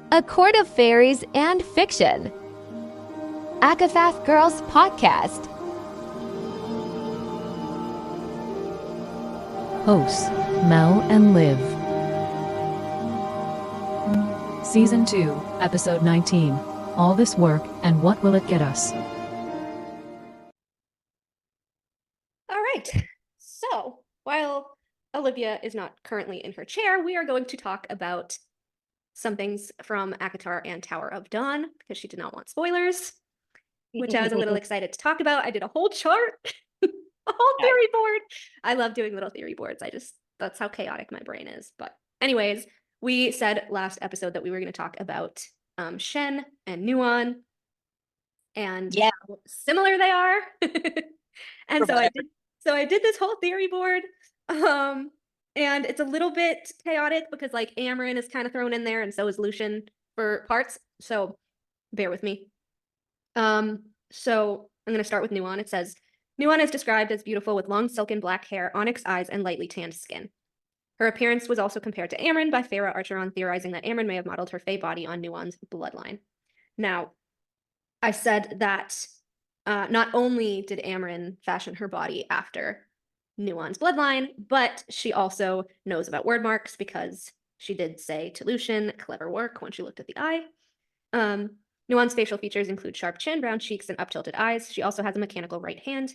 A court of fairies and fiction. Akafath Girls Podcast. Hosts Mel and Liv. Season 2, Episode 19. All this work, and what will it get us? All right. So, while Olivia is not currently in her chair, we are going to talk about some things from Acotar and Tower of Dawn, because she did not want spoilers, which I was a little excited to talk about. I did a whole chart, a whole theory board. I love doing little theory boards. That's how chaotic my brain is. But anyways, we said last episode that we were going to talk about Shen and Nuan and how similar they are. And so I did this whole theory board. And it's a little bit chaotic because like Amren is kind of thrown in there and so is Lucian for parts. So bear with me. So I'm going to start with Nuan. It says, Nuan is described as beautiful with long silken black hair, onyx eyes, and lightly tanned skin. Her appearance was also compared to Amren by Farah Archeron, theorizing that Amren may have modeled her fae body on Nuan's bloodline. Now, I said that not only did Amren fashion her body after Nuan's bloodline, but she also knows about word marks because she did say to Lucian, clever work, when she looked at the eye. Nuan's facial features include sharp chin, round cheeks, and up-tilted eyes. She also has a mechanical right hand.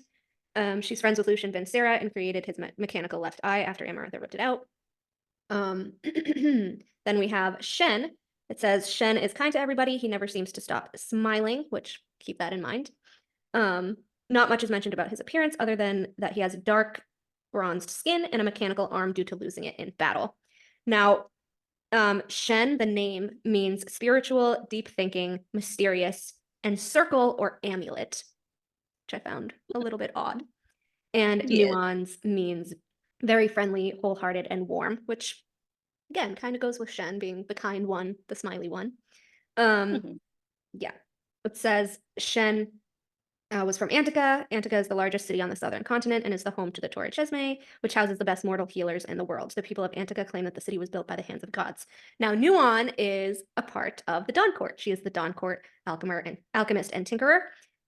She's friends with Lucian Ben Sera and created his mechanical left eye after Amarantha ripped it out. Then we have Shen. It says, Shen is kind to everybody. He never seems to stop smiling, which keep that in mind. Not much is mentioned about his appearance other than that he has dark bronzed skin and a mechanical arm due to losing it in battle. Now, Shen, the name, means spiritual, deep thinking, mysterious, and circle or amulet, which I found a little bit odd. And Nuan's means very friendly, wholehearted, and warm, which again kind of goes with Shen being the kind one, the smiley one. Yeah. It says Shen was from Antica. Antica is the largest city on the southern continent and is the home to the Torre Chesme, which houses the best mortal healers in the world. The people of Antica claim that the city was built by the hands of gods. Now, Nuan is a part of the Dawn Court. She is the Dawn Court alchemist and tinkerer.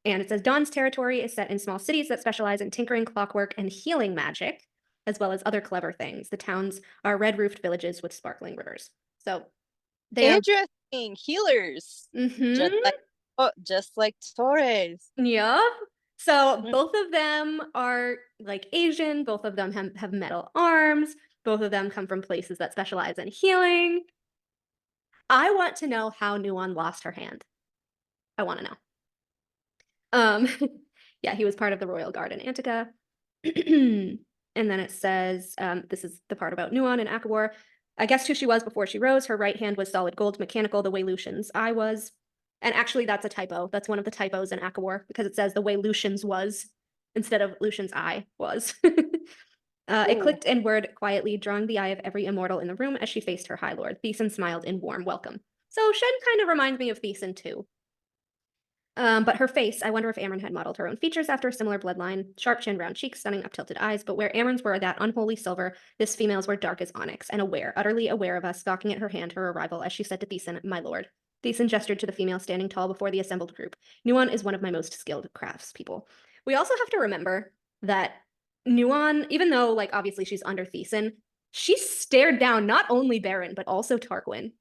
And it says Dawn's territory is set in small cities that specialize in tinkering, clockwork, and healing magic, as well as other clever things. The towns are red-roofed villages with sparkling rivers. So they interesting healers. Just like Torres. Yep. So both of them are like Asian. Both of them have metal arms. Both of them come from places that specialize in healing. I want to know how Nuan lost her hand. I want to know. Yeah, he was part of the royal guard in Antica. And then it says, this is the part about Nuan and Akawar. I guessed who she was before she rose. Her right hand was solid gold mechanical, the way Lucian's eye was. And actually, that's a typo. That's one of the typos in Akawar because it says the way Lucian's was instead of Lucian's eye was. It clicked inward quietly, drawing the eye of every immortal in the room as she faced her High Lord. Thesan smiled in warm welcome. So Shen kind of reminds me of Thesan too. But her face, I wonder if Amren had modeled her own features after a similar bloodline. Sharp chin, round cheeks, stunning up-tilted eyes. But where Amren's were that unholy silver, this female's were dark as onyx, and utterly aware of us, gawking at her hand, her arrival, as she said to Thesan, my lord. Thesan gestured to the female standing tall before the assembled group. Nuan is one of my most skilled craftspeople. We also have to remember that Nuan, even though, like, obviously she's under Thesan, she stared down not only Baron, but also Tarquin.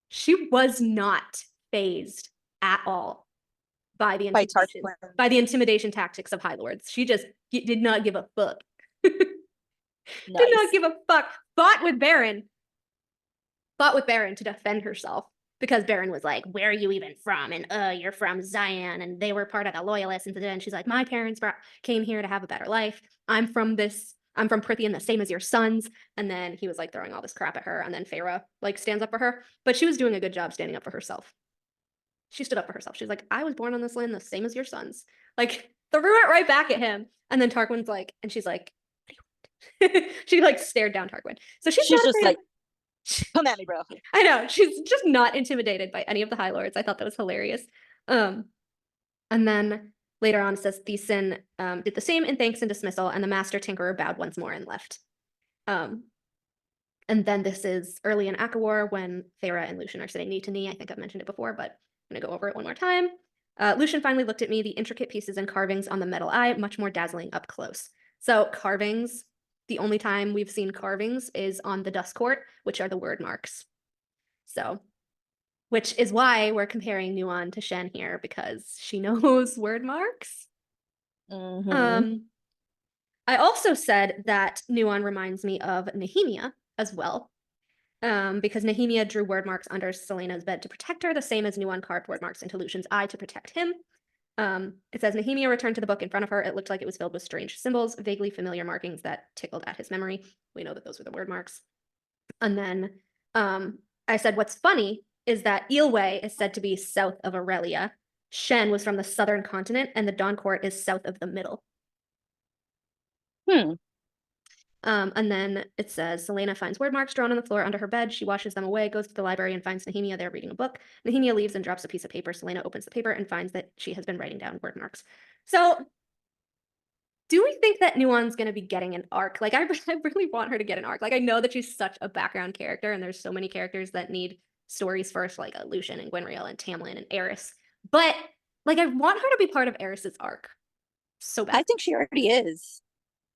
She was not fazed at all by the intimidation tactics of High Lords. She just did not give a fuck. Did not give a fuck. Fought with Baron to defend herself because Baron was like, where are you even from? And you're from Zion, and they were part of the loyalists. And then she's like, my parents came here to have a better life. I'm from Prithian, the same as your sons. And then he was like throwing all this crap at her, and then Farah like stands up for her. But she was doing a good job standing up for herself. She stood up for herself. She's like, I was born on this land the same as your sons. Like, threw it right back at him. And then Tarquin's like, and she's like, she like stared down Tarquin. So she's just like, come at me, bro. I know. She's just not intimidated by any of the High Lords. I thought that was hilarious. And then later on it says Thesan did the same in thanks and dismissal, and the master tinkerer bowed once more and left. And then this is early in Akawar when Feyre and Lucien are sitting knee to knee. I think I've mentioned it before, but I'm going to go over it one more time. Lucien finally looked at me, the intricate pieces and carvings on the metal eye, much more dazzling up close. So carvings, the only time we've seen carvings is on the Dust Court, which are the word marks. So, which is why we're comparing Nuan to Shen here, because she knows word marks. Mhm. I also said that Nuan reminds me of Nehemia as well, because Nehemia drew word marks under Celaena's bed to protect her, the same as Nuan carved word marks into Lucien's eye to protect him. It says Nehemia returned to the book in front of her. It looked like it was filled with strange symbols, vaguely familiar markings that tickled at his memory. We know that those were the word marks. And then I said, what's funny is that Eelway is said to be south of Aurelia. Shen was from the southern continent, and the Dawn Court is south of the middle. And then it says, Celaena finds word marks drawn on the floor under her bed. She washes them away, goes to the library, and finds Nehemia there reading a book. Nehemia leaves and drops a piece of paper. Celaena opens the paper and finds that she has been writing down word marks. So do we think that Nuan's going to be getting an arc? Like, I really want her to get an arc. Like, I know that she's such a background character, and there's so many characters that need stories first, like Lucien and Gwynriel and Tamlin and Eris. But, like, I want her to be part of Eris's arc so bad. I think she already is.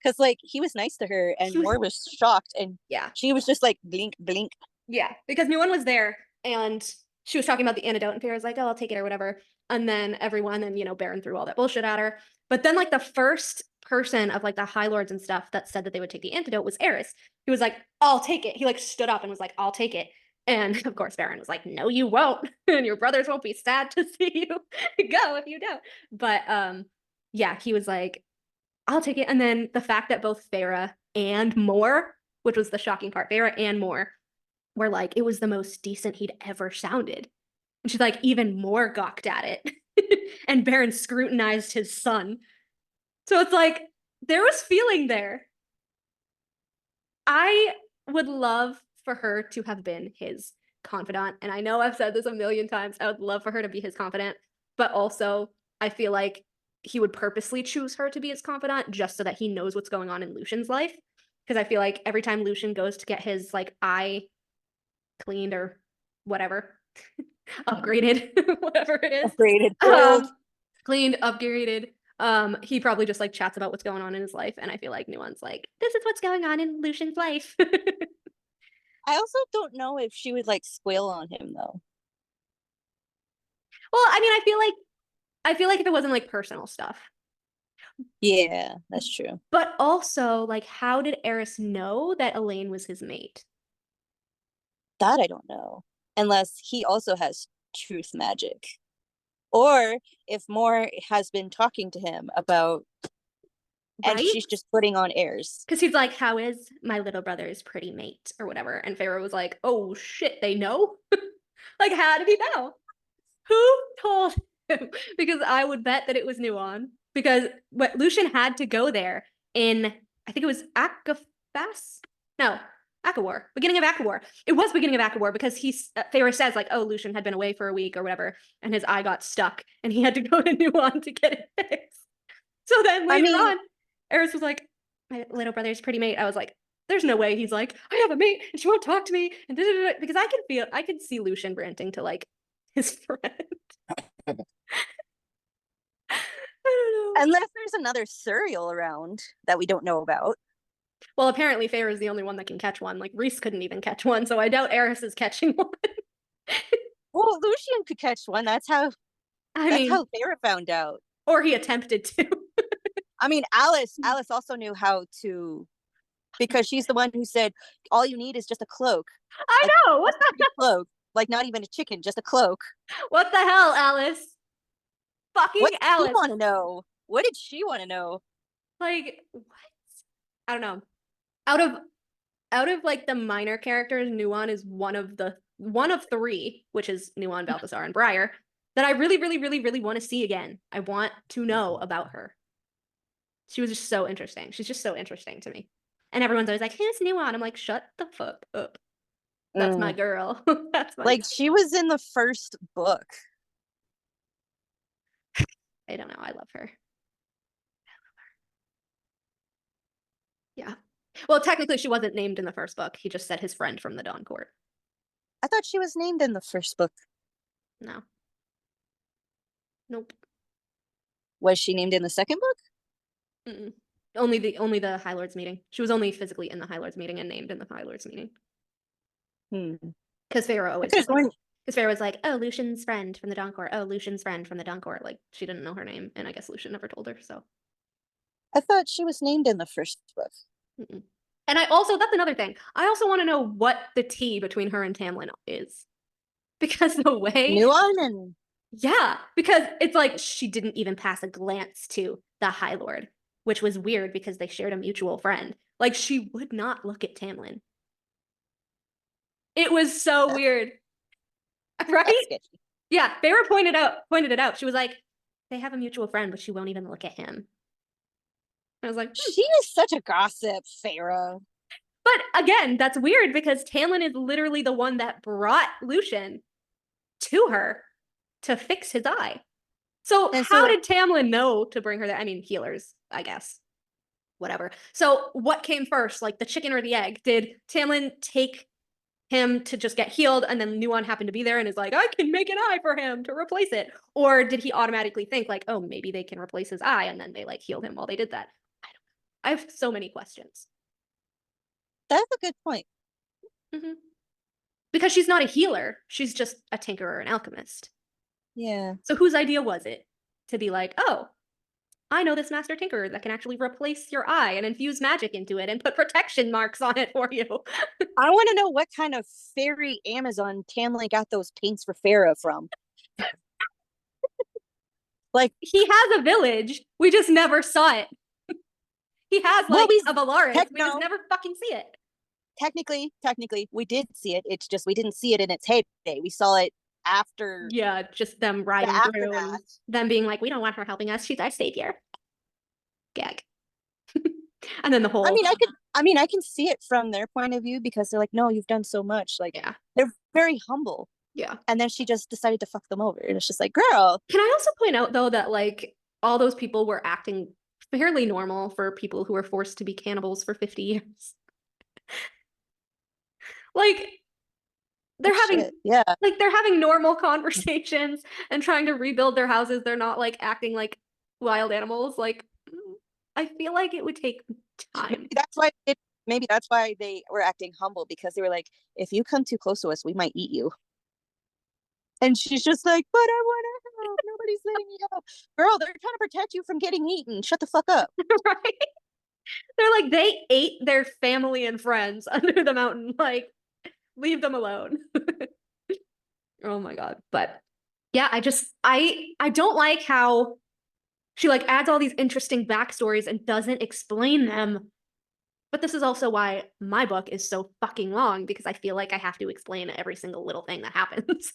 Because, like, he was nice to her, and Mor was shocked, and she was just like, blink, blink. Yeah, because Nuan was there, and she was talking about the antidote, and Feyre was like, oh, I'll take it or whatever. And then everyone, and, you know, Baron threw all that bullshit at her. But then, like, the first person of, like, the High Lords and stuff that said that they would take the antidote was Eris. He was like, I'll take it. He, like, stood up and was like, I'll take it. And, of course, Baron was like, no, you won't. And your brothers won't be sad to see you go if you don't. But, yeah, he was like, I'll take it. And then the fact that both Feyre and Mor, which was the shocking part, Feyre and Mor were like, it was the most decent he'd ever sounded. And she's like, even more gawked at it. And Baron scrutinized his son. So it's like, there was feeling there. I would love for her to have been his confidant. And I know I've said this a million times. I would love for her to be his confidant. But also, I feel like he would purposely choose her to be his confidant just so that he knows what's going on in Lucien's life. Because I feel like every time Lucien goes to get his, like, eye cleaned or whatever, upgraded, whatever it is. Upgraded, cleaned, upgraded. He probably just, like, chats about what's going on in his life, and I feel like Nuan's like, this is what's going on in Lucien's life. I also don't know if she would, like, squeal on him, though. Well, I mean, I feel like if it wasn't, like, personal stuff. Yeah, that's true. But also, like, how did Eris know that Elain was his mate? That I don't know. Unless he also has truth magic. Or if Mor has been talking to him about, and she's just putting on airs. Because he's like, how is my little brother's pretty mate or whatever? And Feyre was like, oh shit, they know? Like, how did he know? Who told him? Because I would bet that it was Nuan. Because what Lucien had to go there in, I think it was Akafas? No, Akawar. Beginning of Akawar. It was beginning of Akawar because Feyre says, like, oh, Lucien had been away for a week or whatever, and his eye got stuck, and he had to go to Nuan to get it fixed. So then later on, Eris was like, my little brother's pretty mate. I was like, there's no way he's like, I have a mate and she won't talk to me. And because I could see Lucien ranting to, like, his friend. I don't know. Unless there's another Suriel around that we don't know about. Well, apparently Feyre is the only one that can catch one. Like, Rhys couldn't even catch one, so I doubt Eris is catching one. Well, Lucien could catch one. That's how Feyre found out. Or he attempted to. I mean, Alice also knew how to, because she's the one who said, all you need is just a cloak. I know! What the hell? Cloak. Like, not even a chicken, just a cloak. What the hell, Alice? Fucking Alice. What did she want to know? What did she want to know? Like, what? I don't know. Out of like the minor characters, Nuan is one of three, which is Nuan, Balthazar, and Briar, that I really, really, really, really want to see again. I want to know about her. She was just so interesting. She's just so interesting to me. And everyone's always like, who's Nuan? I'm like, shut the fuck up. That's my girl. That's my girl. She was in the first book. I don't know. I love her. Yeah. Well, technically she wasn't named in the first book. He just said his friend from the Dawn Court. I thought she was named in the first book. No. Nope. Was she named in the second book? Mm-mm. Only the High Lord's meeting. She was only physically in the High Lord's meeting and named in the High Lord's meeting. Because Feyre always Because Feyre was like, oh, Lucian's friend from the Dawn Court. Oh, Lucian's friend from the Dawn Court. Like, she didn't know her name, and I guess Lucian never told her, so. I thought she was named in the first book. Mm-mm. And I also, that's another thing. I also want to know what the tea between her and Tamlin is. Because the way... Nuan and... Yeah, because it's like she didn't even pass a glance to the High Lord, which was weird because they shared a mutual friend. Like, she would not look at Tamlin. It was so weird. Right? Yeah, Feyre pointed it out. She was like, they have a mutual friend, but she won't even look at him. I was like, She is such a gossip, Feyre. But again, that's weird because Tamlin is literally the one that brought Lucian to her to fix his eye. So how did Tamlin know to bring her there? I mean, healers, I guess. Whatever. So what came first, like the chicken or the egg? Did Tamlin take him to just get healed and then Nuan happened to be there and is like, I can make an eye for him to replace it? Or did he automatically think like, oh, maybe they can replace his eye and then they like healed him while they did that? I don't know. I have so many questions. That's a good point. Mm-hmm. Because she's not a healer. She's just a tinkerer and alchemist. Yeah. So whose idea was it to be like, oh, I know this master tinkerer that can actually replace your eye and infuse magic into it and put protection marks on it for you. I want to know what kind of fairy Amazon Tamlin got those paints for Feyre from. Like, he has a village. We just never saw it. He has like a Valaris. We just never fucking see it. Technically, we did see it. It's just we didn't see it in its heyday. We saw it after. Yeah, just them riding through and them being like, we don't want her helping us. She's our savior. Gag. And then the whole... I can see it from their point of view because they're like, no, you've done so much. Like, yeah. They're very humble. Yeah. And then she just decided to fuck them over. And it's just like, girl. Can I also point out, though, that, like, all those people were acting fairly normal for people who were forced to be cannibals for 50 years. Like, they're having normal conversations and trying to rebuild their houses. They're not, like, acting like wild animals. Like, I feel like it would take time. Maybe that's why they were acting humble, because they were like, if you come too close to us, we might eat you. And she's just like, but I want to help. Nobody's letting me help. Girl, they're trying to protect you from getting eaten. Shut the fuck up. Right? They're like, they ate their family and friends under the mountain. Like, leave them alone. Oh my God. But yeah, I don't like how she like adds all these interesting backstories and doesn't explain them. But this is also why my book is so fucking long, because I feel like I have to explain every single little thing that happens.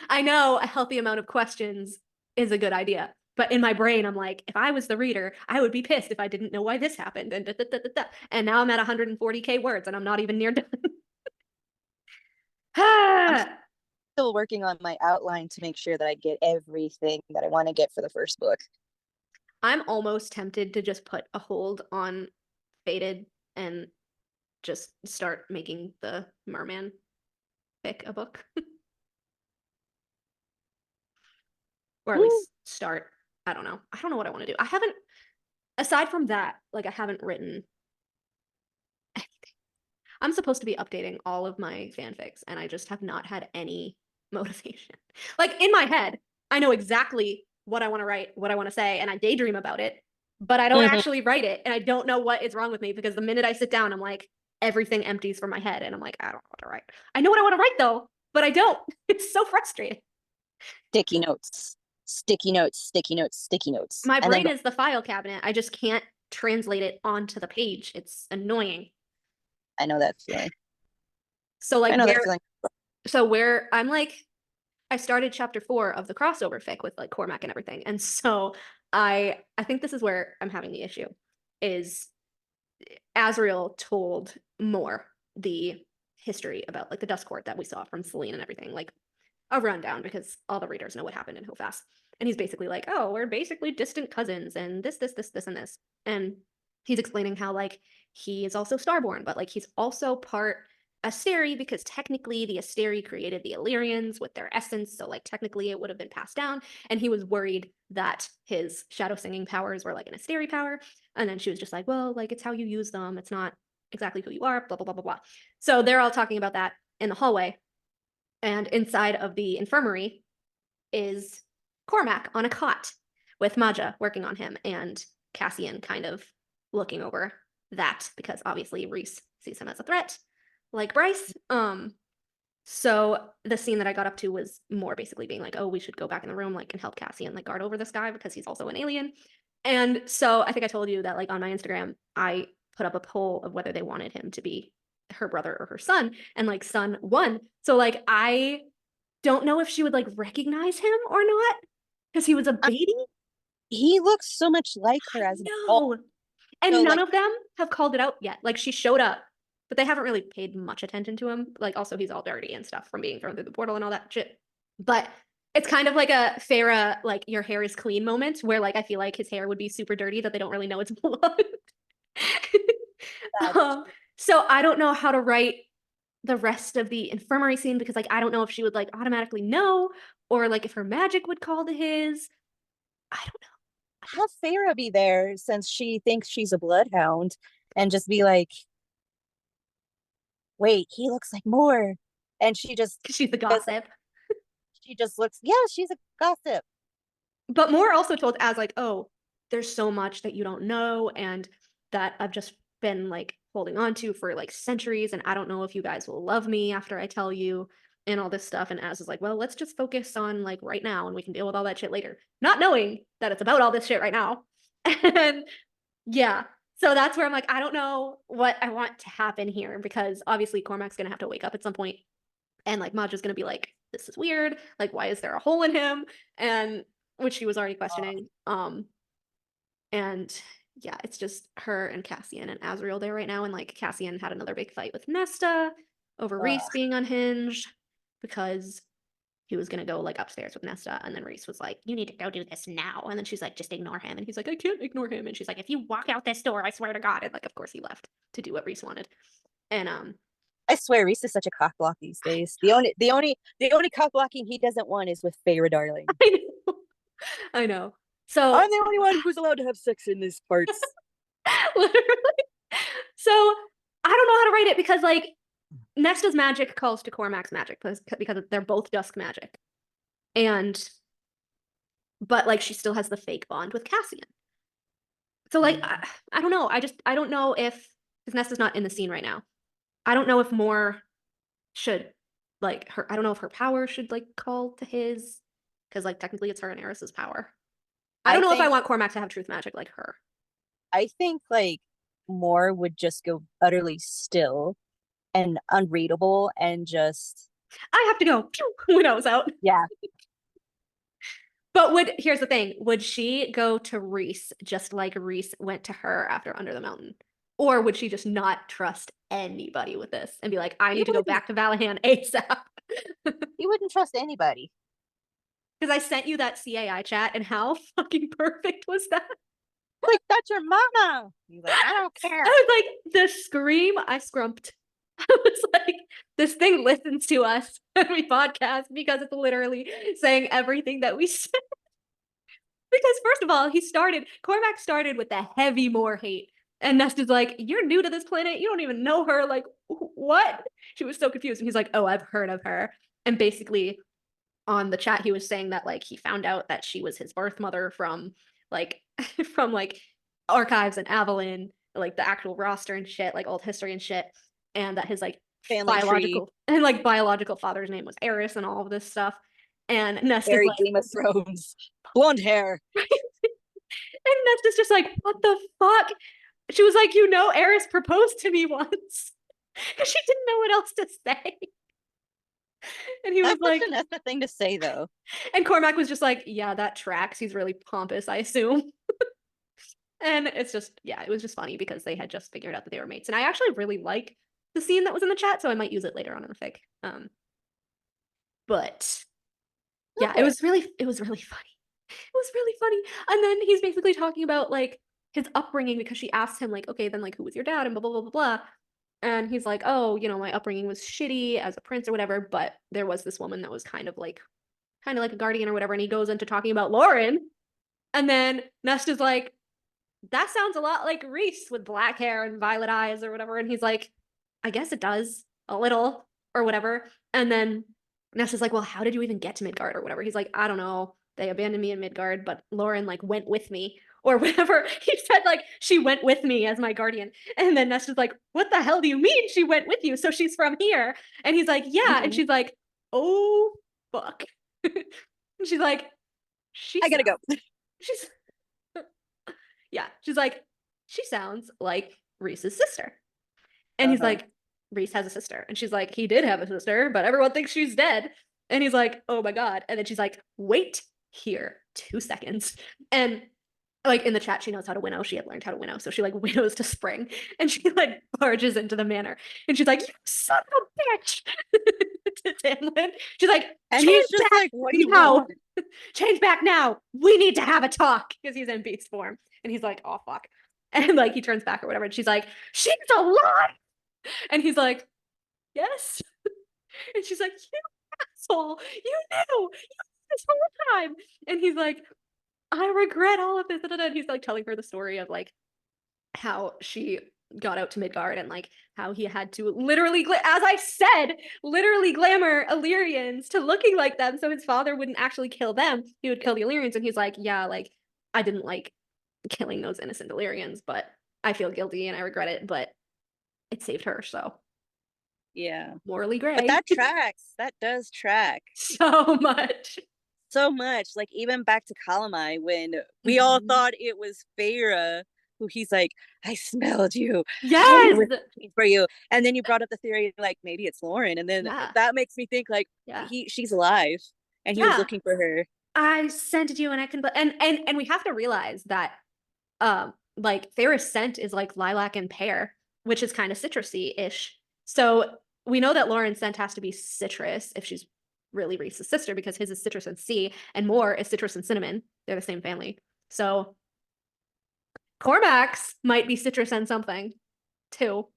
I know a healthy amount of questions is a good idea, but in my brain, I'm like, if I was the reader, I would be pissed if I didn't know why this happened. And and now I'm at 140K words and I'm not even near done. I'm still working on my outline to make sure that I get everything that I want to get for the first book. I'm almost tempted to just put a hold on Fated and just start making the Merman pick a book. Or at least start. I don't know. I don't know what I want to do. I haven't, aside from that, like I haven't written anything. I'm supposed to be updating all of my fanfics and I just have not had any motivation. Like in my head, I know exactly what I want to write, what I want to say, and I daydream about it, but I don't actually write it. And I don't know what is wrong with me, because the minute I sit down, I'm like, everything empties from my head. And I'm like, I don't know what to write. I know what I want to write though, but I don't. It's so frustrating. Sticky notes, sticky notes, sticky notes, sticky notes. My brain is the file cabinet. I just can't translate it onto the page. It's annoying. I know that feeling. So like, where I'm like, I started chapter 4 of the crossover fic with like Cormac and everything. And so I think this is where I'm having the issue, is Azriel told more the history about like the Dust Court that we saw from Selene and everything, like a rundown, because all the readers know what happened in Hofast. And he's basically like, oh, we're basically distant cousins and this, and this. And he's explaining how like he is also starborn, but like he's also part Asteri because technically the Asteri created the Illyrians with their essence, so like technically it would have been passed down. And he was worried that his shadow singing powers were like an Asteri power. And then she was just like, well, like it's how you use them. It's not exactly who you are, blah, blah, blah, blah, blah. So they're all talking about that in the hallway. And inside of the infirmary is Cormac on a cot with Maja working on him and Cassian kind of looking over that because obviously Rhys sees him as a threat, like Bryce. So the scene that I got up to was more basically being like, oh, we should go back in the room, like, and help Cassian like guard over this guy because he's also an alien. And so I think I told you that like on my Instagram, I put up a poll of whether they wanted him to be her brother or her son, and like son won. So like I don't know if she would like recognize him or not because he was a baby. He looks so much like her as an adult. No. And So, none like- of them have called it out yet. Like she showed up, but they haven't really paid much attention to him. Like also he's all dirty and stuff from being thrown through the portal and all that shit. But it's kind of like a Farah, like your hair is clean moment where like I feel like his hair would be super dirty that they don't really know it's blood. So I don't know how to write the rest of the infirmary scene because like I don't know if she would like automatically know or like if her magic would call to his. I don't know. have Farah be there since she thinks she's a bloodhound and just be like, wait, he looks like more. And she just, She's the gossip. she just looks, yeah, she's a gossip. But Moore also told Az like, oh, there's so much that you don't know and that I've just been like holding on to for like centuries, and I don't know if you guys will love me after I tell you and all this stuff. And Az is like, well, let's just focus on like right now and we can deal with all that shit later. Not knowing that it's about all this shit right now. And yeah. So that's where I'm like, I don't know what I want to happen here because obviously Cormac's gonna have to wake up at some point and like Maja's gonna be like, this is weird. Like, why is there a hole in him? And which she was already questioning. And yeah, it's just her and Cassian and Azriel there right now. And like Cassian had another big fight with Nesta over Rhys being unhinged because he was gonna go like upstairs with Nesta, and then Rhys was like, you need to go do this now. And then she's like, just ignore him. And he's like, I can't ignore him. And she's like, if you walk out this door, I swear to God. And like, of course he left to do what Rhys wanted. And I swear, Rhys is such a cock block these days. The only cock blocking he doesn't want is with Farah Darling. I know. I know. So I'm the only one who's allowed to have sex in these parts. literally. So I don't know how to write it because like Nesta's magic calls to Cormac's magic because they're both dusk magic. But like she still has the fake bond with Cassian. So like I don't know. I don't know if because Nesta's not in the scene right now. I don't know if Moore should like her. I don't know if her power should like call to his because like technically it's her and Eris's power. I don't know if I want Cormac to have truth magic like her. I think like Moore would just go utterly still and unreadable and just I have to go. Pew, when I was out. Yeah. But here's the thing, would she go to Rhys just like Rhys went to her after Under the Mountain? Or would she just not trust anybody with this and be like, I need to go back to Valahan ASAP? You wouldn't trust anybody. Because I sent you that CAI chat and how fucking perfect was that? Like, that's your mama. He's like, I don't care. I was like, the scream, I scrumped. I was like, this thing listens to us when we podcast because it's literally saying everything that we said. Because first of all, Cormac started with the heavy Moore hate. And Nesta's like, you're new to this planet. You don't even know her. Like, what? She was so confused. And he's like, oh, I've heard of her. And basically on the chat, he was saying that like he found out that she was his birth mother from like archives and Avalon, like the actual roster and shit, like old history and shit. And that his like biological father's name was Eris and all of this stuff. And Nesta's Very like, Game of Thrones. Blonde hair. And Nesta's just like, what the fuck? She was like, Eris proposed to me once. Because she didn't know what else to say. And he was like, that's the thing to say though. And Cormac was just like, yeah, that tracks. He's really pompous, I assume. And it's just, yeah, it was just funny because they had just figured out that they were mates. And I actually really like the scene that was in the chat, so I might use it later on in the fic. But yeah, it was really funny. It was really funny. And then he's basically talking about like his upbringing, because she asked him like, okay, then like who was your dad and blah blah blah blah blah. And he's like, oh, my upbringing was shitty as a prince or whatever, but there was this woman that was kind of like a guardian or whatever. And he goes into talking about Lauren. And then Nesta's like, that sounds a lot like Rhys with black hair and violet eyes or whatever. And he's like, I guess it does a little or whatever. And then Nesta's like, well, how did you even get to Midgard or whatever? He's like, I don't know. They abandoned me in Midgard, but Lauren like went with me or whatever. He said like, she went with me as my guardian. And then Nesta's like, what the hell do you mean she went with you? So she's from here. And he's like, yeah. And she's like, oh, fuck. And she's like, I gotta go. She's yeah, she's like, she sounds like Rhys's sister. And he's like, Rhys has a sister. And she's like, he did have a sister, but everyone thinks she's dead. And he's like, oh my God. And then she's like, wait here 2 seconds. And like in the chat, she knows how to winnow. She had learned how to winnow. So she like winnows to spring and she like barges into the manor. And she's like, you son of a bitch to Tamlin. She's like, and he's just like, what do you want? Change back now. We need to have a talk, because he's in beast form. And he's like, oh fuck. And like he turns back or whatever. And she's like, she's alive. And he's like, yes. And she's like, you asshole. You knew this whole time. And he's like, I regret all of this. And he's like telling her the story of like how she got out to Midgard and like how he had to literally, as I said, literally glamour Illyrians to looking like them so his father wouldn't actually kill them. He would kill the Illyrians. And he's like, yeah, like I didn't like killing those innocent Illyrians, but I feel guilty and I regret it, but it saved her, so yeah, morally gray. But that tracks. That does track so much. Like even back to Calamai when we all thought it was Feyre who he's like, I smelled you. Yes, for you. And then you brought up the theory like maybe it's Lauren, and then that makes me think like she's alive and he was looking for her. I scented you and I can and we have to realize that like Feyre's scent is like lilac and pear, which is kind of citrusy-ish. So we know that Lauren's scent has to be citrus if she's really Rhys's sister, because his is citrus and sea, and Moore is citrus and cinnamon. They're the same family. So Cormac's might be citrus and something too.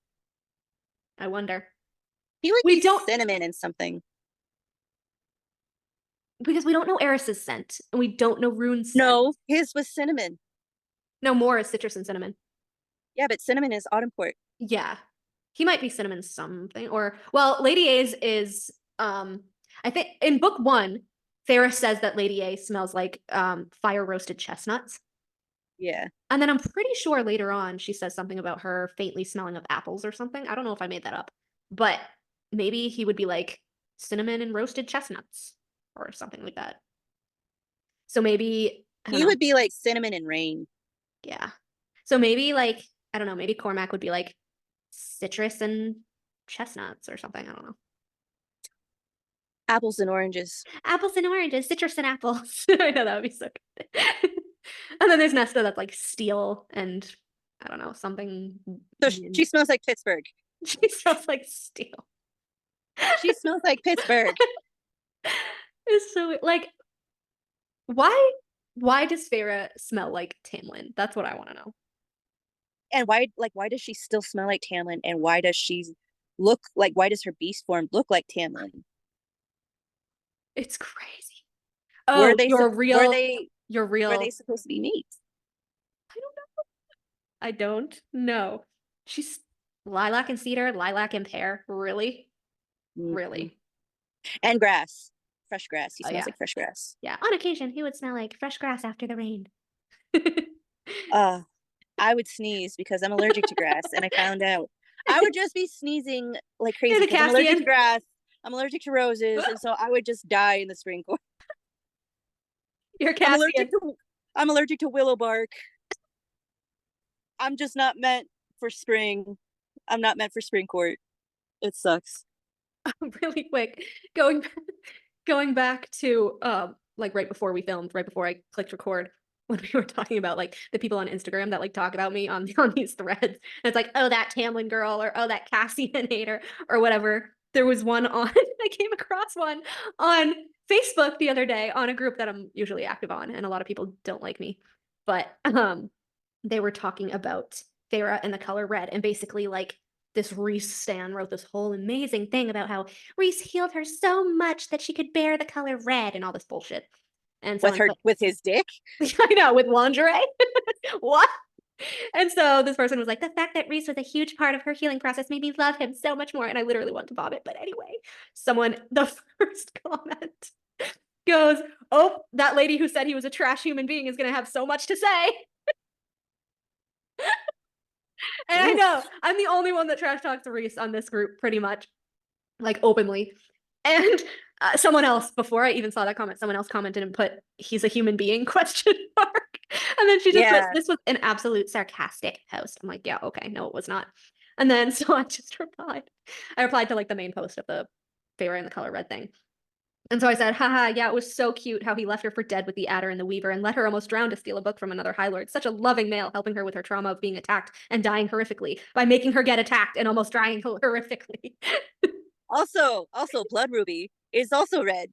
I wonder. He would be cinnamon and something. Because we don't know Eris's scent, and we don't know Rune's scent. No, his was cinnamon. No, Moore is citrus and cinnamon. Yeah, but cinnamon is autumn port. Yeah. He might be cinnamon something, or well, Lady A's is I think in book 1, Feyre says that Lady A smells like fire roasted chestnuts. Yeah. And then I'm pretty sure later on she says something about her faintly smelling of apples or something. I don't know if I made that up, but maybe he would be like cinnamon and roasted chestnuts or something like that. So maybe he would be like cinnamon and rain. Yeah. So maybe like, I don't know, maybe Cormac would be like citrus and chestnuts or something. I don't know. Apples and oranges. Apples and oranges, citrus and apples. I know, that would be so good. And then there's Nesta that's like steel and I don't know, something. So she smells like Pittsburgh. She smells like steel. She smells like Pittsburgh. It's so like, why does Feyre smell like Tamlin? That's what I want to know. And why does she still smell like Tamlin? And why does her beast form look like Tamlin? It's crazy. Oh, were they supposed to be mates? I don't know. She's lilac and cedar, lilac and pear. Really? Mm-hmm. Really? And grass. Fresh grass. He smells like fresh grass. Yeah. On occasion, he would smell like fresh grass after the rain. I would sneeze because I'm allergic to grass, and I found out. I would just be sneezing like crazy because I'm allergic to grass. I'm allergic to roses, and so I would just die in the spring. You're Cassian. I'm allergic to willow bark. I'm just not meant for spring. I'm not meant for spring court. It sucks. Really quick, going back to like right before we filmed, right before I clicked record, when we were talking about like the people on Instagram that like talk about me on these threads, and it's like, oh, that Tamlin girl, or oh, that Cassian hater, or whatever. There was one on I came across one on Facebook the other day on a group that I'm usually active on, and a lot of people don't like me, but they were talking about Feyre and the color red, and basically like this Rhys stan wrote this whole amazing thing about how Rhys healed her so much that she could bear the color red and all this bullshit. And with with his dick. I know, with lingerie. What? And so this person was like, the fact that Rhys was a huge part of her healing process made me love him so much more. And I literally want to vomit. But anyway, the first comment goes, oh, that lady who said he was a trash human being is going to have so much to say. And I know, I'm the only one that trash talks Rhys on this group, pretty much, like openly. And someone else, before I even saw that comment, someone else commented and put, he's a human being, question mark. And then she just put, this was an absolute sarcastic post. I'm like, yeah, okay, no, it was not. And then, so I just replied. I replied to like the main post of the Feyre and the color red thing. And so I said, haha, yeah, it was so cute how he left her for dead with the Adder and the Weaver and let her almost drown to steal a book from another High Lord. Such a loving male, helping her with her trauma of being attacked and dying horrifically by making her get attacked and almost dying horrifically. Also, Blood Ruby is also red.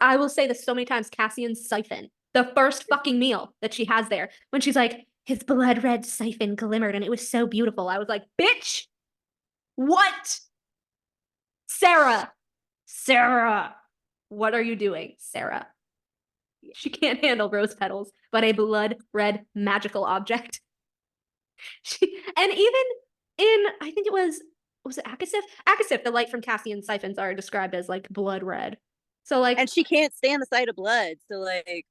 I will say this so many times, Cassian's siphon, the first fucking meal that she has there, when she's like, his blood red siphon glimmered and it was so beautiful. I was like, bitch, what? Sarah, what are you doing, Sarah? She can't handle rose petals, but a blood red magical object. And even in, I think it was it Akasif? Akasif, the light from Cassian's siphons are described as like blood red. So like, and she can't stand the sight of blood. So like,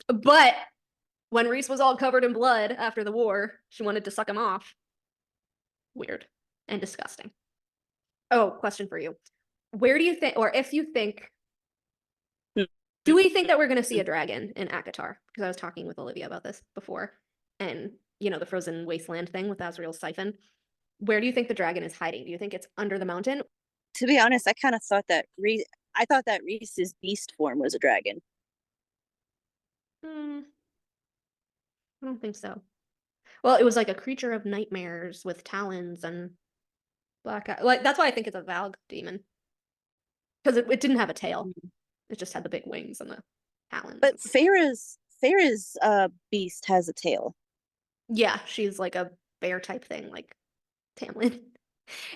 but when Rhys was all covered in blood after the war, she wanted to suck him off. Weird and disgusting. Oh, question for you. Where do you think, or if you think, do we think that we're going to see a dragon in Acotar? Because I was talking with Olivia about this before. And, you know, the frozen wasteland thing with Azriel's siphon. Where do you think the dragon is hiding? Do you think it's under the mountain? To be honest, I kind of thought that Rhys's beast form was a dragon. I don't think so. Well, it was like a creature of nightmares with talons and black eye. Like, that's why I think it's a Valg demon. Because it didn't have a tail. It just had the big wings and the talons. But Feyre's beast has a tail. Yeah, she's like a bear type thing, like Tamlin.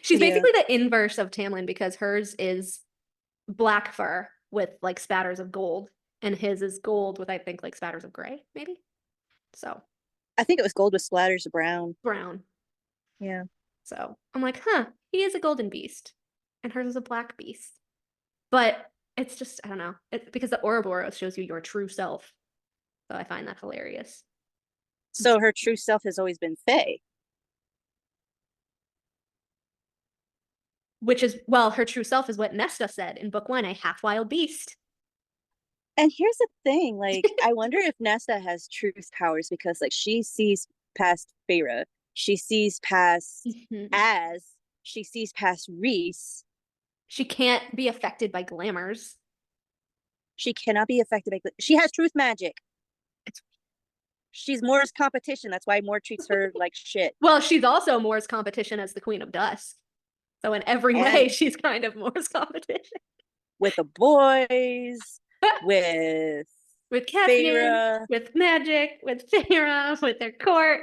She's basically the inverse of Tamlin because hers is black fur with like spatters of gold, and his is gold with, I think, like spatters of gray, maybe. So I think it was gold with splatters of brown. Brown. Yeah. So I'm like, huh, he is a golden beast, and hers is a black beast. But it's just, I don't know. It's because the Ouroboros shows you your true self. So I find that hilarious. So her true self has always been Fae. Which is, well, her true self is what Nesta said in book 1, a half-wild beast. And here's the thing, like, I wonder if Nesta has truth powers because, like, she sees past Feyre. She sees past she sees past Rhys. She can't be affected by glamours. She cannot be affected by... She has truth magic. She's Moore's competition. That's why Moore treats her like shit. Well, she's also Moore's competition as the Queen of Dusk. So in every way, she's kind of Moore's competition. With the boys, with Cassian, with magic, with Feyre, with their court.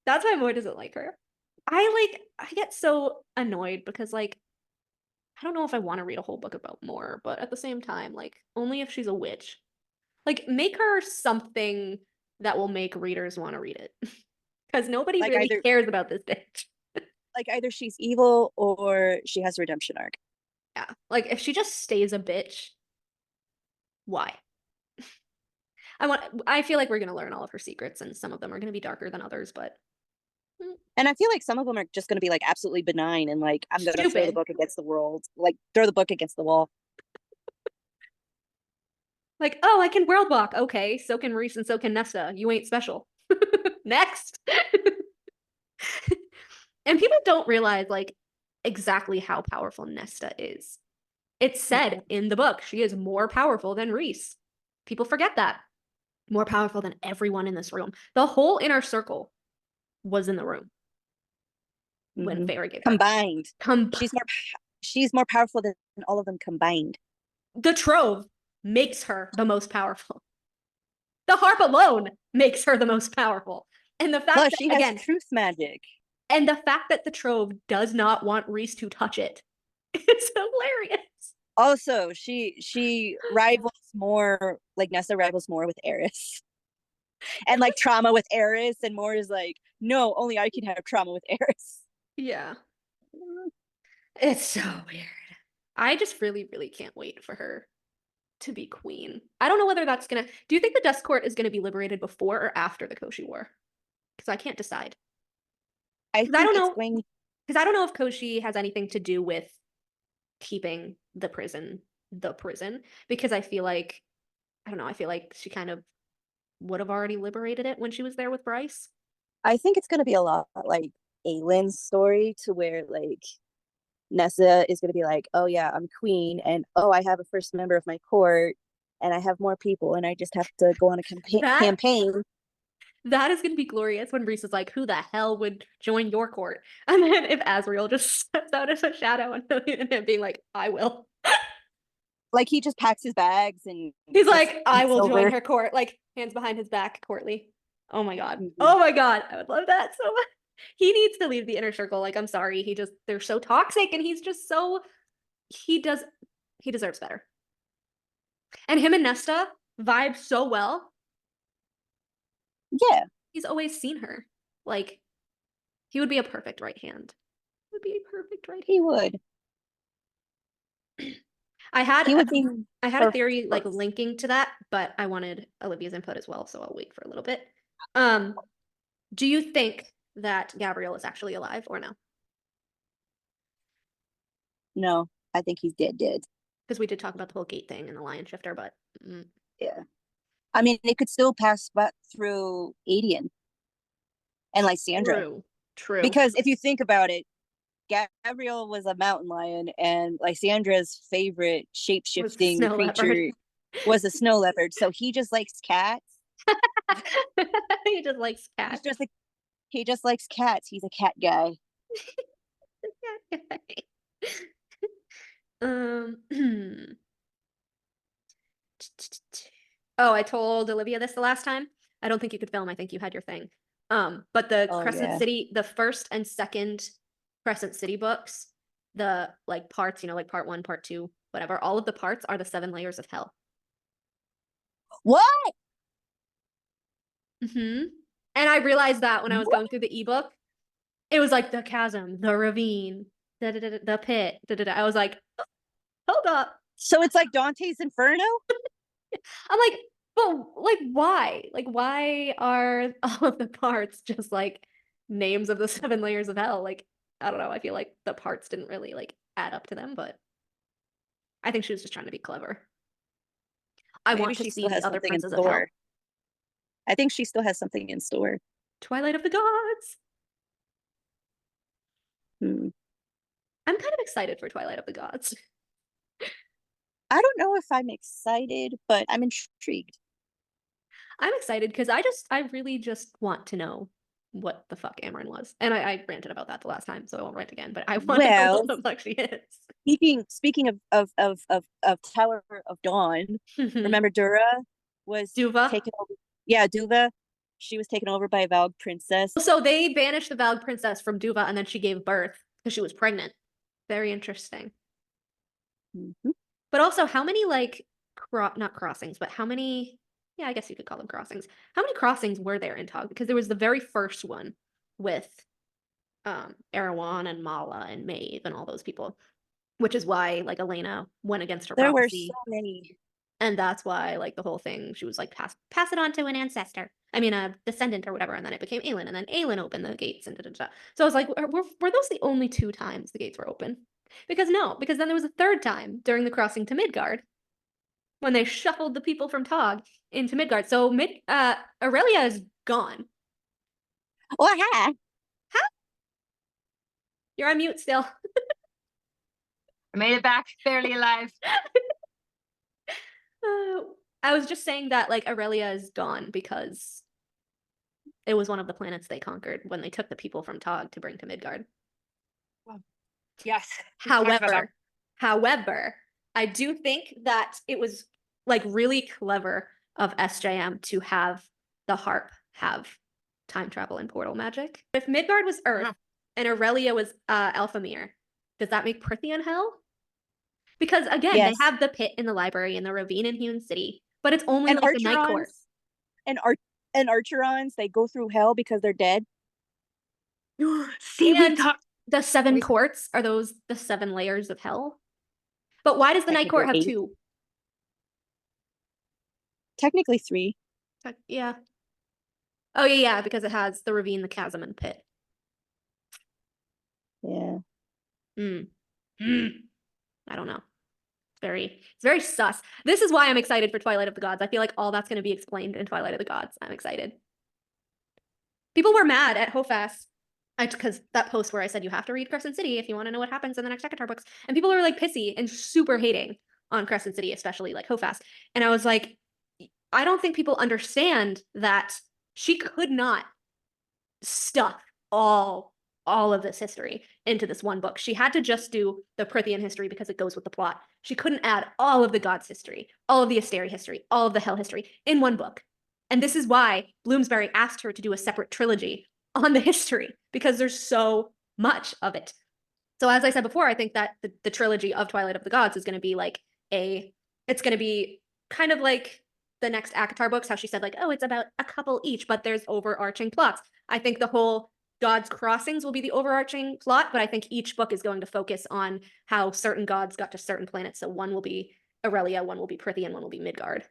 That's why Moore doesn't like her. I get so annoyed because, like, I don't know if I want to read a whole book about Moore, but at the same time, like, only if she's a witch. Like, make her something that will make readers want to read it. Because nobody like really cares about this bitch. Like, either she's evil or she has a redemption arc. Yeah. Like, if she just stays a bitch, why? I feel like we're going to learn all of her secrets, and some of them are going to be darker than others, but... And I feel like some of them are just going to be, like, absolutely benign, and, like, I'm going to throw the book against the world. Like, throw the book against the wall. Like, oh, I can world walk. Okay, so can Rhys and so can Nesta. You ain't special. Next. And people don't realize, like, exactly how powerful Nesta is. It's said in the book, she is more powerful than Rhys. People forget that. More powerful than everyone in this room. The whole inner circle was in the room when Feyre gave her. Combined. She's more powerful than all of them combined. The Trove makes her the most powerful. The harp alone makes her the most powerful. And the fact Plus, that, she has truth magic. and the fact that the Trove does not want Rhys to touch it, it's hilarious. Also, she rivals more, like Nessa rivals more with Eris. And like trauma with Eris, and more is like, no, only I can have trauma with Eris. Yeah. It's so weird. I just really, really can't wait for her to be queen. I don't know whether that's gonna. Do you think the Dust Court is gonna be liberated before or after the Koshi War? Because I can't decide. I Because I don't think it's know. going. Because I don't know if Koshi has anything to do with keeping the prison. Because I feel like, I don't know. I feel like she kind of would have already liberated it when she was there with Bryce. I think it's gonna be a lot like Aylin's story, to where like Nessa is gonna be like, oh yeah, I'm queen, and oh, I have a first member of my court, and I have more people, and I just have to go on a campaign. That is going to be glorious when Rhys is like, who the hell would join your court? And then if Azriel just steps out as a shadow and him being like, I will. Like he just packs his bags and He's like, I will over. join her court. Like hands behind his back, courtly. Oh my God. Mhm. Oh my God. I would love that so much. He needs to leave the inner circle. Like, I'm sorry. They're so toxic, and he's just so, he deserves better. And him and Nesta vibe so well. Yeah. He's always seen her. Like, he would be a perfect right hand. Would be a perfect right hand. He would. I had a theory like course. linking to that, but I wanted Olivia's input as well, so I'll wait for a little bit. Do you think that Gabriel is actually alive or no? No, I think he's dead. Because we did talk about the whole gate thing and the lion shifter, but yeah. I mean, it could still pass through Adian and Lysandra. True. Because if you think about it, Gabriel was a mountain lion, and Lysandra's favorite shape-shifting creature was a snow leopard. So he just likes cats. He just likes cats. He just likes cats. He's a cat guy. Oh, I told Olivia this the last time. I don't think you could film. I think you had your thing. But the Crescent City, the first and second Crescent City books, the like parts, like part 1, part 2, whatever, all of the parts are the 7 layers of hell. What? And I realized that when I was going through the ebook, it was like the chasm, the ravine, the pit. I was like, hold up. So it's like Dante's Inferno? I'm like, but like, why? Like, why are all of the parts just like names of the 7 layers of hell? Like, I don't know. I feel like the parts didn't really like add up to them, but I think she was just trying to be clever. Maybe want to see the other princes of hell. I think she still has something in store. Twilight of the Gods. I'm kind of excited for Twilight of the Gods. I don't know if I'm excited, but I'm intrigued. I'm excited because I really just want to know what the fuck Amaran was. And I ranted about that the last time, so I won't rant again, but I want to know what the fuck she is. Speaking of Tower of Dawn, remember Dura was taken over? Yeah, Duva. She was taken over by a Valg princess. So they banished the Valg princess from Duva, and then she gave birth because she was pregnant. Very interesting. But also, how many like not crossings, but how many? Yeah, I guess you could call them crossings. How many crossings were there in Tog? Because there was the very first one with Erewhon and Mala and Maeve and all those people, which is why like Elena went against her prophecy. There were so many. And that's why like the whole thing, she was like, pass it on to an ancestor. I mean, a descendant or whatever. And then it became Aelin, and then Aelin opened the gates and da-da-da. So I was like, were those the only 2 times the gates were open? Because then there was a 3rd time during the crossing to Midgard when they shuffled the people from Tog into Midgard. So Aurelia is gone. Oh, hi. You're on mute still. I made it back, barely alive. I was just saying that like Aurelia is gone because it was one of the planets they conquered when they took the people from Tog to bring to Midgard. Yes. However, I do think that it was like really clever of SJM to have the harp have time travel and portal magic. If Midgard was Earth and Aurelia was Alphamere, does that make Prythian hell? Because again, Yes. they have the pit in the library and the ravine in Hewn City, but it's only And like the night court. And Archerons, they go through hell because they're dead. See, we And talked. the 7 we- courts, are those the 7 layers of hell? But why does the night court have Technically 2? Technically 3. Yeah. Oh yeah, because it has the ravine, the chasm, and pit. Yeah. I don't know. It's very sus. This is why I'm excited for Twilight of the Gods. I feel like all that's going to be explained in Twilight of the Gods. I'm excited. People were mad at Hofast because that post where I said you have to read Crescent City if you want to know what happens in the next Acotar books, and people were like pissy and super hating on Crescent City, especially like Hofast. And I was like, I don't think people understand that she could not stuff all of this history into this one book. She had to just do the Prythian history because it goes with the plot. She couldn't add all of the gods history, all of the Asteri history, all of the hell history in one book. And this is why Bloomsbury asked her to do a separate trilogy on the history, because there's so much of it. So as I said before, I think that the trilogy of Twilight of the Gods is going to be like it's going to be kind of like the next Acotar books, how she said like, oh, it's about a couple each, but there's overarching plots. I think the whole Gods Crossings will be the overarching plot, but I think each book is going to focus on how certain gods got to certain planets. So one will be Aurelia, one will be Prythian, one will be Midgard.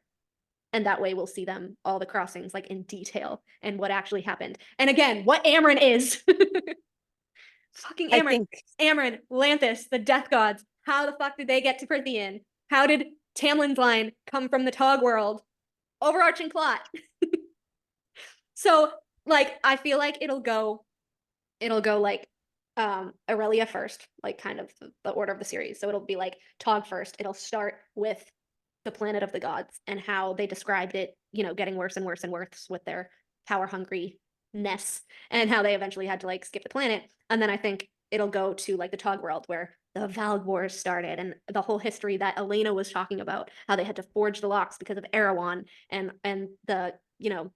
And that way we'll see them, all the crossings, like in detail and what actually happened. And again, what Amryn is. Fucking Amryn. Amryn, Lanthus, the death gods. How the fuck did they get to Prythian? How did Tamlin's line come from the Tog world? Overarching plot. So, like, I feel like it'll go like Aurelia first, like kind of the order of the series. So it'll be like Tog first. It'll start with the planet of the gods and how they described it, you know, getting worse and worse and worse with their power hungriness, and how they eventually had to like skip the planet. And then I think it'll go to like the Tog world where the Valg Wars started and the whole history that Elena was talking about, how they had to forge the locks because of Erewhon and the, you know,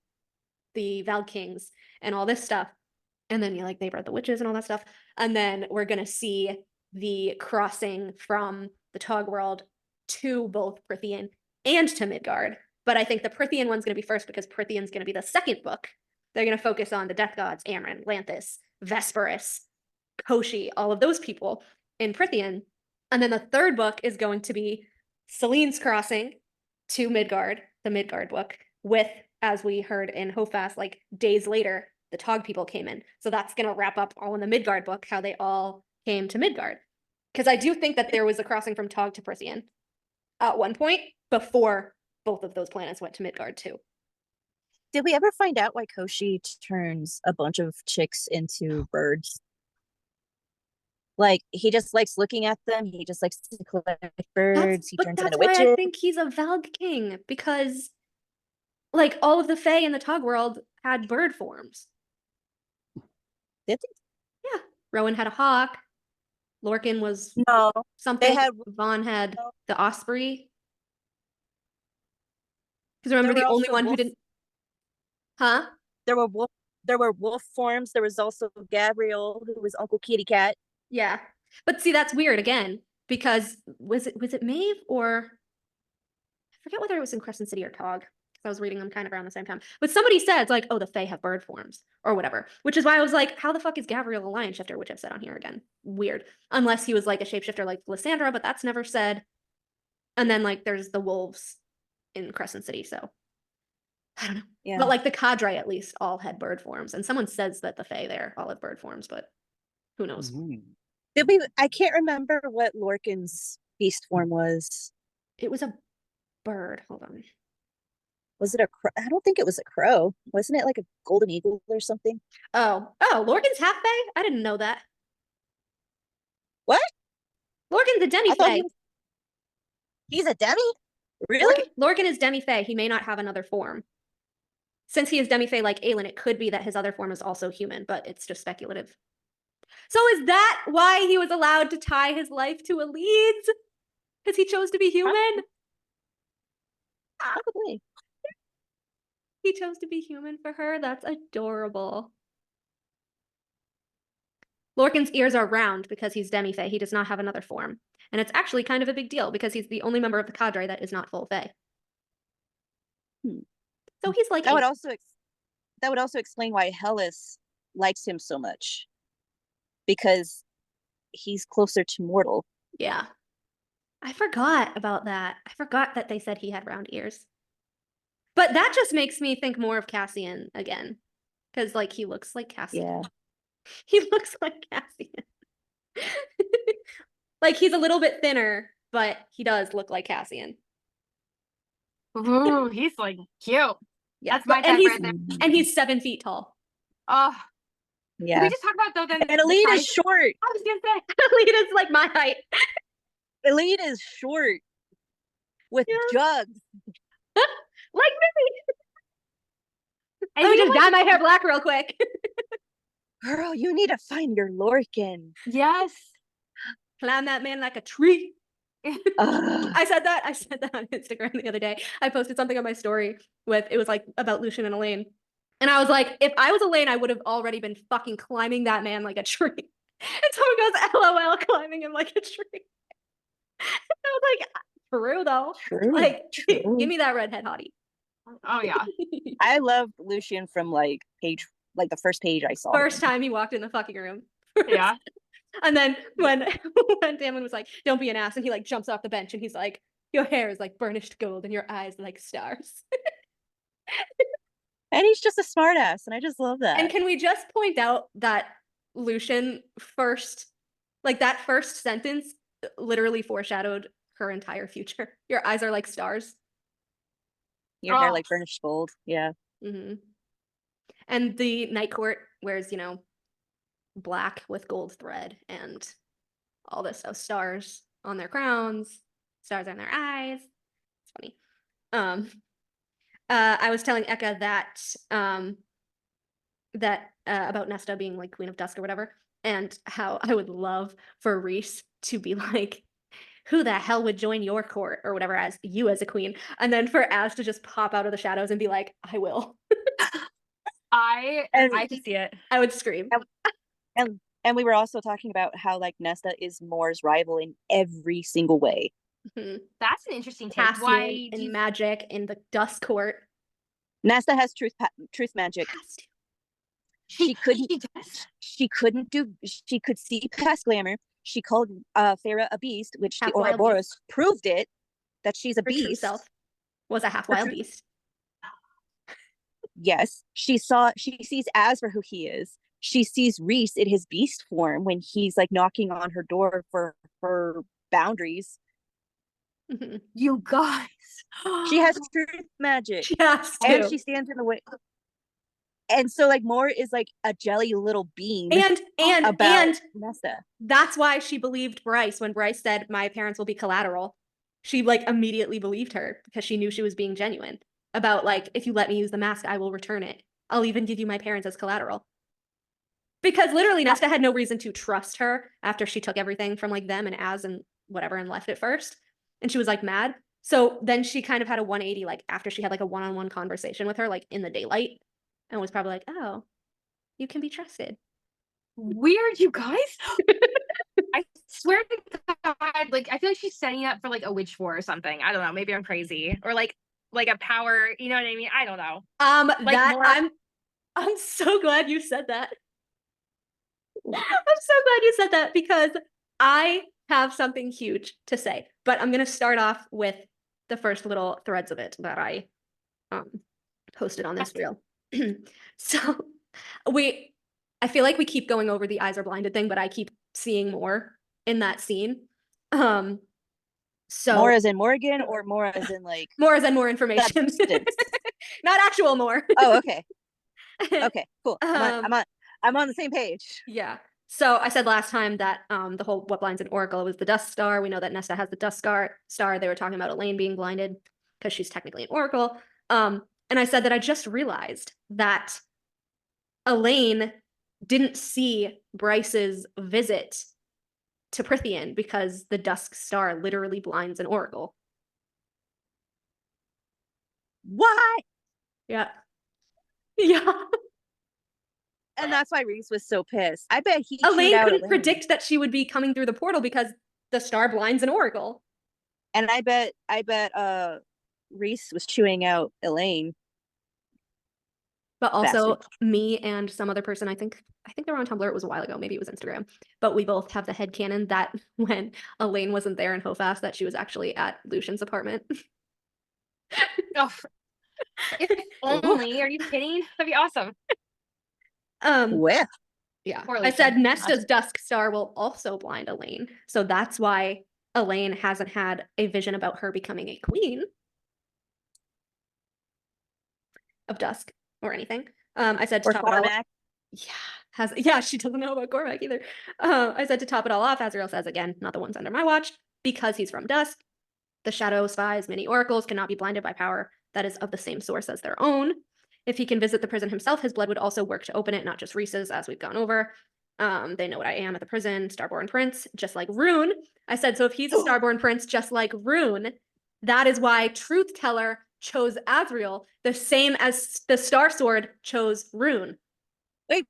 the Valg Kings and all this stuff. And then they bred the witches and all that stuff. And then we're gonna see the crossing from the Tog world to both Prythian and to Midgard. But I think the Prythian one's gonna be first because Prythian's gonna be the second book. They're gonna focus on the death gods, Amryn, Lanthus, Vesperus, Koshi, all of those people in Prythian. And then the third book is going to be Celine's crossing to Midgard, the Midgard book, with, as we heard in Hofast, like days later, the Tog people came in. So that's going to wrap up all in the Midgard book, how they all came to Midgard. Because I do think that there was a crossing from Tog to Prythian at one point before both of those planets went to Midgard too. Did we ever find out why Koshi turns a bunch of chicks into birds? Like, he just likes looking at them. He just likes to collect birds. He turns them into witches. I think he's a Valg king, because like all of the Fae in the Tog world had bird forms. Did they? Yeah. Rowan had a hawk. Lorcan was No. something. They had Vaughn had no. the osprey. Because remember, the only one who didn't. Huh? There were wolf forms. There was also Gabriel, who was Uncle Kitty Cat. Yeah. But see, that's weird again, because was it Maeve, or I forget whether it was in Crescent City or Tog. I was reading them kind of around the same time. But somebody said, like, oh, the Fae have bird forms or whatever, which is why I was like, how the fuck is Gabriel a lion shifter, which I've said on here again. Weird. Unless he was like a shapeshifter like Lysandra, but that's never said. And then like there's the wolves in Crescent City, so I don't know. Yeah. But like the cadre at least all had bird forms. And someone says that the Fae there all have bird forms, but who knows? I can't remember what Lorcan's beast form was. It was a bird. Hold on. Was it a crow? I don't think it was a crow. Wasn't it like a golden eagle or something? Oh, Lorcan's half Fae? I didn't know that. What? Lorcan's a demi-Fae. He's a demi? Really? Lorcan is demi-Fae. He may not have another form. Since he is demi-Fae like Aelin, it could be that his other form is also human, but it's just speculative. So is that why he was allowed to tie his life to a Leeds? Because he chose to be human? Probably. He chose to be human for her. That's adorable. Lorcan's ears are round because he's demi-fae. He does not have another form. And it's actually kind of a big deal because he's the only member of the cadre that is not full fae. So he's like that would also explain why Hellas likes him so much, because he's closer to mortal. Yeah. I forgot about that. I forgot that they said he had round ears. But that just makes me think more of Cassian again. Because, like, he looks like Cassian. Yeah. He looks like Cassian. Like, he's a little bit thinner, but he does look like Cassian. Ooh, he's like cute. Yeah, That's my type right there. And he's 7 feet tall. Oh, Yeah. Can we just talk about though then? And Elite is short. I was gonna say. Elite is like my height. Elite is short with jugs. Like me. And Let me he just dye my hair black real quick. Girl, you need to find your Lorcan. Yes. Climb that man like a tree. Ugh. I said that on Instagram the other day. I posted something on my story it was like about Lucian and Elaine. And I was like, if I was Elaine, I would have already been fucking climbing that man like a tree. And someone goes, LOL, climbing him like a tree. I was like, true though. True, Like, true. give me that redhead hottie. Oh yeah. I loved Lucian from the first page I saw. First time he walked in the fucking room. Yeah. And then when Damon was like, don't be an ass, and he like jumps off the bench and he's like, your hair is like burnished gold and your eyes like stars. And he's just a smartass, and I just love that. And can we just point out that Lucian that first sentence literally foreshadowed her entire future. Your eyes are like stars. Your hair like burnished gold. Yeah. Mm-hmm. And the Night Court wears, black with gold thread and all this stuff. Stars on their crowns, stars on their eyes. It's funny. I was telling Eka that about Nesta being like Queen of Dusk or whatever, and how I would love for Rhys to be like, who the hell would join your court or whatever as you as a queen, and then for Az to just pop out of the shadows and be like, I will. I can see it. I would scream. And we were also talking about how like Nesta is Moore's rival in every single way. Mm-hmm. That's an interesting take. Cassian Why in magic in the Dusk Court. Nesta has truth magic. She could see past glamour. She called Farah a beast, which the Ouroboros proved it, that she's a beast. Herself was a half wild beast. Yes. She sees Az for who he is. She sees Rhys in his beast form when he's like knocking on her door for boundaries. Mm-hmm. You guys. She has truth magic. She has to. And she stands in the way. And so like Moore is like a jelly little bean. And Nesta. That's why she believed Bryce when Bryce said, my parents will be collateral. She like immediately believed her because she knew she was being genuine about like, if you let me use the mask, I will return it. I'll even give you my parents as collateral. Because literally Nesta had no reason to trust her after she took everything from like them and Az and whatever and left it first. And she was like mad. So then she kind of had a 180 like after she had like a one-on-one conversation with her like in the daylight and was probably like, oh, you can be trusted. Weird, you guys. I swear to God, like I feel like she's setting up for like a witch war or something. I don't know. Maybe I'm crazy or like a power. You know what I mean? I don't know. I'm so glad you said that. I'm so glad you said that because I have something huge to say, but I'm going to start off with the first little threads of it that I posted on this reel. So I feel like we keep going over the eyes are blinded thing, but I keep seeing more in that scene. So more as in Morgan or more as in like more as in more information. Not actual more. Oh, okay. Okay, cool. I'm on the same page. Yeah. So I said last time that the whole what blinds an oracle was the Dusk Star. We know that Nesta has the Dusk Star. They were talking about Elaine being blinded because she's technically an oracle. And I said that I just realized that Elaine didn't see Bryce's visit to Prythian because the Dusk Star literally blinds an oracle. What? Yeah. Yeah. And that's why Rhys was so pissed. I bet he chewed Elaine out couldn't Elaine. predict that she would be coming through the portal because the star blinds an oracle. And I bet Rhys was chewing out Elaine. But also Bastard. me and some other person, I think they were on Tumblr, it was a while ago, maybe it was Instagram, but we both have the headcanon that when Elaine wasn't there in Hofast, that she was actually at Lucian's apartment. Oh, if only. Are you kidding? That'd be awesome. Well, Yeah. Poor I said Lucian. Nesta's Dusk Star will also blind Elaine. So that's why Elaine hasn't had a vision about her becoming a queen of Dusk or anything. I said to or top it all Cormac. she doesn't know about Cormac either. I said to top it all off, Azrael says again, not the ones under my watch, because he's from Dusk. The shadow spies, many oracles cannot be blinded by power that is of the same source as their own. If he can visit the prison himself, his blood would also work to open it, not just Rhys's, as we've gone over. They know what I am at the prison, Starborn Prince, just like Rune. I said, so if he's a Starborn Prince, just like Rune, that is why Truth Teller chose Azrael, the same as the Star Sword chose Rune. Wait.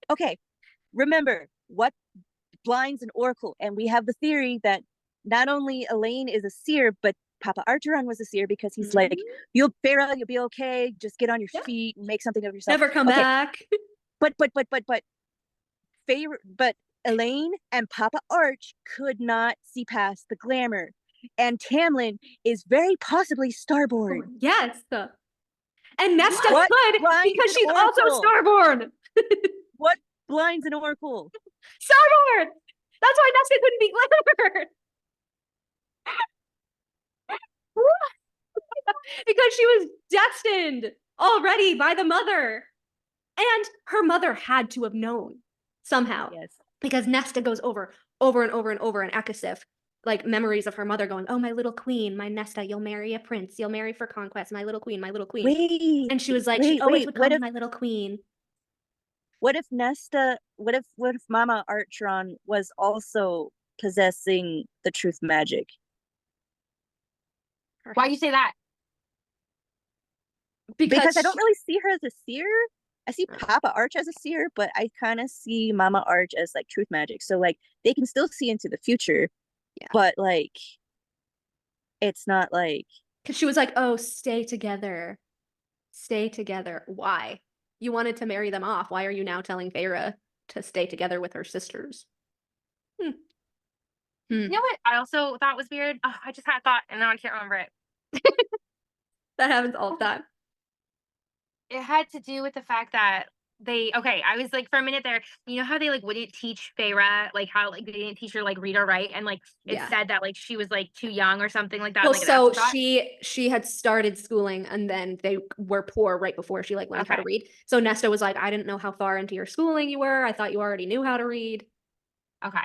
Okay. Remember what blinds an oracle, and we have the theory that not only Elaine is a seer, but Papa Archeron was a seer because he's like, Farah, you'll be okay. Just get on your feet and make something of yourself. Never come back. But Elaine and Papa Arch could not see past the glamour. And Tamlin is very possibly Starborn. Yes. And Nesta What could blinds because an she's also oracle? Starborn. What blinds an oracle? Starborn! That's why Nesta couldn't be glamour. Because she was destined already by the mother. And her mother had to have known somehow. Yes. Because Nesta goes over and over in Akasif, like memories of her mother going, oh, my little queen, my Nesta, you'll marry a prince, you'll marry for conquest, my little queen, my little queen. Wait. And she was like, she always would call me my little queen. What if Mama Archeron was also possessing the truth magic? Why do you say that? Because I don't really see her as a seer. I see Papa Arch as a seer, but I kind of see Mama Arch as like truth magic. So like they can still see into the future, but like it's not like, because she was like, oh, stay together. Why? You wanted to marry them off. Why are you now telling Feyre to stay together with her sisters? You know what I also thought was weird? Oh, I just had a thought and now I can't remember it. That happens all the time. It had to do with the fact that I was like, for a minute there, you know how they like wouldn't teach Feyre, like how like they didn't teach her like read or write, and like it said that like she was like too young or something like that. Well, like, so she had started schooling and then they were poor right before she like learned how to read. So Nesta was like, I didn't know how far into your schooling you were. I thought you already knew how to read. Okay.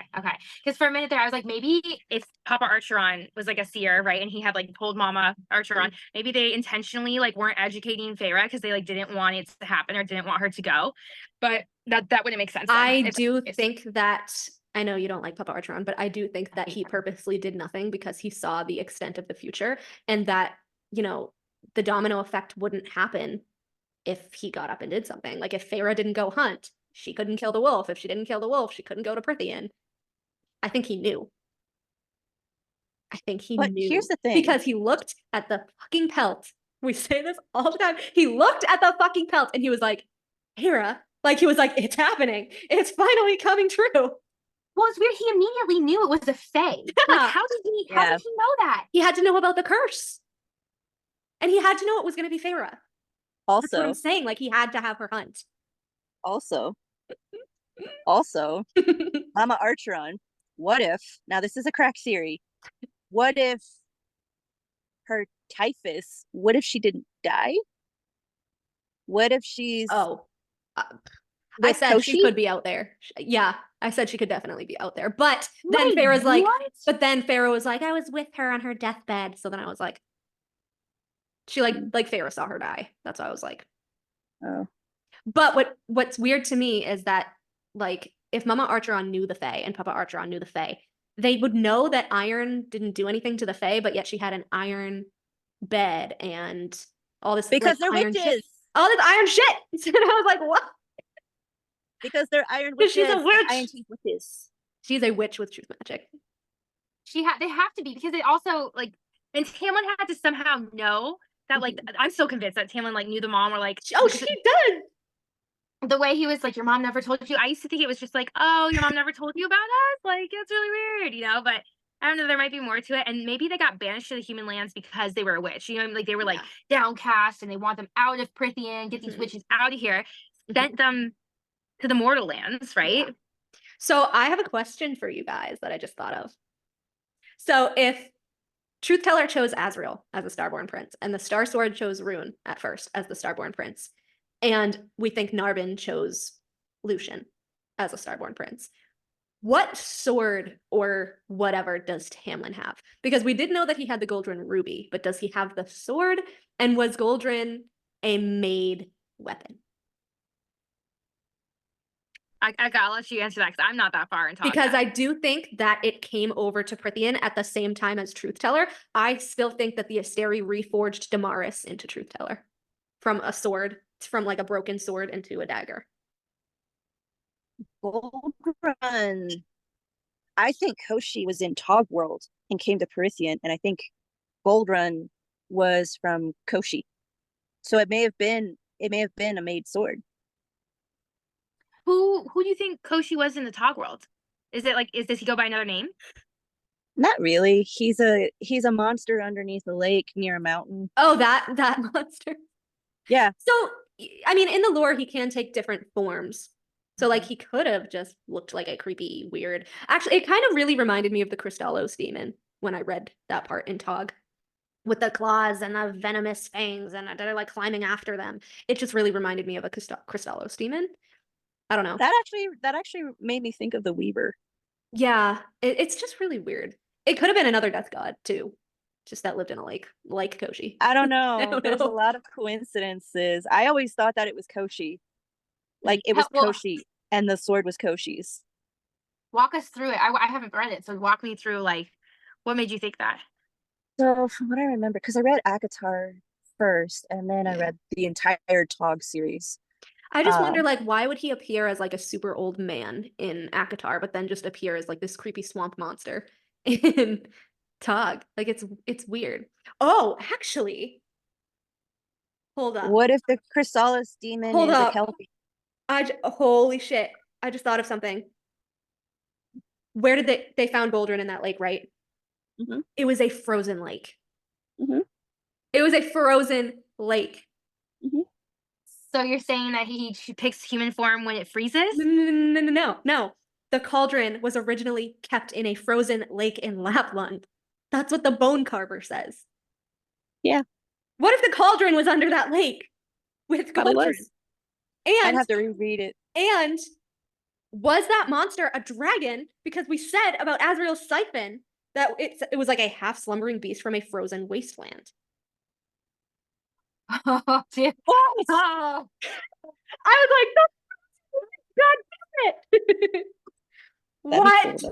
Because for a minute there, I was like, maybe if Papa Archeron was like a seer, right, and he had like told Mama Archeron, maybe they intentionally like weren't educating Feyre because they like didn't want it to happen or didn't want her to go. But that wouldn't make sense. I do think that, I know you don't like Papa Archeron, but I do think that he purposely did nothing because he saw the extent of the future and that, you know, the domino effect wouldn't happen if he got up and did something. Like if Feyre didn't go hunt, she couldn't kill the wolf. If she didn't kill the wolf, she couldn't go to Prythian. I think he knew. But here's the thing. Because he looked at the fucking pelt. We say this all the time. He looked at the fucking pelt and he was like, Hera. Like he was like, it's happening. It's finally coming true. Well, it's weird. He immediately knew it was a fae. Like, how did he know that? He had to know about the curse. And he had to know it was going to be Feyre. Also, that's what I'm saying. Like he had to have her hunt. Also, Mama Archeron, what if, now this is a crack theory, what if her typhus, what if she didn't die? What if she's... I said she could be out there. Yeah, I said she could definitely be out there. But then Feyre's like, but then Feyre was like, I was with her on her deathbed. So then I was like, she like Feyre saw her die. That's why I was like, oh. But what's weird to me is that like if Mama Archeron knew the Fae and Papa Archeron knew the Fae, they would know that iron didn't do anything to the Fae, but yet she had an iron bed and all this Because like, they're iron witches. shit. All this iron shit. And I was like, what? Because they're iron Because witches. she's a witch. Iron teeth witches. She's a witch with truth magic. They have to be, because they also like, and Tamlin had to somehow know that, like, I'm so convinced that Tamlin like knew the mom, or like, Oh, she does. the way he was like, your mom never told you. I used to think it was just like, oh, your mom never told you about us, like, it's really weird, you know. But I don't know, there might be more to it. And maybe they got banished to the human lands because they were a witch, you know, like they were like downcast and they want them out of Prithian, get these witches out of here, sent them to the mortal lands, right? So I have a question for you guys that I just thought of. So if Truth Teller chose Azrael as the Starborn Prince, and the Star Sword chose Rune at first as the Starborn Prince, and we think Narbin chose Lucian as a Starborn Prince, what sword or whatever does Tamlin have? Because we did know that he had the Goldrin Ruby, but does he have the sword? And was Goldrin a made weapon? I gotta let you answer that because I'm not that far in talking. Because I do think that it came over to Prithian at the same time as Truth Teller. I still think that the Asteri reforged Damaris into Truth Teller from a sword, from like a broken sword into a dagger. Goldrun. I think Koshi was in Tog World and came to Prithian, and I think Goldrun was from Koshi. So it may have been a made sword. Who do you think Koshi was in the Tog world? Is it like, does he go by another name? Not really. He's a monster underneath a lake near a mountain. Oh, that monster. Yeah. So I mean, in the lore, he can take different forms. So like he could have just looked like a creepy, weird. Actually, it kind of really reminded me of the Crystallos demon when I read that part in Tog, with the claws and the venomous fangs, and they're like climbing after them. It just really reminded me of a Crystallos demon. I don't know. That actually made me think of the Weaver. Yeah, it's just really weird. It could have been another death god too, just that lived in a lake, like Koshi. I don't know. I don't There's a know. lot of coincidences. I always thought that it was Koshi. Like it was Well, Koshi and the sword was Koshi's. walk us through it. I haven't read it, so walk me through, like, what made you think that? So from what I remember, because I read Acotar first and then I read the entire Tog series. I just wonder, like, why would he appear as like a super old man in Acotar, but then just appear as like this creepy swamp monster in Tog? Like, it's weird. Oh, actually, hold up. What if the Chrysalis demon Hold is up. a Kelpie? Holy shit! I just thought of something. Where did they found Goldrin in that lake, right? Mm-hmm. It was a frozen lake. Mm-hmm. It was a frozen lake. Mm-hmm. So you're saying that he picks human form when it freezes? No. The cauldron was originally kept in a frozen lake in Lapland. That's what the bone carver says. Yeah. What if the cauldron was under that lake with Probably Goldrin? was. I'd And have to reread it. and was that monster a dragon? Because we said about Azrael's siphon that it was like a half slumbering beast from a frozen wasteland. Oh, dear. Oh. I was like, God damn it! What?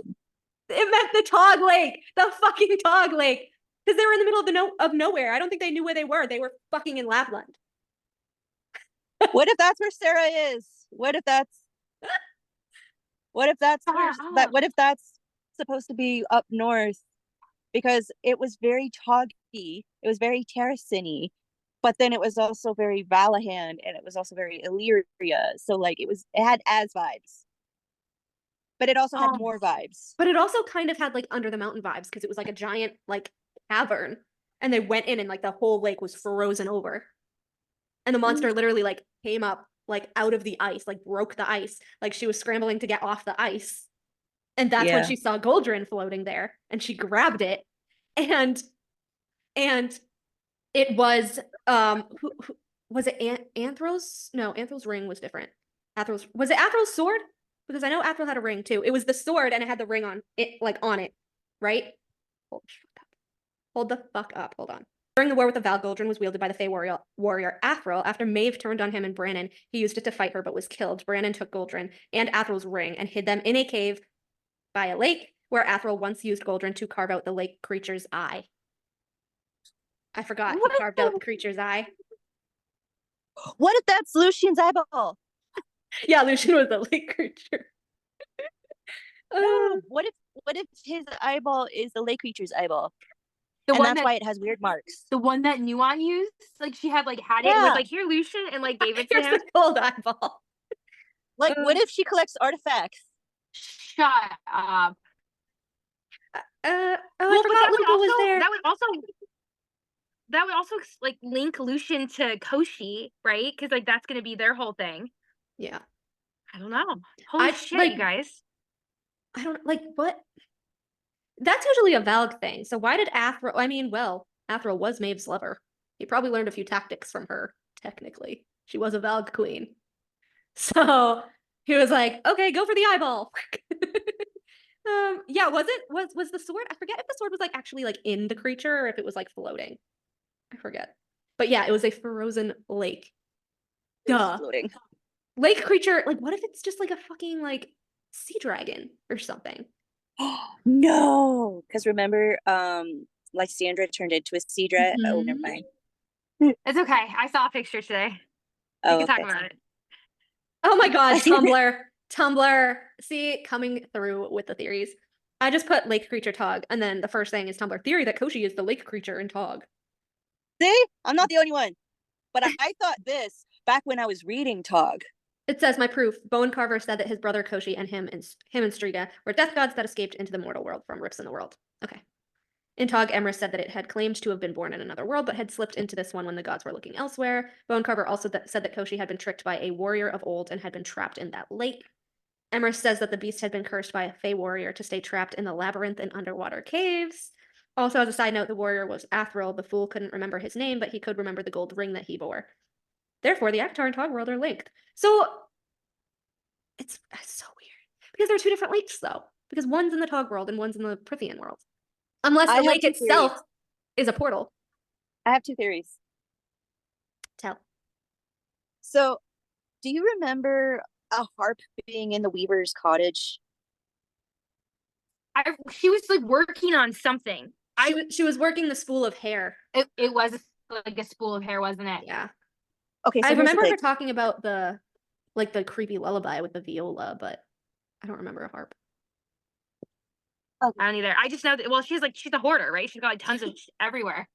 It meant the Tog Lake, the fucking Tog Lake, because they were in the middle of nowhere. I don't think they knew where they were. They were fucking in Lapland. What if that's where Sarah is? What if that's what if that's supposed to be up north? Because it was very Toggy, it was very Terracini, but then it was also very Valahan, and it was also very Illyria. So like it had as vibes. But it also had more vibes. But it also kind of had like under the mountain vibes, because it was like a giant like cavern, and they went in and like the whole lake was frozen over. And the monster literally like came up like out of the ice, like broke the ice, like she was scrambling to get off the ice. And that's when she saw Goldrin floating there, and she grabbed it. And it was who was it? Anthros? No, Anthros' ring was different. Was it Athral's sword? Because I know Athral had a ring too. It was the sword and it had the ring on it, like on it, right? Hold the fuck up. Hold on. During the war with the Valg, Goldrin was wielded by the Fey warrior Athral. After Maeve turned on him and Brannon, he used it to fight her but was killed. Brannon took Goldrin and Athral's ring and hid them in a cave by a lake where Athral once used Goldrin to carve out the lake creature's eye. I forgot he carved out the creature's eye. What if that's Lucian's eyeball? Yeah, Lucian was a lake creature. No. What if his eyeball is the lake creature's eyeball? The And one that's that why it has weird marks. the one that Nuan used, like she had it and Yeah. was like, here, Lucian, and like gave it to Here's him. the gold eyeball. Like, what if she collects artifacts? Shut up. I Well, but forgot Lupo was there. that would also like link Lucian to Koshi, right? Because like that's gonna be their whole thing. Yeah. I don't know. Holy shit, like- you guys. I don't like what. That's usually a Valg thing. So why did Athril? I mean, well, Athril was Maeve's lover. He probably learned a few tactics from her. Technically, she was a Valg queen. So he was like, "Okay, go for the eyeball." Yeah. Was the sword? I forget if the sword was like actually like in the creature or if it was like floating. I forget. But yeah, it was a frozen lake. Duh. Floating. Lake creature. Like, what if it's just like a fucking like sea dragon or something? No, because remember, Lysandra turned into a sea dragon. Oh, never Mhm. mind. It's okay. I saw a picture today. We Oh, can talk okay. about it. Oh my god, Tumblr. See, coming through with the theories. I just put lake creature Tog, and then the first thing is Tumblr theory that Koshi is the lake creature in Tog. See, I'm not the only one. But I thought this back when I was reading Tog. It says my proof. Bone Carver said that his brother Koshi and him and Striga were death gods that escaped into the mortal world from rifts in the world. Okay. In Tog, Emrys said that it had claimed to have been born in another world, but had slipped into this one when the gods were looking elsewhere. Bone Carver also said that Koshi had been tricked by a warrior of old and had been trapped in that lake. Emrys says that the beast had been cursed by a fey warrior to stay trapped in the labyrinth and underwater caves. Also, as a side note, the warrior was Athril. The fool couldn't remember his name, but he could remember the gold ring that he bore. Therefore, the Acotar and Tog world are linked. So it's so weird because there are two different lakes, though. Because one's in the Tog world and one's in the Prithian world. Unless I the have lake two itself theories. is a portal. I have two theories. Tell. So, do you remember a harp being in the Weaver's cottage? She was like working on something. She was working the spool of hair. It was like a spool of hair, wasn't it? Yeah. Okay, so I here's the remember her thing. talking about the creepy lullaby with the viola, but I don't remember a harp. I don't either. I just know that, well, she's a hoarder, right? She's got like tons of everywhere.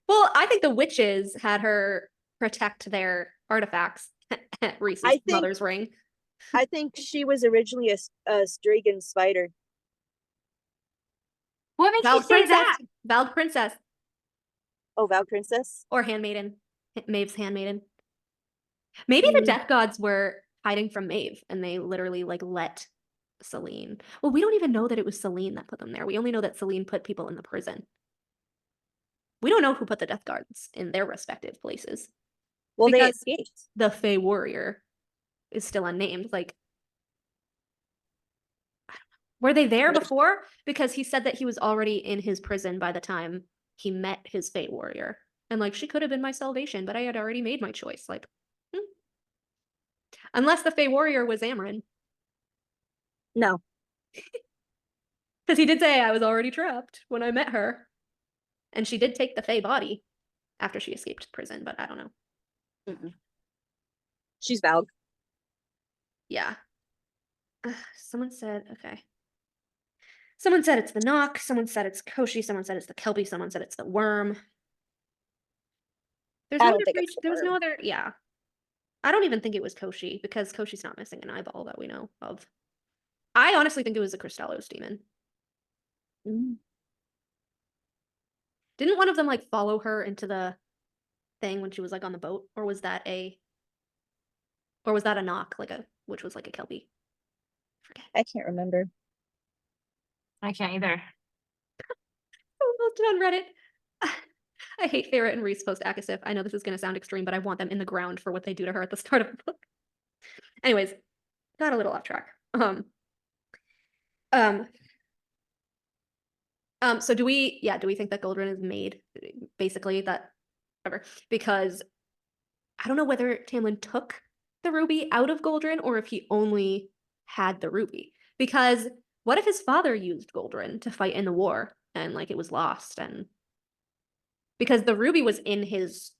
Well, I think the witches had her protect their artifacts at Rhys's mother's ring. I think she was originally a Strigan spider. What makes you say that? Valg princess. Oh, Valg princess? Or handmaiden. Maeve's handmaiden. Maybe the death gods were hiding from Maeve and they literally like let Selene. Well, we don't even know that it was Selene that put them there. We only know that Selene put people in the prison. We don't know who put the death guards in their respective places. Well, they Because escaped. the Fey warrior is still unnamed. Like, I don't know. Were they there before? Because he said that he was already in his prison by the time he met his Fey warrior. And like, she could have been my salvation, but I had already made my choice. Like, unless the Fey warrior was Amryn. No. Because he did say I was already trapped when I met her. And she did take the Fey body after she escaped prison, but I don't know. She's Valg. Yeah. Someone said, okay. Someone said it's the Knock. Someone said it's Koshi. Someone said it's the Kelpie. Someone said it's the Worm. There's no there's no other. Yeah. I don't even think it was Koshi because Koshi's not missing an eyeball that we know of. I honestly think it was a Crystallos demon. Didn't one of them like follow her into the thing when she was like on the boat, or was that a Knock, which was like a Kelpie? Forget. I can't remember. I can't either. Posted on Reddit. I hate Farrah and Rhys post Akasif. I know this is going to sound extreme, but I want them in the ground for what they do to her at the start of the book. Anyways, got a little off track. So do we think that Goldrin is made? Basically, that whatever. Because I don't know whether Tamlin took the ruby out of Goldrin or if he only had the ruby. Because what if his father used Goldrin to fight in the war and like it was lost, and because the ruby was in his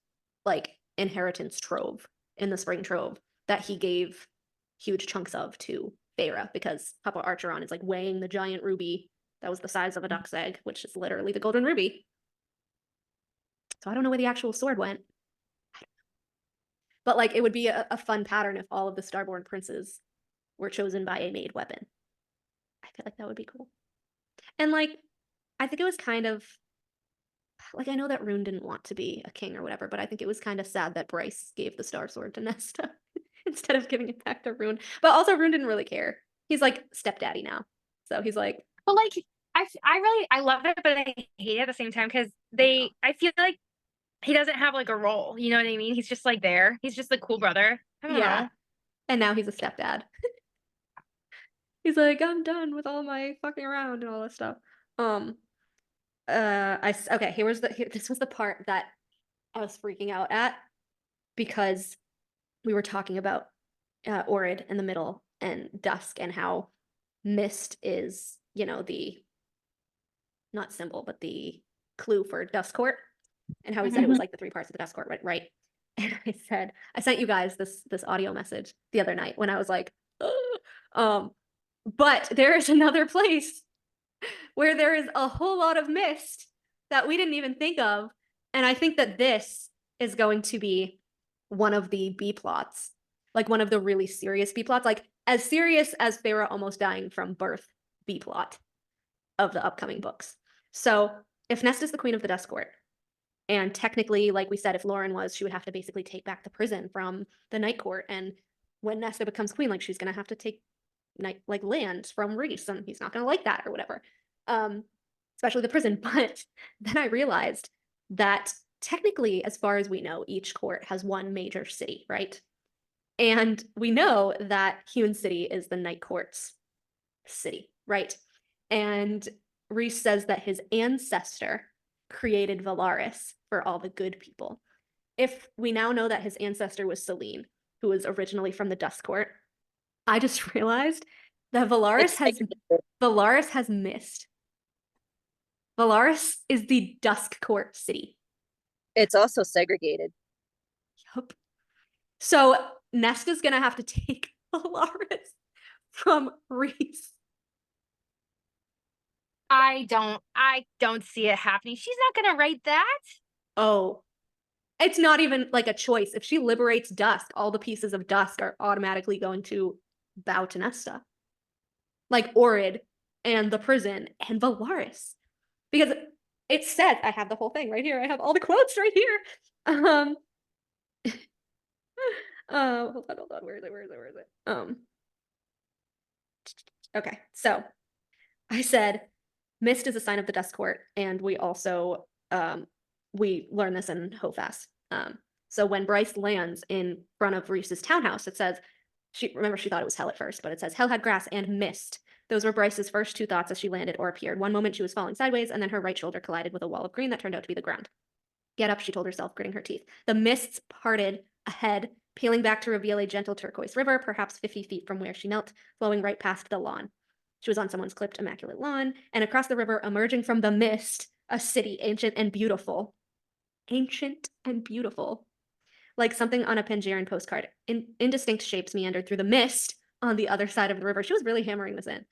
like inheritance trove. in the Spring Trove that he gave huge chunks of to Feyre, because Papa Archeron is like weighing the giant ruby that was the size of a duck's egg, which is literally the golden ruby. So I don't know where the actual sword went. But like, it would be a fun pattern if all of the Starborn princes were chosen by a made weapon. I feel like that would be cool. And like, I think it was kind of like, I know that Rune didn't want to be a king or whatever, but I think it was kind of sad that Bryce gave the Star Sword to Nesta instead of giving it back to Rune. But also, Rune didn't really care. He's like stepdaddy now, so he's like, But like, I love it, but I hate it at the same time, because I feel like he doesn't have like a role. You know what I mean? He's just like there. He's just the cool brother. I don't know. And now he's a stepdad. He's like, I'm done with all my fucking around and all this stuff. Okay, this was the part that I was freaking out at, because we were talking about Orid in the middle and dusk, and how mist is, you know, the not symbol, but the clue for Dusk Court, and how he said it was like the three parts of the Dusk Court, right? And I said, I sent you guys this audio message the other night when I was like, but there is another place where there is a whole lot of mist that we didn't even think of. And I think that this is going to be one of the B plots, like one of the really serious B plots, like as serious as Feyre almost dying from birth B plot of the upcoming books. So if Nesta's the queen of the Dusk Court, and technically, like we said, if Lauren was, she would have to basically take back the prison from the Night Court. And when Nesta becomes queen, like she's going to have to take land from Rhys, and he's not going to like that or whatever. Especially the prison. But then I realized that technically, as far as we know, each court has one major city, right? And we know that Human City is the Night Court's city, right? And Rhys says that his ancestor created Valaris for all the good people. If we now know that his ancestor was Selene, who was originally from the Dusk Court, I just realized that Valaris has mist. Valaris is the Dusk Court city. It's also segregated. Yup. So Nesta's gonna have to take Valaris from Rhys. I don't see it happening. She's not gonna write that. Oh, it's not even like a choice. If she liberates Dusk, all the pieces of Dusk are automatically going to bow to Nesta. Like Orid and the prison and Valaris. Because it says, I have the whole thing right here. I have all the quotes right here. Hold on. Where is it? Okay, so I said mist is a sign of the Dusk Court, and we also we learn this in Hofast. So when Bryce lands in front of Rhys's townhouse, it says she thought it was hell at first, but it says hell had grass and mist. Those were Bryce's first two thoughts as she landed or appeared. One moment she was falling sideways, and then her right shoulder collided with a wall of green that turned out to be the ground. Get up, she told herself, gritting her teeth. The mists parted ahead, peeling back to reveal a gentle turquoise river, perhaps 50 feet from where she knelt, flowing right past the lawn. She was on someone's clipped, immaculate lawn, and across the river, emerging from the mist, a city, ancient and beautiful. Ancient and beautiful. Like something on a Pangerian postcard. Indistinct shapes meandered through the mist on the other side of the river. She was really hammering this in.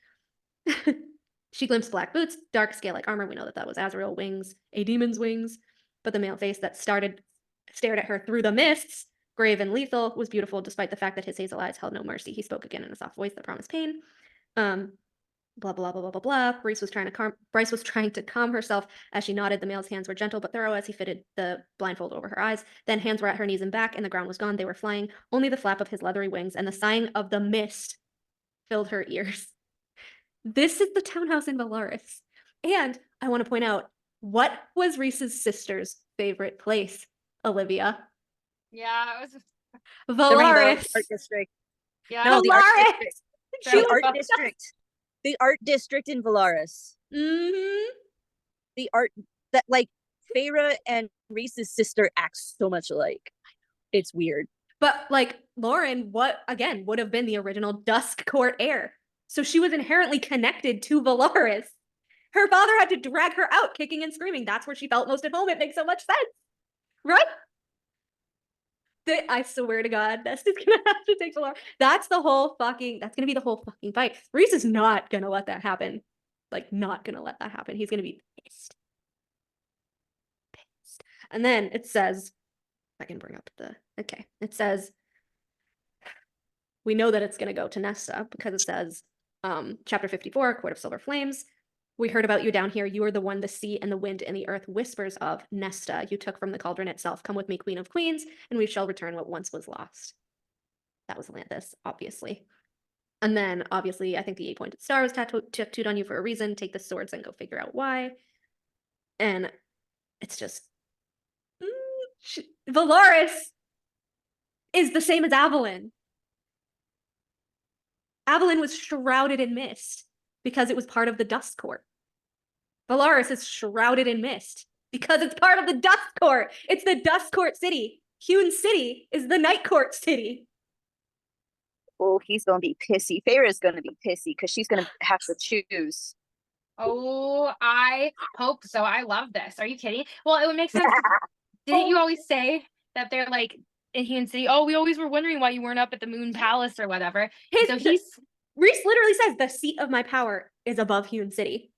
She glimpsed black boots, dark scale-like armor. We know that was Azrael wings, a demon's wings. But the male face that stared at her through the mists, grave and lethal, was beautiful despite the fact that his hazel eyes held no mercy. He spoke again in a soft voice that promised pain. Blah, blah, blah, blah, blah, blah. Bryce was trying to calm herself as she nodded. The male's hands were gentle but thorough as he fitted the blindfold over her eyes. Then hands were at her knees and back, and the ground was gone. They were flying. Only the flap of his leathery wings and the sighing of the mist filled her ears. This is the townhouse in Valaris. And I want to point out, what was Rhys's sister's favorite place, Olivia? Yeah, it was Valaris. Art district. Yeah. No, the art district. She The was art district. The art district in Valaris. Mm-hmm. The art that, like, Feyre and Rhys's sister act so much alike. It's weird. But like Lauren, what again would have been the original Dusk Court heir. So she was inherently connected to Valaris. Her father had to drag her out kicking and screaming. That's where she felt most at home. It makes so much sense. Right? I swear to God, Nesta's gonna have to take Valaris. That's gonna be the whole fucking fight. Rhys is not gonna let that happen. Like, not gonna let that happen. He's gonna be pissed. Pissed. And then it says, I can bring up okay. It says, we know that it's gonna go to Nesta because it says, chapter 54, Court of Silver Flames. We heard about you down here. You are the one the sea and the wind and the earth whispers of. Nesta, you took from the cauldron itself. Come with me, Queen of Queens, and we shall return what once was lost. That was Atlantis, obviously. And then, obviously, I think the 8-pointed star was tattooed on you for a reason. Take the swords and go figure out why. And it's just... Valaris is the same as Avalyn. Avalyn was shrouded in mist because it was part of the Dust Court. Valaris is shrouded in mist because it's part of the Dust Court. It's the Dust Court city. Hewn City is the Night Court city. Oh, he's gonna be pissy. Feyre's gonna be pissy because she's gonna have to choose. Oh, I hope so. I love this. Are you kidding? Well, it would make sense. Didn't you always say that they're like in Hewn City? Oh, we always were wondering why you weren't up at the Moon Palace or whatever. Rhys literally says the seat of my power is above Hewn City.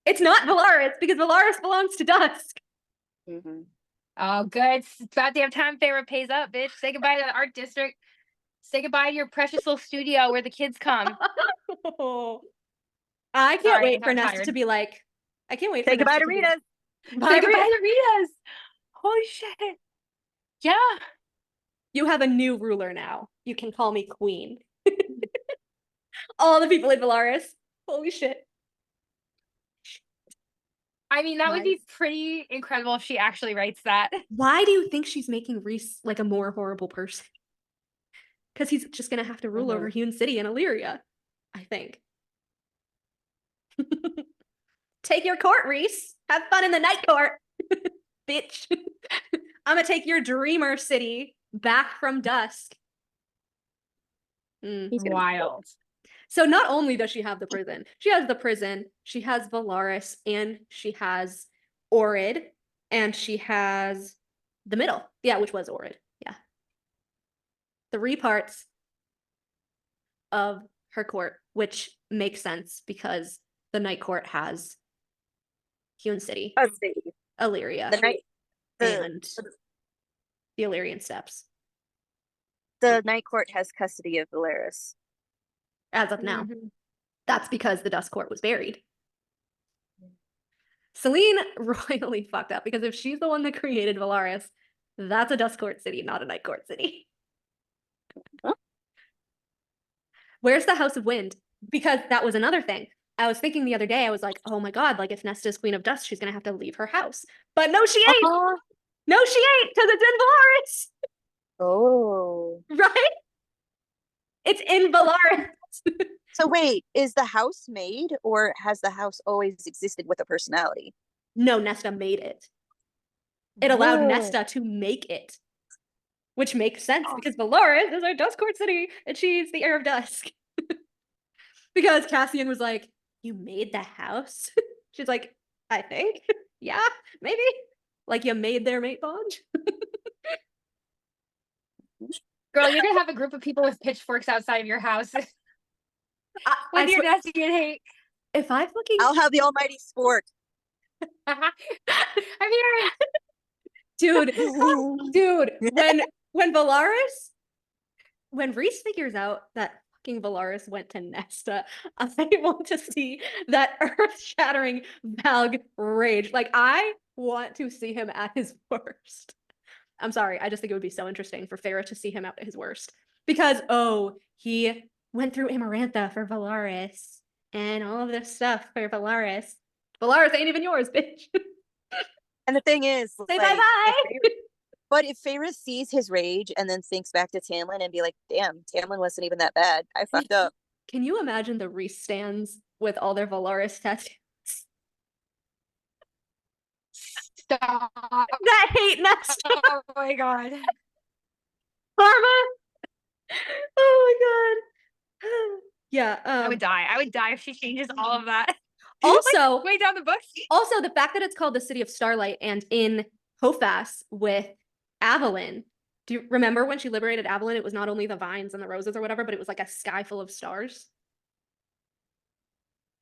It's not Valaris because Valaris belongs to Dusk. Mm-hmm. Oh, good. It's about damn time Feyre pays up, bitch. Say goodbye to the art district. Say goodbye to your precious little studio where the kids come. I can't wait for Nesta to be like, I can't wait for Say goodbye Nesta to be Rita's. Say goodbye to Rita's. Holy shit. Yeah. You have a new ruler now. You can call me queen. All the people in Valaris. Holy shit. I mean, that would be pretty incredible if she actually writes that. Why do you think she's making Rhys like a more horrible person? Because he's just gonna have to rule over Hewn City and Illyria, I think. Take your court, Rhys. Have fun in the night court, bitch. I'm gonna take your dreamer city back from Dusk. Wild. So not only does she have the prison, she has Valaris, and she has Orid, and she has the middle. Yeah, which was Orid. Yeah. 3 parts of her court, which makes sense because the Night Court has Hewn City, Illyria, and the Illyrian Steppes. The Night Court has custody of Valaris. As of now. That's because the Dust Court was buried. Selene royally fucked up because if she's the one that created Valaris, that's a Dust Court city, not a Night Court city. Huh? Where's the House of Wind? Because that was another thing. I was thinking the other day, I was like, oh my God, like if Nesta's Queen of Dust, she's gonna have to leave her house. But no, she ain't. No, she ain't, because it's in Valaris. Oh. Right? It's in Valaris. So wait, is the house made or has the house always existed with a personality? No, Nesta made it. It allowed Nesta to make it. Which makes sense because Valaris is our Dust Court city and she's the heir of Dusk. Because Cassian was like, you made the house? She's like, I think. Yeah, maybe. Like you made their mate bond. Girl, you're gonna have a group of people with pitchforks outside of your house. With your Nessian hate. If I fucking... I'll have the almighty spork. I'm here. Dude, when Rhys figures out that fucking Valaris went to Nesta, I want to see that earth-shattering Valg rage. Like, I want to see him at his worst. I'm sorry, I just think it would be so interesting for Feyre to see him at his worst. Because, he went through Amarantha for Valaris, and all of this stuff for Valaris. Valaris ain't even yours, bitch. And the thing is, say bye-bye. But if Feyre sees his rage and then thinks back to Tamlin and be like, damn, Tamlin wasn't even that bad. I fucked up. Can you imagine the Rhys stands with all their Valaris tattoos? Stop. That hate Nesta. Oh my God. Karma. Oh my God. Yeah. I would die. I would die if she changes all of that. Also, like, way down the books. Also, the fact that it's called the City of Starlight and in Hofas with Avalyn Do you remember when she liberated Avalon? It was not only the vines and the roses or whatever, but it was like a sky full of stars.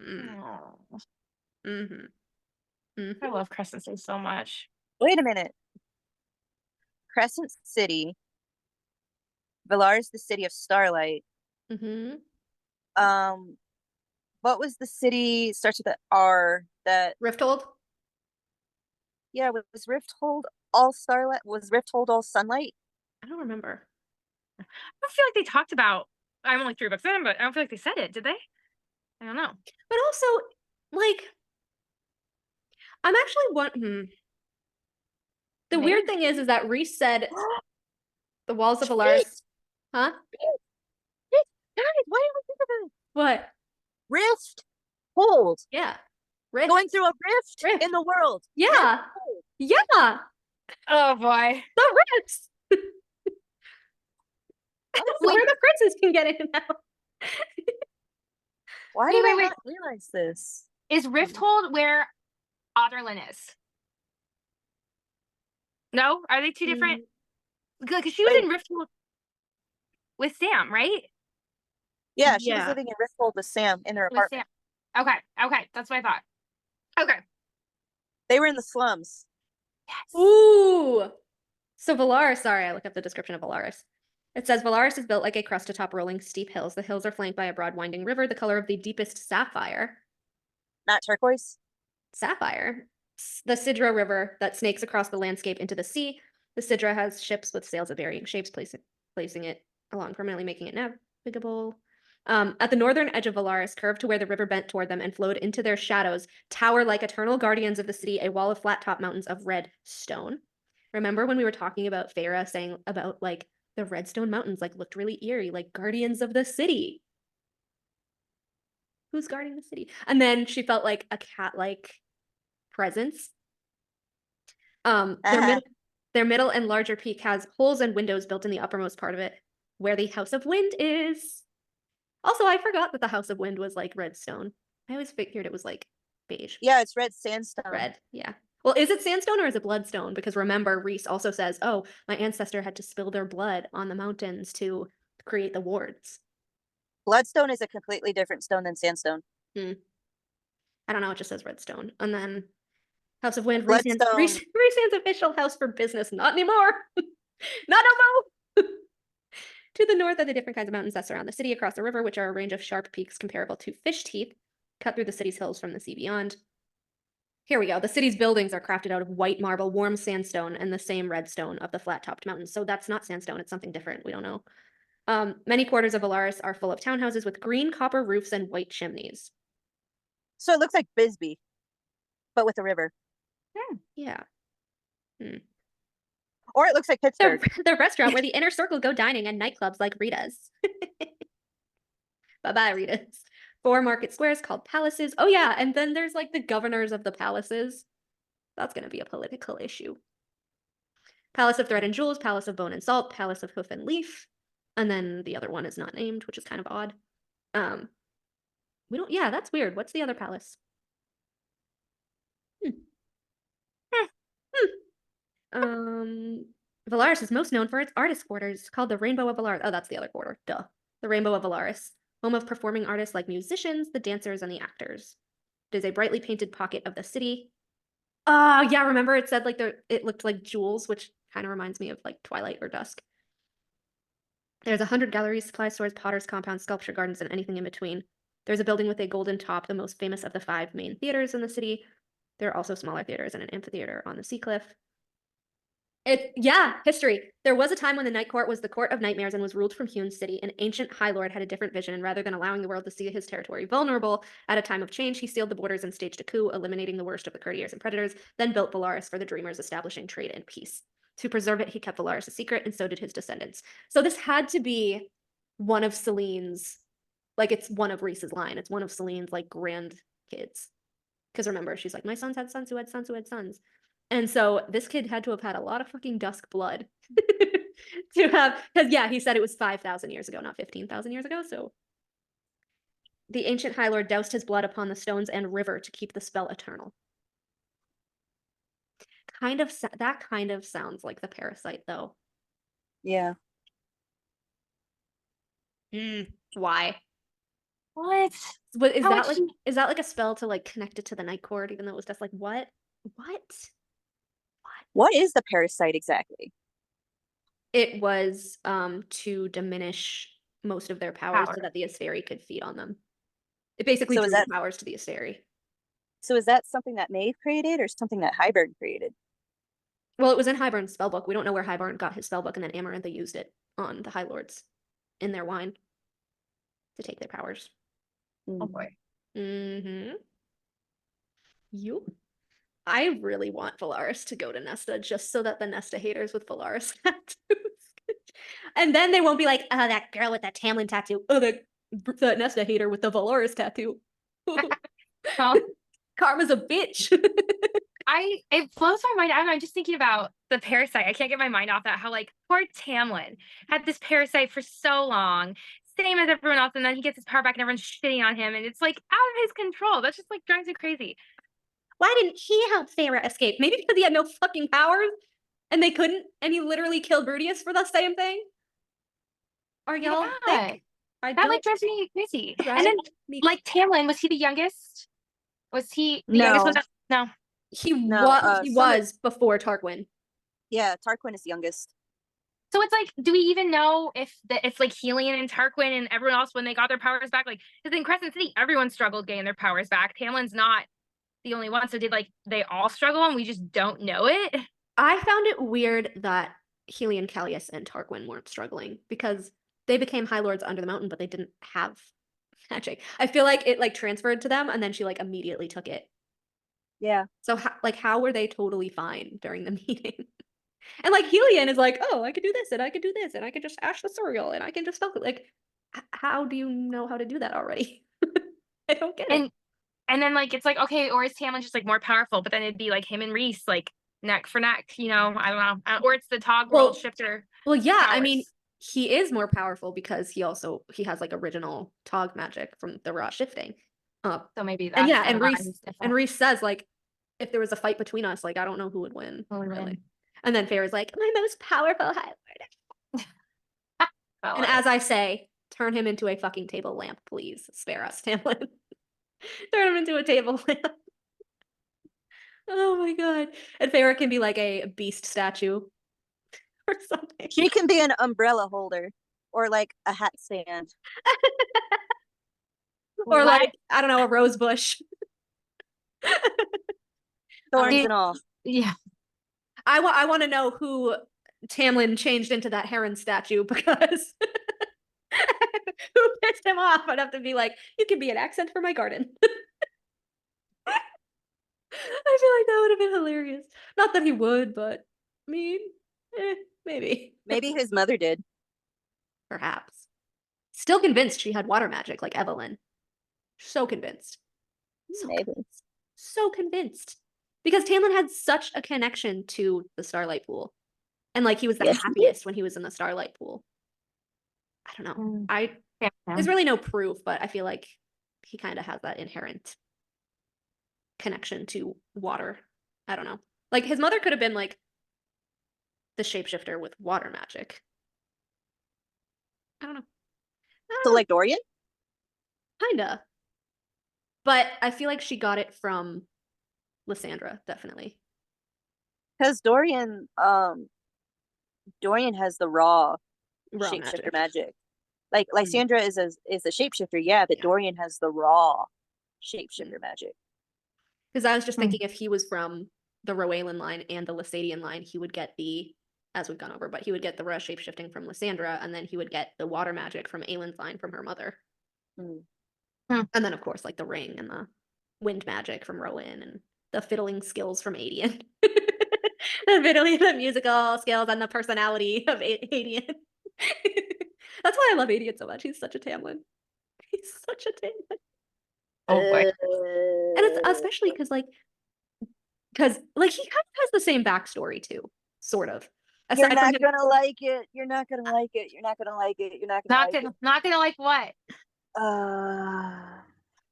Oh, Mm-hmm. I love Crescent City so much. Wait a minute. Crescent City. Valar is the city of starlight. Mm-hmm. What was the city starts with an R that Rifthold? yeah, was Rifthold all starlight? Was Rifthold all sunlight? I don't remember. I don't feel like they talked about. I'm only 3 books in, but I don't feel like they said it. Did they? I don't know. But also, like, I'm actually The weird thing is that Rhys said the walls of Valaris. Huh? Guys, why didn't we think of it? What? Rift hold. Yeah. Rift. Going through a rift, Rift. in the world. Yeah. Yeah. Oh boy. The rifts. Where the princes can get in and out. Why did I not realize this? Is Rifthold where Otterlin is? No? Are they two different? Because she was in Rifthold with Sam, right? Yeah, she was living in Rifthold with Sam in her apartment. Sam. Okay, that's what I thought. Okay. They were in the slums. Yes. Ooh. So Valaris, sorry, I looked up the description of Valaris. It says Valaris is built like a crust atop rolling steep hills. The hills are flanked by a broad winding river, the color of the deepest sapphire. Not turquoise? Sapphire. The Sidra River that snakes across the landscape into the sea. The Sidra has ships with sails of varying shapes, placing it along permanently, making it navigable. At the northern edge of Valaris, curved to where the river bent toward them and flowed into their shadows, tower like eternal guardians of the city, a wall of flat-top mountains of red stone. Remember when we were talking about Feyre saying about like the redstone mountains like looked really eerie, like guardians of the city? Who's guarding the city? And then she felt like a cat-like presence. Their middle and larger peak has holes and windows built in the uppermost part of it, where the House of Wind is. Also, I forgot that the House of Wind was like redstone. I always figured it was like beige. Yeah, it's red sandstone. Red, yeah. Well, is it sandstone or is it bloodstone? Because remember, Rhys also says, oh, my ancestor had to spill their blood on the mountains to create the wards. Bloodstone is a completely different stone than sandstone. I don't know, it just says redstone. And then House of Wind, Bloodstone. Rhysand's official house for business. Not anymore. Not no more. To the north are the different kinds of mountains that surround the city across the river, which are a range of sharp peaks comparable to fish teeth, cut through the city's hills from the sea beyond. Here we go. The city's buildings are crafted out of white marble, warm sandstone, and the same redstone of the flat-topped mountains. So that's not sandstone. It's something different. We don't know. Many quarters of Valaris are full of townhouses with green copper roofs and white chimneys. So it looks like Bisbee, but with a river. Yeah. Or it looks like Pittsburgh. The restaurant where the inner circle go dining and nightclubs like Rita's. Bye-bye, Rita's. 4 market squares called palaces. Oh yeah, and then there's like the governors of the palaces. That's going to be a political issue. Palace of Thread and Jewels, Palace of Bone and Salt, Palace of Hoof and Leaf. And then the other one is not named, which is kind of odd. Yeah, that's weird. What's the other palace? Valaris is most known for its artist quarters, called the Rainbow of Valaris. Oh, that's the other quarter. Duh. The Rainbow of Valaris, home of performing artists like musicians, the dancers, and the actors. It is a brightly painted pocket of the city. Yeah, remember it said like it looked like jewels, which kind of reminds me of like Twilight or Dusk. There's 100 galleries, supply stores, potters, compounds, sculpture gardens, and anything in between. There's a building with a golden top, the most famous of the 5 main theaters in the city. There are also smaller theaters and an amphitheater on the sea cliff. History. There was a time when the Night Court was the court of nightmares and was ruled from Hume's city. An ancient High Lord had a different vision, and rather than allowing the world to see his territory vulnerable at a time of change, he sealed the borders and staged a coup, eliminating the worst of the courtiers and predators, then built Valaris for the dreamers, establishing trade and peace. To preserve it, he kept Valaris a secret, and so did his descendants. So this had to be one of Celene's, like it's one of Rhys's line. It's one of Celene's like grandkids. Because remember, she's like, my sons had sons who had sons who had sons. And so this kid had to have had a lot of fucking dusk blood to have, because yeah, he said it was 5,000 years ago, not 15,000 years ago. So the ancient High Lord doused his blood upon the stones and river to keep the spell eternal. That kind of sounds like the parasite though. Yeah. Why? What? What is How that would like? she- Is that like a spell to like connect it to the night cord? Even though it was just like what? What? What is the parasite exactly? It was to diminish most of their powers so Power. that the Asteri could feed on them. It basically So drew is the that powers to the Asteri. so is that something that Maeve created or something that Hybern created? Well, it was in Hybern's spellbook. We don't know where Hybern got his spellbook, and then Amarantha used it on the High Lords in their wine to take their powers. Oh boy. Mm-hmm. You? I really want Valaris to go to Nesta just so that the Nesta haters with Valaris tattoos. And then they won't be like, oh, that girl with that Tamlin tattoo. Oh, the Nesta hater with the Valaris tattoo. Well, Karma's a bitch. it blows my mind. I don't know, I'm just thinking about the parasite. I can't get my mind off that. How like poor Tamlin had this parasite for so long, same as everyone else, and then he gets his power back and everyone's shitting on him, and it's like out of his control. That's just like drives me crazy. Why didn't he help Feyre escape? Maybe because he had no fucking powers and they couldn't, and he literally killed Brudius for the same thing? Are y'all Yeah. thick? I That don't like drives me crazy. drive And then me. like Tamlin, was he the youngest? Was he the youngest? No. Was that, no. He No, was before Tarquin. Yeah, Tarquin is the youngest. So it's like, do we even know if it's like Helion and Tarquin and everyone else when they got their powers back? Like, because in Crescent City, everyone struggled getting their powers back. Tamlin's not the only one. So did like they all struggle and we just don't know it? I found it weird that Helion, Callias, and Tarquin weren't struggling because they became High Lords under the mountain, but they didn't have magic. I feel like it like transferred to them and then she like immediately took it. Yeah. So how were they totally fine during the meeting? And like Helion is like, oh, I could do this and I could do this and I could just ash the cereal and I can just focus. Like, how do you know how to do that already? I don't get it. And then like it's like, okay, or is Tamlin just like more powerful? But then it'd be like him and Rhys like neck for neck, you know? I don't know. Or it's the Tog Well- World Shifter. Well, yeah, I powers. mean, he is more powerful because he has like original Tog magic from the raw shifting. So maybe that's And yeah, kind and of why Rhys he's different. and Rhys says like, if there was a fight between us, like I don't know who would win. Who would really. win? And then Feyre's like, my most powerful High Lord. I And love as it. I say, turn him into a fucking table lamp, please. Spare us, Tamlin. Turn him into a table lamp. Oh my god. And Feyre can be like a beast statue or something. She can be an umbrella holder or like a hat stand. Or Let- like, I don't know, a rose bush. Thorns Dude. and all. yeah. I want to know who Tamlin changed into that heron statue because who pissed him off? I'd have to be like, you can be an accent for my garden. I feel like that would have been hilarious. Not that he would, but I mean, maybe. Maybe his mother did. Perhaps. Still convinced she had water magic like Evelyn. So convinced. Maybe. So convinced. Because Tamlin had such a connection to the Starlight Pool. And like he was the Yes, he did. happiest when he was in the Starlight Pool. I don't know. Yeah. There's really no proof, but I feel like he kind of has that inherent connection to water. I don't know. Like his mother could have been like the shapeshifter with water magic. I don't know. So like Dorian? Kinda. But I feel like she got it from Lysandra, definitely. Because Dorian has the raw shapeshifter magic. Like Lysandra is a shapeshifter, yeah, but Yeah. Dorian has the raw shapeshifter magic. Because I was just thinking if he was from the Rowalan line and the Lysadian line, he would get the, as we've gone over, but he would get the raw shapeshifting from Lysandra, and then he would get the water magic from Aelin's line from her mother. And then, of course, like the ring and the wind magic from Rowan and the fiddling skills from Adian. The musical skills and the personality of Adian. That's why I love Adian so much. He's such a Tamlin. He's such a Tamlin. Oh boy. And it's especially because he kind of has the same backstory too, sort of. You're not gonna like it. You're not gonna like it. You're not gonna like it. You're not gonna like it. Not gonna like what?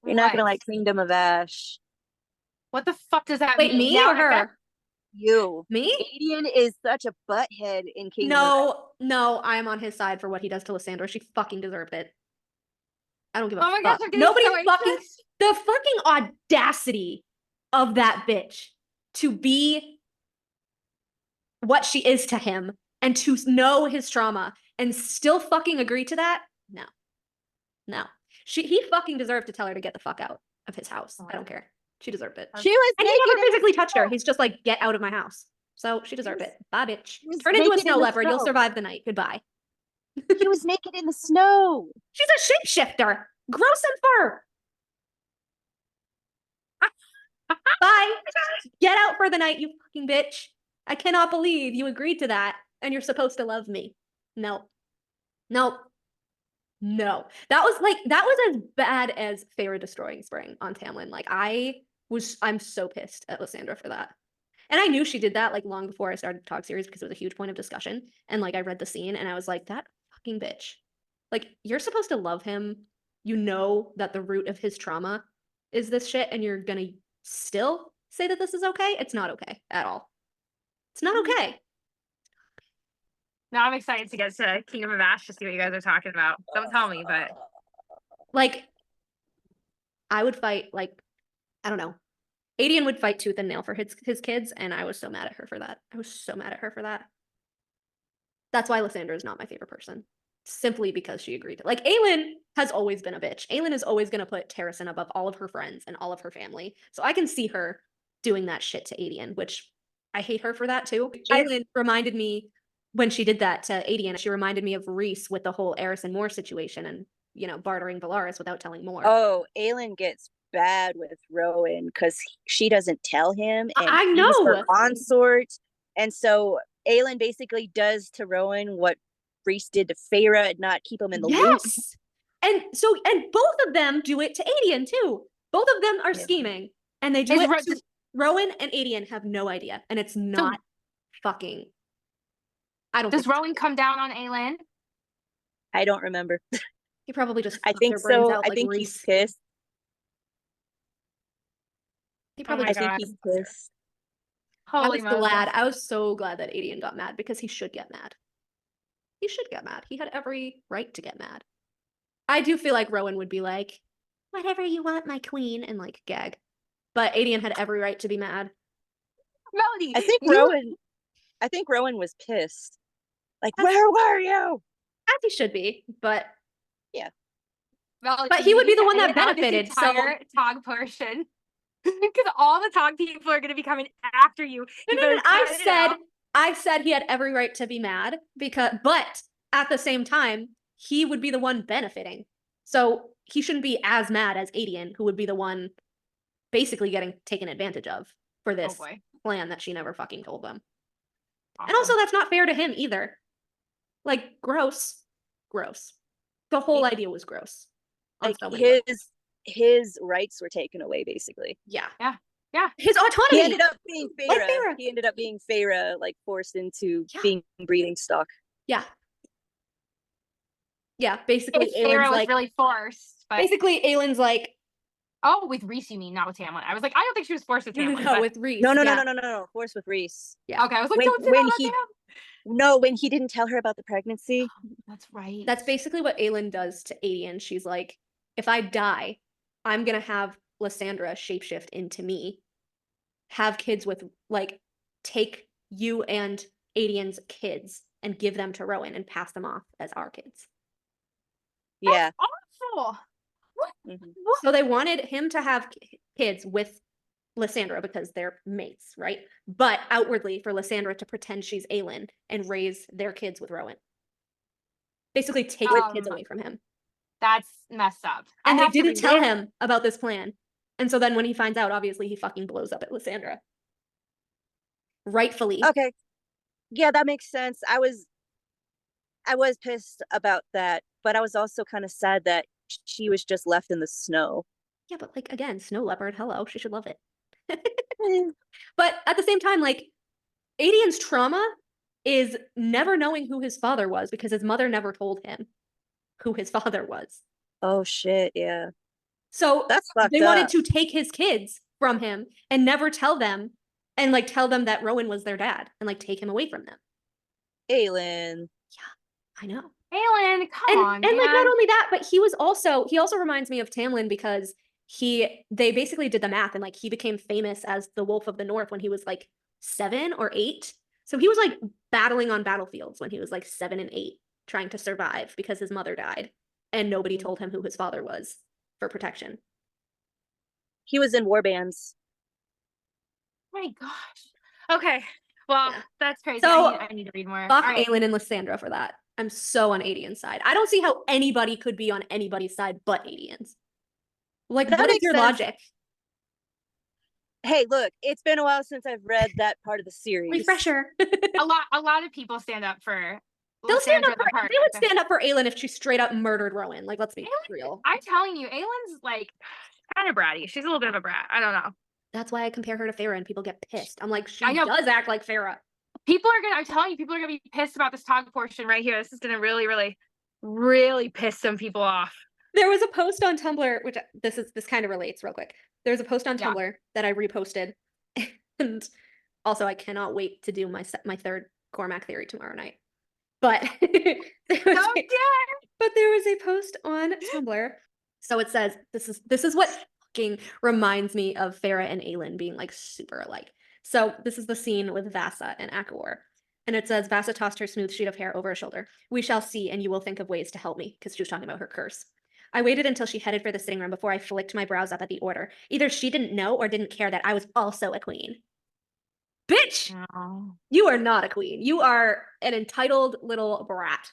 You're not gonna like Kingdom of Ash. What the fuck does that Wait, mean? me Now, or her? you. Me? Adian is such a butthead in Kingdom of No, I'm on his side for what he does to Lysandra. She fucking deserved it. I don't give a Oh my fuck. gosh, I'm getting Nobody so fucking anxious. the fucking audacity of that bitch to be what she is to him and to know his trauma and still fucking agree to that? No. He fucking deserved to tell her to get the fuck out of his house. I don't care. She deserved it. She was And he naked never in the physically touched her. snow. He's just like, get out of my house. So she deserved was- it. Bye, bitch. she was Turn into a naked in snow the leopard. You'll snow. survive the night. Goodbye. She was naked in the snow. She's a shapeshifter. Gross and fur. Bye. Get out for the night, you fucking bitch. I cannot believe you agreed to that and you're supposed to love me. No. No. No. That was as bad as Feyre destroying Spring on Tamlin. Like I'm so pissed at Lysandra for that. And I knew she did that like long before I started the talk series because it was a huge point of discussion. And like I read the scene and I was like, that fucking bitch. Like you're supposed to love him. You know that the root of his trauma is this shit and you're gonna still say that this is okay? It's not okay at all. It's not okay. Now I'm excited to get to Kingdom of Ash to see what you guys are talking about. Don't tell me, but Like I would fight like I don't know. Adian would fight tooth and nail for his kids, and I was so mad at her for that. I was so mad at her for that. That's why Lysandra is not my favorite person. Simply because she agreed to. Like, Aelin has always been a bitch. Aelin is always going to put Terrasen above all of her friends and all of her family. So I can see her doing that shit to Adian, which I hate her for that too. Aelin reminded me, when she did that to Adian, she reminded me of Rhys with the whole Eris and Moore situation and, you know, bartering Valaris without telling Moore. Oh, Aelin gets bad with Rowan because she doesn't tell him, and I he's know. her consort. And so Aelin basically does to Rowan what Rhys did to Feyre and not keep him in the loop. Yes. And both of them do it to Adian too. Both of them are scheming, and they do it to Rowan and Adian have no idea, and it's not fucking. I don't. Does Rowan come down on Aelin? I don't remember. He probably just. I think so. I think he's pissed. He probably I think he's pissed. Holy moly. I was so glad that Adian got mad because he should get mad. He should get mad. He had every right to get mad. I do feel like Rowan would be like, whatever you want, my queen, and like gag. But Adian had every right to be mad. Melody, I think Rowan was pissed. Like, where were you? As he should be, but yeah. Melody, but he would be the one that benefited. So Tog portion. Because all the Tog people are going to be coming after you. No, I said he had every right to be mad but at the same time, he would be the one benefiting. So he shouldn't be as mad as Adian, who would be the one basically getting taken advantage of for this plan that she never fucking told them. Awesome. And also, that's not fair to him either. Like, gross. The whole idea was gross. Like, his rights were taken away, basically. Yeah. His autonomy. He ended up being Feyre. He ended up being Feyre, like forced into being breeding stock. Yeah. Basically, Feyre was really forced. But... Basically, Aelin's like. Oh, with Rhys, you mean, not with Tamlin? I was like, I don't think she was forced with Tamlin. No, with Rhys. No, forced with Rhys. Yeah. Okay, I was like, don't say that about him. No, when he didn't tell her about the pregnancy. Oh, that's right. That's basically what Aelin does to Adian. She's like, if I die, I'm gonna have Lysandra shapeshift into me, have kids with, like, take you and Adian's kids and give them to Rowan and pass them off as our kids. Yeah. That's awful. What? Mm-hmm. So they wanted him to have kids with Lysandra because they're mates, right? But outwardly for Lysandra to pretend she's Aelin and raise their kids with Rowan. Basically take the kids away from him. That's messed up. And they didn't tell him about this plan. And so then when he finds out, obviously he fucking blows up at Lysandra. Rightfully. Okay. Yeah, that makes sense. I was pissed about that, but I was also kind of sad that she was just left in the snow. Yeah, but like, again, snow leopard, hello, she should love it. But at the same time, like, Adian's trauma is never knowing who his father was because his mother never told him who his father was. Oh shit, yeah. So that's fucked they up. wanted to take his kids from him and never tell them and like tell them that Rowan was their dad and like take him away from them. Aelin. I know. Aelin, come And on, like man. not only that, but he also reminds me of Tamlin because they basically did the math and like he became famous as the Wolf of the North when he was like 7 or 8. So he was like battling on battlefields when he was like 7 and 8, trying to survive because his mother died and nobody told him who his father was for protection. He was in war bands. My gosh. Okay. Well, Yeah. that's crazy. So, I need to read more. Fuck All right. Aelin and Lysandra for that. I'm so on Adian's side. I don't see how anybody could be on anybody's side but Adian's. Like, That what is makes your sense. logic? Hey, look, it's been a while since I've read that part of the series. Refresher. A lot of people stand up for They would stand Lysandra up for Aelin if she straight up murdered Rowan. Like, let's be real. I'm telling you, Aelin's like kind of bratty. She's a little bit of a brat. I don't know. That's why I compare her to Farah and people get pissed. I'm like, she I know. does act like Farah. I'm telling you, people are gonna be pissed about this talk portion right here. This is gonna really, really, really piss some people off. There was a post on Tumblr, which this kind of relates real quick. There's a post on Tumblr that I reposted. And also I cannot wait to do my third Cormac theory tomorrow night. But there was a post on Tumblr. So it says, this is what fucking reminds me of Farah and Aelin being like super alike. So this is the scene with Vasa and Akawar. And it says, Vasa tossed her smooth sheet of hair over her shoulder. We shall see, and you will think of ways to help me, because she was talking about her curse. I waited until she headed for the sitting room before I flicked my brows up at the order. Either she didn't know or didn't care that I was also a queen. Bitch! Oh. You are not a queen. You are an entitled little brat.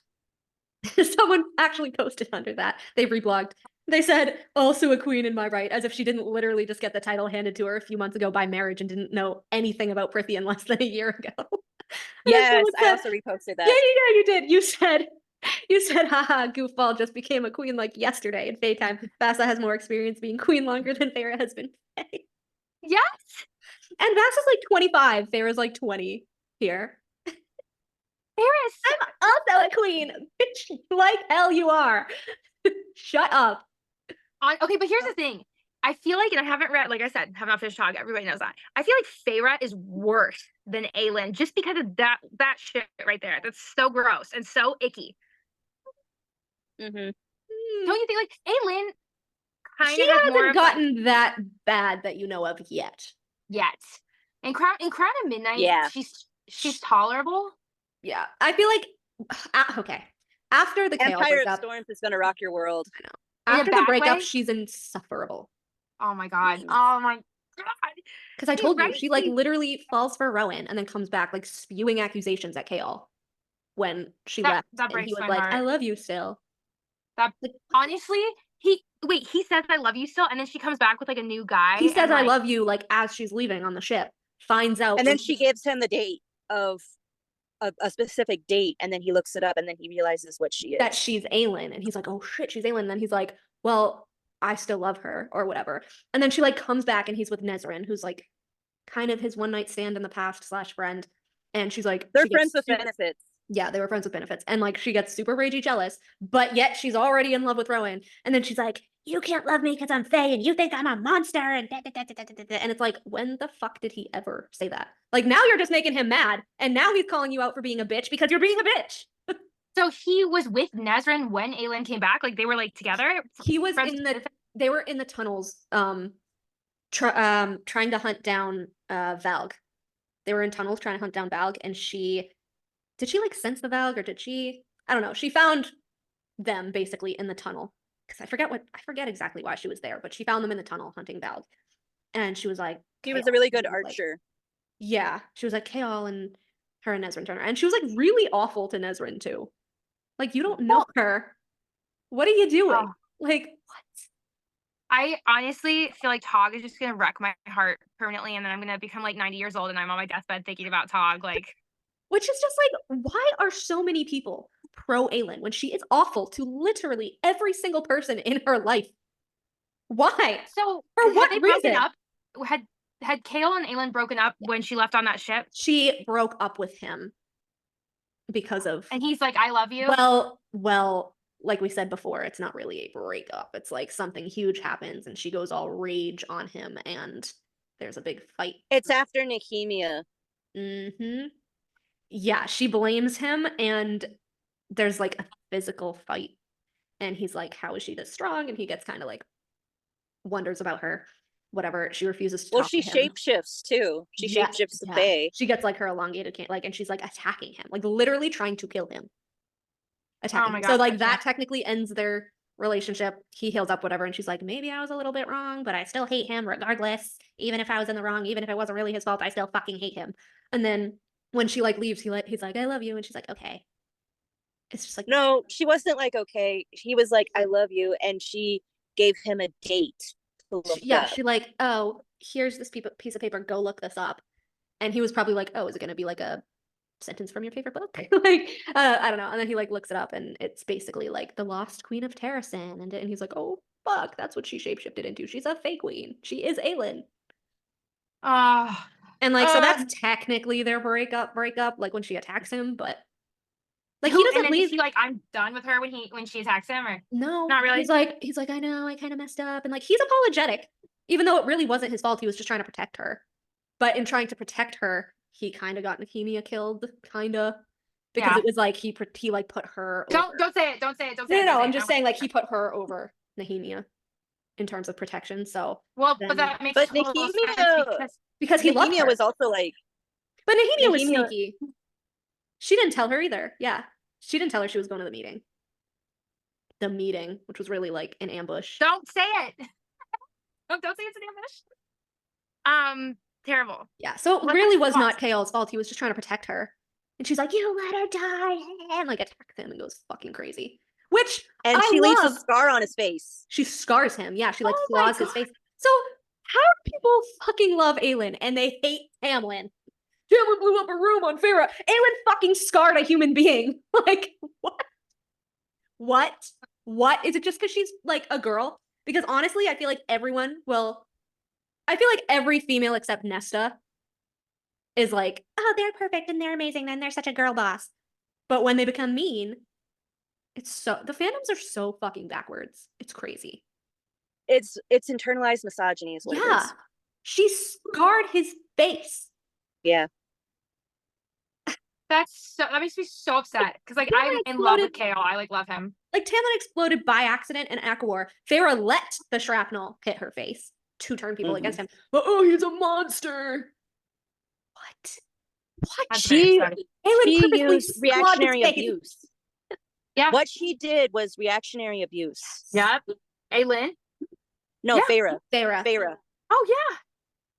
Someone actually posted under that. They reblogged. They said, also a queen in my right, as if she didn't literally just get the title handed to her a few months ago by marriage and didn't know anything about Prithian less than a year ago. Yes, said, I also reposted that. Yeah, you did. You said, haha, goofball just became a queen like yesterday in Faytime. Vasa has more experience being queen longer than Farah has been. Yes. And Vasa's like 25. Farah's like 20 here. I'm also a queen. Bitch, like hell you are. Shut up. Okay, but here's the thing. I feel like, and I haven't read, like I said, have not finished talk. Everybody knows that. I feel like Farah is worse than Aelin just because of that shit right there. That's so gross and so icky. Mm-hmm. Don't you think like Aelin kind she of has hasn't more gotten that bad that you know of yet. In Crown of Midnight, yeah, she's tolerable. Yeah, I feel like okay. After the Empire of breakup, Storms is gonna rock your world. I know. After the breakup, she's insufferable. Oh my god. Oh my god. Because I told you, she like literally falls for Rowan and then comes back like spewing accusations at Kaol when she left. That and he breaks was my like, heart. I love you still. That like, honestly, he says I love you still, and then she comes back with like a new guy. He says I love you like as she's leaving on the ship. Finds out, and then she gives him the date of a specific date, and then he looks it up, and then he realizes what she is. That she's Aelin, and he's like, oh shit, she's Aelin. And then he's like, well, I still love her or whatever. And then she like comes back and he's with Nezrin, who's like kind of his one night stand in the past / friend. And she's like, they're friends with benefits. Yeah, they were friends with benefits. And like she gets super ragey jealous, but yet she's already in love with Rowan. And then she's like, you can't love me because I'm Fae and you think I'm a monster. And it's like, when the fuck did he ever say that? Like now you're just making him mad. And now he's calling you out for being a bitch because you're being a bitch. So he was with Nezrin when Aelin came back? Like they were like together? He was they were in the tunnels trying to hunt down Valg. They were in tunnels trying to hunt down Valg, and did she like sense the Valg, or did she, I don't know, she found them basically in the tunnel. Because I forget exactly why she was there, but she found them in the tunnel hunting Valg. And she was like, he was a really good archer. Like, yeah. She was like, Kaol and her and Nezrin turner. And she was like really awful to Nezrin too. Like, you don't know her. What are you doing? Oh. Like, what? I honestly feel like Tog is just gonna wreck my heart permanently, and then I'm gonna become like 90 years old and I'm on my deathbed thinking about Tog. Like, which is just like, why are so many people pro Aelin when she is awful to literally every single person in her life? Why? So for what reason? Up? Had Kaol and Aelin broken up when she left on that ship? She broke up with him because of, and he's like, I love you. Well, like we said before, it's not really a breakup. It's like something huge happens and she goes all rage on him and there's a big fight. It's after Nehemia. Mm-hmm. Yeah, she blames him, and there's like a physical fight. And he's like, how is she this strong? And he gets kind of like wonders about her. Whatever. She refuses to Well, talk she to him. shapeshifts too. She Yeah, shapeshifts to yeah. Faye. She gets like her elongated like, and she's like attacking him, like literally trying to kill him. Attacking my him. So God, like yeah. that technically ends their relationship. He heals up, whatever, and she's like, maybe I was a little bit wrong, but I still hate him regardless. Even if I was in the wrong, even if it wasn't really his fault, I still fucking hate him. And then when she like leaves, he's like, I love you, and she's like, okay. It's just like, No, she wasn't like, okay. He was like, I love you, and she gave him a date to look yeah, up. she like, oh, here's this piece of paper, go look this up. And he was probably like, oh, is it gonna be like a sentence from your favorite book? Like, I don't know. And then he like looks it up, and it's basically like the lost queen of Terrasen, and he's like, oh fuck, that's what she shapeshifted into. She's a fake queen. She is Aelin. And like, so that's technically their breakup, like when she attacks him, but like he doesn't leave. Is he like, I'm done with her when she attacks him, or no, not really? He's like, I know, I kind of messed up, and like he's apologetic, even though it really wasn't his fault. He was just trying to protect her. But in trying to protect her, he kind of got Nehemia killed, kind of, because it was like he like put her. Don't say it. Don't say it. Don't say it. No, I'm just saying like he put her over Nehemia in terms of protection. So well, then, but that makes But total sense Nehemia, because he loved Nehemia her. was also like, But Nehemia was Nehemia- sneaky. She didn't tell her either. Yeah, she didn't tell her she was going to the meeting. The meeting, which was really like an ambush. Don't say it. Don't say it's an ambush. Terrible. Yeah, so it really was not Kael's fault. He was just trying to protect her. And she's like, you let her die, and like attacks him and goes fucking crazy. Which she I leaves a love. scar on his face. She scars him. Yeah, she like Oh my claws his God. face. So how do people fucking love Aelin and they hate Tamlin? Tamlin blew up a room on Farah. Aelin fucking scarred a human being. Like, what? What? Is it just because she's like a girl? Because honestly, I feel like I feel like every female except Nesta is like, oh, they're perfect and they're amazing and they're such a girl boss. But when they become mean, the fandoms are so fucking backwards. It's crazy. It's internalized misogyny is what it is. She scarred his face. Yeah. That makes me so upset because like I'm in love with Kael. I like love him. Like Tamlin exploded by accident in Aquar. Farah let the shrapnel hit her face to turn people against him. But oh, he's a monster. What? She Aelin used reactionary abuse. Yeah. What she did was reactionary abuse. Yep. Aelin. No, Yeah. Farah. Oh yeah.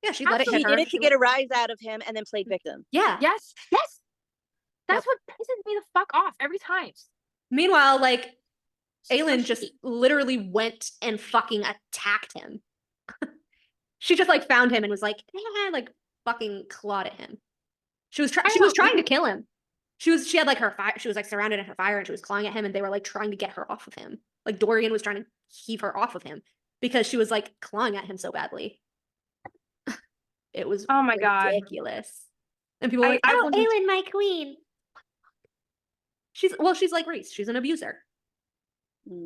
Yeah, she let it hit She her. did it to get a rise out of him and then played victim. Yeah. Yes. That's what pisses me the fuck off every time. Meanwhile, like, Aelin just literally went and fucking attacked him. She just like found him and was like, like fucking clawed at him. She was trying to kill him. She had like her fire. She was like surrounded in her fire and she was clawing at him and they were like trying to get her off of him. Like Dorian was trying to heave her off of him because she was like clawing at him so badly. It was oh my God, ridiculous. And people were like, oh, Aelin, my queen. She's like Rhys. She's an abuser.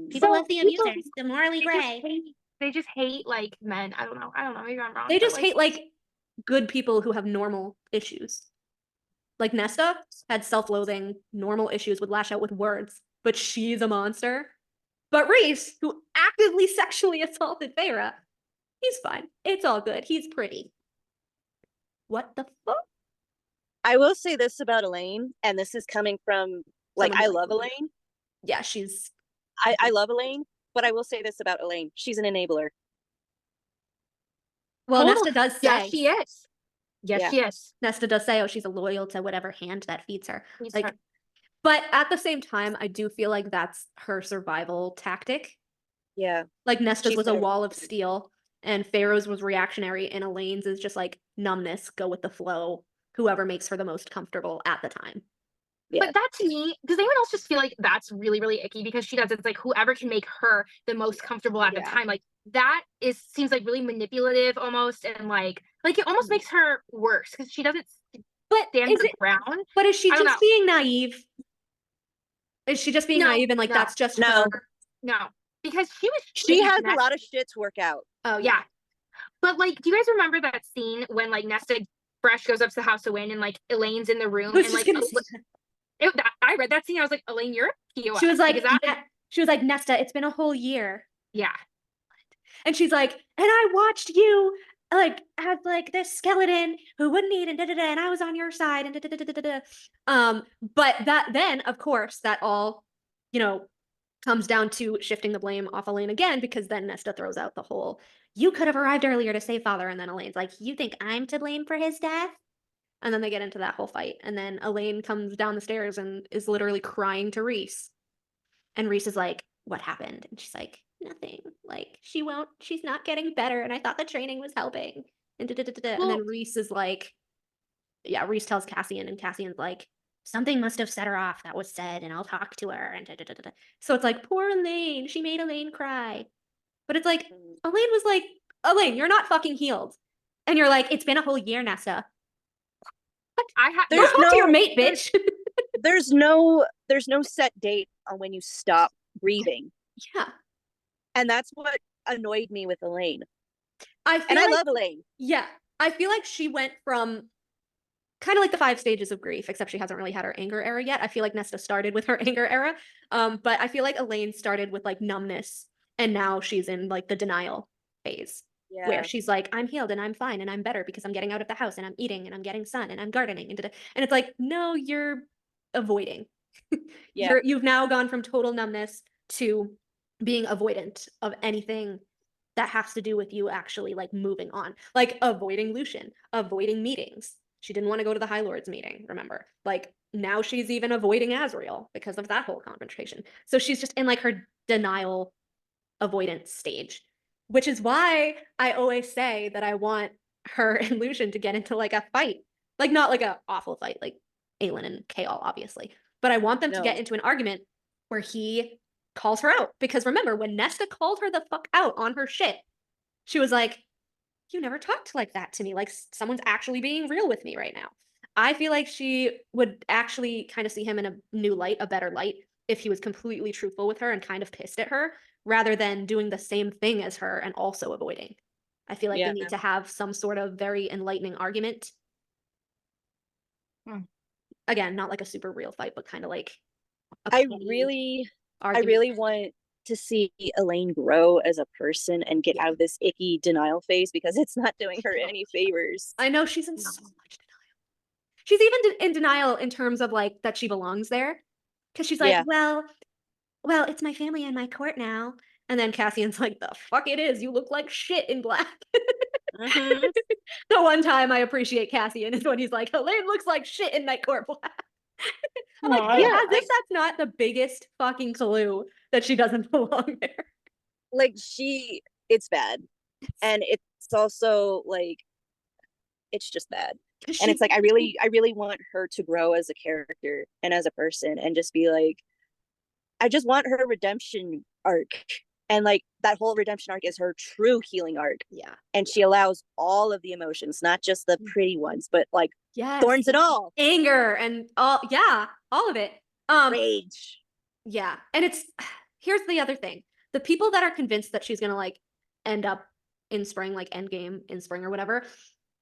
People love the abusers, the morally gray. They just hate like men. I don't know. Maybe I'm wrong. They just hate like good people who have normal issues. Like Nesta had self-loathing, normal issues, would lash out with words, but she's a monster. But Rhys, who actively sexually assaulted Farah, he's fine. It's all good. He's pretty. What the fuck? I will say this about Elaine, and this is coming from like I love Elaine. Yeah, she's. I love Elaine, but I will say this about Elaine: she's an enabler. Well, Nesta does say. Yeah, she is. Yes, she is. Nesta does say, oh, she's loyal to whatever hand that feeds her. Like, but at the same time, I do feel like that's her survival tactic. Yeah. Like Nesta's was a wall of steel, and Pharaoh's was reactionary, and Elaine's is just like numbness, go with the flow, whoever makes her the most comfortable at the time. Yeah. But that to me, does anyone else just feel like that's really, really icky? Because she does, it's like whoever can make her the most comfortable at the time. Like that seems like really manipulative almost, and like it almost makes her worse because she doesn't stand her ground. But is she just being naive? Is she just being naive and like that's just her? No, because she has a lot of shit to work out. Oh yeah. But like, do you guys remember that scene when like Nesta Fresh goes up to the house to win and like Elaine's in the room I was and just like gonna say that. I read that scene, I was like, Elaine, you're a POS. She was like, Because that, she was like, Nesta, it's been a whole year. yeah. And she's like, and I watched you like have like this skeleton who wouldn't eat and and I was on your side and but that then of course that all, you know, comes down to shifting the blame off Elaine again, because then Nesta throws out the whole, you could have arrived earlier to save father, and then Elaine's like, you think I'm to blame for his death? And then they get into that whole fight, and then Elaine comes down the stairs and is literally crying to Rhys. And Rhys is like, what happened? And she's like, nothing. Like, she's not getting better. And I thought the training was helping. And and then Rhys is like, yeah, Rhys tells Cassian, and Cassian's like, something must have set her off that was said, and I'll talk to her. And so it's like, poor Elaine. She made Elaine cry. But it's like, Elaine was like, Elaine, you're not fucking healed. And you're like, it's been a whole year, Nessa. There's Go to your mate, bitch. there's no set date on when you stop grieving. Yeah. And that's what annoyed me with Elaine. I like, love Elaine. Yeah. I feel like she went from kind of like the 5 stages of grief, except she hasn't really had her anger era yet. I feel like Nesta started with her anger era. But I feel like Elaine started with like numbness, and now she's in like the denial phase. Yeah. Where she's like, I'm healed and I'm fine and I'm better because I'm getting out of the house and I'm eating and I'm getting sun and I'm gardening and it's like, no, you're avoiding. Yeah. You've now gone from total numbness to being avoidant of anything that has to do with you actually like moving on, like avoiding Lucian, avoiding meetings. She didn't want to go to the High Lords meeting, remember? Like now she's even avoiding Azrael because of that whole confrontation. So she's just in like her denial avoidance stage, which is why I always say that I want her and Lucian to get into like a fight, like not like a awful fight, like Aelin and Chaol, obviously, but I want them to get into an argument where he calls her out. Because remember, when Nesta called her the fuck out on her shit, she was like, you never talked like that to me. Like someone's actually being real with me right now. I feel like she would actually kind of see him in a new light, a better light, if he was completely truthful with her and kind of pissed at her, rather than doing the same thing as her and also avoiding. I feel like they need to have some sort of very enlightening argument. Again, not like a super real fight, but kind of like I really want to see Elaine grow as a person and get out of this icky denial phase, because it's not doing her any favors. I know she's in so much denial. She's even in denial in terms of like that she belongs there, because she's like, well, it's my family and my court now. And then Cassian's like, the fuck it is. You look like shit in black. The one time I appreciate Cassian is when he's like, Elaine looks like shit in night court black. I'm like, yeah, as if that's not the biggest fucking clue that she doesn't belong there. Like it's bad. And it's also like, it's just bad. And it's like, I really want her to grow as a character and as a person, and just be like, I just want her redemption arc. And like that whole redemption arc is her true healing arc. Yeah. And she allows all of the emotions, not just the pretty ones, but like thorns and all. Anger and all of it. Rage. Yeah. And here's the other thing. The people that are convinced that she's gonna like end up in spring, like endgame in spring or whatever,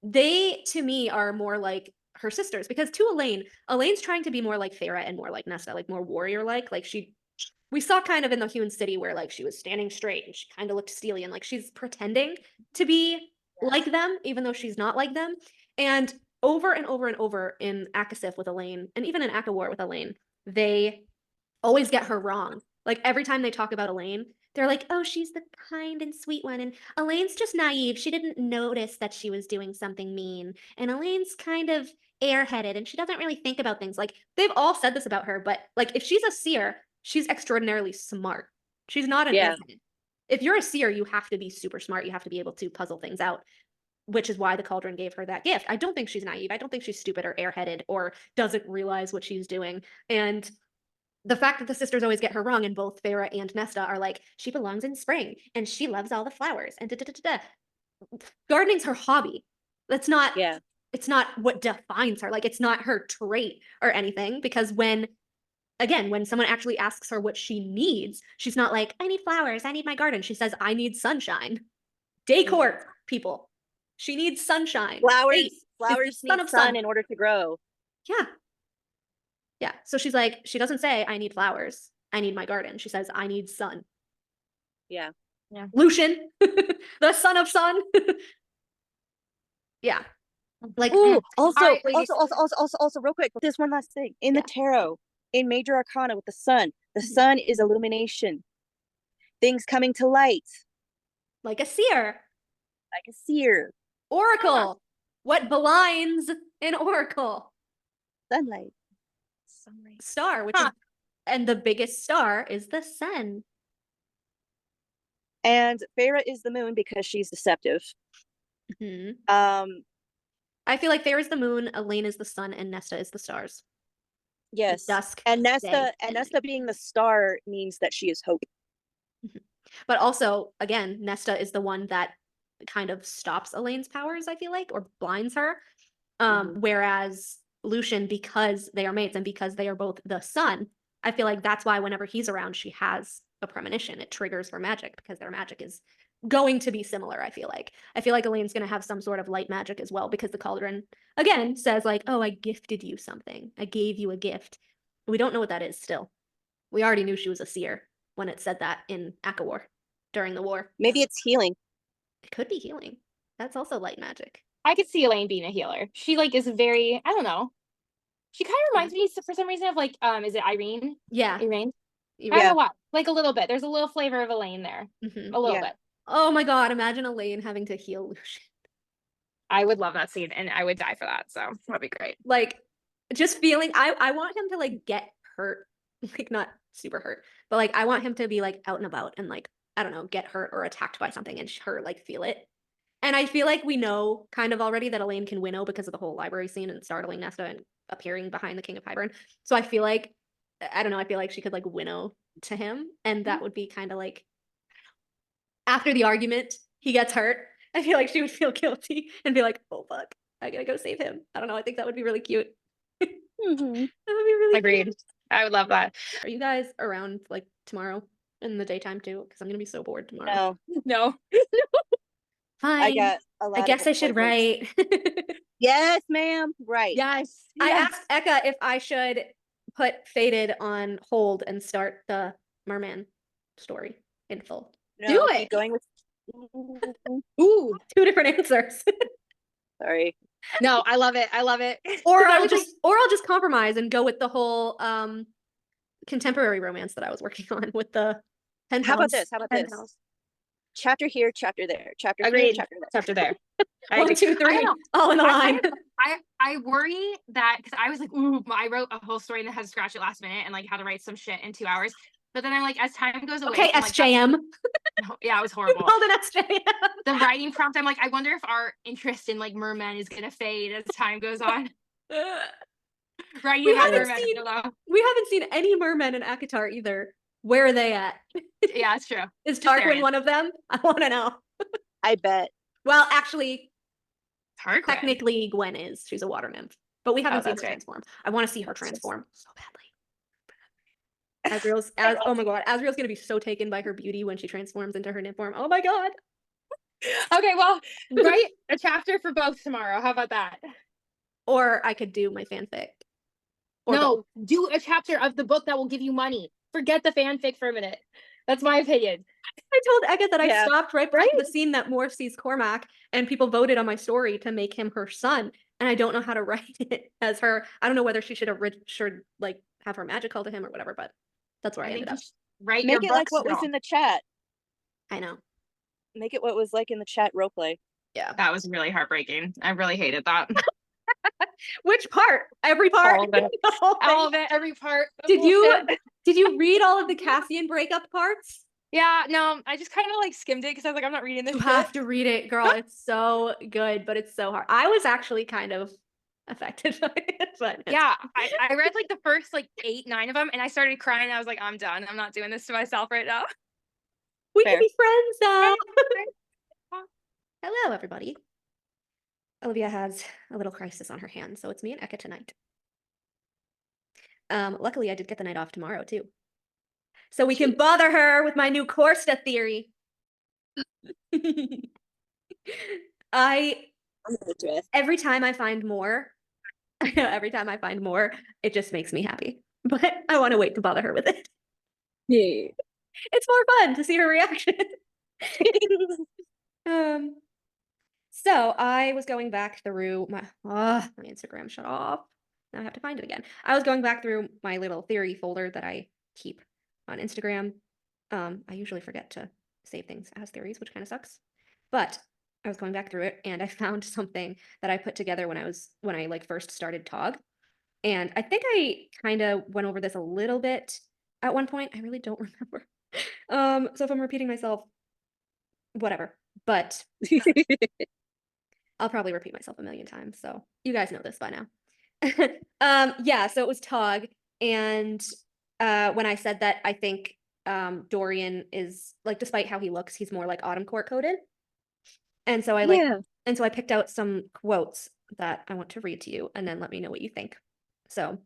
they to me are more like her sisters, because to Elaine's trying to be more like Feyre and more like Nesta, like more warrior like we saw kind of in the Human City where like she was standing straight and she kind of looked steely, and like she's pretending to be like them even though she's not like them. And over and over and over in Akasif with Elaine, and even in Akawar with Elaine, they always get her wrong. Like every time they talk about Elaine, they're like, oh, she's the kind and sweet one, and Elaine's just naive. She didn't notice that she was doing something mean, and Elaine's kind of airheaded and she doesn't really think about things. Like they've all said this about her, but like if she's a seer, she's extraordinarily smart. She's not an airhead. If you're a seer, you have to be super smart. You have to be able to puzzle things out, which is why the Cauldron gave her that gift. I don't think she's naive. I don't think she's stupid or airheaded or doesn't realize what she's doing. And the fact that the sisters always get her wrong, and both Feyre and Nesta are like, she belongs in spring and she loves all the flowers and gardening's her hobby. That's not, it's not what defines her. Like it's not her trait or anything, because when someone actually asks her what she needs, she's not like, I need flowers, I need my garden. She says, I need sunshine. Day court, people. She needs sunshine. Flowers, Faith is the flowers son need of sun in order to grow. Yeah. Yeah. So she's like, she doesn't say, I need flowers. I need my garden. She says, I need sun. Yeah. Lucian, the son of sun. Yeah. Like, Ooh, also, All right, ladies. also, real quick, this one last thing. In the tarot, in Major Arcana with the sun Mhm. sun is illumination. Things coming to light, like a seer. like a seer, Oracle. What blinds an oracle? sunlight. Star, which is, and the biggest star is the sun. And Feyre is the moon because she's deceptive. Mhm. I feel like Feyre is the moon, Elaine is the sun, and Nesta is the stars. Yes. Dusk. And day, Nesta and Nesta being the star means that she is hope. But also, again, Nesta is the one that kind of stops Elaine's powers, I feel like, or blinds her. Whereas Lucian, because they are mates and because they are both the sun, I feel like that's why whenever he's around, she has a premonition. It triggers her magic because their magic is going to be similar, I feel like. I feel like Elaine's going to have some sort of light magic as well because the cauldron, again, says like, oh, I gifted you something. I gave you a gift. We don't know what that is still. We already knew she was a seer when it said that in Acotar during the war. Maybe it's healing. It could be healing. That's also light magic. I could see Elaine being a healer. She like is very, I don't know. She kind of reminds me for some reason of like, is it Irene? Yeah. Irene? Yeah. I don't know what. Like a little bit. There's a little flavor of Elaine there. A little bit. Oh my god, imagine Elaine having to heal Lucian. I would love that scene and I would die for that. So that'd be great. Like, just feeling, I want him to like get hurt. Like, not super hurt, but like, I want him to be like out and about and like, I don't know, get hurt or attacked by something and her like feel it. And I feel like we know kind of already that Elaine can winnow because of the whole library scene and startling Nesta and appearing behind the King of Hybern. So I feel like, I don't know, I feel like she could like winnow to him. And that would be kind of like, after the argument, he gets hurt. I feel like she would feel guilty and be like, oh fuck, I gotta go save him. I don't know, I think that would be really cute. That would be really Agreed. cute. I would love that. Are you guys around like tomorrow in the daytime too? Because I'm gonna be so bored tomorrow. No. Fine. I guess I should write. Yes, ma'am. Right. Yes. I asked Eka if I should put Fated on hold and start the merman story in full. No, Do keep it. going with Ooh. 2 different answers. sorry. No, I love it. I love it. Or I I'll was just I'll just compromise and go with the whole contemporary romance that I was working on with the penthouse. How about this? How about this? penthouse. Chapter here, chapter there. Chapter here, Agreed. chapter there. Chapter there. 1, 2, 3, all in the line. I worry that because I was like, ooh, I wrote a whole story and then had to scratch it last minute and like had to write some shit in 2 hours. But then I'm like, as time goes away, Okay, I'm like, SJM. yeah, it was horrible. Called an SJM. The writing prompt, I'm like, I wonder if our interest in like mermen is gonna fade as time goes on. Writing We about haven't mermen, seen- I don't know. We haven't seen any mermen in Acotar either. Where are they at? Yeah, it's true. Is Just Tarquin one of them? I want to know. I bet. Well, actually, Tarquin. technically Gwen is. She's a water nymph. But we haven't seen her that's right. transform. I want to see her transform so badly. Oh my god, Asriel's gonna be so taken by her beauty when she transforms into her nymph form. Oh my god. Okay, well, write a chapter for both tomorrow. How about that? Or I could do my fanfic. Or No, do a chapter of the book that will give you money. Forget the fanfic for a minute. That's my opinion. I told Eka that I Yeah. stopped right before the scene that Moore sees Cormac, and people voted on my story to make him her son, and I don't know how to write it as her. I don't know whether she should like have her magic call to him or whatever, but that's where I ended up. Write Make your it like books, what was girl. in the chat. I know. Make it what was like in the chat roleplay. Yeah. That was really heartbreaking. I really hated that. Which part? Every part? All of it. The whole thing? All of it, every part. The Did you bullshit. did you read all of the Cassian breakup parts? Yeah, no, I just kind of like skimmed it because I was like, I'm not reading this You shit. have to read it, girl. It's so good, but it's so hard. I was actually kind of affected by it, but Yeah, I read like the first like 8, 9 of them, and I started crying. I was like, I'm done. I'm not doing this to myself right now. we Fair. can be friends now. Hello, everybody. Olivia has a little crisis on her hands, so it's me and Eka tonight. Luckily, I did get the night off tomorrow too, so we can bother her with my new Corsta theory. Every time I find more, every time I find more, it just makes me happy. But I want to wait to bother her with it. Yeah. It's more fun to see her reaction. So I was going back through my Instagram shut off. Now I have to find it again. I was going back through my little theory folder that I keep on Instagram. I usually forget to save things as theories, which kind of sucks. But I was going back through it and I found something that I put together when I like first started Tog. And I think I kind of went over this a little bit at one point. I really don't remember. So if I'm repeating myself, whatever. But I'll probably repeat myself a million times, so you guys know this by now. Yeah, so it was Tog, and when I said that, I think Dorian is like, despite how he looks, he's more like Autumn Court coded, and so I picked out some quotes that I want to read to you, and then let me know what you think. So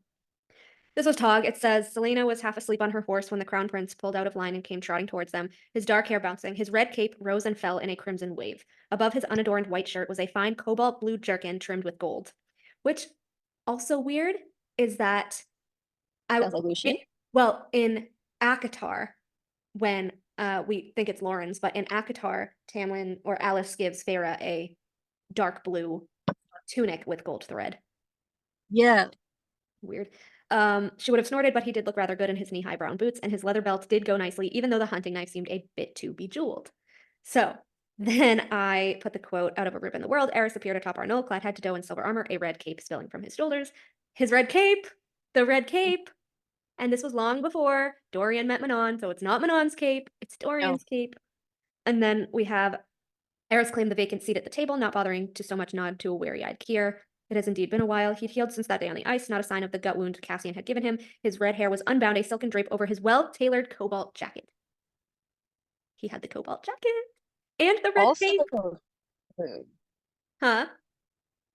this was Tog. It says, Selena was half asleep on her horse when the crown prince pulled out of line and came trotting towards them, his dark hair bouncing. His red cape rose and fell in a crimson wave. Above his unadorned white shirt was a fine cobalt blue jerkin trimmed with gold. Which, also weird, is that Sounds like Lucian. well, in Acotar, when we think it's Lauren's, but in Acotar, Tamlin or Alice gives Feyre a dark blue tunic with gold thread. Yeah. Weird. She would have snorted, but he did look rather good in his knee-high brown boots, and his leather belt did go nicely, even though the hunting knife seemed a bit too bejeweled. So then I put the quote, out of a rib in the world, Eris appeared atop Arnold, clad head to toe in silver armor, a red cape spilling from his shoulders. His red cape! The red cape! And this was long before Dorian met Manon, so it's not Manon's cape, it's Dorian's cape. And then we have Eris claimed the vacant seat at the table, not bothering to so much nod to a weary-eyed Kier. It has indeed been a while. He'd healed since that day on the ice, not a sign of the gut wound Cassian had given him. His red hair was unbound, a silken drape over his well-tailored cobalt jacket. He had the cobalt jacket and the red Also cape. blue. Huh?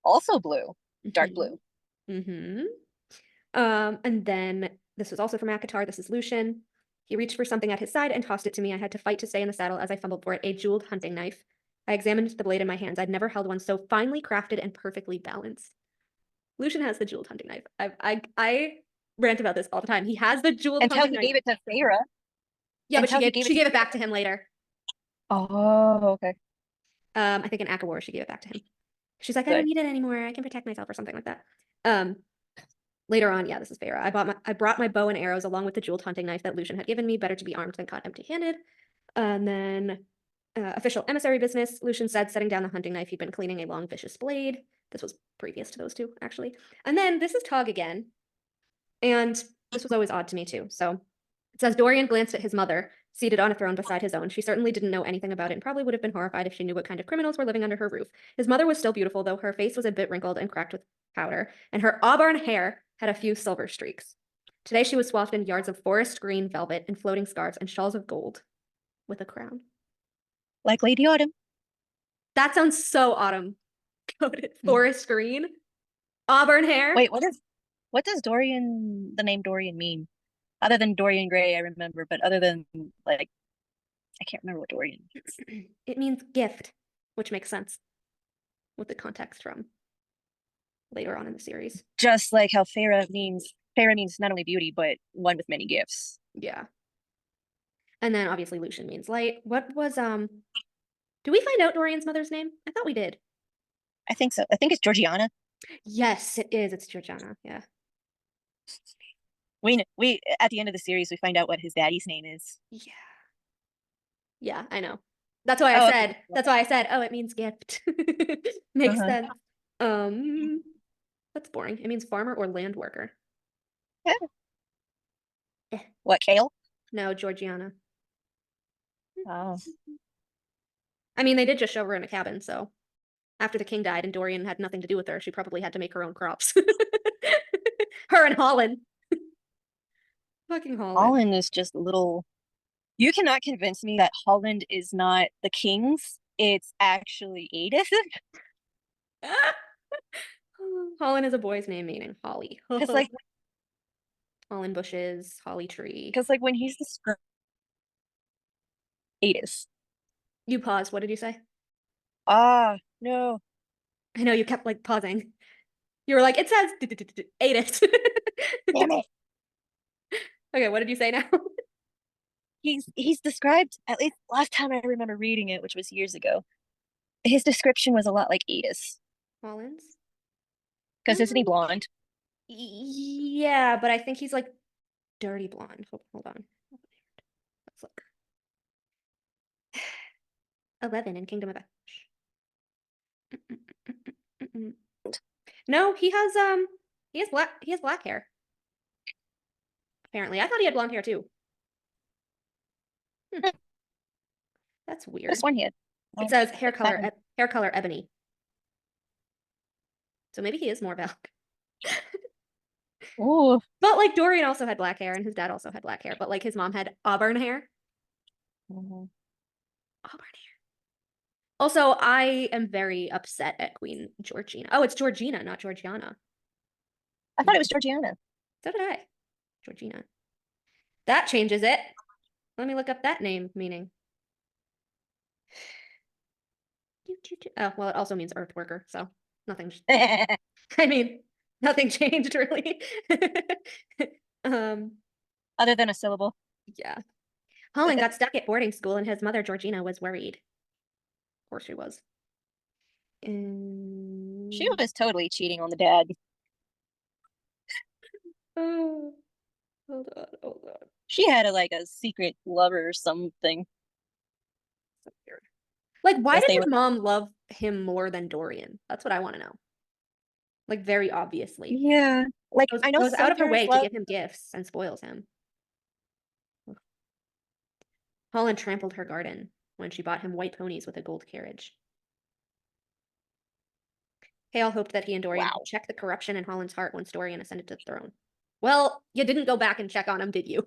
Also blue. Dark blue. Mm-hmm. And then this was also from Acotar. This is Lucian. He reached for something at his side and tossed it to me. I had to fight to stay in the saddle as I fumbled for it, a jeweled hunting knife. I examined the blade in my hands. I'd never held one so finely crafted and perfectly balanced. Lucian has the jeweled hunting knife. I rant about this all the time. He has the jeweled Until hunting he knife. gave it to Feyre. Yeah, but she gave it back to him later. Oh, okay. I think in Akawar she gave it back to him. She's like, I don't need it anymore. I can protect myself or something like that. Later on, yeah, this is Feyre. I brought my bow and arrows along with the jeweled hunting knife that Lucian had given me. Better to be armed than caught empty-handed. And then official emissary business. Lucian said, setting down the hunting knife, he'd been cleaning a long, vicious blade. This was previous to those two, actually. And then this is Tog again. And this was always odd to me, too. So it says, Dorian glanced at his mother, seated on a throne beside his own. She certainly didn't know anything about it and probably would have been horrified if she knew what kind of criminals were living under her roof. His mother was still beautiful, though her face was a bit wrinkled and cracked with powder, and her auburn hair had a few silver streaks. Today she was swathed in yards of forest green velvet and floating scarves and shawls of gold with a crown. Like Lady Autumn. That sounds so autumn. Forest green, auburn hair. Wait, what does the name Dorian mean? Other than Dorian Gray, I remember, but other than like, I can't remember what Dorian means. It means gift, which makes sense with the context from later on in the series. Just like how Feyre means not only beauty, but one with many gifts. Yeah. And then obviously Lucian means light. What was do we find out Dorian's mother's name? I thought we did. I think so. I think it's Georgiana. Yes, it is. It's Georgiana. Yeah. We at the end of the series we find out what his daddy's name is. Yeah. Yeah, I know. That's why I said. Okay. That's why I said. Oh, it means gift. Makes sense. That's boring. It means farmer or land worker. Yeah. What, Kale? No, Georgiana. Oh. I mean, they did just show her in a cabin, so after the king died and Dorian had nothing to do with her, she probably had to make her own crops. Her and Holland. Fucking Holland. Holland is just a little. You cannot convince me that Holland is not the king's. It's actually Edith. Holland is a boy's name meaning holly. It's like Holland bushes, holly tree. Because like when he's described Edith. You paused. What did you say? No. I know you kept like pausing. You were like, it says ate it. Damn it. Okay, what did you say now? He's described, at least last time I remember reading it, which was years ago, his description was a lot like Adis. Collins? Because isn't he blonde? Yeah, but I think he's like dirty blonde. Hold on. Let's look. 11 in Kingdom of Ash. No, he has black hair. Apparently. I thought he had blonde hair too. That's weird. This one he had. It says hair color ebony. So maybe he is more Valg. Ooh. But like Dorian also had black hair and his dad also had black hair, but like his mom had auburn hair. Auburn hair. Also, I am very upset at Queen Georgina. Oh, it's Georgina, not Georgiana. I thought it was Georgiana. So did I. Georgina. That changes it. Let me look up that name meaning. Oh, well, it also means earth worker, so nothing. I mean, nothing changed really. Other than a syllable. Yeah. Holland got stuck at boarding school and his mother, Georgina, was worried. Of course she was. She was totally cheating on the dad. Oh, hold on. She had a secret lover or something. So weird. Like, why Guess did they his mom love him more than Dorian? That's what I want to know. Like, very obviously. Yeah. Like, I know Goes some out of her way parents to love. give him gifts and spoils him. Ugh. Holland trampled her garden when she bought him white ponies with a gold carriage. Hale hoped that he and Dorian Wow. would check the corruption in Holland's heart once Dorian ascended to the throne. Well, you didn't go back and check on him, did you?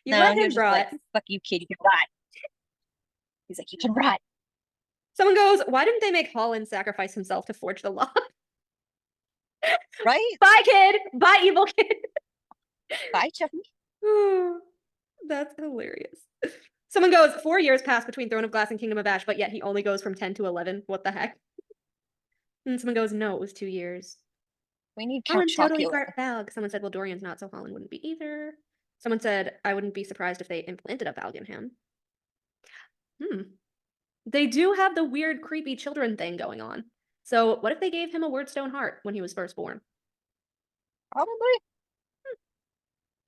You No, let he him was just like, rot. fuck you, kid, you can rot. He's like, you can rot. Someone goes, why didn't they make Holland sacrifice himself to forge the law? Right? Bye, kid. Bye, evil kid. Bye, Chucky. That's hilarious. Someone goes, 4 years passed between Throne of Glass and Kingdom of Ash, but yet he only goes from 10 to 11. What the heck? And someone goes, no, it was 2 years. We need Count Holland totally Chocula. got Valg. Someone said, well, Dorian's not, so Holland wouldn't be either. Someone said, I wouldn't be surprised if they implanted a Valg in him. They do have the weird, creepy children thing going on. So what if they gave him a Wordstone heart when he was first born? Probably.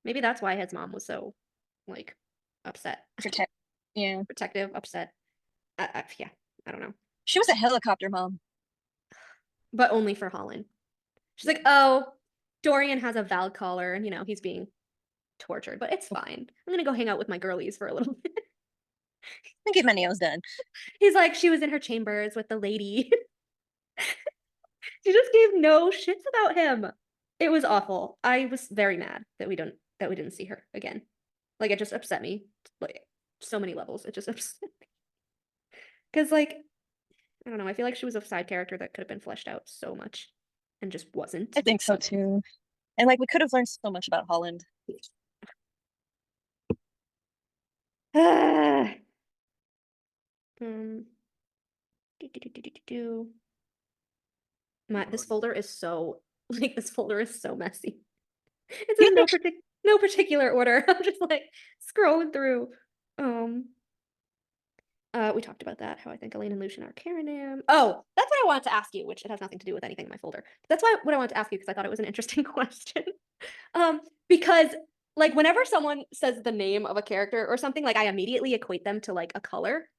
Maybe that's why his mom was so, like, upset. Yeah. Protective, upset. Yeah, I don't know. She was a helicopter mom. But only for Holland. She's like, oh, Dorian has a Valg collar and, he's being tortured, but it's fine. I'm gonna go hang out with my girlies for a little bit. I get my nails done. He's like, she was in her chambers with the lady. She just gave no shits about him. It was awful. I was very mad that we didn't see her again. Like, it just upset me. Like, so many levels. It just upset me. Because, like, I don't know, I feel like she was a side character that could have been fleshed out so much and just wasn't. I think so too. And we could have learned so much about Holland. This folder is so messy. It's in no particular order. I'm just like scrolling through. We talked about that, how I think Elaine and Lucian are Karanim. Oh, that's what I wanted to ask you, which it has nothing to do with anything in my folder. That's what I wanted to ask you because I thought it was an interesting question. Because like whenever someone says the name of a character or something, like I immediately equate them to like a color.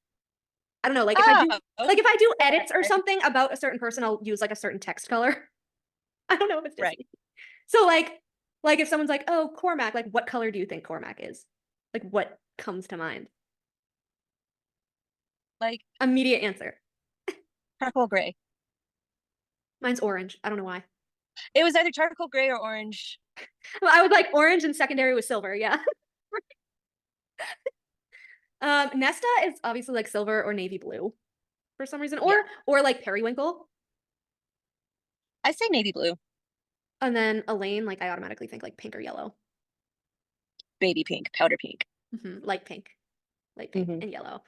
I don't know, like if I do edits or something about a certain person, I'll use like a certain text color. I don't know if it's just right. me. So like if someone's like, oh, Cormac, like what color do you think Cormac is? Like what comes to mind? Like immediate answer. Charcoal gray. Mine's orange. I don't know why. It was either charcoal gray or orange. Well, I was like orange and secondary was silver, yeah. Nesta is obviously like silver or navy blue for some reason. Or like periwinkle. I say navy blue. And then Elaine, like I automatically think like pink or yellow. Baby pink, powder pink. Light pink and yellow.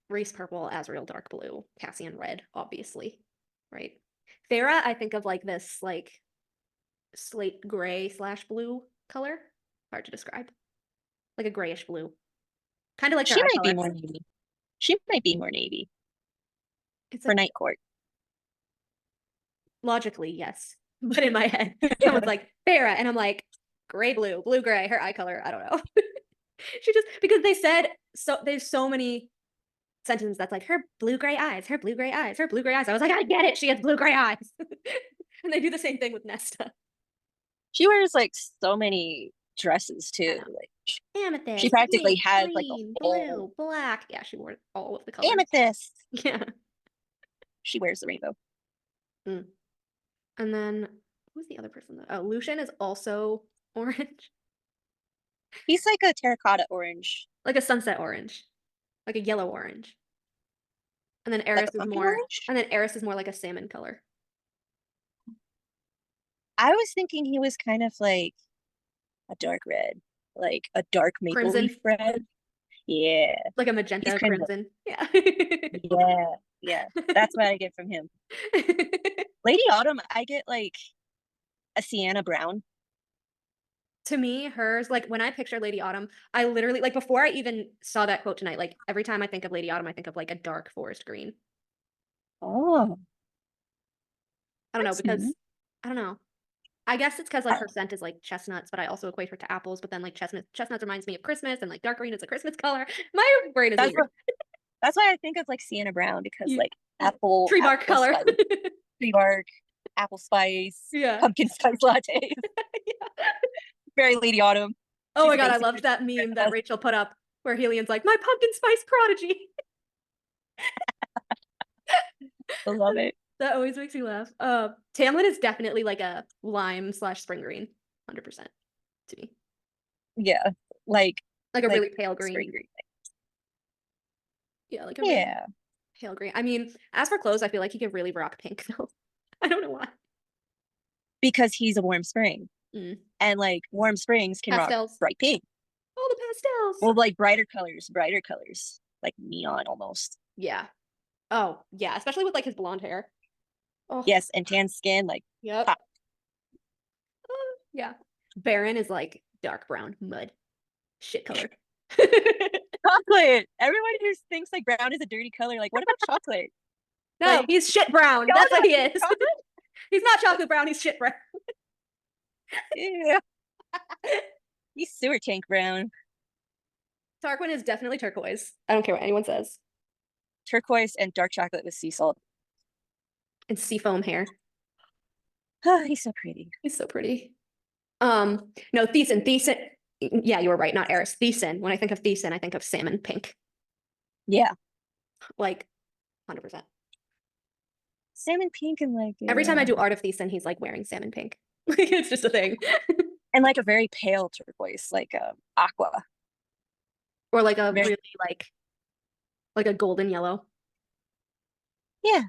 Rhys purple, Azrael dark blue, Cassian red, obviously, right? Farah, I think of like this like slate gray / blue color. Hard to describe. Like a grayish blue. Kind of like She her eye might be color. more navy. She might be more navy It's for like Night Court. logically, yes. But in my head, someone's like, Farah, and I'm like, gray blue, blue gray, her eye color. I don't know. She just because they said so there's so many sentences that's like her blue gray eyes, her blue gray eyes, her blue gray eyes. I was like, I get it, she has blue gray eyes. And they do the same thing with Nesta. She wears like so many dresses too. know. Like Amethyst. she practically pink, has like a green, whole blue, black. Yeah, she wore all of the colors. amethyst. Yeah. She wears the rainbow. And then who's the other person? Oh, Lucian is also orange. He's like a terracotta orange. Like a sunset orange. Like a yellow orange. And then Like Eris a is pumpkin more orange? and then Eris is more like a salmon color. I was thinking he was kind of like a dark red. Like a dark maple Crimson. leaf red. Yeah. Like a magenta He's crimson. crimson. Yeah. Yeah. Yeah. That's what I get from him. Lady Autumn, I get like a sienna brown. To me, hers, like when I picture Lady Autumn, I literally, like before I even saw that quote tonight, like every time I think of Lady Autumn, I think of like a dark forest green. Oh. I don't know, That's because neat. I don't know. I guess it's because like her scent is like chestnuts, but I also equate her to apples. But then like chestnuts reminds me of Christmas, and like dark green is a Christmas color. My brain is That's weird. That's why I think of like sienna brown because Yeah. like apple Tree bark color. spice, tree bark, apple spice, Yeah. pumpkin spice lattes. Yeah. Very Lady Autumn. Oh my She's god, I basically loved that meme that us. Rachel put up where Helian's like, my pumpkin spice prodigy. I love it. That always makes me laugh. Tamlin is definitely like a lime / spring green, 100% to me. Yeah, like Like a like really pale green. spring green. Yeah, like a really Yeah, pale green. I mean, as for clothes, I feel like he could really rock pink though. I don't know why. because he's a warm spring, and like warm springs can rock Pastels. bright pink. Oh, the pastels. Well, like brighter colors, like neon almost. Yeah. Oh, yeah, especially with like his blonde hair. Oh, Yes, and tan skin, like yep. pop. Yeah. Baron is like dark brown mud. Shit color. chocolate. Everyone who thinks like brown is a dirty color. Like, what about chocolate? No, Like, he's shit brown. y'all That's what he know is. chocolate? He's not chocolate brown, he's shit brown. Yeah. He's sewer tank brown. Tarquin is definitely turquoise. I don't care what anyone says. Turquoise and dark chocolate with sea salt. And seafoam hair. Oh, he's so pretty. He's so pretty. No, Thesan. Yeah, you were right, not Eris. Thesan. When I think of Thesan, I think of salmon pink. Yeah. Like 100%. Salmon pink and like Every time I do art of Thesan, he's like wearing salmon pink. It's just a thing. and like a very pale turquoise, like aqua. Or like a Very- really like a golden yellow. Yeah.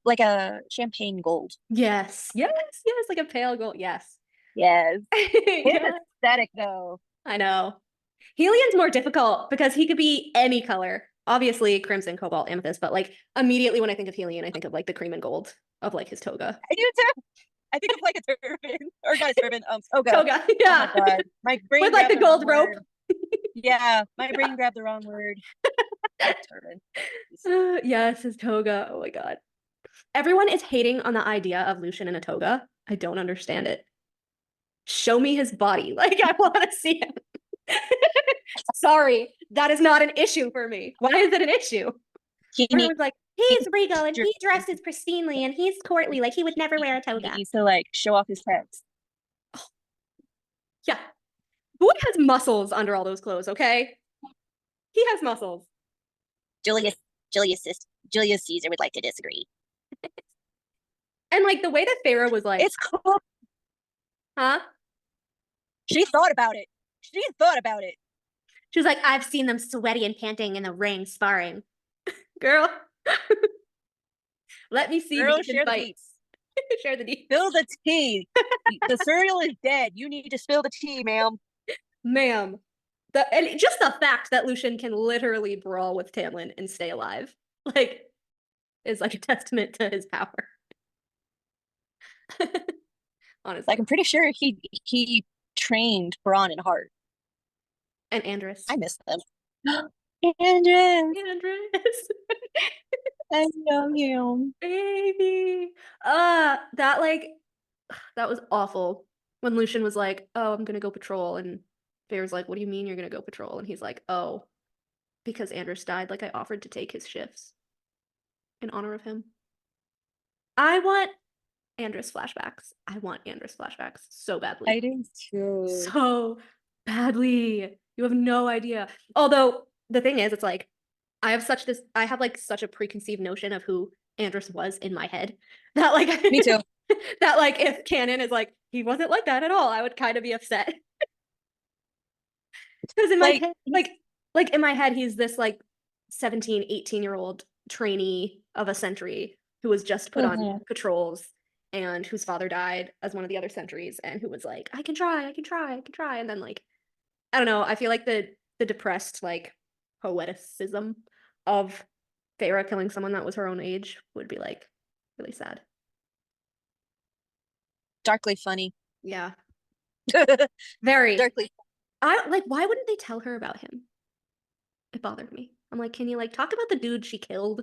Like a champagne gold. Yes, like a pale gold. Yes. Yes. His Yeah. aesthetic though. I know. Helian's more difficult because he could be any color. Obviously, crimson, cobalt, amethyst, but like immediately when I think of Helian, I think of like the cream and gold of like his toga. I do too. I think of like a turban. Or not a turban, toga. Toga, yeah. Oh my god. My brain With like the grabbed wrong gold rope. word. Yeah, my brain grabbed the wrong word. Turban. Yes, his toga. Oh my god. Everyone is hating on the idea of Lucian in a toga. I don't understand it. Show me his body. Like, I want to see him. Sorry, that is not an issue for me. Why is it an issue? Everyone's like, he's regal and he dresses pristinely and he's courtly. Like, he would never wear a toga. He needs to like show off his pecs. Yeah. Boy has muscles under all those clothes, okay? He has muscles. Julius Caesar would like to disagree. And like the way that Farah was like, It's cool. huh? She thought about it. She was like, I've seen them sweaty and panting in the ring sparring. Girl. Let me see Girl, these share the bites. Share the deets. Spill the tea. The cereal is dead. You need to spill the tea, ma'am. Ma'am. And just the fact that Lucian can literally brawl with Tamlin and stay alive, like, is like a testament to his power. Honestly. Like, I'm pretty sure he trained Braun and Hart. And Andrus. I miss them. Andrus, Andrus. I know you. Baby. That was awful. When Lucian was like, oh, I'm gonna go patrol, and Feyre's like, what do you mean you're gonna go patrol? And he's like, oh, because Andrus died, like I offered to take his shifts in honor of him. I want Andrus flashbacks. I want Andrus flashbacks so badly. I do too. So badly. You have no idea. Although the thing is, it's like I have like such a preconceived notion of who Andrus was in my head that like Me too. that like if canon is like he wasn't like that at all, I would kind of be upset. Because in my head, like in my head, he's this like 17, 18-year-old trainee of a sentry who was just put on patrols and whose father died as one of the other sentries, and who was like, I can try. And then like, I don't know, I feel like the depressed like poeticism of Feyre killing someone that was her own age would be like really sad. Darkly funny. Yeah. Very. Darkly. I like, why wouldn't they tell her about him? It bothered me. I'm like, can you like talk about the dude she killed?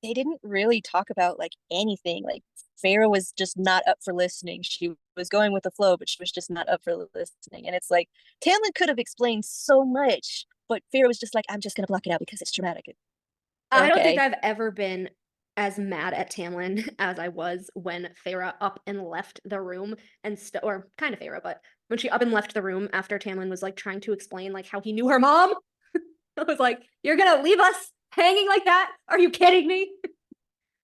They didn't really talk about like anything. Like Feyre was just not up for listening. She was going with the flow, but she was just not up for listening. And it's like Tamlin could have explained so much, but Feyre was just like, I'm just gonna block it out because it's traumatic. I don't think I've ever been as mad at Tamlin as I was when Feyre up and left the room and or kind of Feyre, but when she up and left the room after Tamlin was like trying to explain like how he knew her mom. I was like, you're gonna leave us hanging like that? Are you kidding me?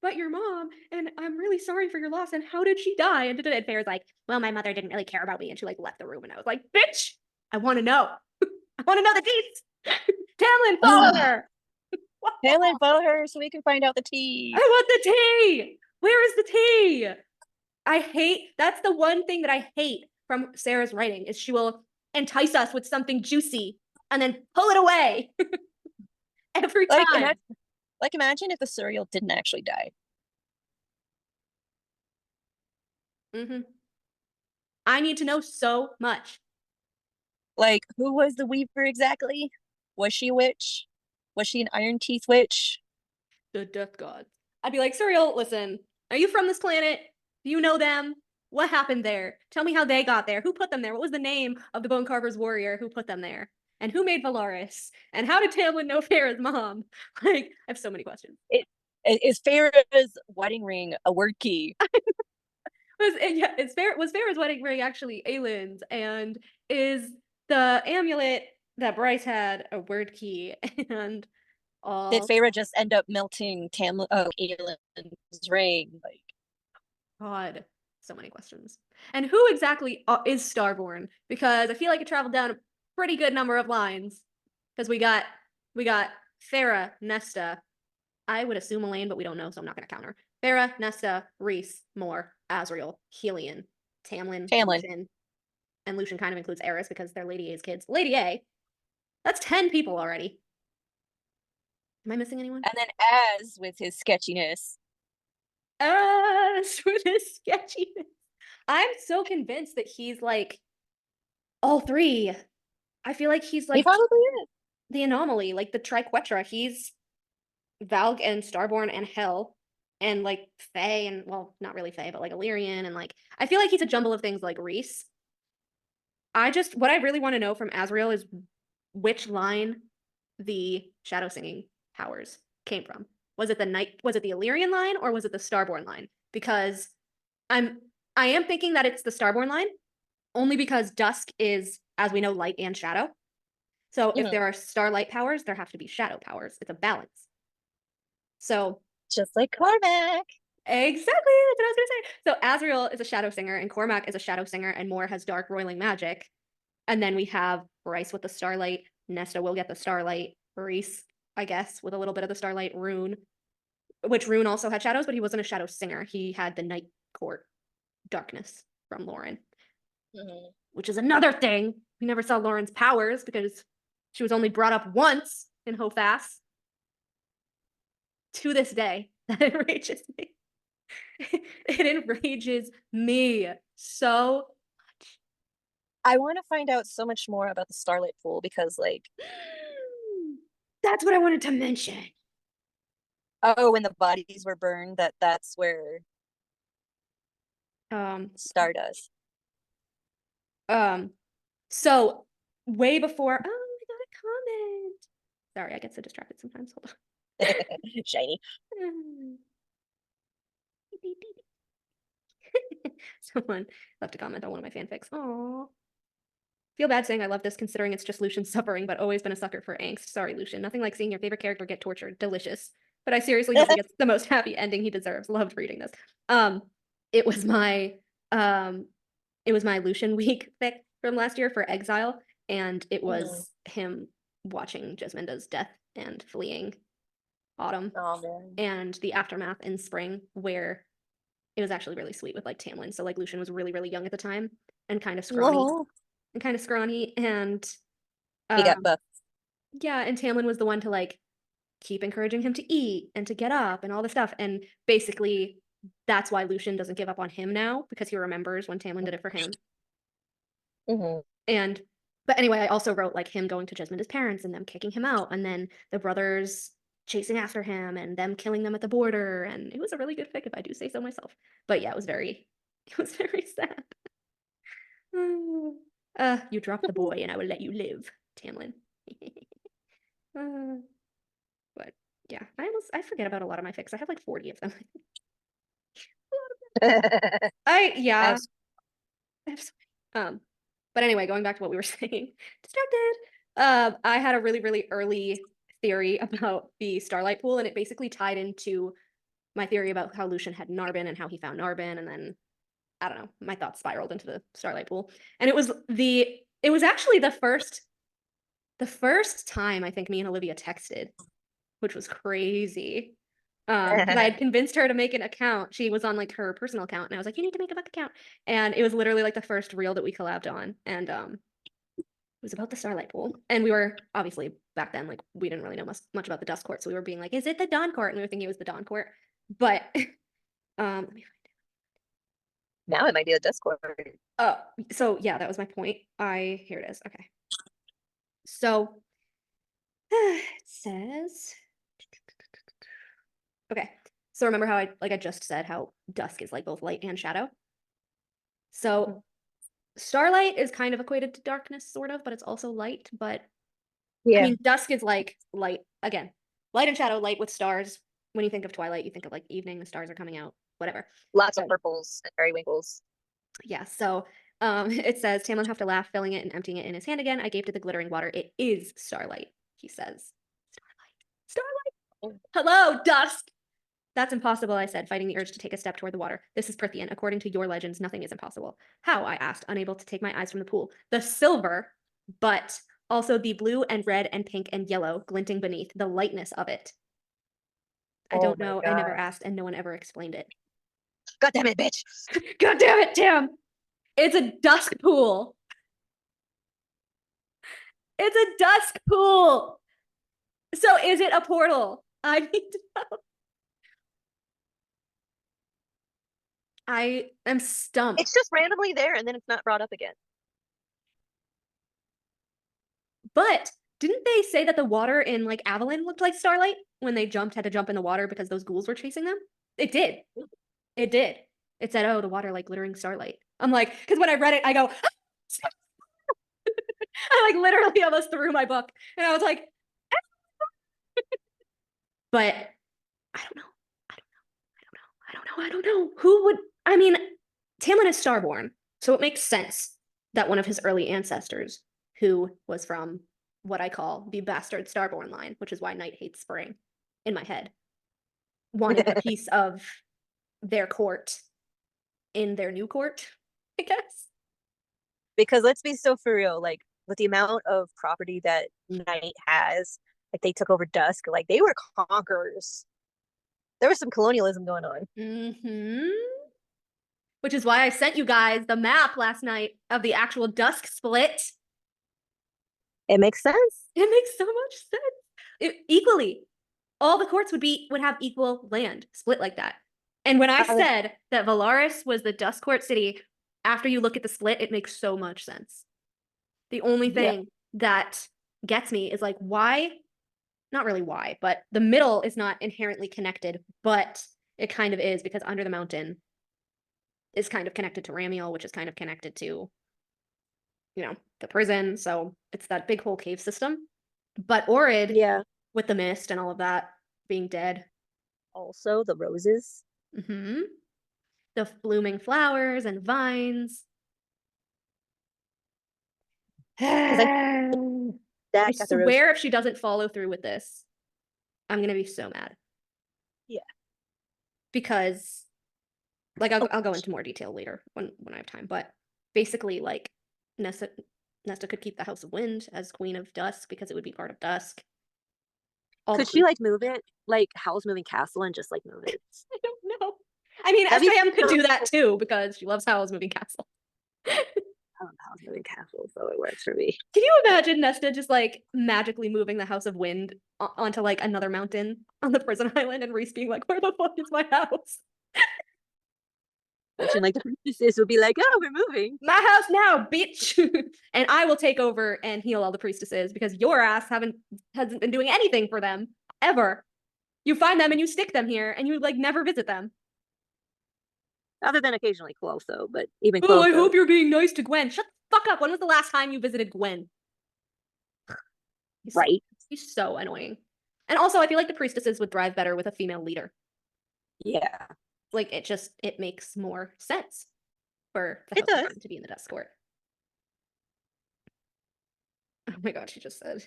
But your mom, and I'm really sorry for your loss, and how did she die? And Feyre's like, well, my mother didn't really care about me, and she like left the room, and I was like, bitch, I want to know. I want to know the deets. Tamlin, follow her. Tamlin, follow her so we can find out the tea. I want the tea. Where is the tea? That's the one thing that I hate from Sarah's writing is she will entice us with something juicy and then pull it away every time. Imagine if the Suriel didn't actually die. I need to know so much. Like, who was the Weaver exactly? Was she a witch? Was she an Iron Teeth witch? The Death Gods. I'd be like, Suriel, listen, are you from this planet? Do you know them? What happened there? Tell me how they got there. Who put them there? What was the name of the Bone Carver's warrior who put them there? And who made Valaris? And how did Tamlin know Feyre's mom? Like, I have so many questions. Is Feyre's wedding ring a word key? Was Feyre's wedding ring actually Aylin's? And is the amulet that Bryce had a word key? And all did Feyre just end up melting Aylin's ring? Like, God, so many questions. And who exactly is Starborn? Because I feel like it traveled down a pretty good number of lines. Because we got Feyre, Nesta. I would assume Elaine, but we don't know, so I'm not going to count her. Feyre, Nesta, Rhys, Mor, Azriel, Helion, Tamlin. Lucian. And Lucian kind of includes Eris because they're Lady A's kids. Lady A. That's 10 people already. Am I missing anyone? And then Az with his sketchiness. I'm so convinced that he's like all three. I feel like he's like he probably is. The anomaly, like the Triquetra. He's Valg and Starborn and Hell and like Fae and, well, not really Fae, but like Illyrian, and like I feel like he's a jumble of things like Rhys. What I really want to know from Azriel is which line the shadow singing powers came from. Was it the Illyrian line or was it the Starborn line? Because I am thinking that it's the Starborn line, only because Dusk is, as we know, light and shadow. So if there are starlight powers, there have to be shadow powers. It's a balance. So just like Cormac. Exactly, that's what I was gonna say. So Azriel is a shadow singer, and Cormac is a shadow singer, and Mor has dark roiling magic. And then we have Bryce with the starlight. Nesta will get the starlight. Rhys, I guess, with a little bit of the starlight. Rune, which Rune also had shadows, but he wasn't a shadow singer. He had the night court darkness from Lauren. which is another thing. We never saw Lauren's powers because she was only brought up once in Hofas. To this day, that enrages me. It enrages me so much. I want to find out so much more about the Starlight Pool because, like, that's what I wanted to mention. oh, when the bodies were burned, that's where Stardust. So way before, oh, I got a comment. Sorry, I get so distracted sometimes. Hold on. Shiny. Someone left a comment on one of my fanfics. Aww. Feel bad saying I love this considering it's just Lucian's suffering, but always been a sucker for angst. Sorry, Lucian. Nothing like seeing your favorite character get tortured. Delicious. But I seriously do think it's the most happy ending he deserves. Loved reading this. It was my Lucian week fic from last year for Exile, and it was him watching Jasminda's death and fleeing Autumn. Oh, man. And the aftermath in spring, where it was actually really sweet with like Tamlin. So like Lucian was really, really young at the time and kind of scrawny. Whoa. And He got buff. yeah, and Tamlin was the one to like keep encouraging him to eat and to get up and all this stuff. And basically that's why Lucian doesn't give up on him now, because he remembers when Tamlin did it for him. But anyway, I also wrote like him going to Jasminda's parents and them kicking him out, and then the brothers chasing after him and them killing them at the border, and it was a really good fic if I do say so myself. But yeah, it was very sad. You dropped the boy and I will let you live, Tamlin. But yeah, I forget about a lot of my fics. I have like 40 of them. I have so many. But anyway, going back to what we were saying, distracted. I had a really, really early theory about the Starlight Pool, and it basically tied into my theory about how Lucian had Narbin and how he found Narbin, and then I don't know, my thoughts spiraled into the Starlight Pool. And it was actually the first time I think me and Olivia texted, which was crazy. Because I had convinced her to make an account. She was on like her personal account, and I was like, you need to make a book account. And it was literally like the first reel that we collabed on. And it was about the Starlight Pool. And we were obviously back then, like, we didn't really know much about the Dusk Court. So we were being like, is it the Dawn Court? And we were thinking it was the Dawn Court. But let me find it. Now it might be the Dusk Court. Oh, so yeah, that was my point. Here it is. Okay. So it says, okay. So remember how I just said how dusk is like both light and shadow? So starlight is kind of equated to darkness, sort of, but it's also light. But I mean, dusk is like light, again, light and shadow, light with stars. When you think of Twilight, you think of like evening, the stars are coming out, whatever. Lots of purples and periwinkles. Yeah, so it says, Tamlin have to laugh, filling it and emptying it in his hand again. I gave to the glittering water. It is starlight, he says. Starlight. Hello, dusk. That's impossible, I said, fighting the urge to take a step toward the water. This is Prithian. According to your legends, nothing is impossible. How? I asked, unable to take my eyes from the pool. The silver, but also the blue and red and pink and yellow glinting beneath, the lightness of it. I don't know. I never asked, and no one ever explained it. God damn it, bitch. God damn it, Tim. It's a dusk pool. It's a dusk pool. So is it a portal? I need to know. I am stumped. It's just randomly there and then it's not brought up again. But didn't they say that the water in like Avalon looked like starlight when they had to jump in the water because those ghouls were chasing them? It did. It did. It said, oh, the water like glittering starlight. I'm like, because when I read it, I go, I like literally almost threw my book. And I was like, but I don't know. I don't know. Who would, I mean, Tamlin is Starborn, so it makes sense that one of his early ancestors, who was from what I call the bastard Starborn line, which is why Night hates spring in my head, wanted a piece of their court in their new court, I guess. Because let's be so for real, like with the amount of property that Night has, like they took over Dusk, like they were conquerors. There was some colonialism going on. which is why I sent you guys the map last night of the actual dusk split. It makes sense. It makes so much sense. Equally, all the courts would have equal land split like that. And when I said that Valaris was the Dusk Court city, after you look at the split, it makes so much sense. The only thing that gets me is like, why? Not really why, but the middle is not inherently connected, but it kind of is because Under the Mountain is kind of connected to Ramiel, which is kind of connected to, the prison. So it's that big whole cave system. But Orid, with the mist and all of that being dead. Also, the roses. Mm-hmm. The blooming flowers and vines. I swear if she doesn't follow through with this, I'm gonna be so mad. Yeah. Because, like, I'll go into more detail later when I have time. But basically, like, Nesta could keep the House of Wind as Queen of Dusk because it would be part of Dusk. Could she like move it like Howl's Moving Castle and just like move it? I don't know. I mean, SJM could do that too because she loves Howl's Moving Castle. I love Howl's Moving Castle, so it works for me. Can you imagine Nesta just like magically moving the House of Wind onto like another mountain on the prison island and Rhys being like, where the fuck is my house? And like the priestesses would be like, oh, we're moving. My house now, bitch. And I will take over and heal all the priestesses because your ass hasn't been doing anything for them ever. You find them and you stick them here and you like never visit them. Other than occasionally Clotho, but even Clotho. Oh, I hope you're being nice to Gwen. Shut the fuck up. When was the last time you visited Gwen? He's so annoying. And also, I feel like the priestesses would thrive better with a female leader. Yeah. Like, it makes more sense for the House of Wind to be in the Dusk Court. Oh my god, she just said.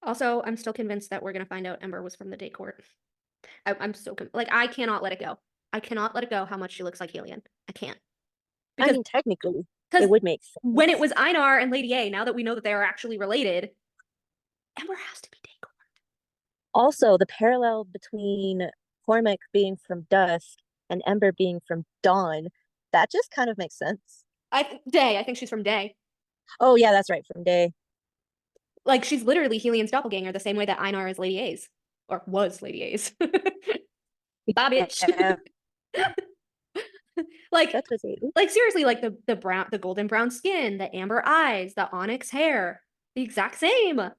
Also, I'm still convinced that we're going to find out Ember was from the Day Court. I'm so like, I cannot let it go. I cannot let it go how much she looks like Helion. I can't. Because, I mean, technically, it would make sense. When it was Einar and Lady A, now that we know that they are actually related, Ember has to be Day Court. Also, the parallel between Cormac being from Dusk and Ember being from Dawn, that just kind of makes sense. Day. I think she's from Day. Oh, yeah, that's right, from Day. Like, she's literally Helion's doppelganger the same way that Einar is Lady A's. Or was Lady A's. Bye, bitch. Like seriously, like the golden brown skin, the amber eyes, the onyx hair, the exact same. And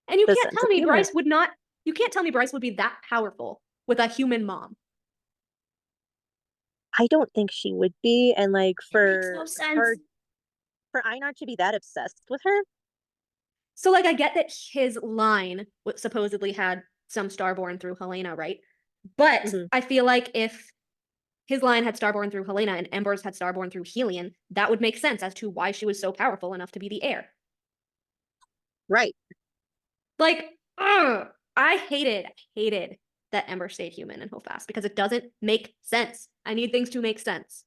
you can't tell me Bryce would not. You can't tell me Bryce would be that powerful with a human mom. I don't think she would be, and like for Einar to be that obsessed with her. So like, I get that his line supposedly had some starborn through Helena, right? But I feel like if his line had starborn through Helena and Ember's had starborn through Helion, that would make sense as to why she was so powerful enough to be the heir. Right. Like, I hated that Ember stayed human and Hofast because it doesn't make sense. I need things to make sense.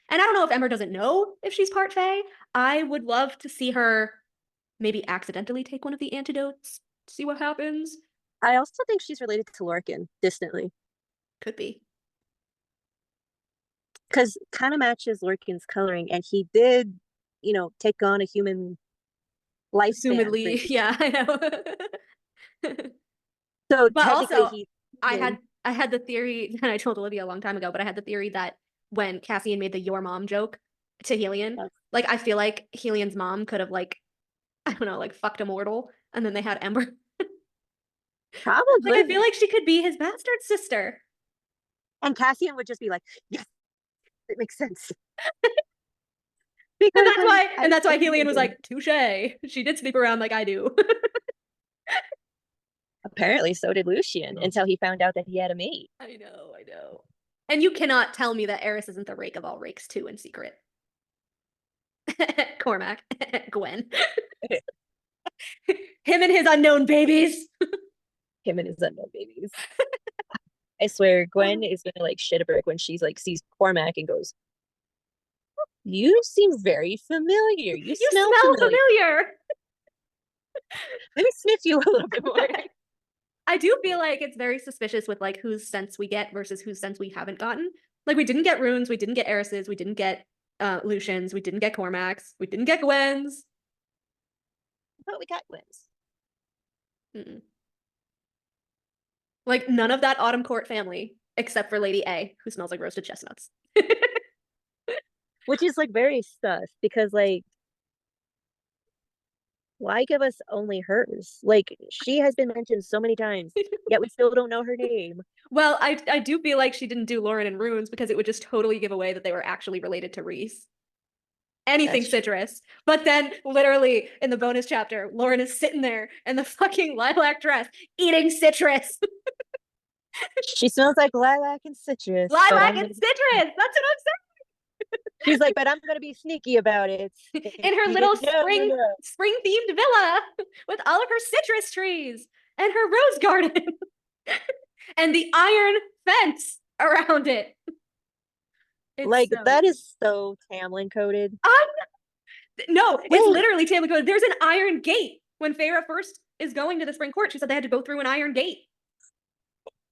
And I don't know if Ember doesn't know if she's part Fae. I would love to see her maybe accidentally take one of the antidotes, see what happens. I also think she's related to Lorcan, distantly. Could be. Because kind of matches Lorcan's coloring, and he did, take on a human lifespan. Assumedly, yeah, I know. So, but also, I had the theory, and I told Olivia a long time ago, but I had the theory that when Cassian made the "your mom" joke to Helion, like, I feel like Helion's mom could have, like, I don't know, like, fucked a mortal, and then they had Ember. Probably. Like, I feel like she could be his bastard sister. And Cassian would just be like, yes, it makes sense. And that's why Helion was like, touche. She did sleep around like I do. Apparently, so did Lucian, until he found out that he had a mate. I know. And you cannot tell me that Eris isn't the rake of all rakes too in secret. Cormac, Gwen. Him and his unknown babies. I swear, Gwen is gonna like shit a brick when she's like sees Cormac and goes, You seem very familiar. You You smell smell familiar. familiar. Let me sniff you a little bit more. I do feel like it's very suspicious with like whose sense we get versus whose sense we haven't gotten. Like we didn't get Runes, we didn't get Eris's, we didn't get Lucian's, we didn't get Cormac's, we didn't get Gwen's. But we got Gwen's. Mm-mm. Like none of that Autumn Court family, except for Lady A, who smells like roasted chestnuts. Which is like very sus because like why give us only hers? Like she has been mentioned so many times, yet we still don't know her name. Well, I do feel like she didn't do Lauren and Runes because it would just totally give away that they were actually related to Rhys. Anything That's true. citrus. But then literally in the bonus chapter, Lauren is sitting there in the fucking lilac dress eating citrus. She smells like lilac and citrus. but Lilac I'm and gonna- citrus. That's what She's like, but I'm gonna be sneaky about it. I'm saying. In her little No. spring themed villa with all of her citrus trees and her rose garden and the iron fence around it. It's Like so that good. is so Tamlin coded. No, it's Wait. literally Tamlin code. There's an iron gate. When Feyre first is going to the spring court, she said they had to go through an iron gate.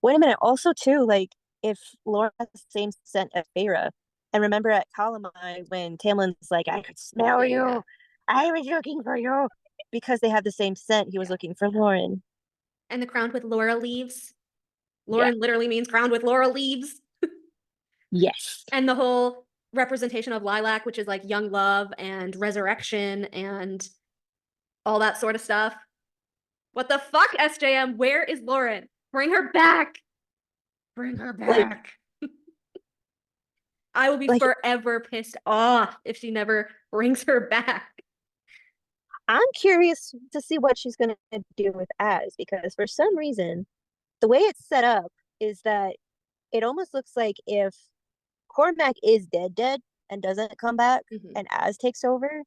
Wait a minute. Also, too, like if Laura has the same scent as Feyre, and remember at Calamine when Tamlin's like, I could smell Yeah. you. I was looking for you. Because they have the same scent, he was looking for Lauren. And the crowned with laurel leaves. Lauren literally means crowned with laurel leaves. Yes. And the whole representation of lilac, which is like young love and resurrection and all that sort of stuff. What the fuck, SJM? Where is Lauren? Bring her back. Bring her back. I will be like- forever pissed off if she never brings her back. I'm curious to see what she's going to do with Az because for some reason, the way it's set up is that it almost looks like if Cormac is dead and doesn't come back and Az takes over,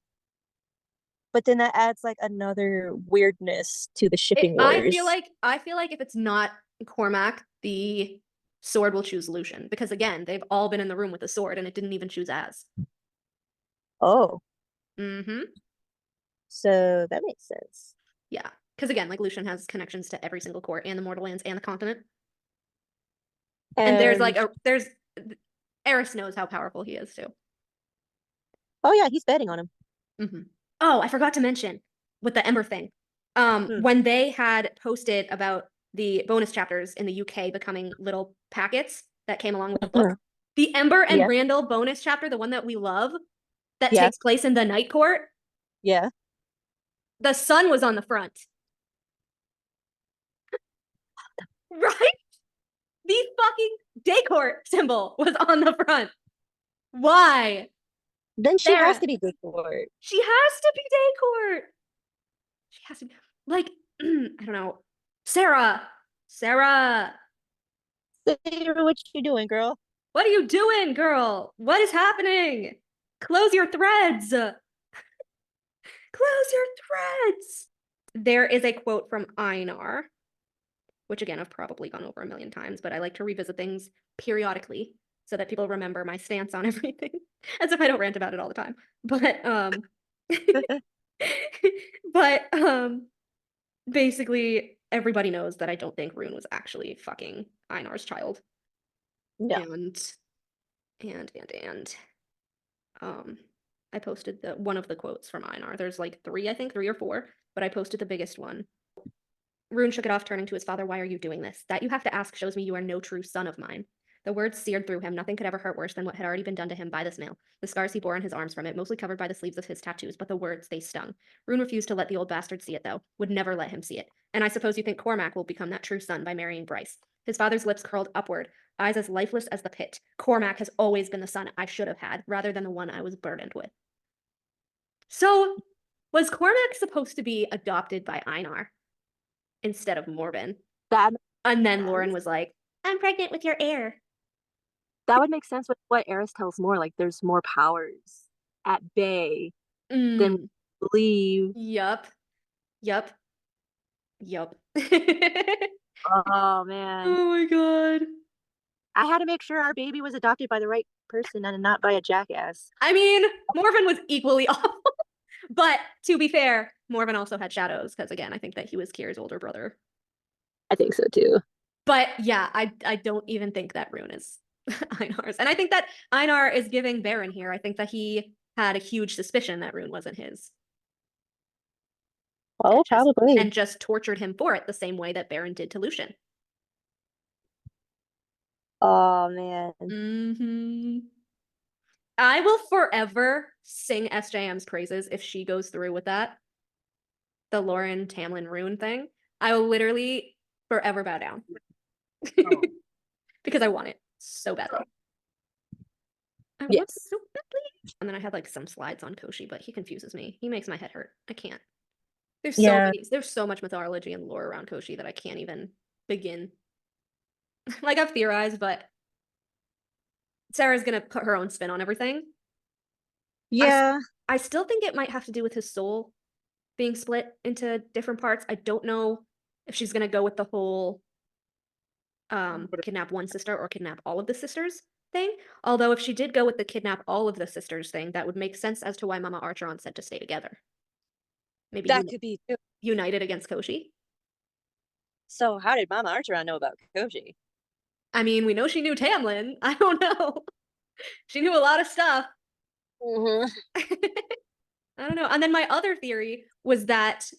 but then that adds like another weirdness to the shipping wars. I feel like if it's not Cormac, the sword will choose Lucian because again, they've all been in the room with the sword and it didn't even choose Az. Oh, Mm-hmm. so that makes sense. Yeah, because again, like Lucian has connections to every single court and the Mortal Lands and the continent. And there's like Eris knows how powerful he is too. Oh yeah, he's betting on him. Mm-hmm. Oh, I forgot to mention with the Ember thing. When they had posted about the bonus chapters in the UK becoming little packets that came along with the book, the Ember and Randall bonus chapter, the one that we love, that takes place in the Night Court. Yeah. The sun was on the front. Right? The fucking day court symbol was on the front. Why? Then she Sarah. has to be good for it. She has to be day court. She has to be like, I don't know. Sarah. Sarah, what you doing, girl? What are you doing, girl? What is happening? Close your threads. Close your threads. There is a quote from Einar, which again, I've probably gone over a million times, but I like to revisit things periodically so that people remember my stance on everything, as if I don't rant about it all the time. But basically everybody knows that I don't think Rune was actually fucking Einar's child. No. And I posted one of the quotes from Einar. There's like three or four, but I posted the biggest one. Rune shook it off, turning to his father. Why are you doing this? That you have to ask shows me you are no true son of mine. The words seared through him. Nothing could ever hurt worse than what had already been done to him by this nail. The scars he bore on his arms from it, mostly covered by the sleeves of his tattoos, but the words, they stung. Rune refused to let the old bastard see it, though. Would never let him see it. And I suppose you think Cormac will become that true son by marrying Bryce. His father's lips curled upward, eyes as lifeless as the pit. Cormac has always been the son I should have had, rather than the one I was burdened with. So, was Cormac supposed to be adopted by Einar instead of Morbin? And then Lauren was like, I'm pregnant with your heir. That would make sense with what Eris tells more. Like, there's more powers at bay than we believe. Yup. Oh, man. Oh my god. I had to make sure our baby was adopted by the right person and not by a jackass. I mean, Morven was equally awful. But to be fair, Morven also had shadows, because again, I think that he was Kyr's older brother. I think so too. But yeah, I don't even think that rune is Einar's. And I think that Einar is giving Baron here. I think that he had a huge suspicion that rune wasn't his. Oh, probably. And just tortured him for it the same way that Baron did to Lucian. Oh man. I will forever sing SJM's praises if she goes through with that. The Lauren Tamlin rune thing. I will literally forever bow down. Oh. Because I want it so badly. I want it so badly. And then I had like some slides on Koshi, but he confuses me. He makes my head hurt. I can't. There's so much mythology and lore around Koshi that I can't even begin. Like I've theorized, but Sarah's gonna put her own spin on everything. Yeah. I still think it might have to do with his soul being split into different parts. I don't know if she's gonna go with the whole kidnap one sister or kidnap all of the sisters thing. Although if she did go with the kidnap all of the sisters thing, that would make sense as to why Mama Archeron said to stay together. Maybe That could be too. united against Koshi. So how did Mama Archeron know about Koshi? I mean, we know she knew Tamlin. I don't know. She knew a lot of stuff. I don't know. And then my other theory was that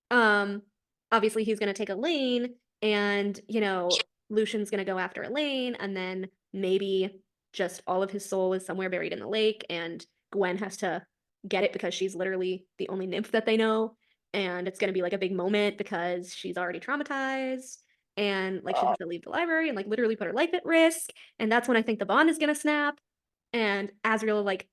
obviously he's going to take Elaine, and you know, Lucian's going to go after Elaine, and then maybe just all of his soul is somewhere buried in the lake, and Gwen has to get it because she's literally the only nymph that they know, and it's going to be like a big moment because she's already traumatized, and like she has to leave the library and like literally put her life at risk, and that's when I think the bond is going to snap, and Azriel like,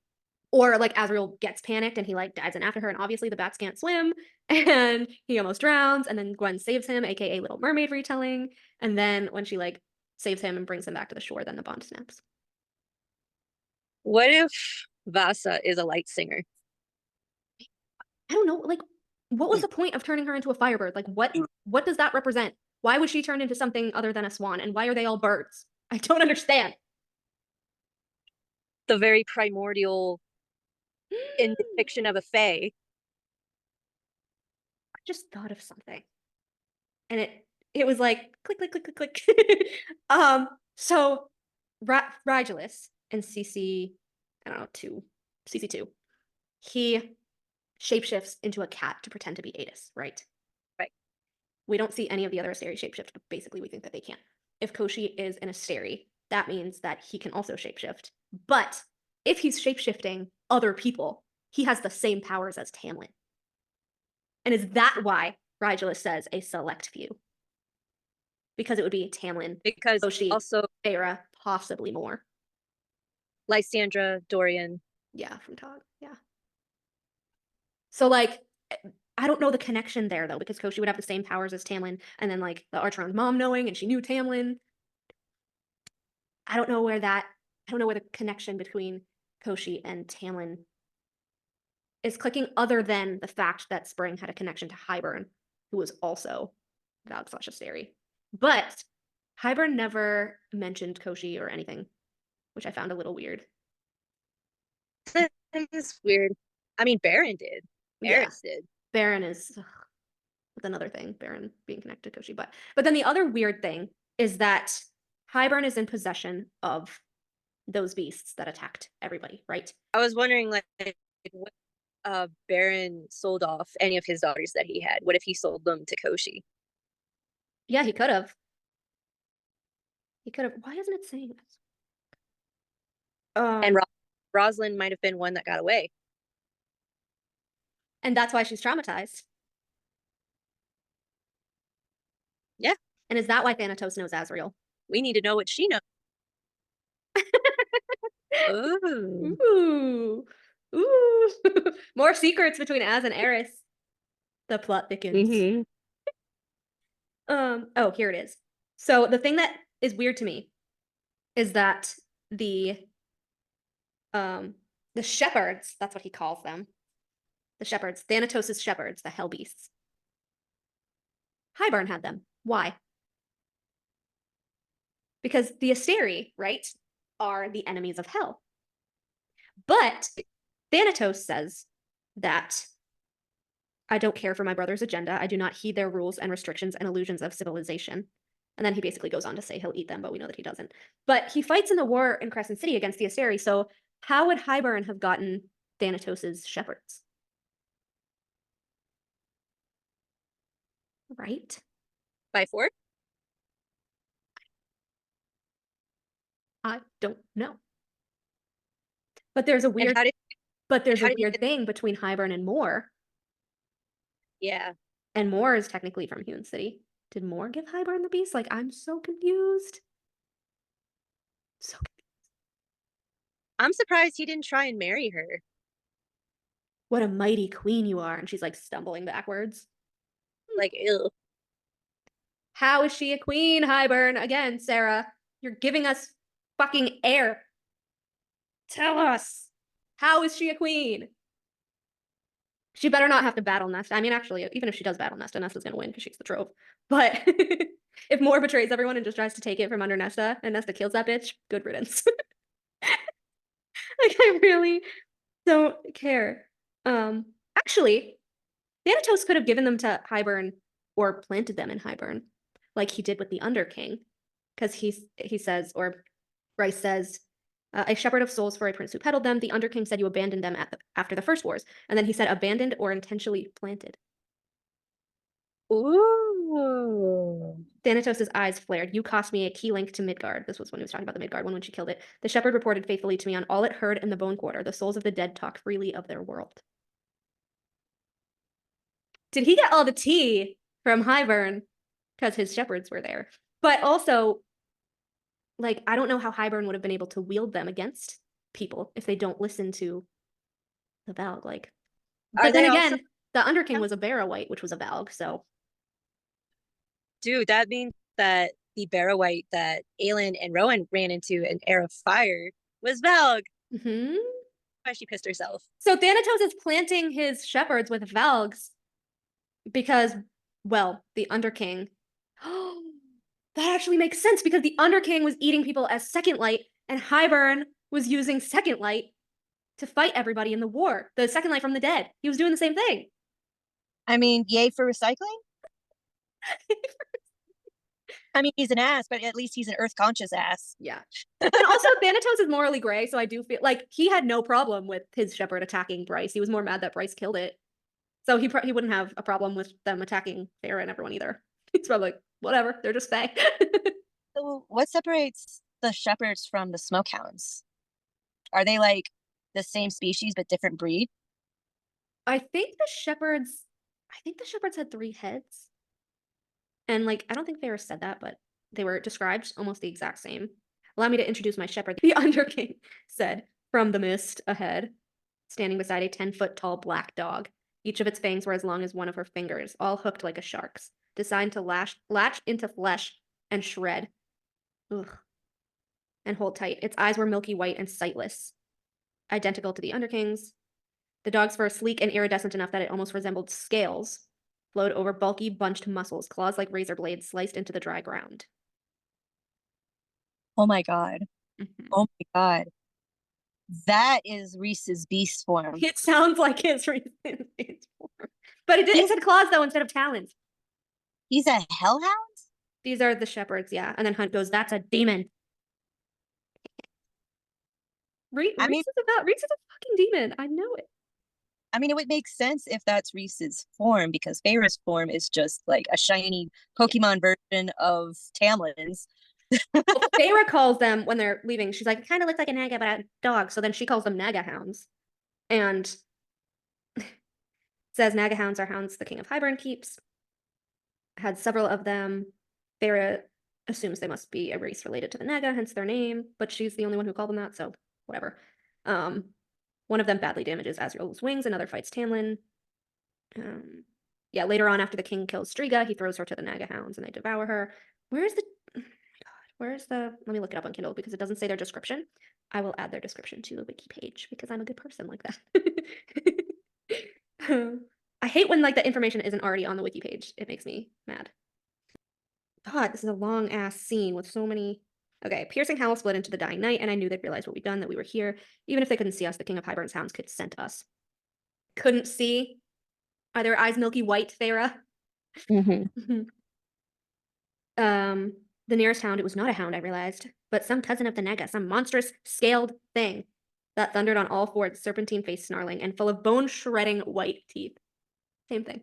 or like Azriel gets panicked and he like dives in after her, and obviously the bats can't swim and he almost drowns, and then Gwen saves him, aka Little Mermaid retelling, and then when she like saves him and brings him back to the shore, then the bond snaps. What if Vasa is a light singer? I don't know, like what was the point of turning her into a firebird? Like what does that represent? Why would she turn into something other than a swan, and why are they all birds? I don't understand. The very primordial in depiction of a fae. I just thought of something, and it was like click click click click click. So Rigelus in CC, I don't know, CC2, he shapeshifts into a cat to pretend to be Adis, right? Right. We don't see any of the other Asteri shapeshift, but basically we think that they can. If Koshi is an Asteri, that means that he can also shapeshift. But if he's shapeshifting other people, he has the same powers as Tamlin. And is that why Rigelus says a select few? Because it would be Tamlin, Because Koshi, also Feyre, possibly more. Lysandra, Dorian. Yeah, from Tog. Yeah. So like, I don't know the connection there though, because Koshi would have the same powers as Tamlin, and then like the Archeron's mom knowing, and she knew Tamlin. I don't know where the connection between Koshi and Tamlin is clicking, other than the fact that Spring had a connection to Hybern, who was also Valg / Asteri. But Hybern never mentioned Koshi or anything, which I found a little weird. That is weird. I mean, Baron did. Eris did. Baron is with another thing, Baron being connected to Koshi. But then the other weird thing is that Hybern is in possession of those beasts that attacked everybody, right? I was wondering, like, what Baron sold off any of his daughters that he had. What if he sold them to Koshi? Yeah, he could have. Why isn't it saying this? And Rosalind might have been one that got away. And that's why she's traumatized. Yeah. And is that why Thanatos knows Azriel? We need to know what she knows. Ooh. Ooh. Ooh. More secrets between Az and Eris. The plot thickens. Oh, here it is. So the thing that is weird to me is that the shepherds, that's what he calls them. The shepherds, Thanatos' shepherds, the hell beasts. Hybern had them. Why? because the Asteri, right, are the enemies of hell. But Thanatos says that I don't care for my brother's agenda. I do not heed their rules and restrictions and illusions of civilization. And then he basically goes on to say he'll eat them, but we know that he doesn't. But he fights in the war in Crescent City against the Asteri, so how would Hybern have gotten Thanatos's shepherds? Right? By four? I don't know. But there's a And weird how did thing between Hybern and Moore. yeah. And Moore is technically from Hewn City. Did Moore give Hybern the beast? Like, I'm so confused. So I'm surprised he didn't try and marry her. what a mighty queen you are. And she's like stumbling backwards. Like, ew. How is she a queen, Hybern? Again, Sarah, you're giving us fucking air. Tell us. How is she a queen? She better not have to battle Nesta. I mean, actually, even if she does battle Nesta, Nesta's gonna win because she's the trove. But if Moore betrays everyone and just tries to take it from under Nesta, and Nesta kills that bitch, good riddance. Like, I really don't care. Actually, Thanatos could have given them to Hybern or planted them in Hybern, like he did with the Underking, because he says, or Rhys says, a shepherd of souls for a prince who peddled them. The Underking said you abandoned them after the first wars, and then he said abandoned or intentionally planted. Ooh. Thanatos's eyes flared. You cost me a key link to Midgard. This was when he was talking about the Midgard one when she killed it. The shepherd reported faithfully to me on all it heard in the bone quarter. The souls of the dead talk freely of their world. Did he get all the tea from Hybern? Because his shepherds were there. But also, like, I don't know how Hybern would have been able to wield them against people if they don't listen to the Valg. Like, but then again, the Underking was a Barrow-wight, which was a Valg, so. Dude, that means that the Barrow-wight that Aelin and Rowan ran into in Air of Fire was Valg. Mm-hmm. Why she pissed herself. So Thanatos is planting his shepherds with Valgs because, well, the Underking. Oh, that actually makes sense because the Underking was eating people as Second Light, and Hybern was using Second Light to fight everybody in the war. The Second Light from the dead. He was doing the same thing. I mean, yay for recycling? I mean, he's an ass, but at least he's an earth-conscious ass. Yeah. And also, Thanatos is morally gray, so I do feel like he had no problem with his shepherd attacking Bryce. He was more mad that Bryce killed it. So he wouldn't have a problem with them attacking Farah and everyone either. He's probably like, whatever, they're just fae. So what separates the shepherds from the smokehounds? Are they like the same species but different breed? I think the shepherds had 3 heads. And like, I don't think Farah said that, but they were described almost the exact same. Allow me to introduce my shepherd. The Underking said, from the mist ahead, standing beside a 10-foot tall black dog. Each of its fangs were as long as one of her fingers, all hooked like a shark's, designed to latch into flesh and shred. Ugh. And hold tight. Its eyes were milky white and sightless, identical to the Underking's. The dog's fur, sleek and iridescent enough that it almost resembled scales, flowed over bulky, bunched muscles, claws like razor blades sliced into the dry ground. Oh my god. Mm-hmm. Oh my god. That is Rhys's beast form. It sounds like his Rhys's beast form. But it said claws, though, instead of talons. He's a hellhound? These are the shepherds, yeah. And then Hunt goes, that's a demon. Rhys is a fucking demon. I know it. I mean, it would make sense if that's Rhys's form, because Farah's form is just like a shiny Pokemon version of Tamlin's. Well, Farah calls them when they're leaving. She's like, it kind of looks like a Naga, but a dog. So then she calls them Naga hounds. And says Naga hounds are hounds the king of Hybern keeps. Had several of them. Farah assumes they must be a race related to the Naga, hence their name, but she's the only one who called them that, so whatever. One of them badly damages Azrael's wings, another fights Tamlin. Yeah, later on after the king kills Striga, he throws her to the Naga hounds and they devour her. Where's the, let me look it up on Kindle because it doesn't say their description. I will add their description to the wiki page because I'm a good person like that. I hate when like the information isn't already on the wiki page. It makes me mad. God, this is a long ass scene with so many Okay, piercing howl split into the dying night, and I knew they'd realize what we'd done, that we were here. Even if they couldn't see us, the King of Hyburn's hounds could scent us. Couldn't see? Are their eyes milky white, Thera? Mm-hmm. The nearest hound, it was not a hound, I realized, but some cousin of the Nega, some monstrous, scaled thing that thundered on all fours, serpentine face snarling, and full of bone-shredding white teeth. Same thing.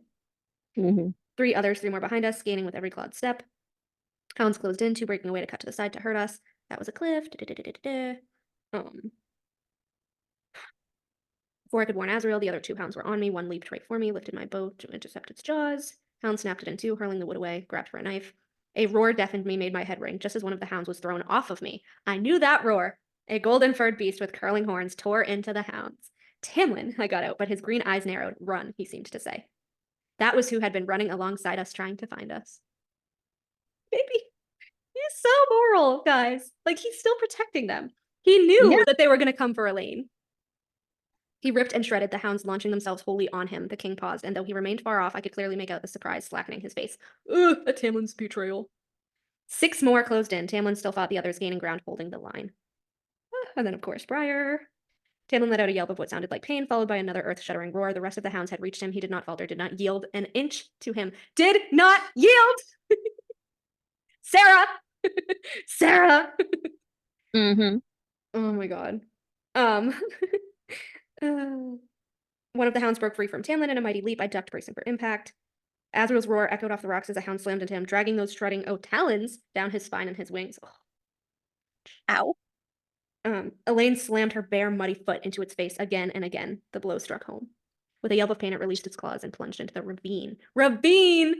Mm-hmm. 3 others, 3 more behind us, gaining with every clawed step. Hounds closed in, 2 breaking away to cut to the side to hurt us. That was a cliff. Before I could warn Azrael, the other 2 hounds were on me. One leaped right for me, lifted my bow to intercept its jaws. Hound snapped it in 2, hurling the wood away, grabbed for a knife. A roar deafened me, made my head ring, just as one of the hounds was thrown off of me. I knew that roar. A golden-furred beast with curling horns tore into the hounds. Tamlin, I got out, but his green eyes narrowed. Run, he seemed to say. That was who had been running alongside us, trying to find us. Baby, he's so moral, guys. Like, he's still protecting them. He knew that they were going to come for Elaine. He ripped and shredded, the hounds launching themselves wholly on him. The king paused, and though he remained far off, I could clearly make out the surprise slackening his face. Ugh, a Tamlin's betrayal. 6 more closed in. Tamlin still fought the others, gaining ground, holding the line. And then, of course, Briar. Tamlin let out a yelp of what sounded like pain, followed by another earth-shattering roar. The rest of the hounds had reached him. He did not falter, did not yield an inch to him. Did not yield! Sarah! Sarah! Mm-hmm. Oh my god. One of the hounds broke free from Tamlin in a mighty leap. I ducked, bracing for impact. Azrael's roar echoed off the rocks as a hound slammed into him, dragging those shredding talons down his spine and his wings. Ow. Elaine slammed her bare, muddy foot into its face again and again. The blow struck home. With a yelp of pain, it released its claws and plunged into the ravine. Ravine!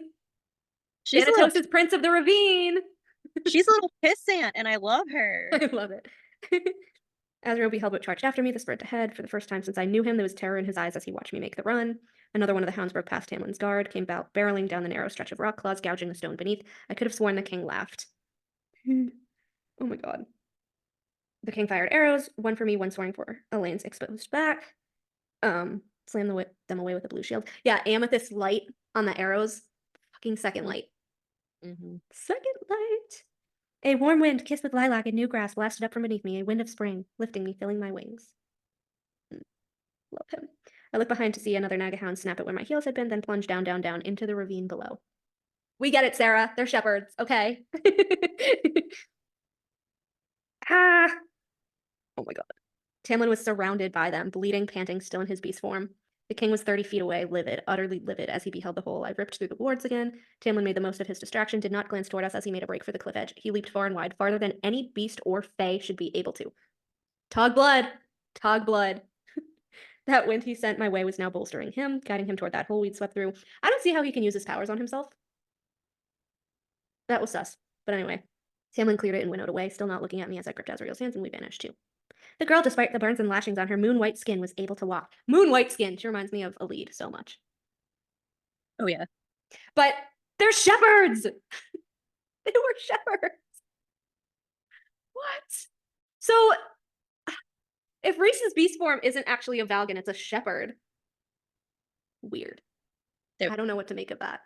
She's Thanatos' Prince of the Ravine! She's a little pissant, and I love her. I love it. Azrael beheld what charged after me, the sprint ahead. For the first time since I knew him, there was terror in his eyes as he watched me make the run. Another one of the hounds broke past Tamlin's guard, came barreling down the narrow stretch of rock, claws gouging the stone beneath. I could have sworn the king laughed. Oh my god. The king fired arrows, one for me, one soaring for Elaine's exposed back. Slammed them away with a blue shield. Yeah, amethyst light on the arrows. Fucking second light. Mm-hmm. Second light. A warm wind, kissed with lilac and new grass, blasted up from beneath me, a wind of spring, lifting me, filling my wings. Love him. I looked behind to see another naga hound snap at where my heels had been, then plunge down, down, down into the ravine below. We get it, Sarah. They're shepherds, okay? Ah! Oh my god. Tamlin was surrounded by them, bleeding, panting, still in his beast form. The king was 30 feet away, livid, utterly livid, as he beheld the whole. I ripped through the wards again. Tamlin made the most of his distraction, did not glance toward us as he made a break for the cliff edge. He leaped far and wide, farther than any beast or fae should be able to. Tog blood! Tog blood. That wind he sent my way was now bolstering him, guiding him toward that hole we'd swept through. I don't see how he can use his powers on himself. That was sus. But anyway, Tamlin cleared it and winnowed away, still not looking at me as I gripped Azrael's hands, and we vanished too. The girl, despite the burns and lashings on her moon-white skin, was able to walk. Moon-white skin! She reminds me of Alid so much. Oh, yeah. But they're shepherds! They were shepherds! What? So, if Rhys's beast form isn't actually a Valg and it's a shepherd, weird. I don't know what to make of that.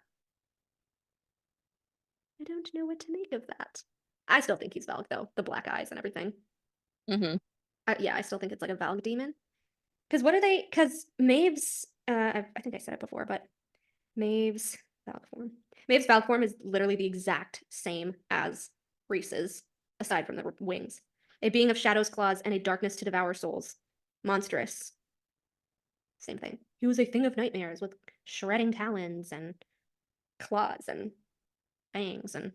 I don't know what to make of that. I still think he's Valg, though. The black eyes and everything. Mm-hmm. Yeah, I still think it's like a Valg demon. Because what are they? Because Maeve's, I think I said it before, but Maeve's Valg form. Maeve's Valg form is literally the exact same as Rhys's, aside from the wings. A being of shadows, claws, and a darkness to devour souls. Monstrous. Same thing. He was a thing of nightmares with shredding talons and claws and fangs and...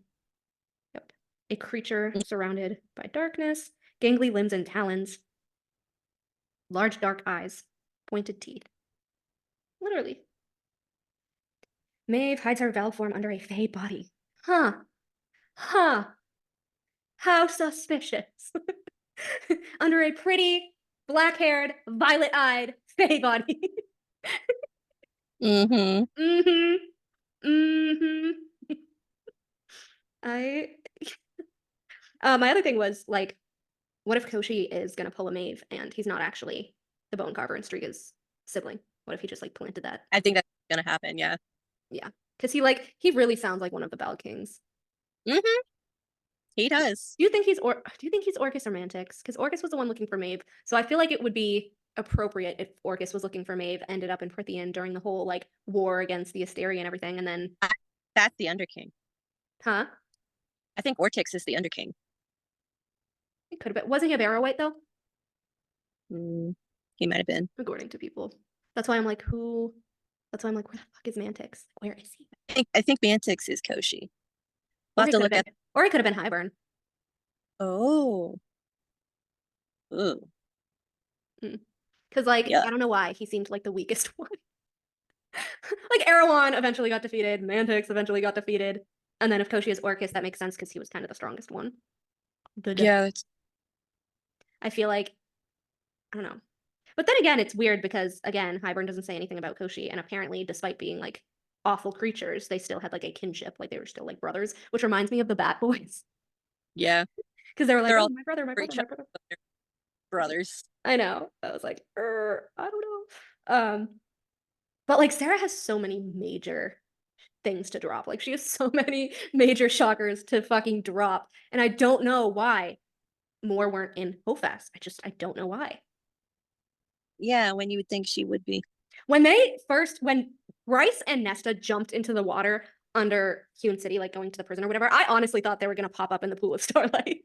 Yep. A creature surrounded by darkness, gangly limbs and talons, large dark eyes, pointed teeth. Literally. Maeve hides her Valg form under a fey body. Huh. Huh. How suspicious. Under a pretty, black-haired, violet-eyed fey body. Mm-hmm. Mm-hmm. Mm-hmm. My other thing was, like, what if Koshi is gonna pull a Maeve and he's not actually the bone carver and Striga's sibling? What if he just, like, planted that? I think that's gonna happen, yeah. Yeah. Because he really sounds like one of the Valg Kings. Mm-hmm. He does. Do you think he's Orcus or Mantix? Because Orcus was the one looking for Maeve. So I feel like it would be appropriate if Orcus was looking for Maeve, ended up in Prithian during the whole like war against the Asteri and everything, and then That's the Underking. huh? I think Ortix is the Underking. It could have been. Wasn't he a Barrow-wight though? He might have been. According to people. That's why I'm like, who? That's why I'm like, where the fuck is Mantix? Where is he? I think Mantix is Koshi. Or We'll have he to could look have at. been- Or it could have been Highburn. Oh. Ooh. Because like, Yeah. I don't know why he seemed like the weakest one. Like Erewhon eventually got defeated, Mantix eventually got defeated, and then if Koshi is Orcus, that makes sense because he was kind of the strongest one. Yeah. It's... I feel like, I don't know. But then again, it's weird because, again, Highburn doesn't say anything about Koshi, and apparently, despite being, like, awful creatures, they still had, like, a kinship. Like, they were still, like, brothers, which reminds me of the Bat Boys. Yeah. Because they were like, They're oh, all my brother, my for brother, each my brother. brothers. I know. I was like, I don't know. But, like, Sarah has so many major things to drop. Like, she has so many major shockers to fucking drop, and I don't know why more weren't in Hofast. I don't know why. Yeah, when you would think she would be. When Rhys and Nesta jumped into the water under Hewn City, like going to the prison or whatever, I honestly thought they were gonna pop up in the pool of starlight.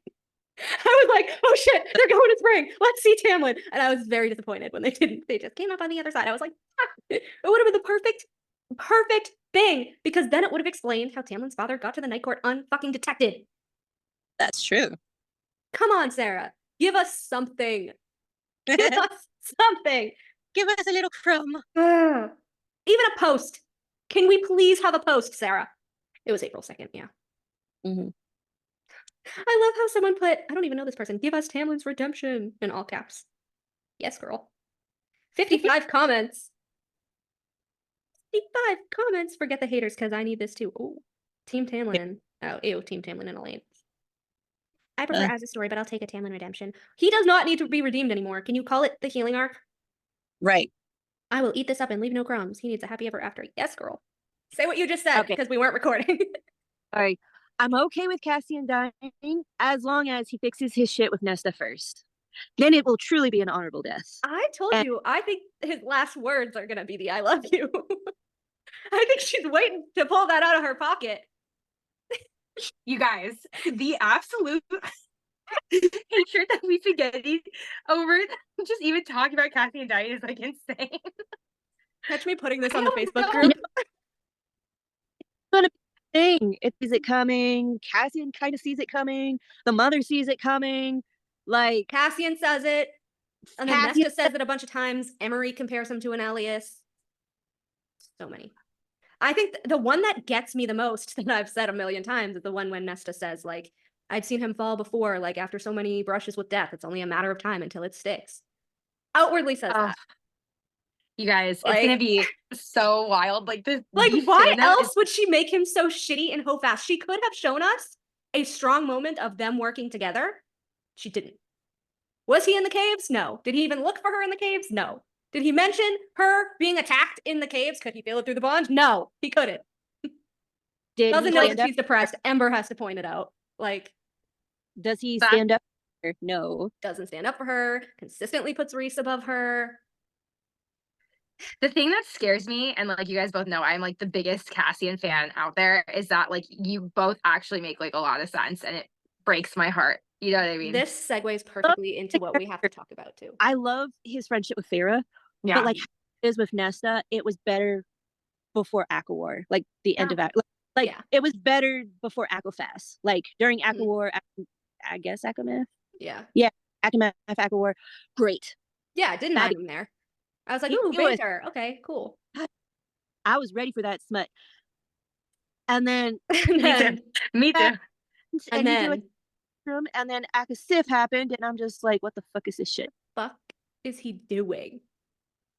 I was like, oh shit, they're going to spring. Let's see Tamlin. And I was very disappointed when they didn't. They just came up on the other side. I was like, fuck. It would have been the perfect thing, because then it would have explained how Tamlin's father got to the Night Court unfucking detected. That's true. Come on, Sarah. Give us something. Give us something. Give us a little crumb. Even a post. Can we please have a post, Sarah? It was April 2nd, yeah. Mm-hmm. I love how someone put, I don't even know this person, give us Tamlin's redemption in all caps. Yes, girl. 55 comments. 55 comments. Forget the haters, because I need this too. Oh, Team Tamlin. Oh, ew, Team Tamlin in a lane. I prefer as a story, but I'll take a Tamlin redemption. He does not need to be redeemed anymore. Can you call it the healing arc? Right. I will eat this up and leave no crumbs. He needs a happy ever after. Yes, girl. Say what you just said, Okay. because we weren't recording. All right. I'm okay with Cassian dying as long as he fixes his shit with Nesta first. Then it will truly be an honorable death. I told you, I think his last words are going to be the I love you. I think she's waiting to pull that out of her pocket. You guys, the absolute hatred that we've been getting over just even talking about Cassian dying is like insane. Catch me putting this on the Facebook group. Thing. It sees it coming. Cassian kind of sees it coming. The mother sees it coming. Like Cassian says it. And then Cassian Nesta says it a bunch of times. Emery compares him to an alias. So many. I think the one that gets me the most, that I've said a million times, is the one when Nesta says, like, I'd seen him fall before, like, after so many brushes with death, it's only a matter of time until it sticks. Outwardly says that. You guys, Like, it's gonna be so wild. Like this. Like, why else would she make him so shitty in Hofast? She could have shown us a strong moment of them working together. She didn't. Was he in the caves? No. Did he even look for her in the caves? No. Did he mention her being attacked in the caves? Could he feel it through the bond? No, he couldn't. Doesn't know that she's depressed. Ember has to point it out. Like, does he stand up? No. Doesn't stand up for her. Consistently puts Rhys above her. The thing that scares me, and like you guys both know, I'm like the biggest Cassian fan out there, is that like you both actually make like a lot of sense, and it breaks my heart. You know what I mean? This segues perfectly into what we have to talk about too. I love his friendship with Farah, yeah. but like it is with Nesta, it was better before Aquawar, like the end of like it was better before Aquafast, like during Aquawar, I guess Akamath. Yeah, Akamath, Aquawar, great. Yeah, I didn't mind him there. I was like, ooh, banter. Okay, cool. I was ready for that smut. And then me too. And then and then Akasif happened, and I'm just like, what the fuck is this shit? Fuck is he doing?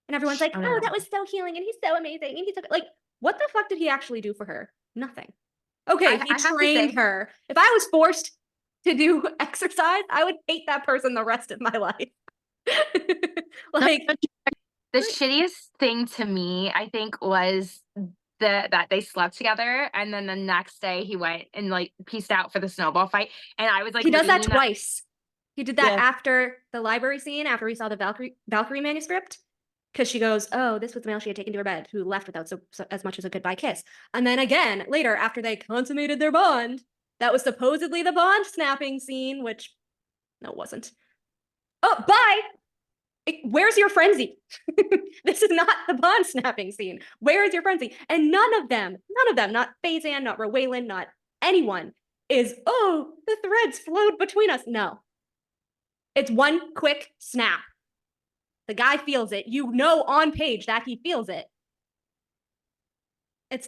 And everyone's like, oh, that was so healing, and he's so amazing, and he's so like, what the fuck did he actually do for her? Nothing. Okay, he trained her. If I was forced to do exercise, I would hate that person the rest of my life. Like, the shittiest thing to me, I think, was that they slept together, and then the next day he went and like pieced out for the snowball fight, and I was like, He does that reading twice. He did that Yeah. after the library scene, after we saw the Valkyrie manuscript, because she goes, "Oh, this was the male she had taken to her bed, who left without so as much as a goodbye kiss." And then again later, after they consummated their bond, that was supposedly the bond snapping scene, which no, it wasn't. Oh, bye. Where's your frenzy? This is not the bond snapping scene. Where is your frenzy? And none of them, not Phazan, not Rowaylan, not anyone is, oh, the threads flowed between us. No. It's one quick snap. The guy feels it. You know on page that he feels it.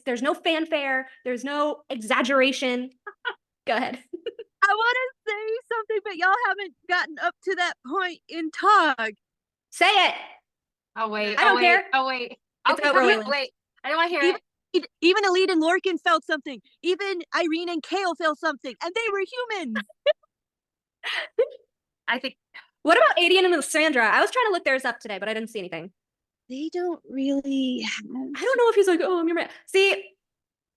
There's no fanfare. There's no exaggeration. Go ahead. I want to say something, but y'all haven't gotten up to that point in talk. Say it. Oh wait, I don't care. Oh wait. It's Okay, over, wait, Rowaylan. wait. I don't want to hear it. Even Elite and Lorcan felt something. Even Irene and Kale felt something, and they were humans. I think. What about Adian and Lysandra? I was trying to look theirs up today, but I didn't see anything. They don't really. I don't know if he's like, oh, I'm your man. See,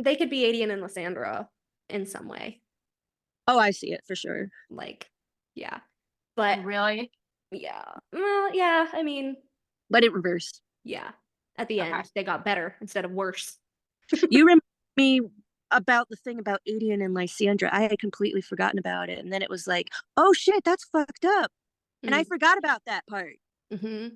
they could be Adian and Lysandra in some way. Oh, I see it for sure. Like, yeah. But Really? yeah. Well, yeah, I mean, But in reverse. yeah. At the Okay. end, they got better instead of worse. You remind me about the thing about Adian and Lysandra. I had completely forgotten about it. And then it was like, oh shit, that's fucked up. And I forgot about that part. Mm-hmm.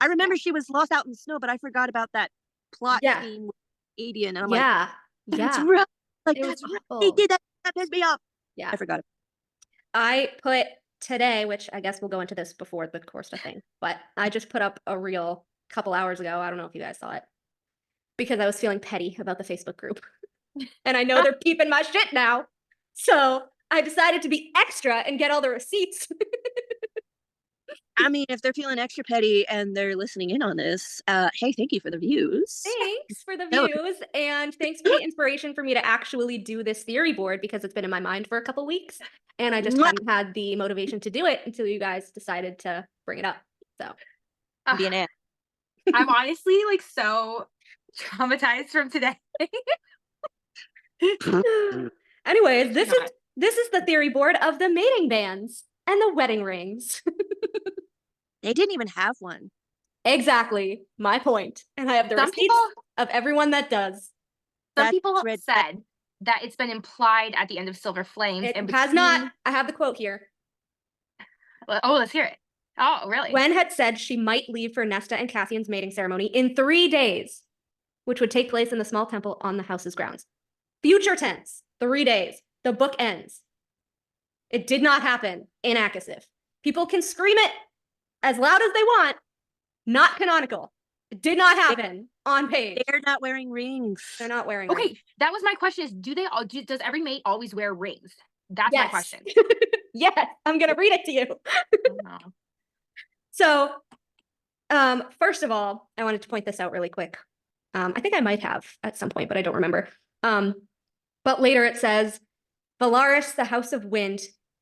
I remember she was lost out in the snow, but I forgot about that plot Yeah. scene with Adian. And I'm Yeah. like, that's Yeah. rough. Like, It was that's rough. awful. He did that. That pissed me off. Yeah. I forgot it. I put today, which I guess we'll go into this before the Corsta thing, but I just put up a reel a couple hours ago. I don't know if you guys saw it, because I was feeling petty about the Facebook group. And I know they're peeping my shit now. So I decided to be extra and get all the receipts. I mean, if they're feeling extra petty and they're listening in on this, hey, thank you for the views. Thanks for the No. views, and thanks for the inspiration for me to actually do this theory board, because it's been in my mind for a couple weeks and I just Mwah. hadn't had the motivation to do it until you guys decided to bring it up. So Be an ass. I'm honestly like so traumatized from today. anyways, this God. is the theory board of the mating bands and the wedding rings. They didn't even have one. Exactly my point. And I have the Some receipts people, of everyone that does. some That's people red- said that it's been implied at the end of Silver Flames. It and has not. I have the quote here. Oh, let's hear it. Oh, really? Gwen had said she might leave for Nesta and Cassian's mating ceremony in 3 days, which would take place in the small temple on the house's grounds. Future tense, 3 days. The book ends. It did not happen in Akasif. People can scream it as loud as they want. Not canonical. It did not happen on page. They're not wearing rings. They're not wearing Okay, rings. that was my question: is do they all? Does every mate always wear rings? That's my Yes. question. Yes, I'm gonna read it to you. Oh, no. So, first of all, I wanted to point this out really quick. I think I might have at some point, but I don't remember. But later it says, Valaris, the House of Wind,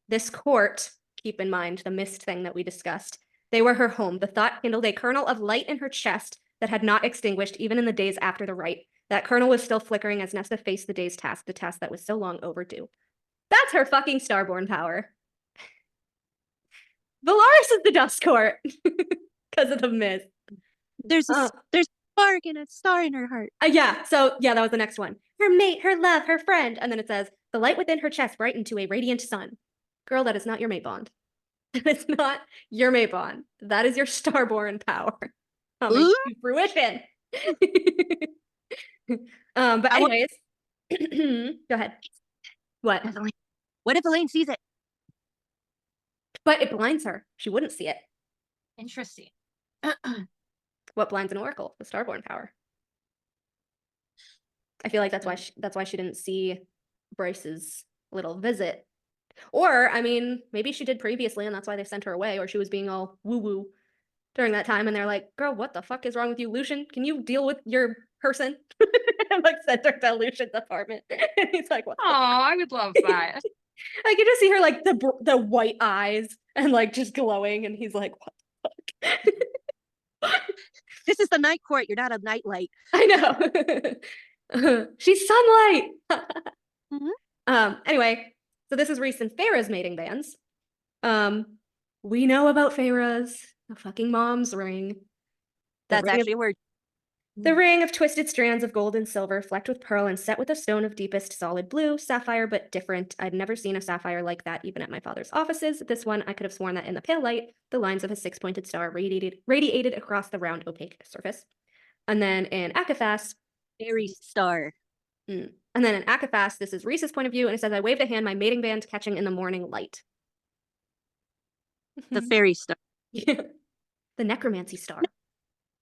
this court, keep in mind the mist thing that we discussed, they were her home. The thought kindled a kernel of light in her chest that had not extinguished even in the days after the rite. That kernel was still flickering as Nesta faced the day's task, the task that was so long overdue. That's her fucking starborn power. Valaris is the dust court because of the mist. There's a spark and a star in her heart. Yeah, so yeah, that was the next one. Her mate, her love, her friend. And then it says, the light within her chest brightened to a radiant sun. Girl, that is not your mate bond. That is not your mate bond. That is your starborn power coming Ooh. to fruition. But anyways, go ahead. What? What if Elaine sees it? But it blinds her. She wouldn't see it. Interesting. What blinds an oracle? The starborn power. I feel like that's why she didn't see Bryce's little visit. Or, I mean, maybe she did previously and that's why they sent her away, or she was being all woo-woo during that time and they're like, girl, what the fuck is wrong with you, Lucian? Can you deal with your person? And like sent her to Lucian's apartment. And he's like, what? Oh, I would love that. I can just see her like the white eyes and like just glowing and he's like, what the fuck? This is the night court. You're not a nightlight. I know. She's sunlight. Mhm. Anyway, so this is Rhys and Feyre's mating bands. We know about Feyre's, the fucking mom's ring. That's actually a word. The ring of twisted strands of gold and silver, flecked with pearl and set with a stone of deepest solid blue, sapphire but different. I'd never seen a sapphire like that even at my father's offices. This one, I could have sworn that in the pale light, the lines of a six-pointed star radiated across the round opaque surface. And then in Acotar, Fairy star. and then in Acotar, this is Rhys's point of view, and it says, I waved a hand, my mating band catching in the morning light. The fairy star. Yeah. The necromancy star.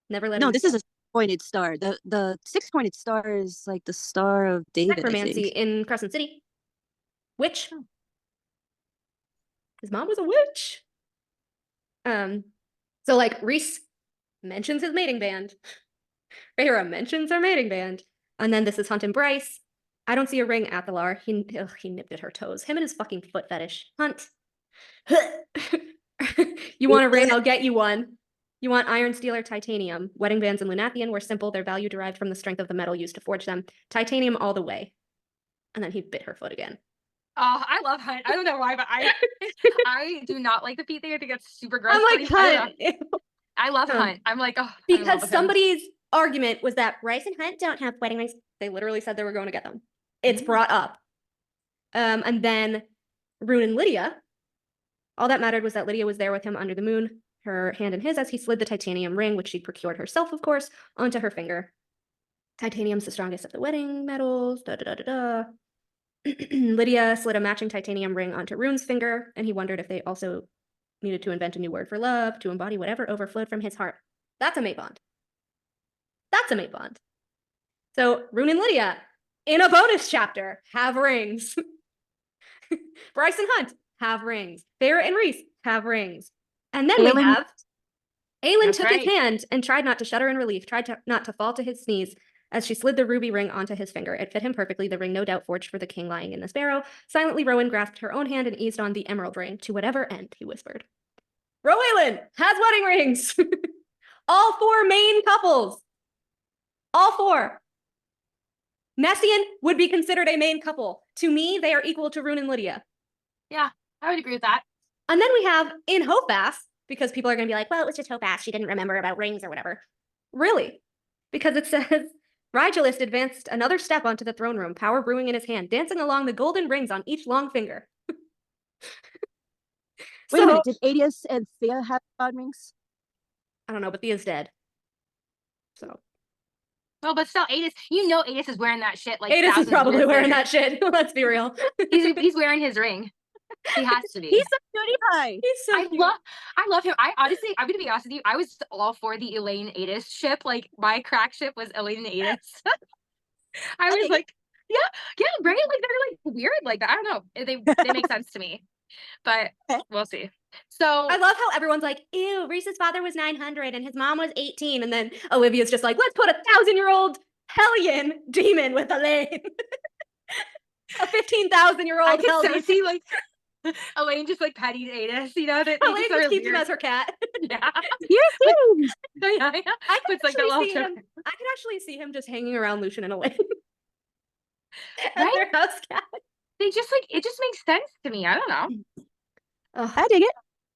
Never let No, him this is a pointed star. The six-pointed star is like the Star of David, I necromancy think. in Crescent City. Witch. His mom was a witch. So like Rhys mentions his mating band. Feyre mentions her mating band. And then this is Hunt and Bryce. I don't see a ring, Athalar. He nipped at her toes. Him and his fucking foot fetish. Hunt. You want a ring? I'll get you one. You want iron, steel, or titanium? Wedding bands in Lunathian were simple, their value derived from the strength of the metal used to forge them. Titanium all the way. And then he bit her foot again. Oh, I love Hunt. I don't know why, but I do not like the feet thing. I think it's super gross. I'm like, Hunt. I love Hunt. I'm like, oh, because somebody's argument was that Bryce and Hunt don't have wedding rings. They literally said they were going to get them. It's brought up. And then Rune and Lydia, all that mattered was that Lydia was there with him under the moon, her hand in his as he slid the titanium ring, which she'd procured herself, of course, onto her finger. Titanium's the strongest of the wedding metals, Lydia slid a matching titanium ring onto Rune's finger, and he wondered if they also needed to invent a new word for love, to embody whatever overflowed from his heart. That's a mate bond. That's a mate bond. So Rune and Lydia, in a bonus chapter, have rings. Bryce and Hunt have rings. Feyre and Rhys have rings. And then we have Aelin took his hand and tried not to shudder in relief, not to fall to his knees as she slid the ruby ring onto his finger. It fit him perfectly, the ring no doubt forged for the king lying in this barrow. Silently, Rowan grasped her own hand and eased on the emerald ring. To whatever end, he whispered. Rowan has wedding rings! All four main couples. All four. Nessian would be considered a main couple. To me, they are equal to Rune and Lydia. Yeah, I would agree with that. And then we have in Hophass, because people are going to be like, well, it was just Hophass. She didn't remember about rings or whatever. Really? Because it says, Rigelist advanced another step onto the throne room, power brewing in his hand, dancing along the golden rings on each long finger. Wait a minute, did Adius and Thea have bond rings? I don't know, but Thea's dead. So. Well, but still, Adis is wearing that shit. Like Adis is probably wearing that shit. Let's be real. he's wearing his ring. He has to be. He's a cutie pie. He's so cute. I love him. I honestly, I'm gonna be honest with you. I was all for the Elaine Adis ship. Like my crack ship was Elaine and Adis. I was like, yeah, right. Like they're like weird like that. I don't know. They make sense to me. But we'll see. So I love how everyone's like, ew, Rhys's father was 900 and his mom was 18. And then Olivia's just like, let's put a 1,000-year-old hellion demon with Elaine. A 15,000-year-old I can so hellion. see like Elaine just like petting Adis, you know, that Elaine just keeps him as her cat. Yeah. Yes. Yeah. I could It's like the actually see him just hanging around Lucian and Elaine. As Right? their house cat. They just like, it just makes sense to me. I don't know. I dig it.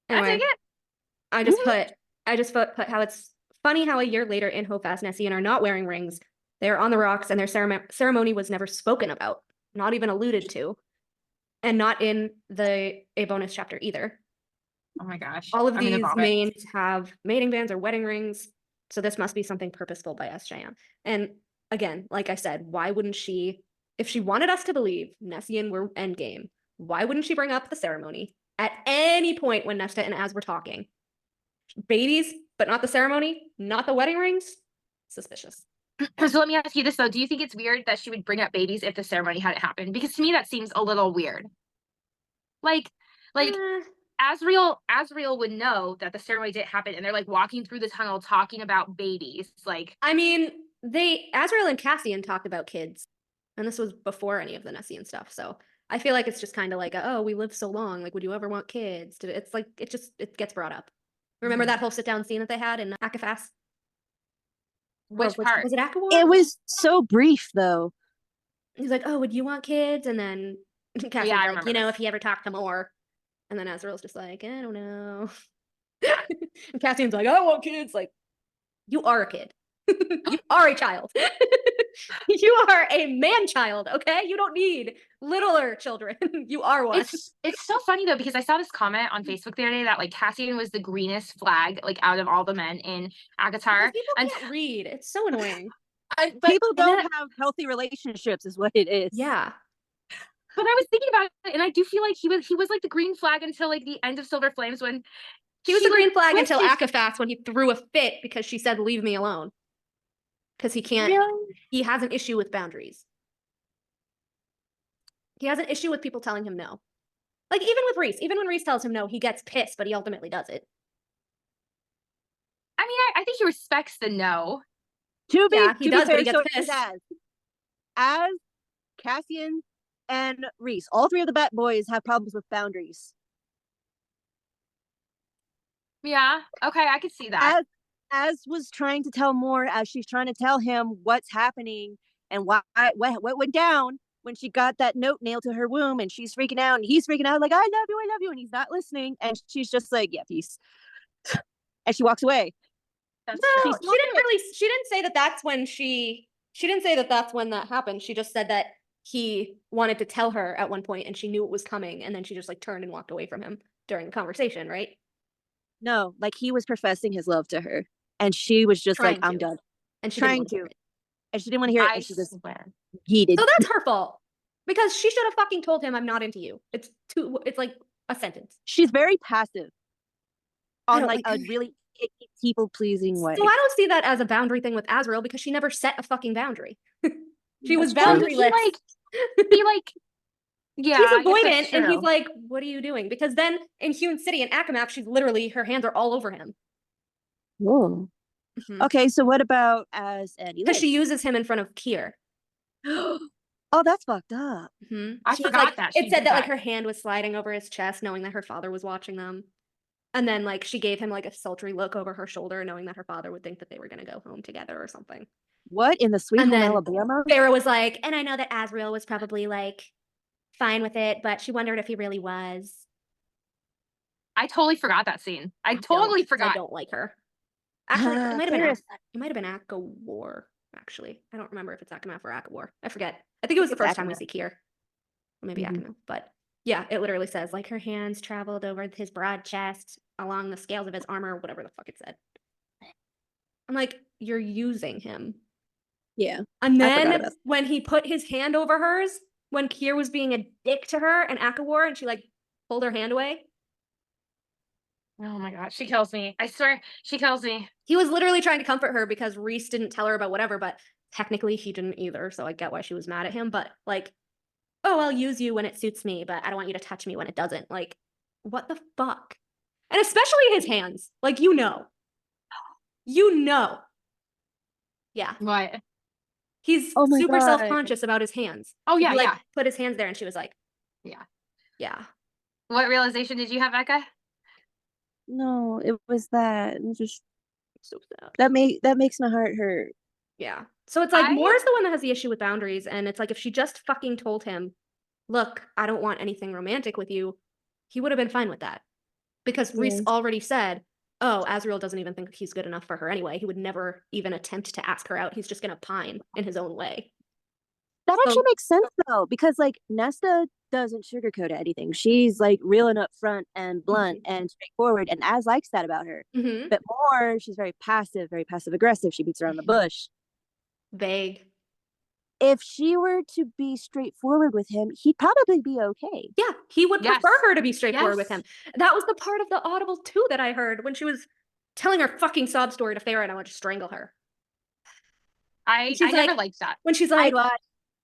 Anyway, I dig it. I just put how it's funny how a year later in Hophass, Nessian are not wearing rings. They're on the rocks and their ceremony was never spoken about, not even alluded to, and not in a bonus chapter either. Oh my gosh. All of I'm gonna these vomit. mains have mating bands or wedding rings, so this must be something purposeful by SJM. And again, like I said, why wouldn't she, if she wanted us to believe Nessian were endgame, why wouldn't she bring up the ceremony at any point when Nesta and Az were talking? Babies, but not the ceremony, not the wedding rings? Suspicious. So let me ask you this though. Do you think it's weird that she would bring up babies if the ceremony hadn't happened? Because to me that seems a little weird. Like Azriel would know that the ceremony didn't happen and they're like walking through the tunnel talking about babies. Like, I mean, Azriel and Cassian talked about kids, and this was before any of the Nessian stuff, so I feel like it's just kind of like, oh, we lived so long, like, would you ever want kids? It's like, it gets brought up. Remember that whole sit-down scene that they had in Acotar? Which was, part? was it Akawar? It was so brief though. He's like, oh, would you want kids? And then Cassian's I like, remember you know, this. if he ever talked to more. And then Azrael's just like, I don't know. And Cassian's like, I want kids. Like, you are a kid. You are a child. You are a man child, okay? You don't need littler children. You are one. It's so funny though, because I saw this comment on Facebook the other day that like Cassian was the greenest flag like out of all the men in Acotar. Because people can't read. It's so annoying. But People then don't have healthy relationships, is what it is. Yeah. But I was thinking about it, and I do feel like he was like the green flag until like the end of Silver Flames when He was the green flag pushed until his- Akafath when he threw a fit because she said, leave me alone. Because he can't, Really? he has an issue with boundaries. He has an issue with people telling him no. Like even with Rhys, even when Rhys tells him no, he gets pissed, but he ultimately does it. I mean, I think he respects the no. Yeah, he does, but fair, he gets so pissed. as Cassian and Rhys, all three of the Bat Boys have problems with boundaries. Yeah. Okay, I could see that. As was trying to tell more, as she's trying to tell him what's happening and what went down when she got that note nailed to her womb, and she's freaking out and he's freaking out like, I love you, and he's not listening, and she's just like, yeah, peace. And she walks away. That's No, true. she didn't say that that's when she didn't say that that's when that happened. She just said that he wanted to tell her at one point and she knew it was coming, and then she just like turned and walked away from him during the conversation, right? No, like he was professing his love to her, and she was just Trying like, I'm to. done. And she Trying didn't want to. And she didn't want to hear it, I and she just swear. heated. So that's her fault. Because she should have fucking told him, I'm not into you. It's like a sentence. She's very passive I on don't like a really people pleasing way. So I don't see that as a boundary thing with Azrael because she never set a fucking boundary. She was That's true. boundaryless. He like yeah, He's I guess avoidant, that's and he's true. like, what are you doing? Because then in Human City and Akamath, she's literally, her hands are all over him. Whoa. Okay, so what about as Eddie? Because she uses him in front of Kier. Oh, that's fucked up. I She was forgot like, that she it said did that like her hand was sliding over his chest, knowing that her father was watching them. And then like she gave him like a sultry look over her shoulder, knowing that her father would think that they were gonna go home together or something. What in the sweet And home then Alabama? Farrah was like, and I know that Azrael was probably like fine with it, but she wondered if he really was. I totally forgot that scene. I totally forgot. I don't like her. Actually, it might have been Akawar, actually. I don't remember if it's Akamath or Akawar. I forget. I think it was the first time we see Kier. Or maybe Akamath. But yeah, it literally says like her hands traveled over his broad chest along the scales of his armor, whatever the fuck it said. I'm like, you're using him. Yeah. And then when he put his hand over hers, when Kier was being a dick to her and Akawar, and she like pulled her hand away. Oh my god, she kills me. I swear, she kills me. He was literally trying to comfort her because Rhys didn't tell her about whatever, but technically he didn't either, so I get why she was mad at him. But like, oh, I'll use you when it suits me, but I don't want you to touch me when it doesn't. Like, what the fuck? And especially his hands. Like, you know. Yeah. What? He's Oh my super God. self-conscious about his hands. Oh yeah, He, like, yeah. put his hands there and she was like, Yeah. Yeah. What realization did you have, Becca? No, it was that. It was just So sad. that makes my heart hurt. Yeah. So it's like Moore's the one that has the issue with boundaries, and it's like if she just fucking told him, look, I don't want anything romantic with you, he would have been fine with that. Because Rhys already said, oh, Azrael doesn't even think he's good enough for her anyway. He would never even attempt to ask her out. He's just gonna pine in his own way. That actually makes sense though, because like Nesta doesn't sugarcoat anything. She's like real and upfront and blunt and straightforward, and Az likes that about her. But Moore, she's very passive aggressive. She beats around the bush. Vague. If she were to be straightforward with him, he'd probably be okay. Yeah, he would prefer her to be straightforward with him. That was the part of the audible too that I heard when she was telling her fucking sob story to Farrah and I want to strangle her. I never liked that. When she's like,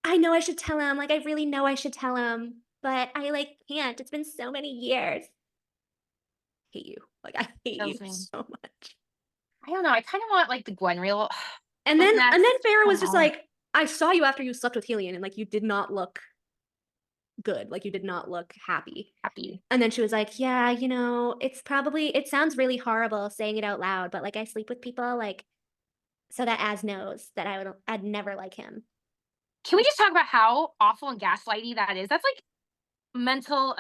I know I should tell him, like I really know I should tell him, but I like can't. It's been so many years. I hate you. Like I hate you so much. I don't know. I kind of want like the Gwen reel. And then Farrah was just like, I saw you after you slept with Helion and like you did not look good. Like you did not look happy. And then she was like, yeah, you know, it sounds really horrible saying it out loud, but like I sleep with people like so that Az knows that I'd never like him. Can we just talk about how awful and gaslighty that is? That's like mental.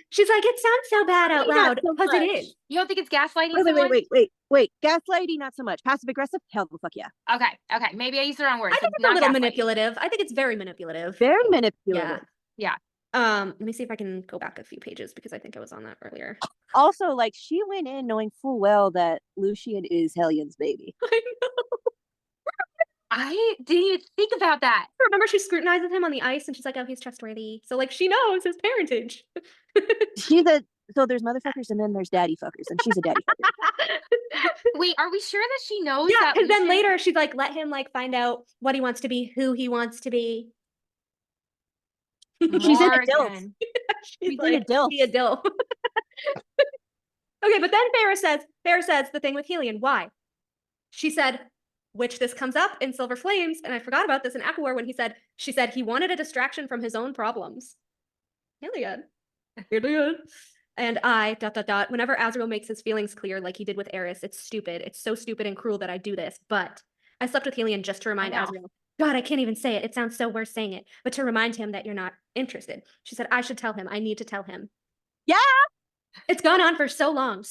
She's like, it sounds so bad out Maybe not loud so because it much. is. You don't think it's gaslighting Wait, someone? wait. Gaslighting, not so much. Passive aggressive? Hell the fuck yeah. Okay. Maybe I used the wrong word. I think it's a little manipulative. I think it's very manipulative. Very manipulative. Yeah. Let me see if I can go back a few pages because I think I was on that earlier. Also, like, she went in knowing full well that Lucian is Hellion's baby. I know. I didn't even think about that. Remember, she scrutinizes him on the ice and she's like, oh, he's trustworthy. So, like, she knows his parentage. So there's motherfuckers and then there's daddy fuckers, and she's a daddy fucker. Wait, are we sure that she knows Yeah, that? because then later she's like, let him, like, find out what he wants to be, who he wants to be. She's in a dilf. Morgan. She's in a dilf. Be a dilf. Okay, but then Farrah says the thing with Helion. Why? She said, which this comes up in Silver Flames, and I forgot about this in Aquawar when she said he wanted a distraction from his own problems. Helion. And whenever Azrael makes his feelings clear like he did with Eris, it's stupid. It's so stupid and cruel that I do this. But I slept with Helion just to remind Azrael. God, I can't even say it. It sounds so worse saying it. But to remind him that you're not interested. She said, I should tell him. I need to tell him. Yeah! It's gone on for so long.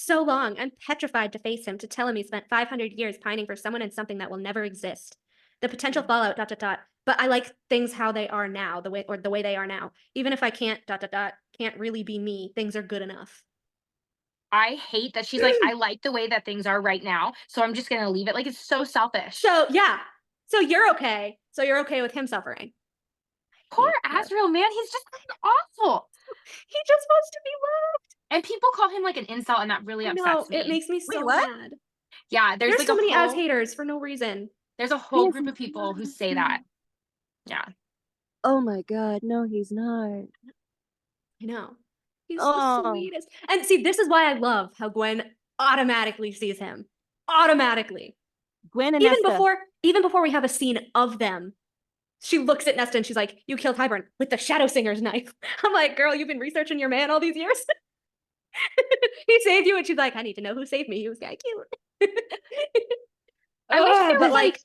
I'm petrified to face him, to tell him he spent 500 years pining for someone and something that will never exist. The potential fallout, But I like things how they are now, the way they are now. Even if I can't, can't really be me, things are good enough. I hate that she's like, I like the way that things are right now, so I'm just gonna leave it. Like, it's so selfish. So, yeah. So you're okay. So you're okay with him suffering. Poor Azrael, man. He's just awful. He just wants to be loved. And people call him like an insult, and that really upsets me. It makes me so what? mad. Yeah, there's like so many Az haters for no reason. There's a whole group of people who say that. Yeah. Oh my god, no, he's not. I know. He's the sweetest. And see, this is why I love how Gwen automatically sees him. Automatically. Gwen and even before we have a scene of them, she looks at Nesta and she's like, you killed Hybern with the Shadow Singer's knife. I'm like, girl, you've been researching your man all these years? He saved you, and she's like, I need to know who saved me. He was kind of cute. I wish there was like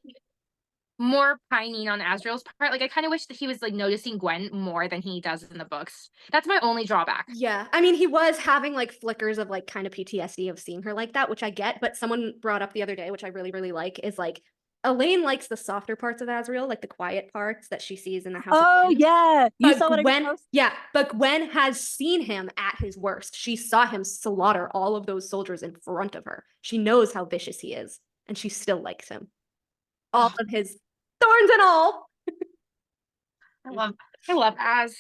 more pining on Azrael's part. Like, I kind of wish that he was like noticing Gwen more than he does in the books. That's my only drawback. Yeah, I mean, he was having like flickers of like kind of PTSD of seeing her like that, which I get. But someone brought up the other day, which I really, really like, is like Elaine likes the softer parts of Azrael, like the quiet parts that she sees in the House. Oh yeah, you saw what Gwen. Yeah, but Gwen has seen him at his worst. She saw him slaughter all of those soldiers in front of her. She knows how vicious he is, and she still likes him. All of his thorns and all. I love Az.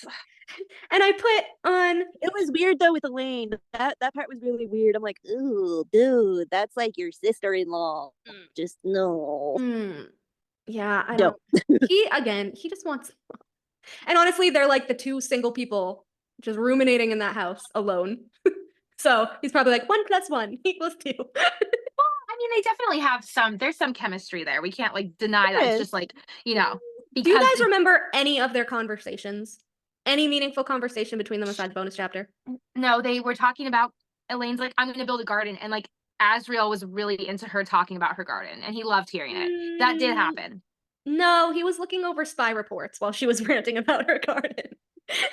And I put on. It was weird though with Elaine. That part was really weird. I'm like, ooh, dude, that's like your sister-in-law. Just no. Yeah, I don't. He just wants. And honestly, they're like the two single people just ruminating in that house alone. So he's probably like 1 + 1 = 2. I mean, they definitely have there's some chemistry there. We can't like deny that. It's just like, you know. Do you guys remember any of their conversations? Any meaningful conversation between them besides bonus chapter? No, they were talking about Elaine's like, I'm going to build a garden. And like Azrael was really into her talking about her garden. And he loved hearing it. That did happen. No, he was looking over spy reports while she was ranting about her garden.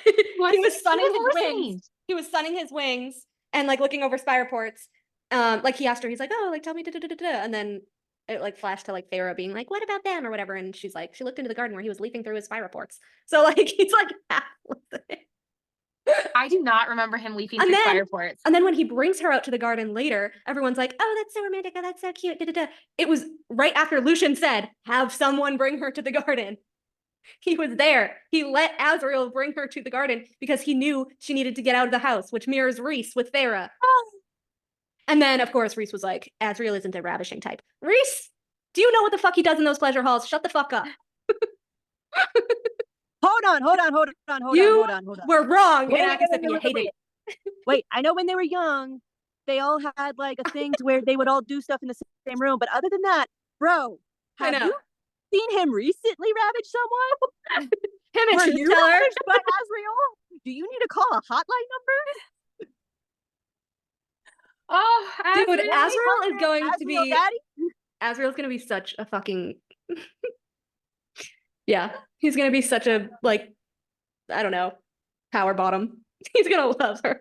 He was sunning his wings. He was sunning his wings and like looking over spy reports. Like he asked her, he's like, oh, like tell me and then it like flashed to like Farrah being like, what about them or whatever, and she's like, she looked into the garden where he was leafing through his spy reports. So like he's like half listening. I do not remember him leafing through spy reports. And then when he brings her out to the garden later, everyone's like, oh, that's so romantic, oh, that's so cute. It was right after Lucian said, have someone bring her to the garden. He was there. He let Azrael bring her to the garden because he knew she needed to get out of the house, which mirrors Rhys with Farrah. And then, of course, Rhys was like, Azrael isn't a ravishing type. Rhys, do you know what the fuck he does in those pleasure halls? Shut the fuck up. Hold on. You were wrong. Wait. Wait, I know when they were young, they all had like a thing to where they would all do stuff in the same room. But other than that, bro, have you seen him recently ravage someone? Him and Were you ravaged by Azrael? Do you need to call a hotline number? Oh, dude, Azrael is going to be daddy? Azrael's gonna be such a fucking yeah, he's gonna be such a like, I don't know, power bottom. He's gonna love her,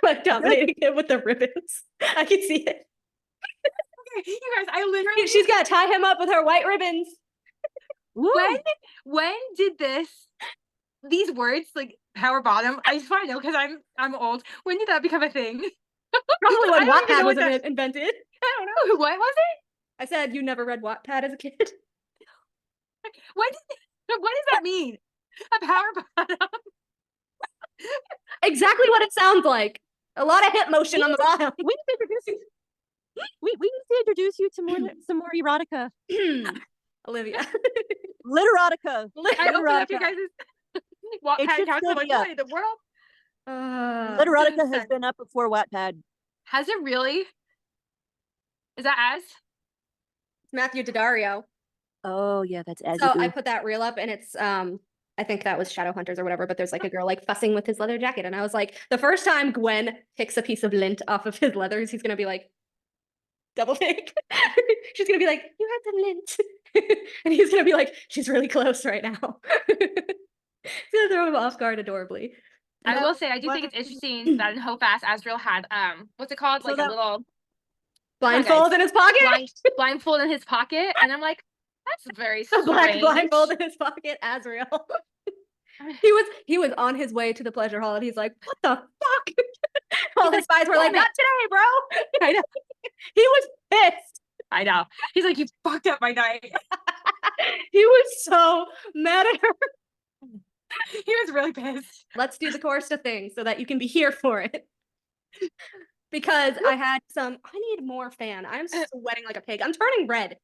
like dominating him with the ribbons. I can see it. You guys, I literally She's gonna tie him up with her white ribbons. when did these words like power bottom? I just want to know because I'm old. When did that become a thing? Probably when I don't even Wattpad know was what that- invented. I don't know. What was it? I said you never read Wattpad as a kid. What does that mean? A power bottom? Exactly what it sounds like. A lot of hip motion on the bottom. We need to introduce you. We need to introduce you to more some more erotica. Olivia. Literotica. I opened up you Literotica. guys' Wattpad just account. I'm like, trivia. what in the world? Literotica has been up before Wattpad. Has it really? Is that Az? Matthew Daddario. Oh yeah, that's as So I put that reel up and it's I think that was Shadowhunters or whatever, but there's like a girl like fussing with his leather jacket. And I was like, the first time Gwen picks a piece of lint off of his leathers, he's gonna be like, double take. She's gonna be like, you had some lint. And he's gonna be like, she's really close right now. It's gonna throw him off guard adorably. I will say I do think it's interesting that in Hofast Azrael had what's it called? So Like that- a little Blindfold in his pocket. blindfold in his pocket. And I'm like, that's very A black strange. blindfold in his pocket, Azrael. He was on his way to the pleasure hall and he's like, what the fuck? All the spies were like, not today, bro. I know. He was pissed. I know. He's like, you fucked up my night. He was so mad at her. He was really pissed. Let's do the Corsta thing so that you can be here for it. Because I need more fan. I'm sweating like a pig. I'm turning red.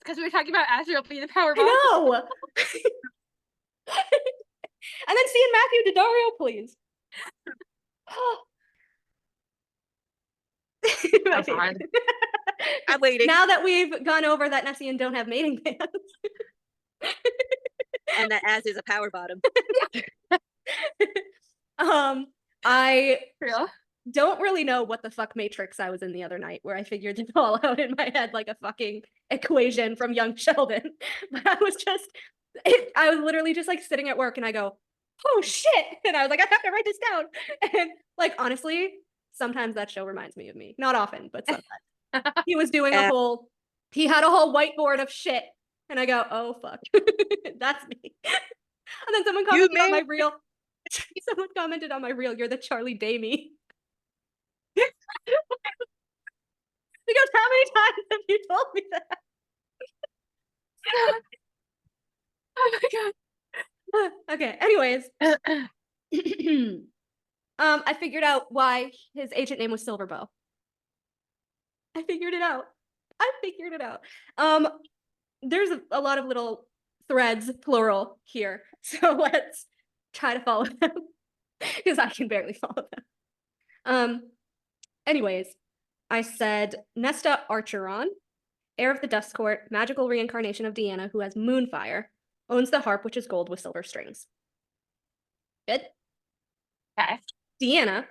Because we were talking about Azrael being the power bottom. I know. And then seeing Matthew Daddario, please. My So hard. favorite. I'm waiting. Now that we've gone over that Nessian don't have mating bands. And that as is a power bottom. I Real? don't really know what the fuck matrix I was in the other night where I figured it all out in my head like a fucking equation from young Sheldon. But I was literally just like sitting at work and I go, oh shit. And I was like, I have to write this down. And like, honestly, sometimes that show reminds me of me. Not often, but sometimes. He was doing he had a whole whiteboard of shit. And I go, oh fuck, that's me. And then someone commented on my reel. Someone commented on my reel, you're the Charlie Day-me. Because how many times have you told me that? Oh my god. Okay, anyways. I figured out why his agent name was Silverbow. I figured it out. There's a lot of little threads, plural, here. So let's try to follow them. Because I can barely follow them. Anyways, I said Nesta Archeron, heir of the Dust Court, magical reincarnation of Deanna who has moonfire, owns the harp which is gold with silver strings. Good? Okay. Deanna,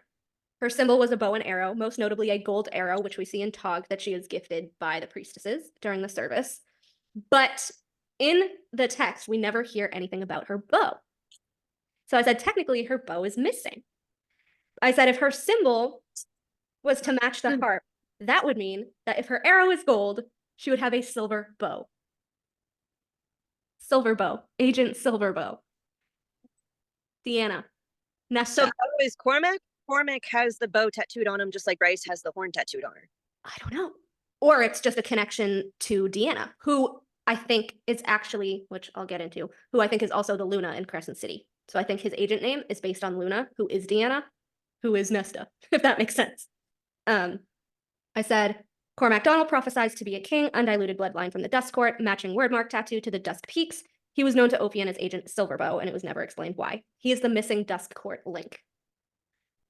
her symbol was a bow and arrow, most notably a gold arrow, which we see in Tog that she is gifted by the priestesses during the service. But in the text, we never hear anything about her bow. So I said, technically, her bow is missing. I said, if her symbol was to match the harp, that would mean that if her arrow is gold, she would have a silver bow. Silver bow. Agent Silverbow. Deanna. Nesta. So how is Cormac? Cormac has the bow tattooed on him just like Rhys has the horn tattooed on her. I don't know. Or it's just a connection to Deanna, who I think is actually, which I'll get into, who I think is also the Luna in Crescent City. So I think his agent name is based on Luna, who is Deanna, who is Nesta, if that makes sense. I said, Cormac Donald prophesies to be a king, undiluted bloodline from the Dust Court, matching wordmark tattoo to the Dusk Peaks. He was known to Ophian as Agent Silverbow, and it was never explained why. He is the missing Dusk Court link.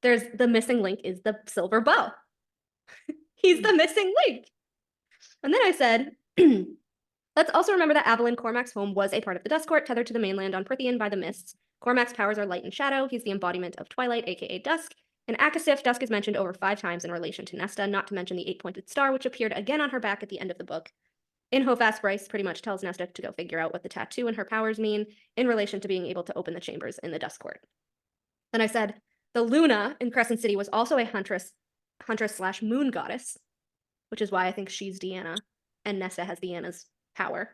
The missing link is the silver bow. He's the missing link. And then I said, let's also remember that Avalon, Cormac's home, was a part of the Dust Court, tethered to the mainland on Prithian by the mists. Cormac's powers are light and shadow. He's the embodiment of twilight, aka dusk. In Akasif, Dusk is mentioned over 5 times in relation to Nesta, not to mention the 8-pointed star, which appeared again on her back at the end of the book. In Hofast, Bryce pretty much tells Nesta to go figure out what the tattoo and her powers mean in relation to being able to open the chambers in the Dusk Court. Then I said, the Luna in Crescent City was also a huntress/moon goddess, which is why I think she's Deanna, and Nesta has Deanna's power.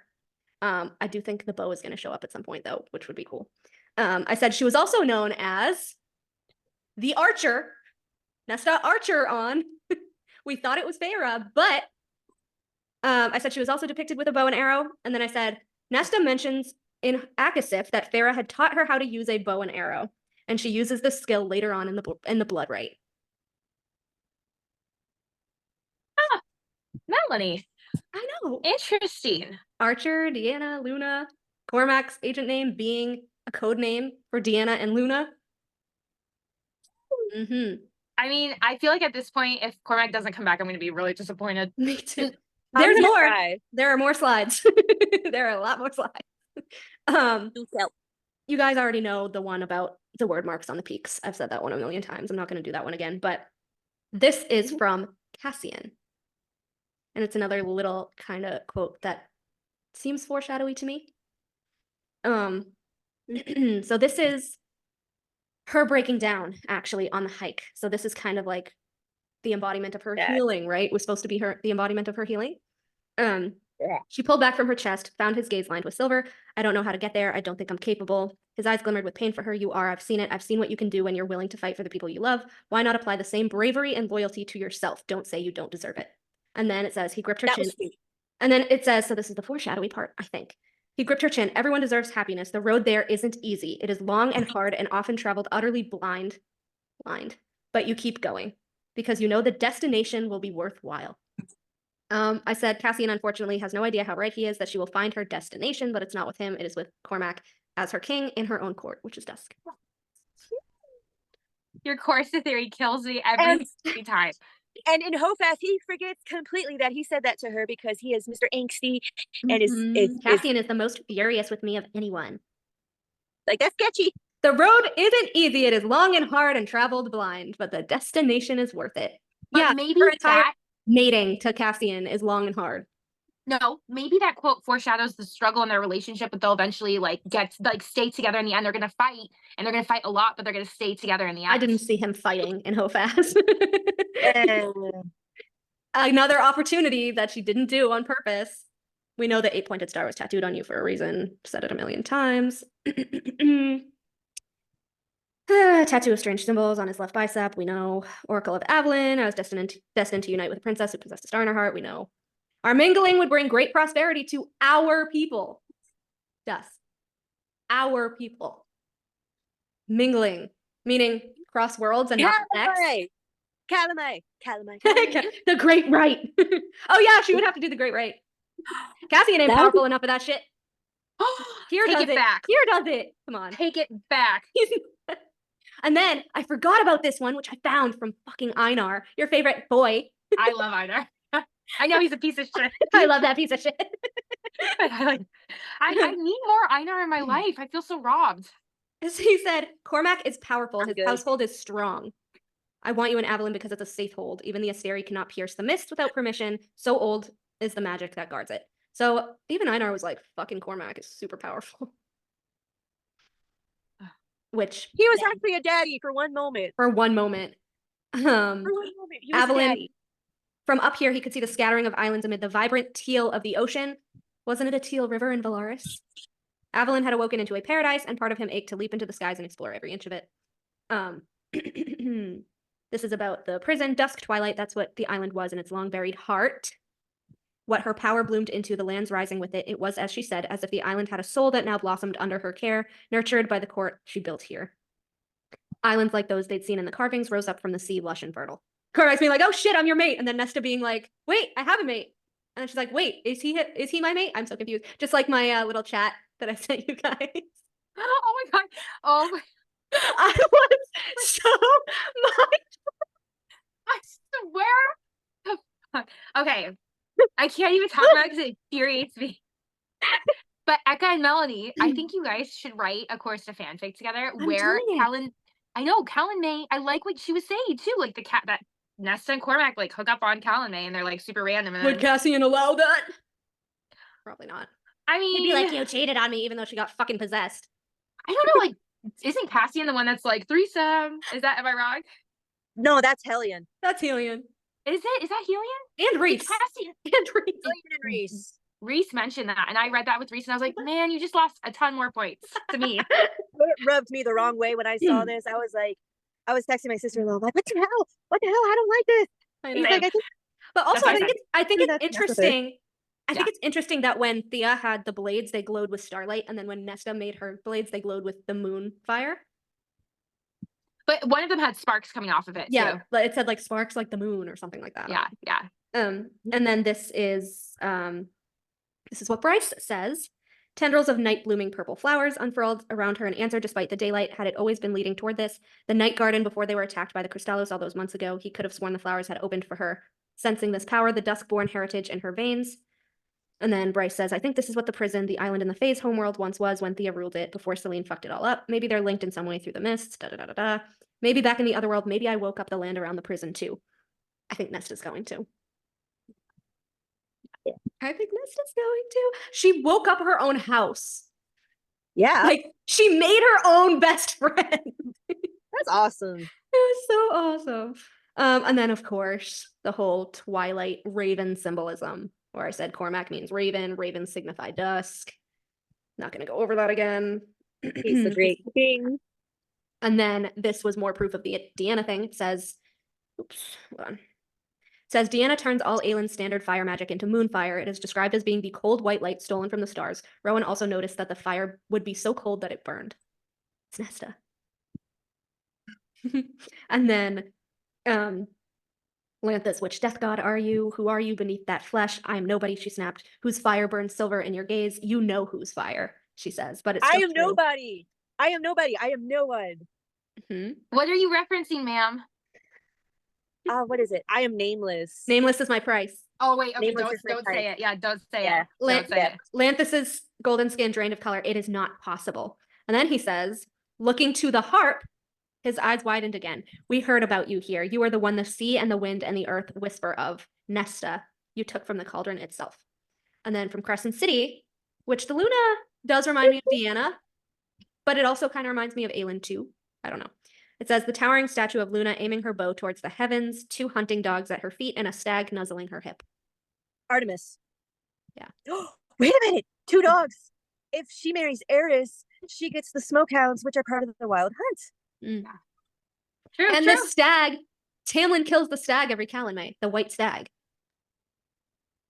I do think the bow is going to show up at some point, though, which would be cool. I said she was also known as the Archer, Nesta Archeron. We thought it was Feyre, but I said she was also depicted with a bow and arrow. And then I said, Nesta mentions in Akasif that Feyre had taught her how to use a bow and arrow, and she uses this skill later on in the Blood Rite. Ah, Melanie. I know. Interesting. Archer, Deanna, Luna, Cormac's agent name being a code name for Deanna and Luna. I mean, I feel like at this point, if Cormac doesn't come back, I'm going to be really disappointed. Me too. There's more. There are more slides. There are a lot more slides. You guys already know the one about the word marks on the peaks. I've said that one a million times. I'm not going to do that one again, but this is from Cassian. And it's another little kind of quote that seems foreshadowy to me. So this is her breaking down actually on the hike. So this is kind of like the embodiment of her healing, right? It was supposed to be the embodiment of her healing. She pulled back from her chest, found his gaze lined with silver. I don't know how to get there. I don't think I'm capable. His eyes glimmered with pain for her. You are. I've seen it. I've seen what you can do when you're willing to fight for the people you love. Why not apply the same bravery and loyalty to yourself? Don't say you don't deserve it. And then it says he gripped her chin. And then it says, so this is the foreshadowy part, I think. He gripped her chin. Everyone deserves happiness. The road there isn't easy. It is long and hard and often traveled utterly blind. But you keep going because you know the destination will be worthwhile. I said Cassian unfortunately has no idea how right he is that she will find her destination, but it's not with him. It is with Cormac as her king in her own court, which is Dusk. Your Corsta theory kills me every time. And in Hofast, he forgets completely that he said that to her because he is Mr. Angsty and Cassian is the most furious with me of anyone. Like, that's sketchy. The road isn't easy. It is long and hard and traveled blind, but the destination is worth it. But yeah, maybe her entire that mating to Cassian is long and hard. No, maybe that quote foreshadows the struggle in their relationship, but they'll eventually stay together in the end. They're gonna fight, and they're gonna fight a lot, but they're gonna stay together in the end. I didn't see him fighting in Hofast. Another opportunity that she didn't do on purpose. We know the 8-pointed star was tattooed on you for a reason. Said it a million times. Tattoo of strange symbols on his left bicep. We know. Oracle of Avalon. I was destined to unite with a princess who possessed a star in her heart. We know. Our mingling would bring great prosperity to our people. Yes. Our people. Mingling. Meaning cross worlds and not sex. Calamai. The Great Right. Oh yeah, she would have to do the Great Right. Cassian ain't powerful enough for that shit. Here Take does it. back. Here does it. Come on. Take it back. And then I forgot about this one, which I found from fucking Einar, your favorite boy. I love Einar. I know he's a piece of shit. I love that piece of shit. I need more Einar in my life. I feel so robbed. He said, Cormac is powerful. His household is strong. I want you in Avalon because it's a safe hold. Even the Asteri cannot pierce the mist without permission. So old is the magic that guards it. So even Einar was like, fucking Cormac is super powerful. Which he was actually a daddy for one moment. For one moment. For one moment, he was Avalon, a daddy. From up here, he could see the scattering of islands amid the vibrant teal of the ocean. Wasn't it a teal river in Valaris? Avalon had awoken into a paradise, and part of him ached to leap into the skies and explore every inch of it. This is about the prison, dusk, twilight. That's what the island was in its long buried heart. What her power bloomed into, the lands rising with it. It was, as she said, as if the island had a soul that now blossomed under her care, nurtured by the court she built here. Islands like those they'd seen in the carvings rose up from the sea, lush and fertile. Cormac's being like, oh shit, I'm your mate. And then Nesta being like, wait, I have a mate. And then she's like, wait, is he my mate? I'm so confused. Just like my little chat that I sent you guys. Oh my god. Oh my. I was so much. I swear. The fuck. Okay. I can't even talk about it because it infuriates me. But Eka and Melanie, I think you guys should write a Corsta fanfic together where I know, May. I like what she was saying too. Like the cat that Nesta and Cormac like hook up on May, and they're like super random. And Would then, Cassian allow that? Probably not. I He'd mean, be like, you cheated on me even though she got fucking possessed. I don't know. Like, isn't Cassian the one that's like threesome? Am I wrong? No, that's Hellion. That's Helion. Is it? Is that Helion? And Rhys. Cassian. And Rhys. Hellion and Rhys. Rhys mentioned that, and I read that with Rhys, and I was like, man, you just lost a ton more points to me. It rubbed me the wrong way when I saw this. I was like, I was texting my sister-in-law, like, what the hell? What the hell? I don't like this. I He's know. like, I think But also, That's I think it's That's interesting. I think Yeah. it's interesting that when Thea had the blades, they glowed with starlight, and then when Nesta made her blades, they glowed with the moon fire. But one of them had sparks coming off of it, Yeah, too. but it said like sparks like the moon or something like that. Yeah, yeah. And then this is what Bryce says. Tendrils of night blooming purple flowers unfurled around her in answer despite the daylight. Had it always been leading toward this? The night garden before they were attacked by the Crystallos all those months ago. He could have sworn the flowers had opened for her. Sensing this power, the dusk-born heritage in her veins. And then Bryce says, I think this is what the prison, the island, and the Fae's homeworld once was when Thea ruled it before Selene fucked it all up. Maybe they're linked in some way through the mists, da-da-da-da-da. Maybe back in the other world, maybe I woke up the land around the prison too. I think Nesta's going to. Yeah. I think Nesta's going to. She woke up her own house. Yeah, Like, she made her own best friend. that's awesome. It was so awesome. And then, of course, the whole Twilight Raven symbolism, where I said Cormac means raven, ravens signify dusk. Not going to go over that again. He's the great king. And then this was more proof of the Deanna thing. It says, oops, hold on. It says, Deanna turns all Aelin's standard fire magic into moonfire. It is described as being the cold white light stolen from the stars. Rowan also noticed that the fire would be so cold that it burned. It's Nesta. And then Lanthus, which death god are you? Who are you beneath that flesh? I am nobody, she snapped. Whose fire burns silver in your gaze? You know whose fire, she says. But it's I still am true. nobody. I am nobody. I am no one. What are you referencing, ma'am? What is it? I am nameless. Nameless is my price. Oh, wait, okay, Nameless is my don't say price. it. Yeah, don't say Yeah. it. Don't say it. Lanthus's golden skin drained of color. It is not possible. And then he says, looking to the harp, his eyes widened again. We heard about you here. You are the one the sea and the wind and the earth whisper of. Nesta, you took from the cauldron itself. And then from Crescent City, which the Luna does remind me of Deanna, but it also kind of reminds me of Aelin too. I don't know. It says, the towering statue of Luna aiming her bow towards the heavens, 2 hunting dogs at her feet, and a stag nuzzling her hip. Artemis. Yeah. Wait a minute. 2 dogs. If she marries Eris, she gets the smokehounds, which are part of the wild hunt. True, And true. the stag, Tamlin kills the stag every Calanmai, the white stag.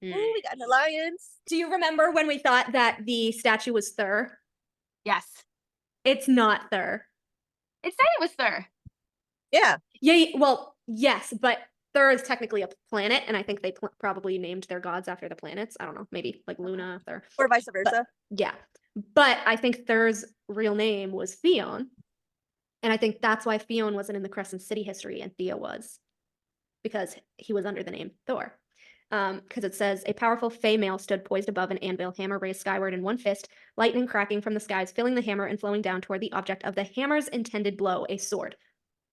Oh, we got an alliance. Do you remember when we thought that the statue was Thur? Yes. It's not Thur. It said it was Thur. Yeah. Yeah, well, yes, but Thur is technically a planet, and I think they probably named their gods after the planets. I don't know, maybe like Luna, Thur. Or vice versa. Yeah, but I think Thur's real name was Theon, and I think that's why Theon wasn't in the Crescent City history and Thea was, because he was under the name Thor. Because it says, a powerful Fey male stood poised above an anvil, hammer raised skyward in one fist, lightning cracking from the skies, filling the hammer and flowing down toward the object of the hammer's intended blow, a sword.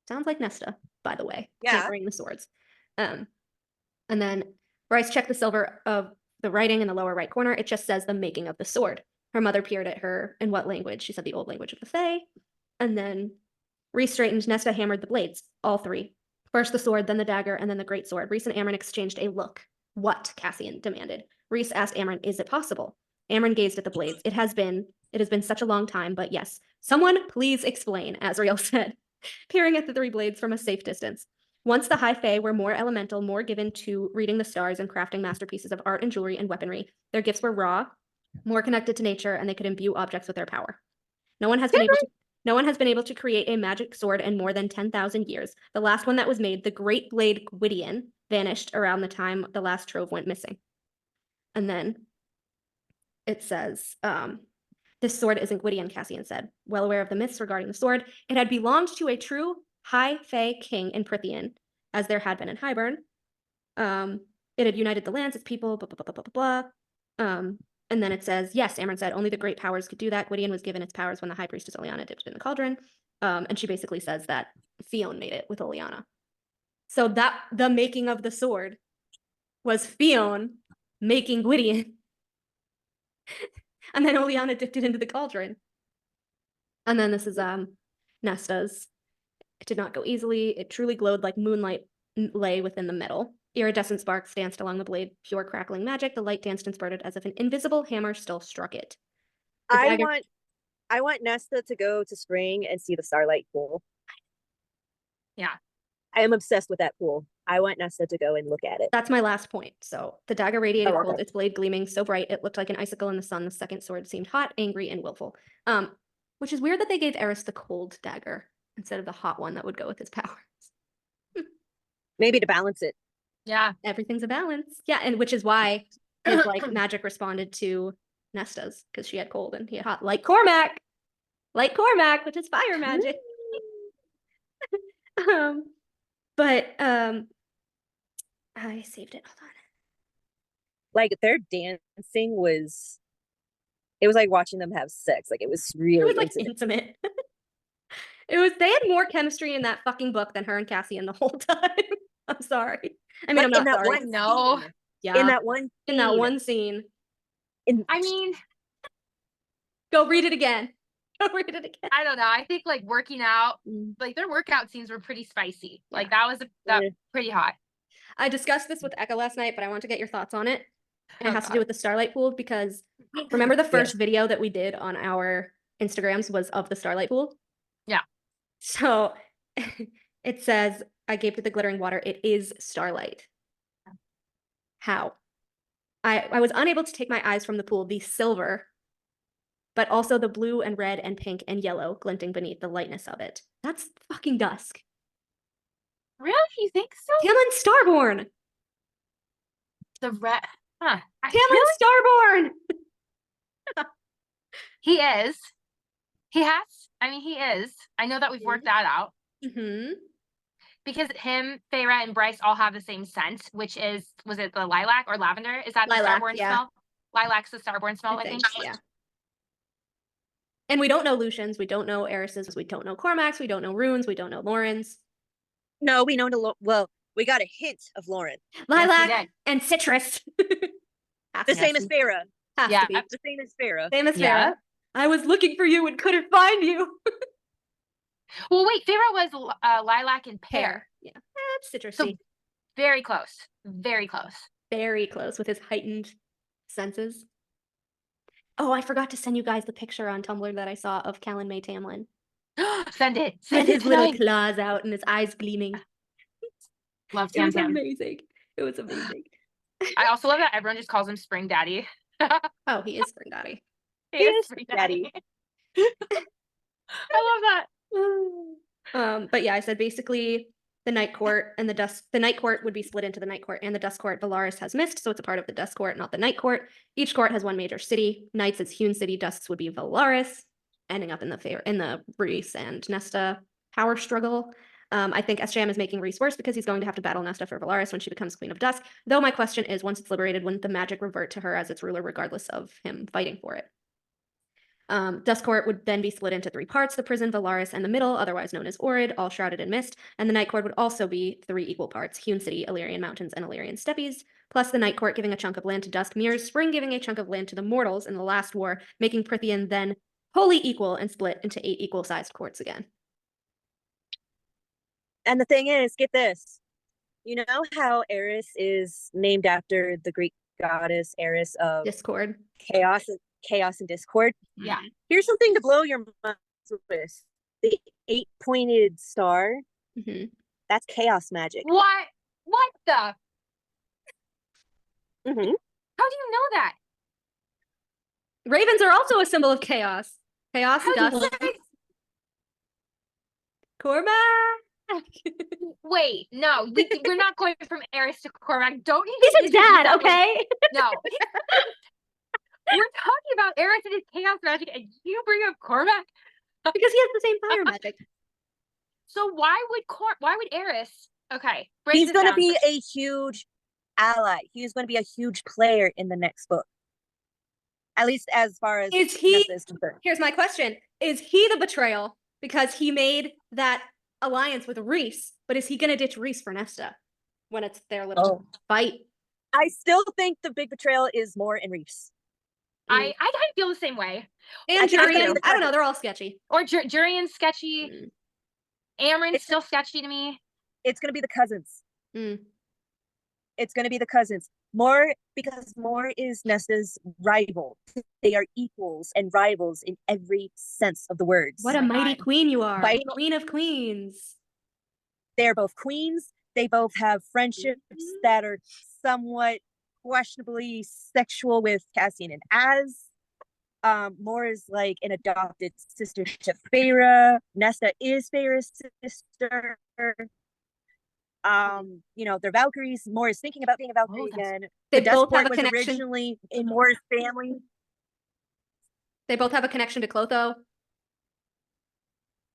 Sounds like Nesta, by the way. Yeah. Hammering the swords. And then Bryce checked the silver of the writing in the lower right corner. It just says the making of the sword. Her mother peered at her. In what language? She said the old language of the Fae. And then Rhys straightened. Nesta hammered the blades, all 3. First the sword, then the dagger, and then the great sword. Rhys and Amren exchanged a look. What? Cassian demanded. Rhys asked Amren, is it possible? Amren gazed at the blades. It has been such a long time, but yes. Someone please explain, Azriel said, peering at the 3 blades from a safe distance. Once the High Fae were more elemental, more given to reading the stars and crafting masterpieces of art and jewelry and weaponry. Their gifts were raw, more connected to nature, and they could imbue objects with their power. No one has been able to create a magic sword in more than 10,000 years. The last one that was made, the Great Blade Gwydion, vanished around the time the last trove went missing. And then it says, this sword isn't Gwydion, Cassian said. Well aware of the myths regarding the sword, it had belonged to a true High Fae king in Prythian, as there had been in Hybern. It had united the lands, its people, blah, blah, blah, blah, blah, blah. And then it says, yes, Amren said, only the great powers could do that. Gwydion was given its powers when the High Priestess Oleana dipped in the cauldron. And she basically says that Fionn made it with Oleana. So that the making of the sword was Fionn making Gwydion. And then Oleana dipped it into the cauldron. And then this is Nesta's. It did not go easily. It truly glowed like moonlight lay within the metal. Iridescent sparks danced along the blade, pure crackling magic. The light danced and spurted as if an invisible hammer still struck it. I want Nesta to go to Spring and see the Starlight Pool. Yeah. I am obsessed with that pool. I want Nesta to go and look at it. That's my last point. So the dagger radiated Oh, cold, okay. its blade gleaming so bright it looked like an icicle in the sun. The second sword seemed hot, angry, and willful. Which is weird that they gave Eris the cold dagger instead of the hot one that would go with his powers. Maybe to balance it. Yeah. Everything's a balance. Yeah, and which is why his like magic responded to Nesta's, because she had cold and he had hot. Like Cormac! Like Cormac, which is fire magic. I saved it. Hold on. Like their dancing was, it was like watching them have sex. Like it was really It was like intimate. intimate. They had more chemistry in that fucking book than her and Cassian the whole time. I'm sorry. I mean, Like, I'm not in that sorry. one No. scene. Yeah. In that one scene. I mean, Go read it again. Go read it again. I don't know. I think like working out, Mm. like their workout scenes were pretty spicy. Like Yeah. that was pretty hot. I discussed this with Eka last night, but I want to get your thoughts on it. And it Oh, has to God. do with the Starlight Pool, because remember the first video that we did on our Instagrams was of the Starlight Pool? Yeah. So it says, I gaped at the glittering water. It is starlight. How? I was unable to take my eyes from the pool, the silver, but also the blue and red and pink and yellow glinting beneath the lightness of it. That's fucking dusk. Really? You think so? Tamlin Starborn! The red. Huh. Tamlin Starborn! He is. He has. I mean, he is. I know that we've worked that out. Mm-hmm. Because him, Feyre, and Bryce all have the same scent, which is, was it the lilac or lavender? Is that Lilac, the Starborn yeah. smell? Lilac's the Starborn smell, I think. Yeah. And we don't know Lucian's, we don't know Eris's, we don't know Cormac's, we don't know Rune's, we don't know Lauren's. No, we know we got a hint of Lauren. Lilac did. and citrus. The same as Feyre. Has Yeah. to be. The same as Feyre. Same as Yeah. Feyre. I was looking for you and couldn't find you. Well, wait, Feyre was lilac and pear. Yeah. That's citrusy. So very close. Very close. Very close with his heightened senses. Oh, I forgot to send you guys the picture on Tumblr that I saw of Callan May Tamlin. Send it. With Send his it little tonight. claws out and his eyes gleaming. Love It Tam was Tam. amazing. It was amazing. I also love that everyone just calls him Spring Daddy. Oh, he is Spring Daddy. He He is is Spring Daddy. I love that. But yeah, I said basically the Night Court and the Night Court would be split into the Night Court and the Dusk Court. Valaris has missed, so it's a part of the Dusk Court, not the Night Court. Each court has one major city. Knights is Hewn City, Dusks would be Valaris, ending up in the Rhys and Nesta power struggle. I think SJM is making Rhys worse because he's going to have to battle Nesta for Valaris when she becomes Queen of Dusk. Though my question is, once it's liberated, wouldn't the magic revert to her as its ruler regardless of him fighting for it? Dusk Court would then be split into 3 parts, the prison, Valaris, and the middle, otherwise known as Orid, all shrouded in mist, and the Night Court would also be 3 equal parts, Hewn City, Illyrian Mountains, and Illyrian Steppes, plus the Night Court giving a chunk of land to Dusk Mirrors, Spring giving a chunk of land to the Mortals in the last war, making Prythian then wholly equal and split into 8 equal-sized courts again. And the thing is, get this. You know how Eris is named after the Greek goddess Eris of Discord. chaos and discord? Yeah. Here's something to blow your mind with. The 8-pointed star, Mm-hmm. that's chaos magic. What? What the? Mhm. How do you know that? Ravens are also a symbol of chaos. Chaos, How do you Dusk, know? Cormac! Wait, no, we're not going from Eris to Cormac. Don't even. He's a introduce dad, that one. okay? No. We're talking about Eris and his chaos magic, and you bring up Cormac. Because he has the same fire magic. So why would Eris? Okay, break He's this going to down be first. a huge ally. He's going to be a huge player in the next book. At least as far as Is he- Nesta is concerned. Here's my question. Is he the betrayal because he made that alliance with Rhys, but is he gonna ditch Rhys for Nesta when it's their little fight? I still think the big betrayal is Moore and Rhys. I kind of feel the same way. And I think it's gonna Jurian, be the I don't know, they're all sketchy. Or Jurian's sketchy. Amren's It's- still sketchy to me. It's gonna be the cousins. Mm. It's gonna be the cousins. Moore, because Moore is Nesta's rival. They are equals and rivals in every sense of the words. What a mighty God. queen you are. Fighting- Queen of queens. They're both queens. They both have friendships that are somewhat questionably sexual with Cassian and Az. Moore is like an adopted sister to Feyre. Nesta is Feyre's sister. They're Valkyries. Moore is thinking about being a Valkyrie again. They The both have Duskcourt a was connection. originally in Moore's family. They both have a connection to Clotho.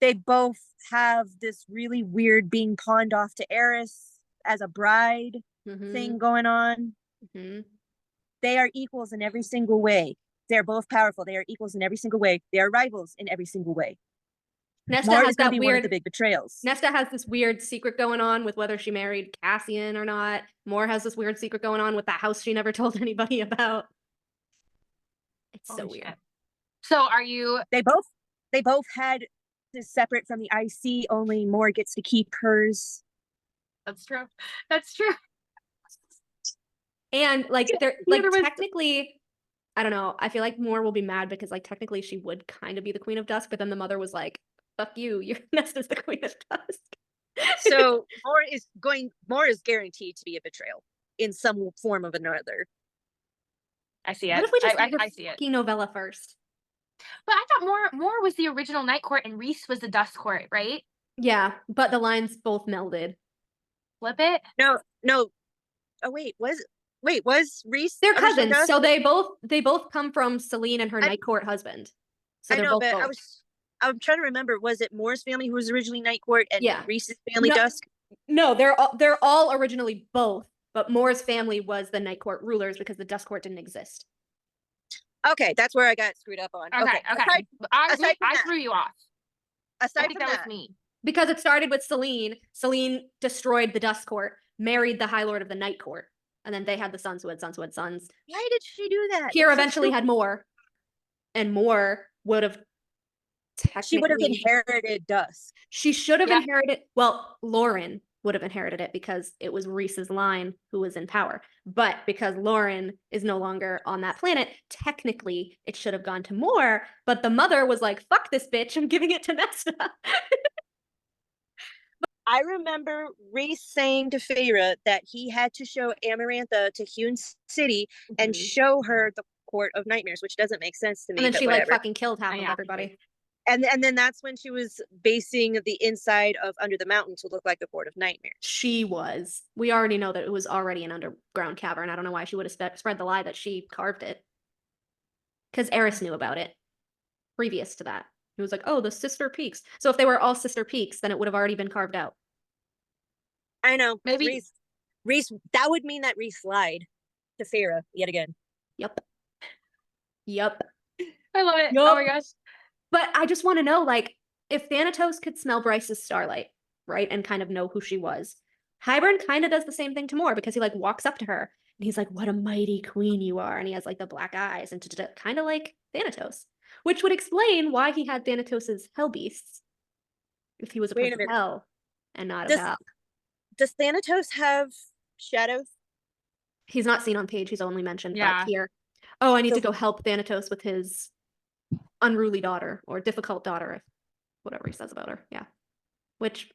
They both have this really weird being pawned off to Eris as a bride thing going on. Mm-hmm. They are equals in every single way. They're both powerful. They are equals in every single way. They are rivals in every single way. Nesta Moore has is going that to be one of weird. the big betrayals. Nesta has this weird secret going on with whether she married Cassian or not. Moore has this weird secret going on with that house she never told anybody about. It's so Holy weird. shit. So are you They both had this separate from the IC. Only Moore gets to keep hers. That's true. That's true. And like they're The like other was- technically, I don't know. I feel like Moore will be mad because like technically she would kind of be the Queen of Dusk, but then the mother was like, "Fuck you, you're Nesta's the Queen of Dusk." So Moore is guaranteed to be a betrayal in some form of another. I see it. What if we just I, read her I see it. fucking novella first? But I thought Moore was the original Night Court and Rhys was the Dusk Court, right? Yeah, but the lines both melded. Flip it. No. Oh wait, was Rhys? They're originally cousins, Dusk? so they both come from Celine and her Night Court husband. So I they're know, both but both. I'm trying to remember. Was it Moore's family who was originally Night Court and Yeah. Rhys's family No. Dusk? No, they're all originally both, but Moore's family was the Night Court rulers because the Dusk Court didn't exist. Okay, that's where I got screwed up on. Okay. Aside, I aside from that- threw you off. I aside think from that that, was me. Because it started with Celine. Celine destroyed the Dusk Court, married the High Lord of the Night Court, and then they had the sons who had sons who had sons. why did she do that? Kira That's so eventually stupid. had more, and Moore would have She would have technically. inherited Dusk. She should have Yeah. inherited. Well, Lauren would have inherited it because it was Rhys's line who was in power. But because Lauren is no longer on that planet, technically it should have gone to Moore. But the mother was like, "Fuck this bitch! I'm giving it to Nesta." I remember Rhys saying to Feyre that he had to show Amarantha to Hewn City and Mhm. show her the Court of Nightmares, which doesn't make sense to me. And then but she like whatever. fucking killed half of Yeah. everybody. And then that's when she was basing the inside of Under the Mountain to look like the Court of Nightmares. She was. We already know that it was already an underground cavern. I don't know why she would have spread the lie that she carved it. Because Eris knew about it previous to that. He was like, "Oh, the sister peaks." So if they were all sister peaks, then it would have already been carved out. I know. Maybe- Rhys. That would mean that Rhys lied to Feyre yet again. Yep. Yep. I love it. Yup. Oh my gosh. But I just want to know, like, if Thanatos could smell Bryce's starlight, right, and kind of know who she was, Hybern kind of does the same thing to Moore because he like walks up to her and he's like, "What a mighty queen you are," and he has like the black eyes and kind of like Thanatos, which would explain why he had Thanatos's hell beasts if he was a Wait a prince of minute. hell and not Does- of hell. Does Thanatos have shadows? He's not seen on page. He's only mentioned Yeah. back here. Oh, I need So- to go help Thanatos with his unruly daughter or difficult daughter, whatever he says about her. Yeah. Which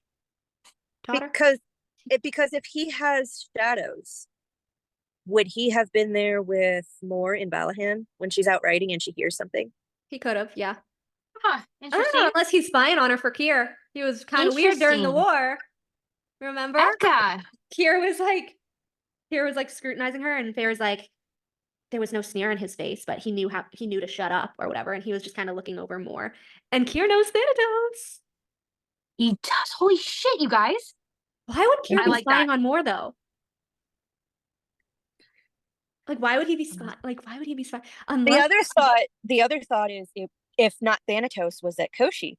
daughter? Because if he has shadows, would he have been there with Moore in Balahan when she's out riding and she hears something? He could have, yeah. Huh. I don't Interesting. know, unless he's spying on her for Kier. He was kind of weird during the Interesting. war. Remember? Eka. Kier was like scrutinizing her, and Fair's like, there was no sneer on his face, but he knew to shut up or whatever, and he was just kind of looking over more. And Kier knows Thanatos. He does. Holy shit, you guys. Why would Kier I be like spying that. on Moore though? Like, why would he be spying? Like, why would he be spying? The other thought is if not Thanatos, was that Koshi?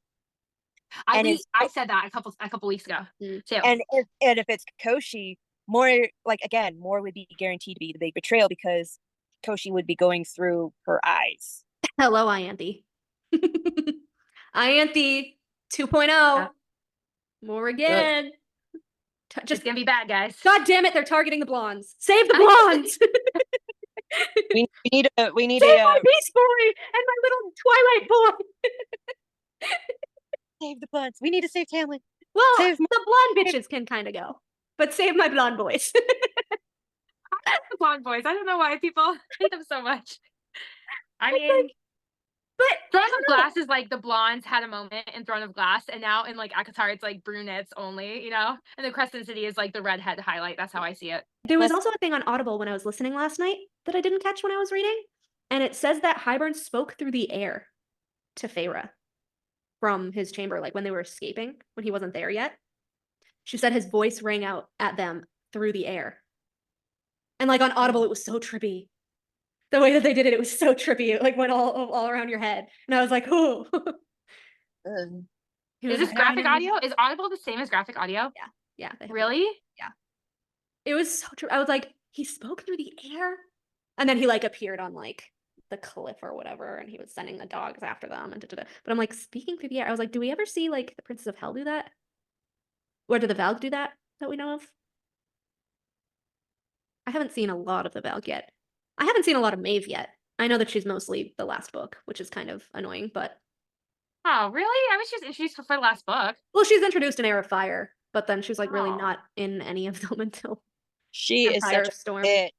And I said that a couple weeks ago too. And if it's Koshi, more like again, more would be guaranteed to be the big betrayal because Koshi would be going through her eyes. Hello, Ianthe. Ianthe 2.0. Yeah. More again. Just gonna be bad, guys. God damn it, they're targeting the blondes. Save the blondes. we need Save my Beast Boy and my little Twilight boy. Save the bloods. We need to save Tamlin. Well, Save the blonde bitches can kind of go, but save my blonde boys. The blonde boys. I don't know why people hate them so much. I mean, but Throne of Glass is like the blondes had a moment in Throne of Glass, and now in like Acotar, it's like brunettes only, you know? And the Crescent City is like the redhead highlight. That's how I see it. There was also a thing on Audible when I was listening last night that I didn't catch when I was reading, and it says that Hybern spoke through the air to Feyre from his chamber, like when they were escaping, when he wasn't there yet. She said his voice rang out at them through the air. And like on Audible, it was so trippy. The way that they did it, it was so trippy. It like went all around your head. And I was like, oh. Is this graphic audio? Is Audible the same as graphic audio? Yeah. Really? It was so true. I was like, he spoke through the air? And then he like appeared on like the cliff or whatever, and he was sending the dogs after them and da-da-da. But I'm like, speaking through the air. I was like, do we ever see like the Princess of Hell do that? Or do the Valg do that we know of? I haven't seen a lot of the Valg yet. I haven't seen a lot of Maeve yet. I know that she's mostly the last book, which is kind of annoying, but Oh, really? I was just introduced for the last book. well, she's introduced in Air of Fire, but then she's like really not in any of them until She is Empire such a Storm. bit.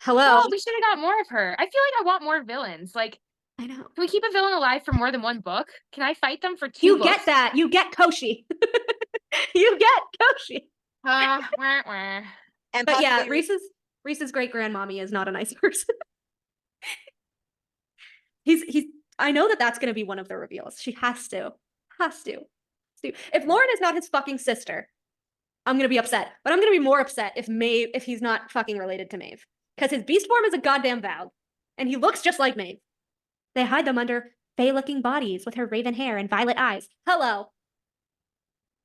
Hello. Oh, we should have got more of her. I feel like I want more villains. Like, I know. can we keep a villain alive for more than one book? Can I fight them for 2 You books? get that. You get Koshi. You get Koshi. Wah, wah. And But yeah, possibly Rhys's great grandmommy is not a nice person. he's I know that that's going to be one of the reveals. She has to. If Lauren is not his fucking sister, I'm going to be upset. But I'm going to be more upset if he's not fucking related to Maeve. Because his beast form is a goddamn Valg. And he looks just like Maeve. They hide them under fey-looking bodies with her raven hair and violet eyes. Hello.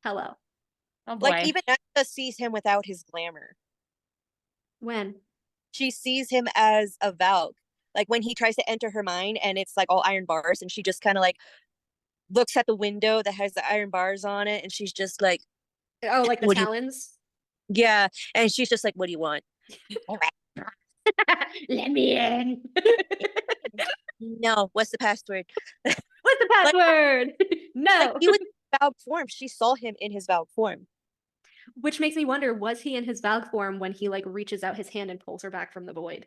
Oh boy. like even Nessa sees him without his glamour. When? She sees him as a Valg. Like when he tries to enter her mind and it's like all iron bars and she just kind of like looks at the window that has the iron bars on it and she's just like, Oh, like the What do you- talons? yeah. And she's just like, what do you want? Let me in. No, what's the password? What's the password? No. Like he was in Valg form. She saw him in his Valg form. Which makes me wonder, was he in his Valg form when he like reaches out his hand and pulls her back from the void?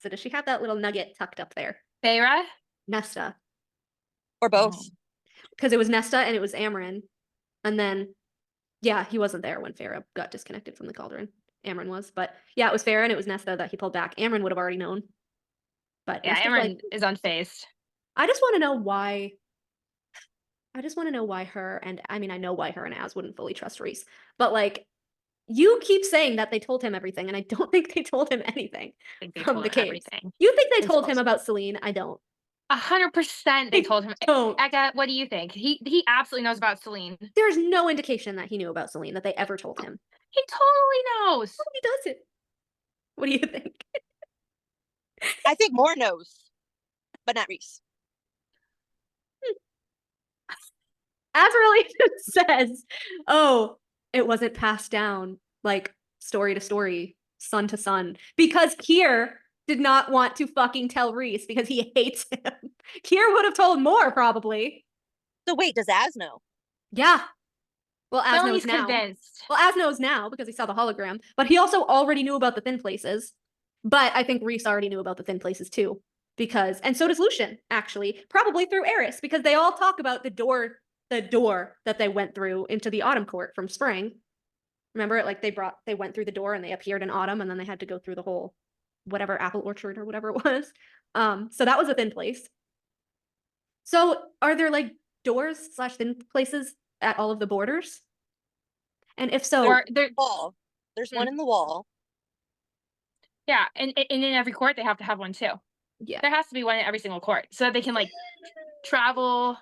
So does she have that little nugget tucked up there? Feyre? Nesta. Or both. Because it was Nesta and it was Amren. And then, yeah, he wasn't there when Feyre got disconnected from the cauldron. Amren was. But yeah, it was Feyre and it was Nesta that he pulled back. Amren would have already known. But Yeah, Nesta's Amren like, is unfazed. I just want to know why. I just want to know why her and I mean, I know why her and Az wouldn't fully trust Rhys. But like, you keep saying that they told him everything, and I don't think they told him anything I think they from told the him caves. everything. You think they It's told him false. about Celine? I don't. 100% they told him. Don't. Eka, what do you think? He absolutely knows about Celine. There's no indication that he knew about Celine, that they ever told him. He totally knows. He doesn't. What do you think? I think Moore knows, but not Rhys. Averly says, oh, it wasn't passed down like story to story, son to son, because Kier did not want to fucking tell Rhys because he hates him. Kier would have told more, probably. So wait, does Az know? Yeah. Well, Az knows Melanie's now. convinced. Well, Az knows now because he saw the hologram, but he also already knew about the thin places. But I think Rhys already knew about the thin places too, because, and so does Lucian, actually, probably through Eris, because they all talk about the door that they went through into the Autumn Court from Spring. Remember it? Like they went through the door and they appeared in Autumn, and then they had to go through the whole whatever apple orchard or whatever it was. So that was a thin place. So are there like doors / thin places at all of the borders? And if so, There, Wall. There's one in the wall. yeah, and in every court they have to have one too. yeah. There has to be one in every single court so that they can like travel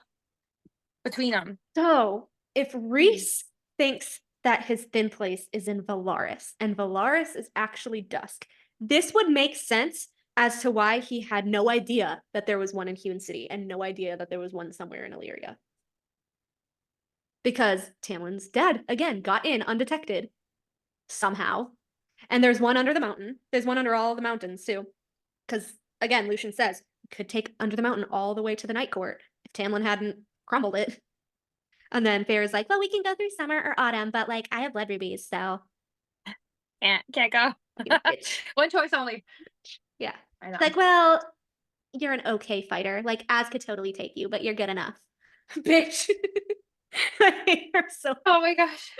between them. So if Rhys thinks that his thin place is in Valaris, and Valaris is actually dusk, this would make sense as to why he had no idea that there was one in Hewn City and no idea that there was one somewhere in Illyria. Because Tamlin's dead again, got in undetected somehow. And there's one under the mountain. There's one under all the mountains too. Because again, Lucian says, could take under the mountain all the way to the Night Court if Tamlin hadn't crumbled it. And then Fair's like, well, we can go through summer or autumn, but like I have blood rubies, so Can't go. One choice only. yeah. I know. Like, well, you're an okay fighter. Like, Az could totally take you, but you're good enough. Bitch. I hate her so Oh my gosh.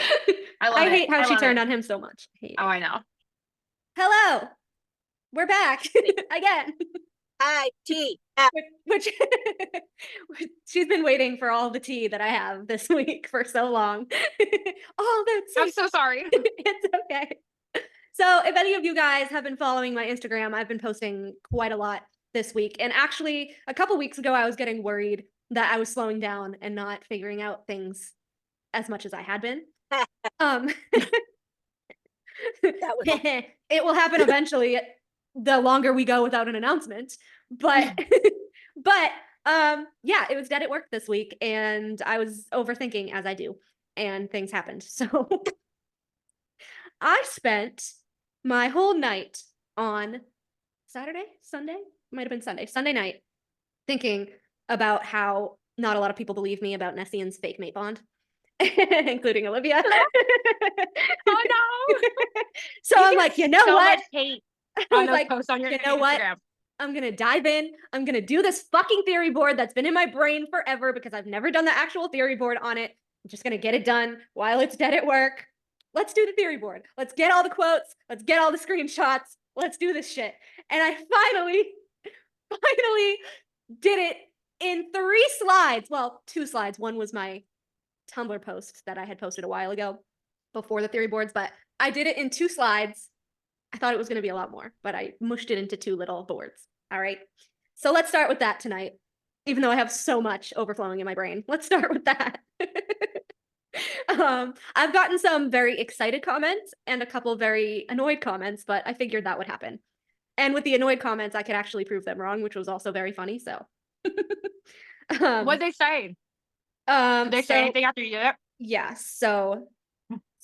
I hate how she love turned it. on him so much. I hate Oh, it. I know. Hello. We're back again. ITF. Which she's been waiting for all the tea that I have this week for so long. All the tea. I'm so sorry. It's okay. So if any of you guys have been following my Instagram, I've been posting quite a lot this week. And actually, a couple weeks ago, I was getting worried that I was slowing down and not figuring out things as much as I had been. That was It will happen eventually, the longer we go without an announcement. But yeah, it was dead at work this week, and I was overthinking, as I do, and things happened. So I spent my whole night on Sunday night, thinking about how not a lot of people believe me about Nessian's fake mate bond, including Olivia. Oh no. So I'm like, you know So what? much hate I on was those like, posts on your you know what? Instagram. I'm gonna dive in. I'm gonna do this fucking theory board that's been in my brain forever because I've never done the actual theory board on it. I'm just gonna get it done while it's dead at work. Let's do the theory board. Let's get all the quotes. Let's get all the screenshots. Let's do this shit. And I finally did it in 3 slides. Well, 2 slides. One was my Tumblr post that I had posted a while ago before the theory boards, but I did it in 2 slides. I thought it was going to be a lot more, but I mushed it into 2 little boards. All right. So let's start with that tonight, even though I have so much overflowing in my brain. Let's start with that. I've gotten some very excited comments and a couple very annoyed comments, but I figured that would happen. And with the annoyed comments, I could actually prove them wrong, which was also very funny. So, What'd they say? Did they say anything after you did it? Yeah. So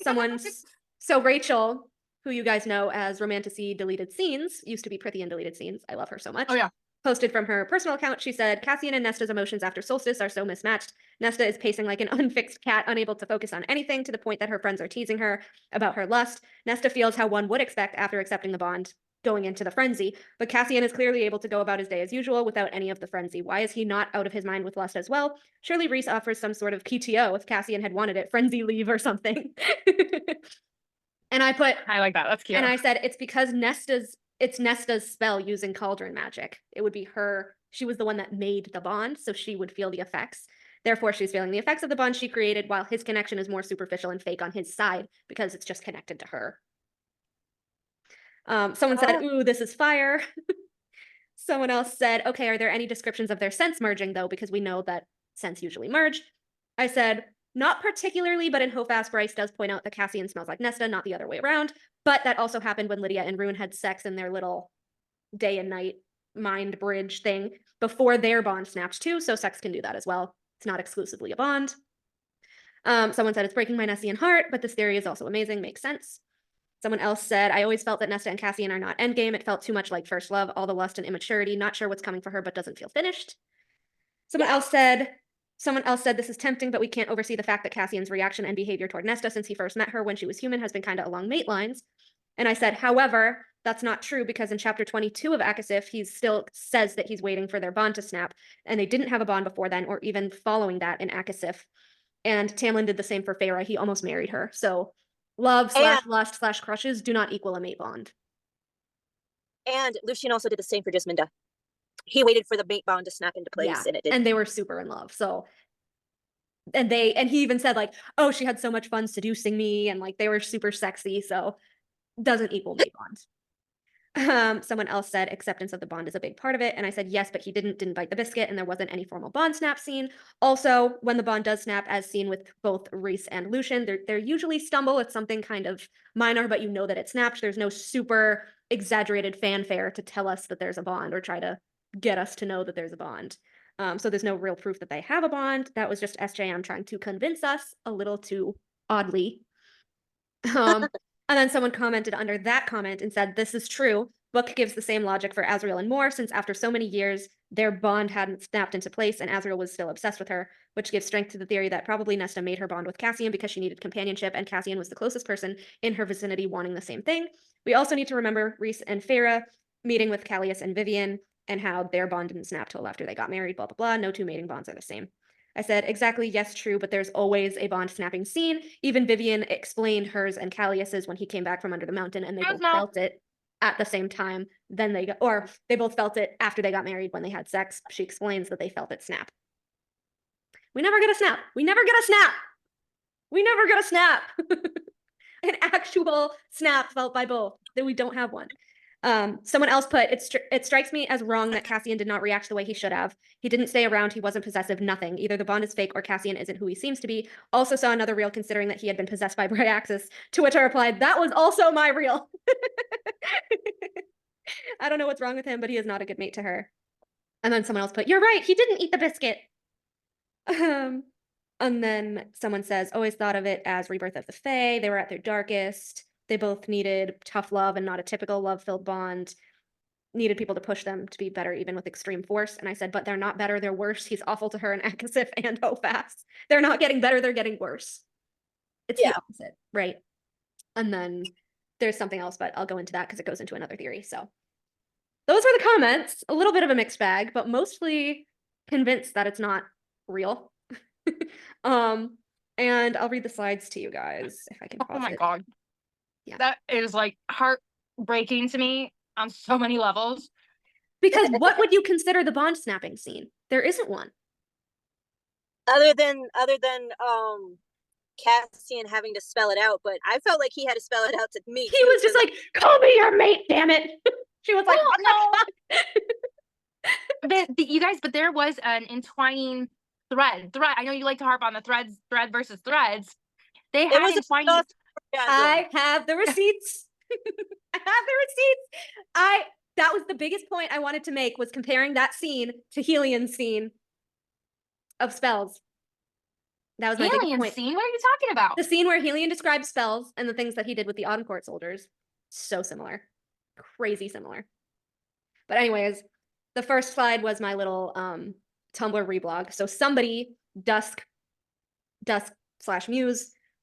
so Rachel, who you guys know as Romanticy Deleted Scenes, used to be Prithy in Deleted Scenes. I love her so much. Oh yeah. Posted from her personal account. She said, Cassian and Nesta's emotions after Solstice are so mismatched. Nesta is pacing like an unfixed cat, unable to focus on anything, to the point that her friends are teasing her about her lust. Nesta feels how one would expect after accepting the bond, going into the frenzy, but Cassian is clearly able to go about his day as usual without any of the frenzy. Why is he not out of his mind with lust as well? Surely Rhys offers some sort of PTO if Cassian had wanted it, frenzy leave or something. And I like that. That's cute. And I said, it's because it's Nesta's spell using cauldron magic. It would be her. She was the one that made the bond, so she would feel the effects. Therefore, she's feeling the effects of the bond she created, while his connection is more superficial and fake on his side because it's just connected to her. Someone said, ooh, this is fire. Someone else said, okay, are there any descriptions of their scents merging, though? Because we know that scents usually merge. I said, not particularly, but in Hofast, Bryce does point out that Cassian smells like Nesta, not the other way around. But that also happened when Lydia and Rune had sex in their little day and night mind bridge thing before their bond snapped too, so sex can do that as well. It's not exclusively a bond. Someone said, it's breaking my Nessian heart, but this theory is also amazing, makes sense. Someone else said, I always felt that Nesta and Cassian are not endgame. It felt too much like first love, all the lust and immaturity, not sure what's coming for her, but doesn't feel finished. Someone else said, this is tempting, but we can't oversee the fact that Cassian's reaction and behavior toward Nesta since he first met her when she was human has been kind of along mate lines. And I said, however, that's not true because in chapter 22 of Akasif, he still says that he's waiting for their bond to snap, and they didn't have a bond before then or even following that in Akasif. And Tamlin did the same for Feyre. He almost married her. So love / lust / crushes do not equal a mate bond. And Lucian also did the same for Jasminda. He waited for the mate bond to snap into place, and it did. And they were super in love. So, and he even said like, oh, she had so much fun seducing me, and like they were super sexy. So, doesn't equal mate bond. Someone else said acceptance of the bond is a big part of it. And I said, yes, but he didn't bite the biscuit and there wasn't any formal bond snap scene. Also, when the bond does snap, as seen with both Rhys and Lucien, they're usually stumble. It's something kind of minor, but you know that it snapped. There's no super exaggerated fanfare to tell us that there's a bond or try to get us to know that there's a bond. So there's no real proof that they have a bond. That was just SJM trying to convince us a little too oddly. And then someone commented under that comment and said, this is true. Book gives the same logic for Azriel and Moore, since after so many years, their bond hadn't snapped into place and Azriel was still obsessed with her, which gives strength to the theory that probably Nesta made her bond with Cassian because she needed companionship and Cassian was the closest person in her vicinity wanting the same thing. We also need to remember Rhys and Feyre meeting with Callias and Vivian and how their bond didn't snap till after they got married, blah, blah, blah. No two mating bonds are the same. I said, exactly, yes, true, but there's always a bond snapping scene. Even Vivian explained hers and Callias's when he came back from under the mountain, and they both felt it at the same time. Then they got, or they both felt it after they got married when they had sex. She explains that they felt it snap. We never get a snap. We never get a snap. We never get a snap. An actual snap felt by both. That we don't have one. Someone else put, it strikes me as wrong that Cassian did not react the way he should have. He didn't stay around, he wasn't possessive, nothing. Either the bond is fake or Cassian isn't who he seems to be. Also saw another reel considering that he had been possessed by Bryaxis, to which I replied, that was also my reel. I don't know what's wrong with him, but he is not a good mate to her. And then someone else put, you're right, he didn't eat the biscuit. And then someone says, always thought of it as Rebirth of the Fae. They were at their darkest. They both needed tough love and not a typical love-filled bond. Needed people to push them to be better, even with extreme force. And I said, but they're not better, they're worse. He's awful to her and Akasif and Hofast. They're not getting better, they're getting worse. It's the opposite, right? And then there's something else, but I'll go into that because it goes into another theory. So those were the comments. A little bit of a mixed bag, but mostly convinced that it's not real. And I'll read the slides to you guys if I can pause Oh my it. God. Yeah. That is like heartbreaking to me on so many levels. Because what would you consider the bond snapping scene? There isn't one. Other than Cassian having to spell it out, but I felt like he had to spell it out to me. He was just like, call me your mate, damn it. She was like, no. You guys, but there was an entwining thread. I know you like to harp on the thread versus threads. They had entwining. I have the receipts. I have the receipts. That was the biggest point I wanted to make, was comparing that scene to Helian's scene of spells. That was my biggest point. Scene? What are you talking about? The scene where Helian describes spells and the things that he did with the Autumn Court soldiers. So similar. Crazy similar. But anyways, the first slide was my little Tumblr reblog. So somebody, Dusk/Muse,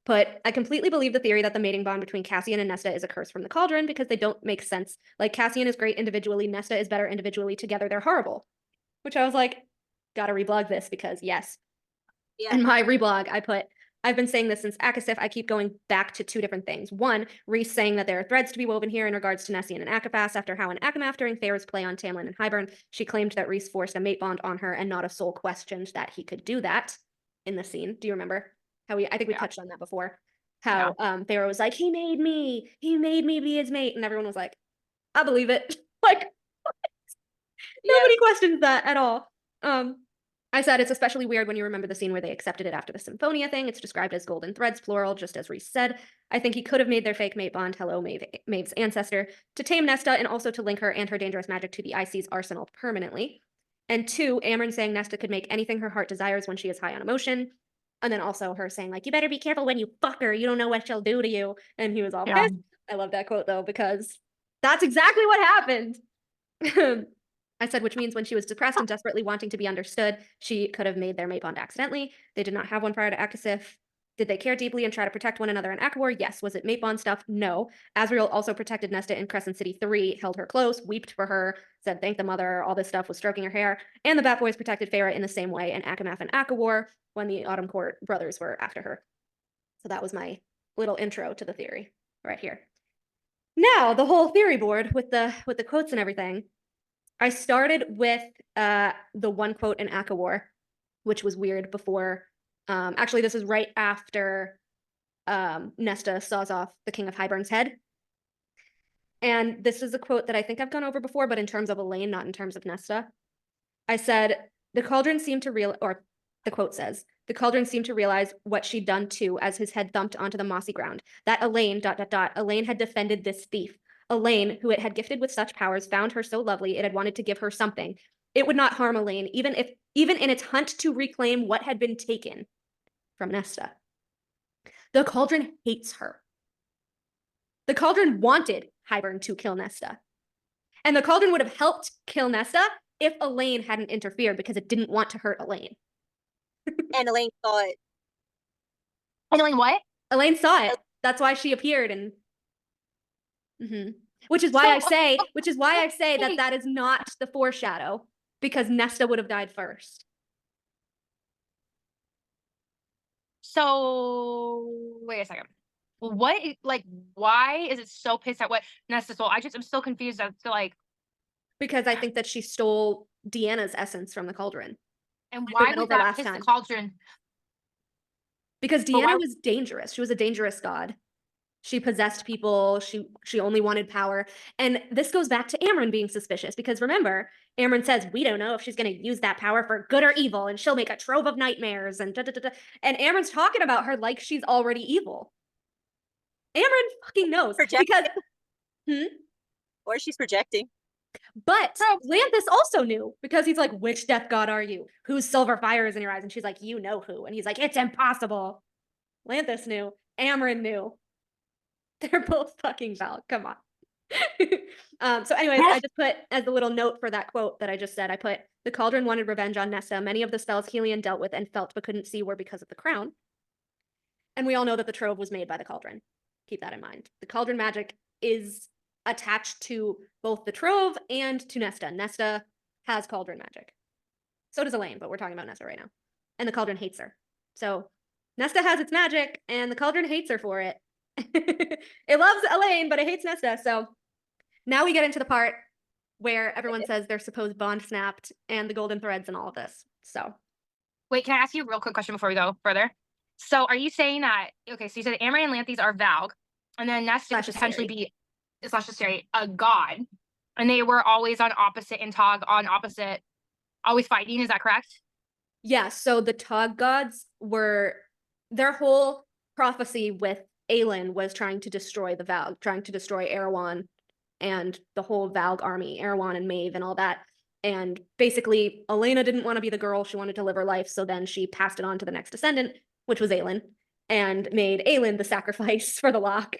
but I completely believe the theory that the mating bond between Cassian and Nesta is a curse from the cauldron because they don't make sense. Like, Cassian is great individually, Nesta is better individually, together they're horrible. Which I was like, gotta reblog this because yes. Yeah. In my reblog, I put, I've been saying this since Akasif, I keep going back to two different things. One, Rhys saying that there are threads to be woven here in regards to Nessian and Akafast after how in Akamath during Feyre's play on Tamlin and Hybern, she claimed that Rhys forced a mate bond on her and not a soul questioned that he could do that in the scene. Do you remember? How I think we touched on that before. How Feyre was like, he made me be his mate, and everyone was like, I believe it. Like, nobody questions that at all. I said it's especially weird when you remember the scene where they accepted it after the Symphonia thing. It's described as golden threads, plural, just as Rhys said. I think he could have made their fake mate bond, hello, Maeve's ancestor, to tame Nesta and also to link her and her dangerous magic to the IC's arsenal permanently. And two, Amryn saying Nesta could make anything her heart desires when she is high on emotion. And then also her saying, like, you better be careful when you fuck her. You don't know what she'll do to you. And he was all pissed. I love that quote, though, because that's exactly what happened. I said, which means when she was depressed and desperately wanting to be understood, she could have made their mate bond accidentally. They did not have one prior to Akasif. Did they care deeply and try to protect one another in Akawar? Yes. Was it mate bond stuff? No. Azriel also protected Nesta in Crescent City 3, held her close, weeped for her, said thank the mother, all this stuff, was stroking her hair. And the Bat Boys protected Feyre in the same way in Akamath and Akawar when the Autumn Court brothers were after her. So that was my little intro to the theory right here. Now, the whole theory board with the quotes and everything. I started with the one quote in Akawar, which was weird before. Actually, this is right after Nesta saws off the King of Hybern's head. And this is a quote that I think I've gone over before, but in terms of Elaine, not in terms of Nesta. I said, the cauldron seemed to or the quote says, the cauldron seemed to realize what she'd done too as his head thumped onto the mossy ground. That Elaine, ... Elaine had defended this thief. Elaine, who it had gifted with such powers, found her so lovely it had wanted to give her something. It would not harm Elaine, even in its hunt to reclaim what had been taken from Nesta. The cauldron hates her. The cauldron wanted Hybern to kill Nesta. And the cauldron would have helped kill Nesta if Elaine hadn't interfered because it didn't want to hurt Elaine. And Elaine saw it. And Elaine, what? Elaine saw it. That's why she appeared, and which is why I say that is not the foreshadow, because Nesta would have died first. So wait a second. What, like, why is it so pissed at what Nesta stole? I'm so confused as to, like, because I think that she stole Deanna's essence from the cauldron. And why would that piss the cauldron? Because Deanna was dangerous. She was a dangerous god. She possessed people. She only wanted power. And this goes back to Amryn being suspicious, because remember, Amryn says, we don't know if she's going to use that power for good or evil, and she'll make a trove of nightmares, and And Amryn's talking about her like she's already evil. Amryn fucking knows. Because Or she's projecting. But Lanthus also knew, because he's like, which death god are you? Whose silver fire is in your eyes? And she's like, you know who. And he's like, it's impossible. Lanthus knew. Amryn knew. They're both fucking Valg. Come on. So anyways, I just put as a little note for that quote that I just said, I put, the cauldron wanted revenge on Nesta. Many of the spells Helion dealt with and felt but couldn't see were because of the crown. And we all know that the trove was made by the cauldron. Keep that in mind. The cauldron magic is attached to both the trove and to Nesta. Nesta has cauldron magic. So does Elaine, but we're talking about Nesta right now. And the cauldron hates her. So Nesta has its magic, and the cauldron hates her for it. It loves Elaine, but it hates Nesta. So now we get into the part where everyone says their supposed bond snapped and the golden threads and all of this. So wait, can I ask you a real quick question before we go further? So are you saying that, okay, so you said Amryn and Lanthys are Valg, and then Nesta could potentially be a god, and they were always on opposite and Tog on opposite, always fighting, is that correct? Yeah, so the Tog gods were, their whole prophecy with Aelin was trying to destroy the Valg, trying to destroy Erewhon and the whole Valg army, Erewhon and Maeve and all that. And basically, Elena didn't want to be the girl, she wanted to live her life, so then she passed it on to the next descendant, which was Aelin, and made Aelin the sacrifice for the lock.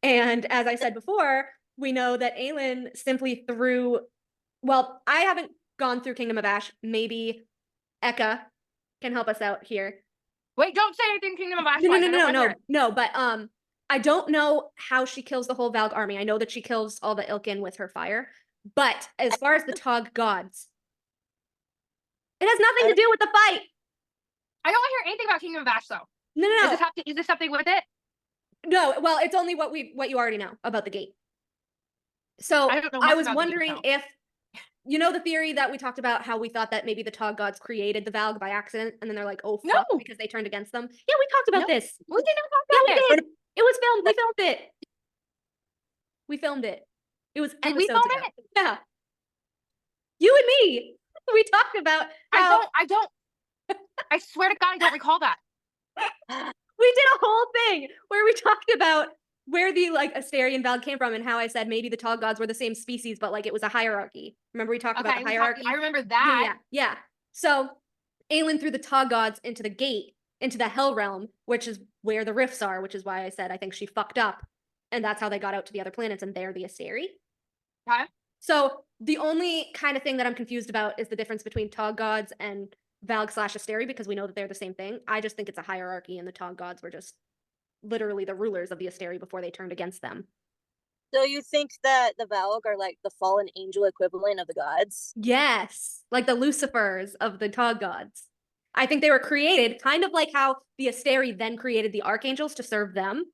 And as I said before, we know that Aelin simply threw, well, I haven't gone through Kingdom of Ash, maybe Eka can help us out here. Wait, don't say anything Kingdom of Ash. No, but I don't know how she kills the whole Valg army. I know that she kills all the Ilkin with her fire, but as far as the Tog gods, it has nothing to do with the fight. I don't hear anything about Kingdom of Ash, though. No. Is this something with it? No, well, it's only what you already know about the gate. So I was wondering if, you know, the theory that we talked about, how we thought that maybe the Tog gods created the Valg by accident, and then they're like, oh fuck, because they turned against them. Yeah, we talked about this. We did not talk about this. We did. It was filmed. We filmed it. We filmed it. It was episodes we filmed ago. it? Yeah. You and me. We talked about how I don't. I swear to God, I don't recall that. We did a whole thing where we talked about where the Asterian Valg came from, and how I said maybe the Tog gods were the same species, but like it was a hierarchy. Remember we talked about the hierarchy? I remember that. Yeah. So Aelin threw the Tog gods into the gate, into the Hell Realm, which is where the rifts are, which is why I said I think she fucked up. And that's how they got out to the other planets, and they're the Asteri. Okay. So the only kind of thing that I'm confused about is the difference between Tog gods and Valg/Asteri, because we know that they're the same thing. I just think it's a hierarchy, and the Tog gods were just literally the rulers of the Asteri before they turned against them. So you think that the Valg are like the fallen angel equivalent of the gods? Yes, like the Lucifers of the Tog gods. I think they were created kind of like how the Asteri then created the archangels to serve them.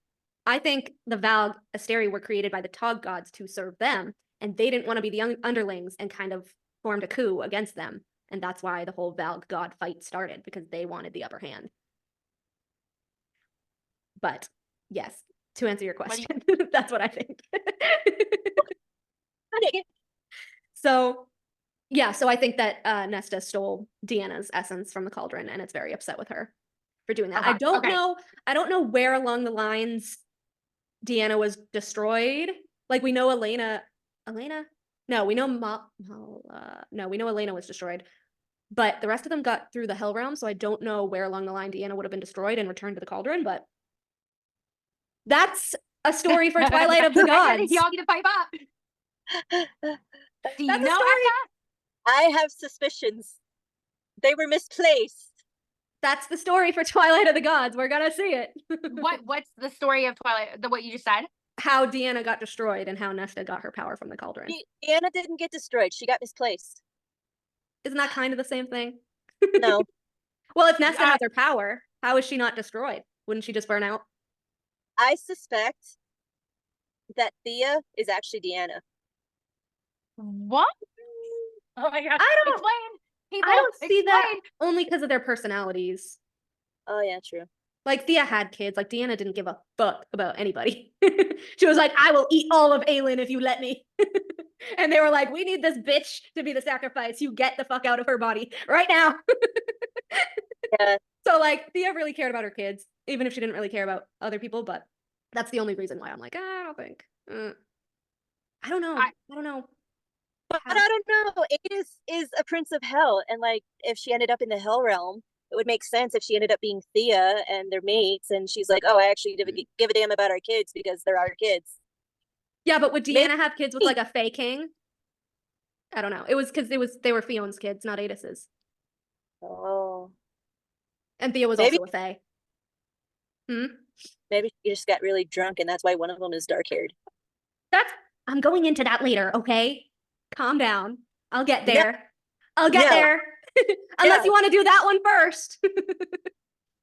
I think the Valg Asteri were created by the Tog gods to serve them, and they didn't want to be the underlings and kind of formed a coup against them. And that's why the whole Valg god fight started, because they wanted the upper hand. But yes, to answer your question, that's what I think. funny. So yeah, so I think that Nesta stole Deanna's essence from the cauldron, and it's very upset with her for doing that. I don't okay. know where along the lines Deanna was destroyed. Like we know Elena? No, we know we know Elena was destroyed. But the rest of them got through the Hell Realm, so I don't know where along the line Deanna would have been destroyed and returned to the cauldron, but that's a story for Twilight of the Gods. Y'all need to pipe up. Do you That's a know story. Eka? I have suspicions. They were misplaced. That's the story for Twilight of the Gods. We're gonna see it. What's the story of Twilight? What you just said? How Deanna got destroyed and how Nesta got her power from the cauldron. Deanna didn't get destroyed. She got misplaced. Isn't that kind of the same thing? No. Well, if Nesta has her power, how is she not destroyed? Wouldn't she just burn out? I suspect that Thea is actually Deanna. What? Oh my gosh. I don't- Explain. People, I don't see that explain. only because of their personalities. Oh yeah, true. Like Thea had kids. Like Deanna didn't give a fuck about anybody. She was like, I will eat all of Aelin if you let me. And they were like, we need this bitch to be the sacrifice. You get the fuck out of her body right now. Yeah. So like Thea really cared about her kids, even if she didn't really care about other people. But that's the only reason why I'm like, I don't think. I don't know. I don't know. But I don't know. Aegis is a prince of hell, and like if she ended up in the hell realm, it would make sense if she ended up being Thea and their mates, and she's like, "Oh, I actually give a damn about our kids because they're our kids." Yeah, but would Deanna have kids with like a Fae king? I don't know. It was because they were Fion's kids, not Aedis's. Oh, And Thea was Maybe- also a Fae. maybe she just got really drunk, and that's why one of them is dark-haired. I'm going into that later, okay? Calm down. I'll get Yeah. there. I'll get Yeah. there. Unless Yeah. you want to do that one first.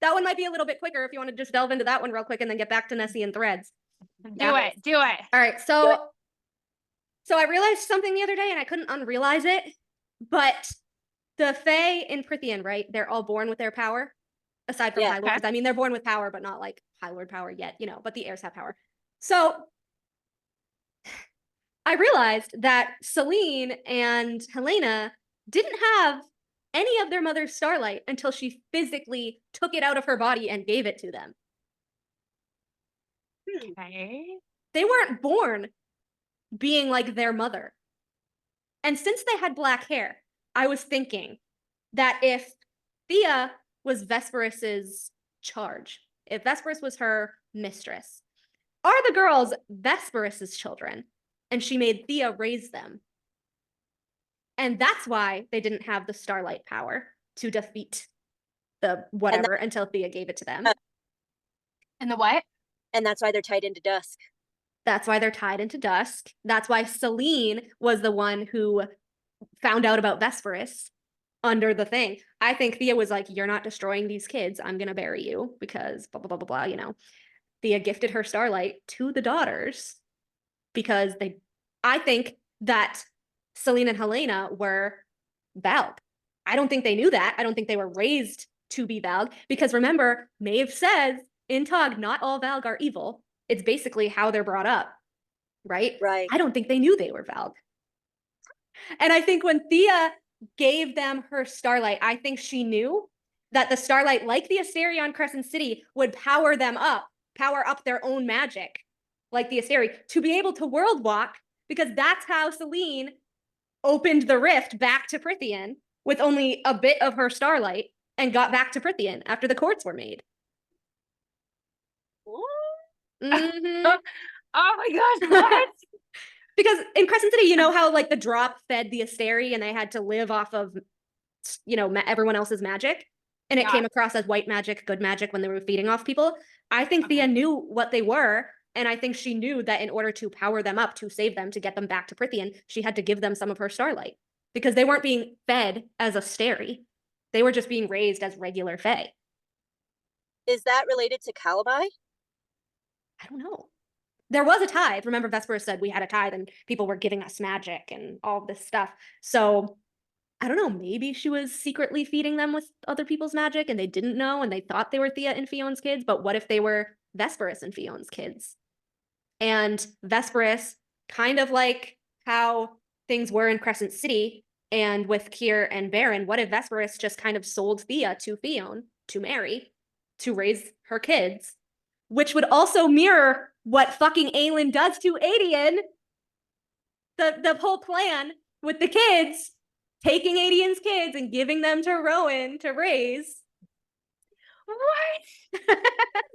That one might be a little bit quicker if you want to just delve into that one real quick and then get back to Nessian threads. Do it. Do it. All right, so I realized something the other day and I couldn't unrealize it, but the Fae in Prythian, right? They're all born with their power, aside from Yeah. High Lord. 'Cause I mean, they're born with power, but not like High Lord power yet, you know, but the heirs have power. So I realized that Selene and Helena didn't have any of their mother's starlight until she physically took it out of her body and gave it to them. Okay. They weren't born being like their mother. And since they had black hair, I was thinking that if Thea was Vesperis's charge, if Vesperis was her mistress, are the girls Vesperis's children? And she made Thea raise them. And that's why they didn't have the starlight power to defeat the whatever until Thea gave it to them. And the what? And that's why they're tied into dusk. That's why they're tied into dusk. That's why Selene was the one who found out about Vesperis under the thing. I think Thea was like, you're not destroying these kids. I'm going to bury you because blah, blah, blah, blah, blah, you know. Thea gifted her starlight to the daughters because I think that Selene and Helena were Valg. I don't think they knew that. I don't think they were raised to be Valg because remember, Maeve says in Tog, not all Valg are evil. It's basically how they're brought up, right? Right. I don't think they knew they were Valg. And I think when Thea gave them her starlight, I think she knew that the starlight, like the Asteri on Crescent City, would power up their own magic, like the Asteri, to be able to world walk, because that's how Selene opened the rift back to Prythian with only a bit of her starlight and got back to Prythian after the courts were made. Mhm. Oh my gosh, what? Because in Crescent City, you know how like the drop fed the Asteri and they had to live off of, you know, everyone else's magic, and it Yeah. came across as white magic, good magic when they were feeding off people. I think Thea knew what they were, and I think she knew that in order to power them up, to save them, to get them back to Prythian, she had to give them some of her starlight because they weren't being fed as Asteri. They were just being raised as regular Fae. Is that related to Calabai? I don't know. There was a tithe. Remember, Vesper said we had a tithe and people were giving us magic and all this stuff. So I don't know, maybe she was secretly feeding them with other people's magic and they didn't know and they thought they were Thea and Fion's kids, but what if they were Vesperis and Fion's kids? And Vesperis, kind of like how things were in Crescent City and with Kier and Baron, what if Vesperus just kind of sold Thea to Fion to marry, to raise her kids, which would also mirror what fucking Aelin does to Aedion. The whole plan with the kids, taking Aedion's kids and giving them to Rowan to raise. What?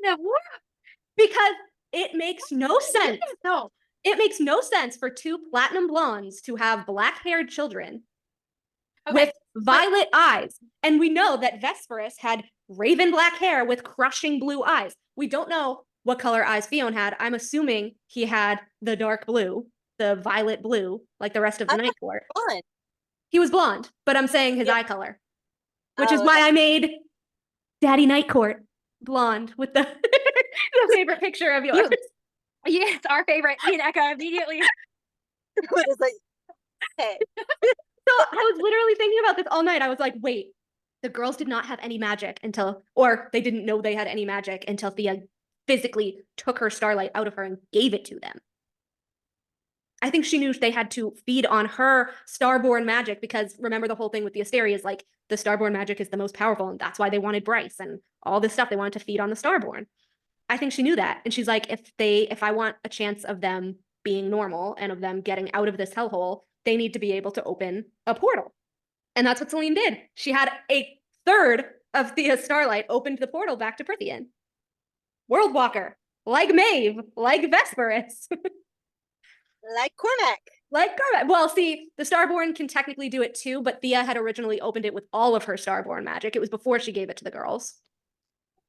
No, what? Because it makes no sense. No. It makes no sense for two platinum blondes to have black-haired children with violet eyes. And we know that Vesperus had raven black hair with crushing blue eyes. We don't know what color eyes Fion had. I'm assuming he had the dark blue, the violet blue, like the rest of the Night Court. Blonde. He was blonde, but I'm saying his eye color, which is Oh, why I made Daddy Night Court blonde with the, the favorite picture of yours. Yes, our favorite. Me and Eka immediately. What is like, hey. So I was literally thinking about this all night. I was like, wait, the girls did not have any magic until, or they didn't know they had any magic until Thea physically took her starlight out of her and gave it to them. I think she knew they had to feed on her starborn magic because remember the whole thing with the Asteria is like the starborn magic is the most powerful and that's why they wanted Bryce and all this stuff. They wanted to feed on the starborn. I think she knew that. And she's like, if I want a chance of them being normal and of them getting out of this hellhole, they need to be able to open a portal. And that's what Selene did. She had a third of Thea's starlight opened the portal back to Prithian. Worldwalker, like Maeve, like Vesperus. Like Cormac. Like Cormac. Well, see, the Starborn can technically do it too, but Thea had originally opened it with all of her Starborn magic. It was before she gave it to the girls.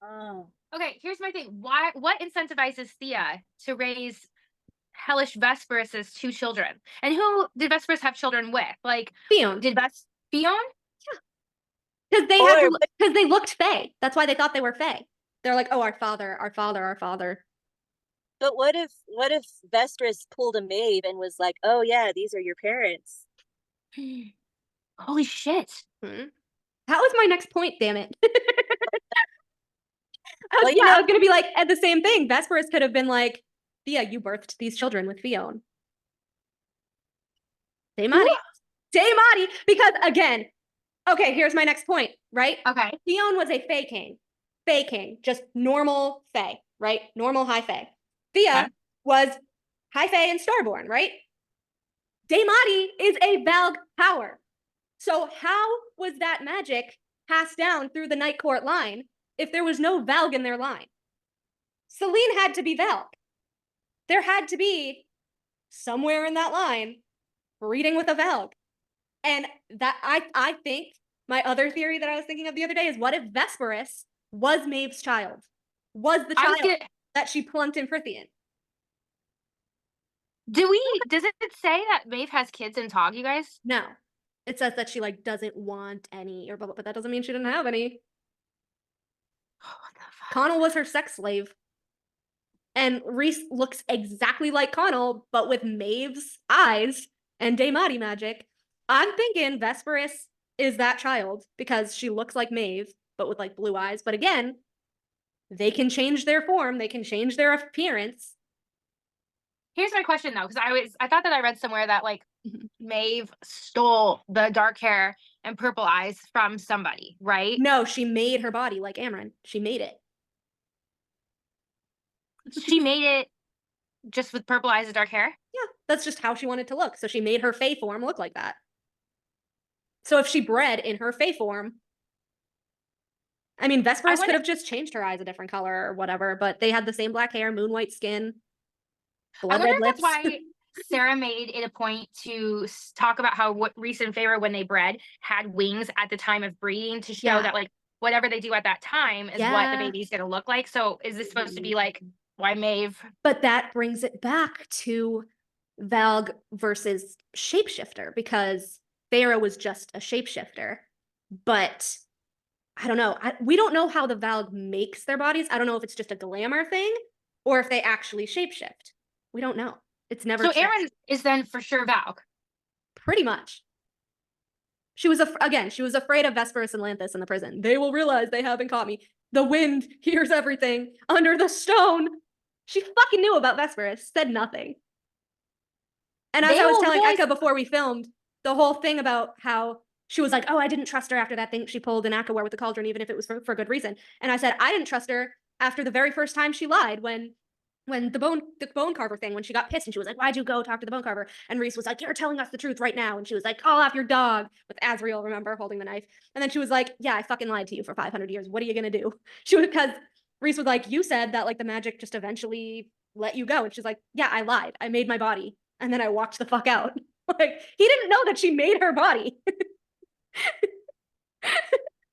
Oh. Okay, here's my thing. What incentivizes Thea to raise hellish Vesperus's two children? And who did Vesperus have children with? Like Fion. did Fion? Because they looked Fae. That's why they thought they were Fae. They're like, oh, our father, our father, our father. But what if Vesperus pulled a Maeve and was like, oh yeah, these are your parents? Holy shit. That was my next point, damn it. Well, I was gonna be like, and the same thing. Vesperus could have been like, Thea, you birthed these children with Fion. Daemati. Because again, okay, here's my next point, right? Okay. Fion was a Fae king. Fae king, just normal Fae, right? Normal high Fae. Thea was high Fae and Starborn, right? Daemati is a Valg power. So how was that magic passed down through the Night Court line if there was no Valg in their line? Selene had to be Valg. There had to be somewhere in that line breeding with a Valg. And that I think my other theory that I was thinking of the other day is what if Vesperus was Maeve's child? Was the child that she plunked in Prithian? Does it say that Maeve has kids in Tog, you guys? No. It says that she like doesn't want any or blah, blah, but that doesn't mean she didn't have any. What the fuck? Connell was her sex slave. And Rhys looks exactly like Connell, but with Maeve's eyes and Daemati magic. I'm thinking Vesperus is that child because she looks like Maeve, but with like blue eyes. But again, they can change their form. They can change their appearance. Here's my question though, because I thought that I read somewhere that like Maeve stole the dark hair and purple eyes from somebody, right? No, she made her body like Amryn. She made it. She made it just with purple eyes and dark hair? Yeah, that's just how she wanted to look. So she made her Fae form look like that. So if she bred in her Fae form, I mean, Vesperus could have just changed her eyes a different color or whatever, but they had the same black hair, moon white skin, blood red lips. That's why Sarah made it a point to talk about how Rhys and Feyre, when they bred, had wings at the time of breeding to show that like whatever they do at that time is what the baby's going to look like. So is this supposed to be like why Maeve? But that brings it back to Valg versus shapeshifter because Feyre was just a shapeshifter, but I don't know. We don't know how the Valg makes their bodies. I don't know if it's just a glamour thing or if they actually shapeshift. We don't know. It's never. So Amryn is then for sure Valg. Pretty much. She was afraid of Vesperus and Lanthus in the prison. They will realize they haven't caught me. The wind hears everything under the stone. She fucking knew about Vesperus, said nothing. And as They I was will telling voice- Eka before we filmed, the whole thing about how she was like, oh, I didn't trust her after that thing she pulled in Akawar with the cauldron, even if it was for good reason. And I said, I didn't trust her after the very first time she lied when the bone carver thing, when she got pissed and she was like, why'd you go talk to the bone carver? And Rhys was like, you're telling us the truth right now. And she was like, call off your dog, with Azriel, remember, holding the knife. And then she was like, yeah, I fucking lied to you for 500 years. What are you gonna do? Because Rhys was like, you said that like the magic just eventually let you go. And she's like, yeah, I lied. I made my body. And then I walked the fuck out. Like, he didn't know that she made her body.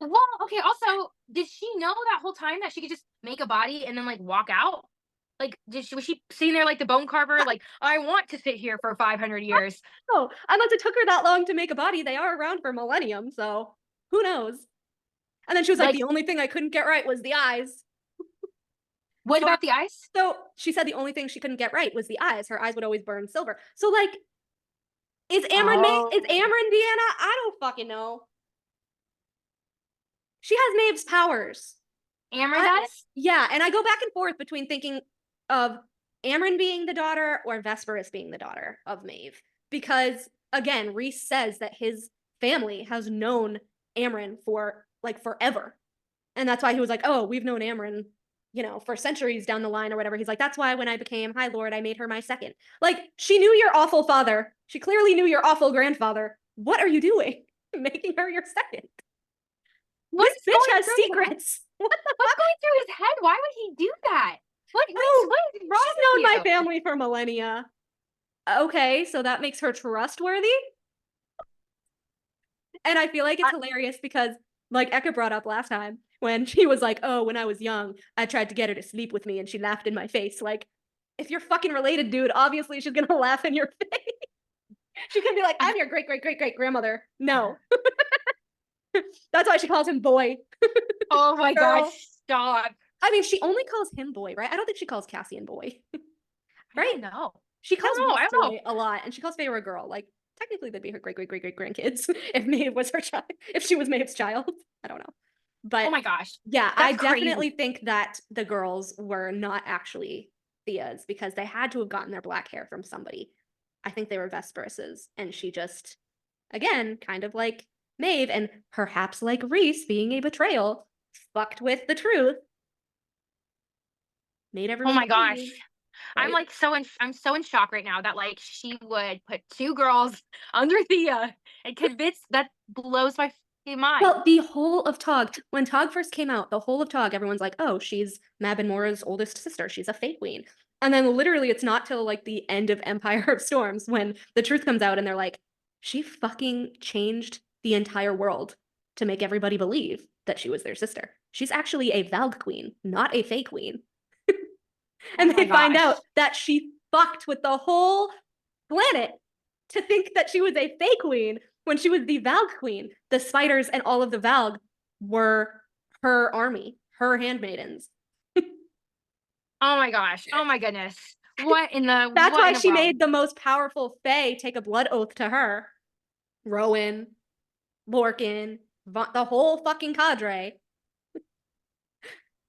Well, okay, also, did she know that whole time that she could just make a body and then like walk out? Like, was she sitting there like the bone carver, like, I want to sit here for 500 years? Oh, unless it took her that long to make a body, they are around for millennium, so who knows? And then she was like, the only thing I couldn't get right was the eyes. What about the eyes? So she said the only thing she couldn't get right was the eyes. Her eyes would always burn silver. So like, is Amryn Deanna? I don't fucking know. She has Maeve's powers. Amryn does? Yeah, and I go back and forth between thinking of Amryn being the daughter or Vesperus being the daughter of Maeve. Because, again, Rhys says that his family has known Amryn for, like, forever. And that's why he was like, oh, we've known Amryn, you know, for centuries down the line or whatever. He's like, that's why when I became High Lord, I made her my second. Like, she knew your awful father. She clearly knew your awful grandfather. What are you doing? Making her your second. This bitch has secrets. What the What's going through his head? Why would he do that? What is wrong She's with known you? my family for millennia. Okay, so that makes her trustworthy? And I feel like it's hilarious because, like Eka brought up last time, when she was like, oh, when I was young, I tried to get her to sleep with me and she laughed in my face. Like, if you're fucking related, dude, obviously she's gonna laugh in your face. She could be like, I'm your great grandmother. No. That's why she calls him boy. Oh my Girl. gosh, stop. I mean, she only calls him boy, right? I don't think she calls Cassian boy. Right? No. She calls I Rhys don't know. boy a lot, and she calls Feyre a girl. Like, technically, they'd be her great grandkids if Maeve was her child. If she was Maeve's child, I don't know. But Oh my gosh. yeah, I That's crazy. definitely think that the girls were not actually Thea's because they had to have gotten their black hair from somebody. I think they were Vesperus's, and she just, again, kind of like Maeve, and perhaps like Rhys being a betrayal, fucked with the truth. Made everyone. Oh my gosh. believe, I'm right? like I'm so in shock right now that like she would put two girls under Thea and convince that blows my fucking mind. Well, the whole of Tog, when Tog first came out, the whole of Tog, everyone's like, oh, she's Mab and Mora's oldest sister. She's a Fey Queen. And then literally it's not till like the end of Empire of Storms when the truth comes out and they're like, she fucking changed the entire world to make everybody believe that she was their sister. She's actually a Valg queen, not a Fey queen. And Oh my they find gosh. out that she fucked with the whole planet to think that she was a Fey queen when she was the Valg queen. The spiders and all of the Valg were her army, her handmaidens. Oh my gosh. Oh my goodness. What in the That's what why in the she world? made the most powerful Fae take a blood oath to her. Rowan, Lorcan, the whole fucking cadre.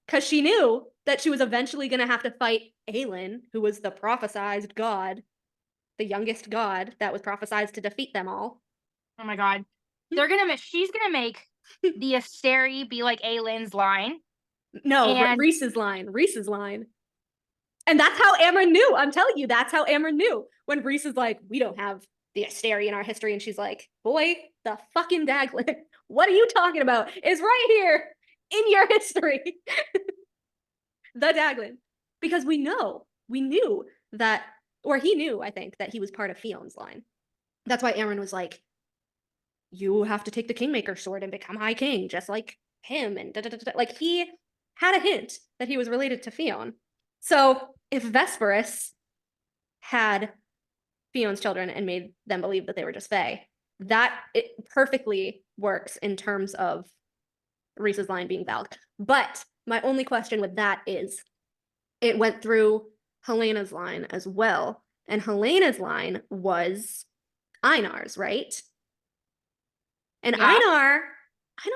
Because she knew that she was eventually going to have to fight Aelin, who was the prophesized god, the youngest god that was prophesized to defeat them all. Oh my god. She's gonna make the Asteri be like Aylin's line. No, And- Rhys's line. And that's how Amryn knew. I'm telling you, that's how Amryn knew. When Rhys is like, we don't have the Asteri in our history. And she's like, boy, the fucking Daglin. What are you talking about? Is right here in your history. The Daglin. Because we knew that, or he knew, I think, that he was part of Fion's line. That's why Amryn was like, you have to take the Kingmaker sword and become High King, just like him. And like he had a hint that he was related to Fion. So if Vesperus had Fion's children and made them believe that they were just Fae, that it perfectly works in terms of Rhys's line being Valg. But my only question with that is it went through Helena's line as well. And Helena's line was Einar's, right? And Yeah. Einar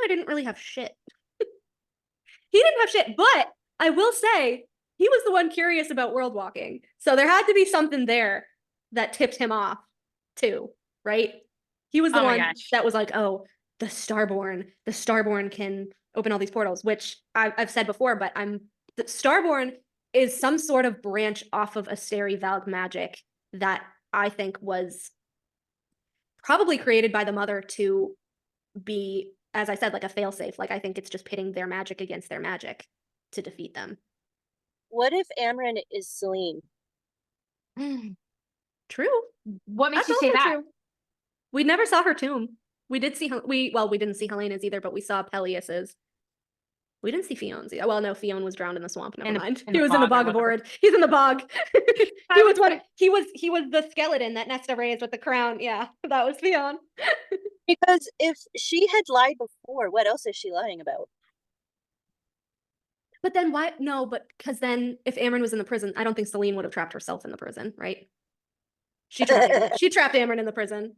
didn't really have shit. He didn't have shit, but I will say he was the one curious about world walking. So there had to be something there that tipped him off too, right? He was the Oh my one gosh. that was like, oh, the Starborn can open all these portals, which I've said before, but the Starborn is some sort of branch off of Asteri Valg magic that I think was probably created by the mother to be, as I said, like a failsafe. Like, I think it's just pitting their magic against their magic to defeat them. What if Amren is Selene? True. What makes That's you say also that? true. We never saw her tomb. We did see we didn't see Helena's either, but we saw Peleus's. We didn't see Fion's either. Well, no, Fion was drowned in the swamp. Never mind. He was in the bog of Ord. He's in the bog. He was one. He was the skeleton that Nesta raised with the crown. Yeah, that was Fion. Because if she had lied before, what else is she lying about? But then why? No, but because then if Amren was in the prison, I don't think Selene would have trapped herself in the prison, right? She trapped Amren in the prison.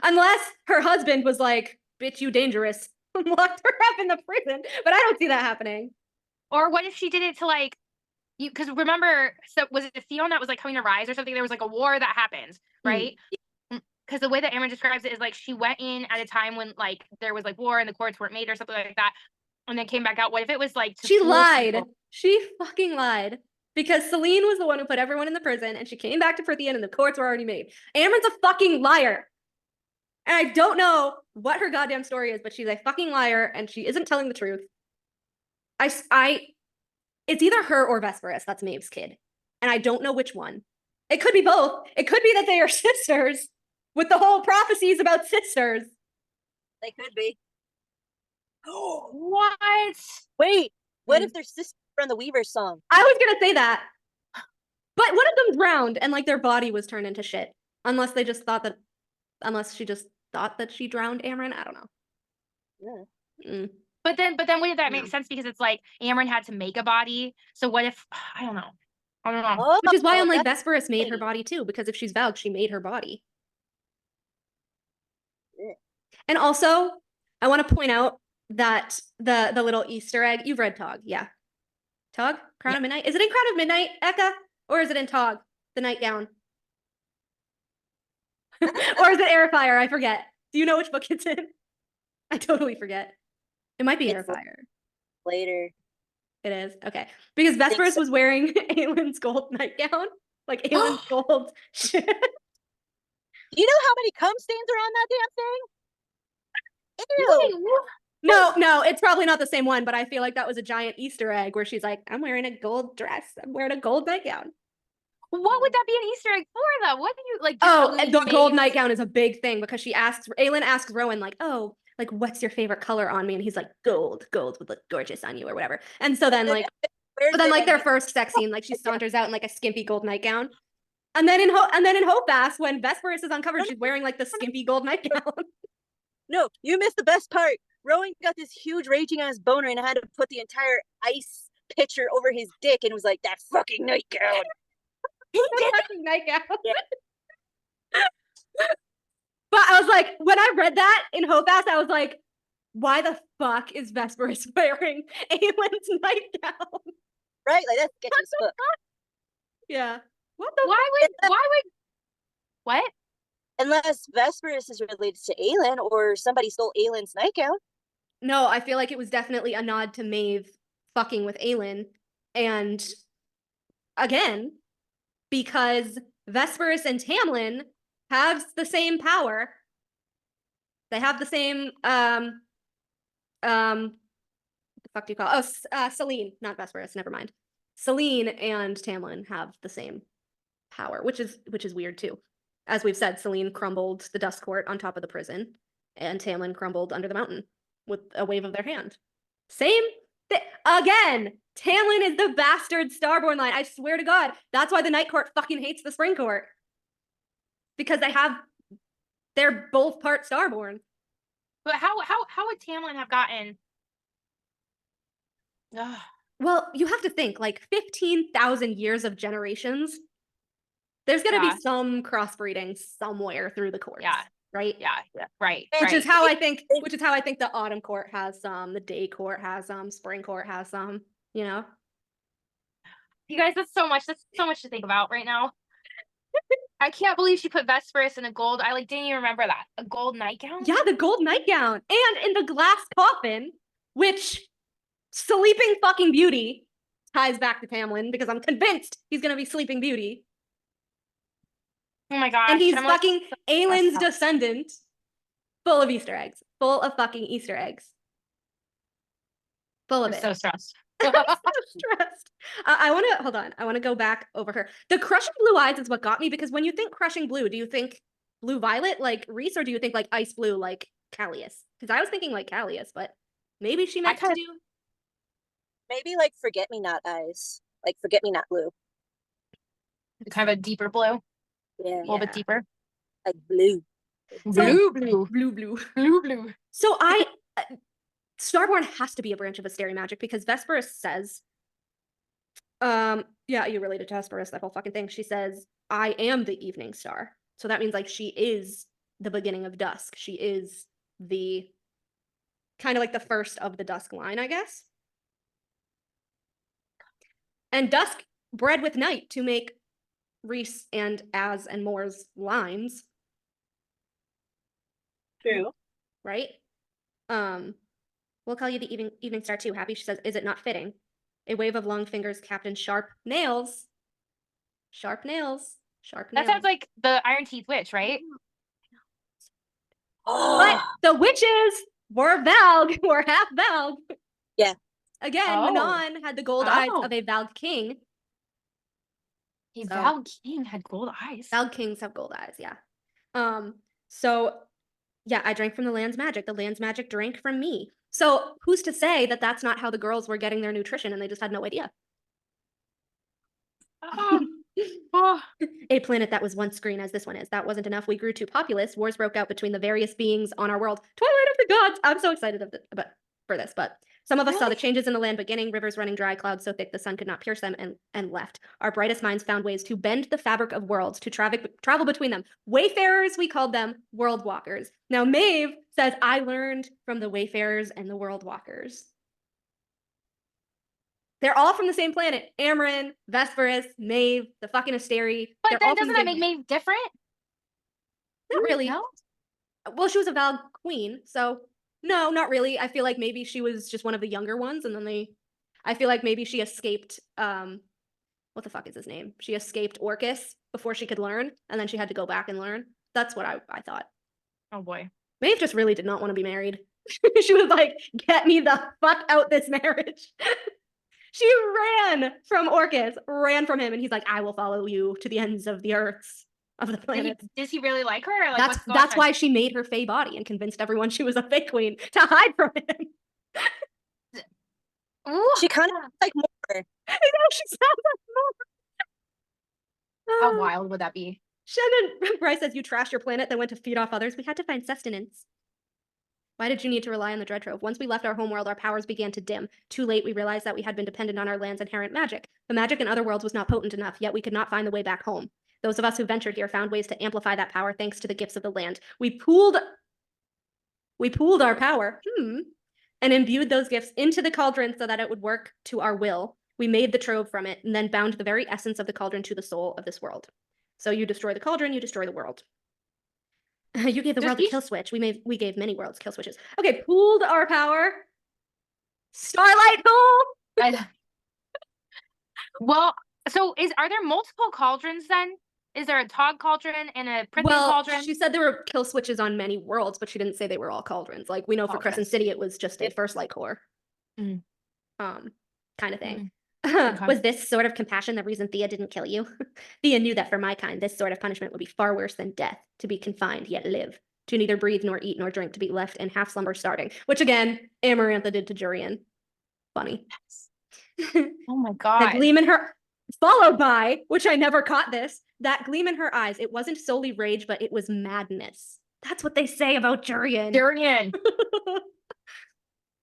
Unless her husband was like, bitch, you dangerous, and locked her up in the prison. But I don't see that happening. Or what if she did it to like, you, because remember, so was it Theon that was like coming to Rise or something? There was like a war that happened, right? Because the way that Amren describes it is like she went in at a time when like there was like war and the courts weren't made or something like that, and then came back out. What if it was like she lied? People? She fucking lied. Because Selene was the one who put everyone in the prison, and she came back to Prithian, and the courts were already made. Amren's a fucking liar. And I don't know what her goddamn story is, but she's a fucking liar, and she isn't telling the truth. It's either her or Vesperus. That's Maeve's kid. And I don't know which one. It could be both. It could be that they are sisters with the whole prophecies about sisters. They could be. What? Wait, what if they're sisters from the Weaver song? I was gonna say that. But one of them drowned and like their body was turned into shit. Unless she just thought that she drowned Amren. I don't know. Yeah. But then wouldn't that make sense? Because it's like Amren had to make a body. So what if, I don't know. Oh, which is why I'm like, Vesperus made her body too, because if she's Valg, she made her body. Yeah. And also, I want to point out that the little Easter egg, you've read Tog, yeah. Tog? Crown of Midnight? Is it in Crown of Midnight, Eka? Or is it in Tog, the nightgown? Or is it Airfire? I forget. Do you know which book it's in? I totally forget. It might be Airfire. Later. It is? Okay. Because Vesperus was wearing Aelin's gold nightgown. Like Aelin's gold shit. Do you know how many cum stains are on that damn thing? Ew. No, it's probably not the same one, but I feel like that was a giant Easter egg where she's like, I'm wearing a gold dress. I'm wearing a gold nightgown. What would that be an Easter egg for, though? What do you, like, the gold nightgown is a big thing because Aelin asks Rowan, like, oh, like, what's your favorite color on me? And he's like, gold would look gorgeous on you or whatever. And so then, like, their first sex scene, like, she saunters out in, like, a skimpy gold nightgown. And then in Hopebass, when Vesperus is uncovered, she's wearing, like, the skimpy gold nightgown. No, you missed the best part. Rowan got this huge raging ass boner and had to put the entire ice pitcher over his dick and was like, that fucking nightgown. Fucking nightgown. Yeah. But I was like, when I read that in Hopebass, I was like, why the fuck is Vesperus wearing Aelin's nightgown? Right? Like, that's sketchy as fuck. Yeah. What? Unless Vesperus is related to Aelin or somebody stole Aelin's nightgown. No, I feel like it was definitely a nod to Maeve fucking with Aelin. And again, because Vesperus and Tamlin have the same power. They have the same what the fuck do you call it? Oh, Selene, not Vesperus, never mind. Selene and Tamlin have the same power, which is weird too. As we've said, Selene crumbled the dust court on top of the prison, and Tamlin crumbled under the mountain with a wave of their hand. Same again. Tamlin is the bastard Starborn line. I swear to God, that's why the Night Court fucking hates the Spring Court, because they're both part Starborn. But how would Tamlin have gotten? Ugh. Well, you have to think, like 15,000 years of generations. There's gonna be some crossbreeding somewhere through the courts. Yeah. Right? Yeah, right. Which is how I think the Autumn Court has some, the Day Court has some, Spring Court has some, you know? You guys, that's so much to think about right now. I can't believe she put Vesperus in a gold. I like didn't even remember that. A gold nightgown? Yeah, the gold nightgown. And in the glass coffin, which Sleeping fucking Beauty ties back to Tamlin because I'm convinced he's gonna be Sleeping Beauty. Oh my gosh. And he's I'm, like, fucking Aelin's descendant. Full of Easter eggs. Full of fucking Easter eggs. Full of I'm it. so stressed. I'm so stressed. I want to hold on. I want to go back over her. The crushing blue eyes is what got me because when you think crushing blue, do you think blue violet like Rhys or do you think like ice blue like Callias? Because I was thinking like Callias, but maybe she meant to do. Maybe like forget me not eyes, like forget me not blue. Kind of a deeper blue. Yeah, A little bit deeper. like blue. Blue. So Starborn has to be a branch of Asteri magic because Vesperus says, yeah, you related to Hesperus, that whole fucking thing. She says, I am the evening star. So that means like she is the beginning of dusk. She is the kind of like the first of the dusk line, I guess. And dusk bred with night to make Rhys and Az and Mor's lines. True. Right? We'll call you the evening star too, Happy. She says, is it not fitting? A wave of long fingers, Captain Sharp Nails. Sharp nails. Sharp nails. That sounds like the Iron Teeth Witch, right? But the witches were Valg, were half Valg. Yeah. Again, Nuan had the gold eyes of a Valg king. A Valg king had gold eyes. Valg kings have gold eyes, yeah. So yeah, I drank from the land's magic. The land's magic drank from me. So who's to say that that's not how the girls were getting their nutrition and they just had no idea? A planet that was once green as this one is. That wasn't enough. We grew too populous. Wars broke out between the various beings on our world. Twilight of the gods. I'm so excited for this, but some of us saw the changes in the land beginning, rivers running dry, clouds so thick the sun could not pierce them, and left. Our brightest minds found ways to bend the fabric of worlds, to travel between them. Wayfarers, we called them world walkers. Now Maeve says, I learned from the wayfarers and the world walkers. They're all from the same planet. Amarin, Vesperus, Maeve, the fucking Asteri. But then doesn't that make Maeve different? Not really. No? Well, she was a Valg queen, so no, not really. I feel like maybe she was just one of the younger ones, and then I feel like maybe she escaped, what the fuck is his name? She escaped Orcus before she could learn, and then she had to go back and learn. That's what I thought. Oh boy. Maeve just really did not want to be married. She was like, get me the fuck out this marriage. She ran from Orcus, ran from him, and he's like, I will follow you to the ends of the earths of the planet. Does he really like her? Or like, that's why she made her fae body and convinced everyone she was a fae queen to hide from him. Ooh. She kind of like more. I know, she sounds like more. How wild would that be? Shen and Bryce says, you trashed your planet, then went to feed off others. We had to find sustenance. Why did you need to rely on the Dread Trove? Once we left our homeworld, our powers began to dim. Too late, we realized that we had been dependent on our land's inherent magic. The magic in other worlds was not potent enough, yet we could not find the way back home. Those of us who ventured here found ways to amplify that power thanks to the gifts of the land. We pooled our power, and imbued those gifts into the cauldron so that it would work to our will. We made the trove from it, and then bound the very essence of the cauldron to the soul of this world. So you destroy the cauldron, you destroy the world. You gave the world a kill switch. We gave many worlds kill switches. Okay, pooled our power. Starlight pool. Well, so are there multiple cauldrons then? Is there a Tog cauldron and a Princeton cauldron? She said there were kill switches on many worlds, but she didn't say they were all cauldrons. Like we know for Crescent City, it was just a first light core. Kind of thing. Was this sort of compassion the reason Thea didn't kill you? Thea knew that for my kind, this sort of punishment would be far worse than death, to be confined yet live, to neither breathe nor eat nor drink, to be left in half slumber starting, which again, Amarantha did to Jurian. Funny. Oh my god. That gleam in her, followed by, which I never caught this, that gleam in her eyes, it wasn't solely rage, but it was madness. That's what they say about Jurian. Jurian.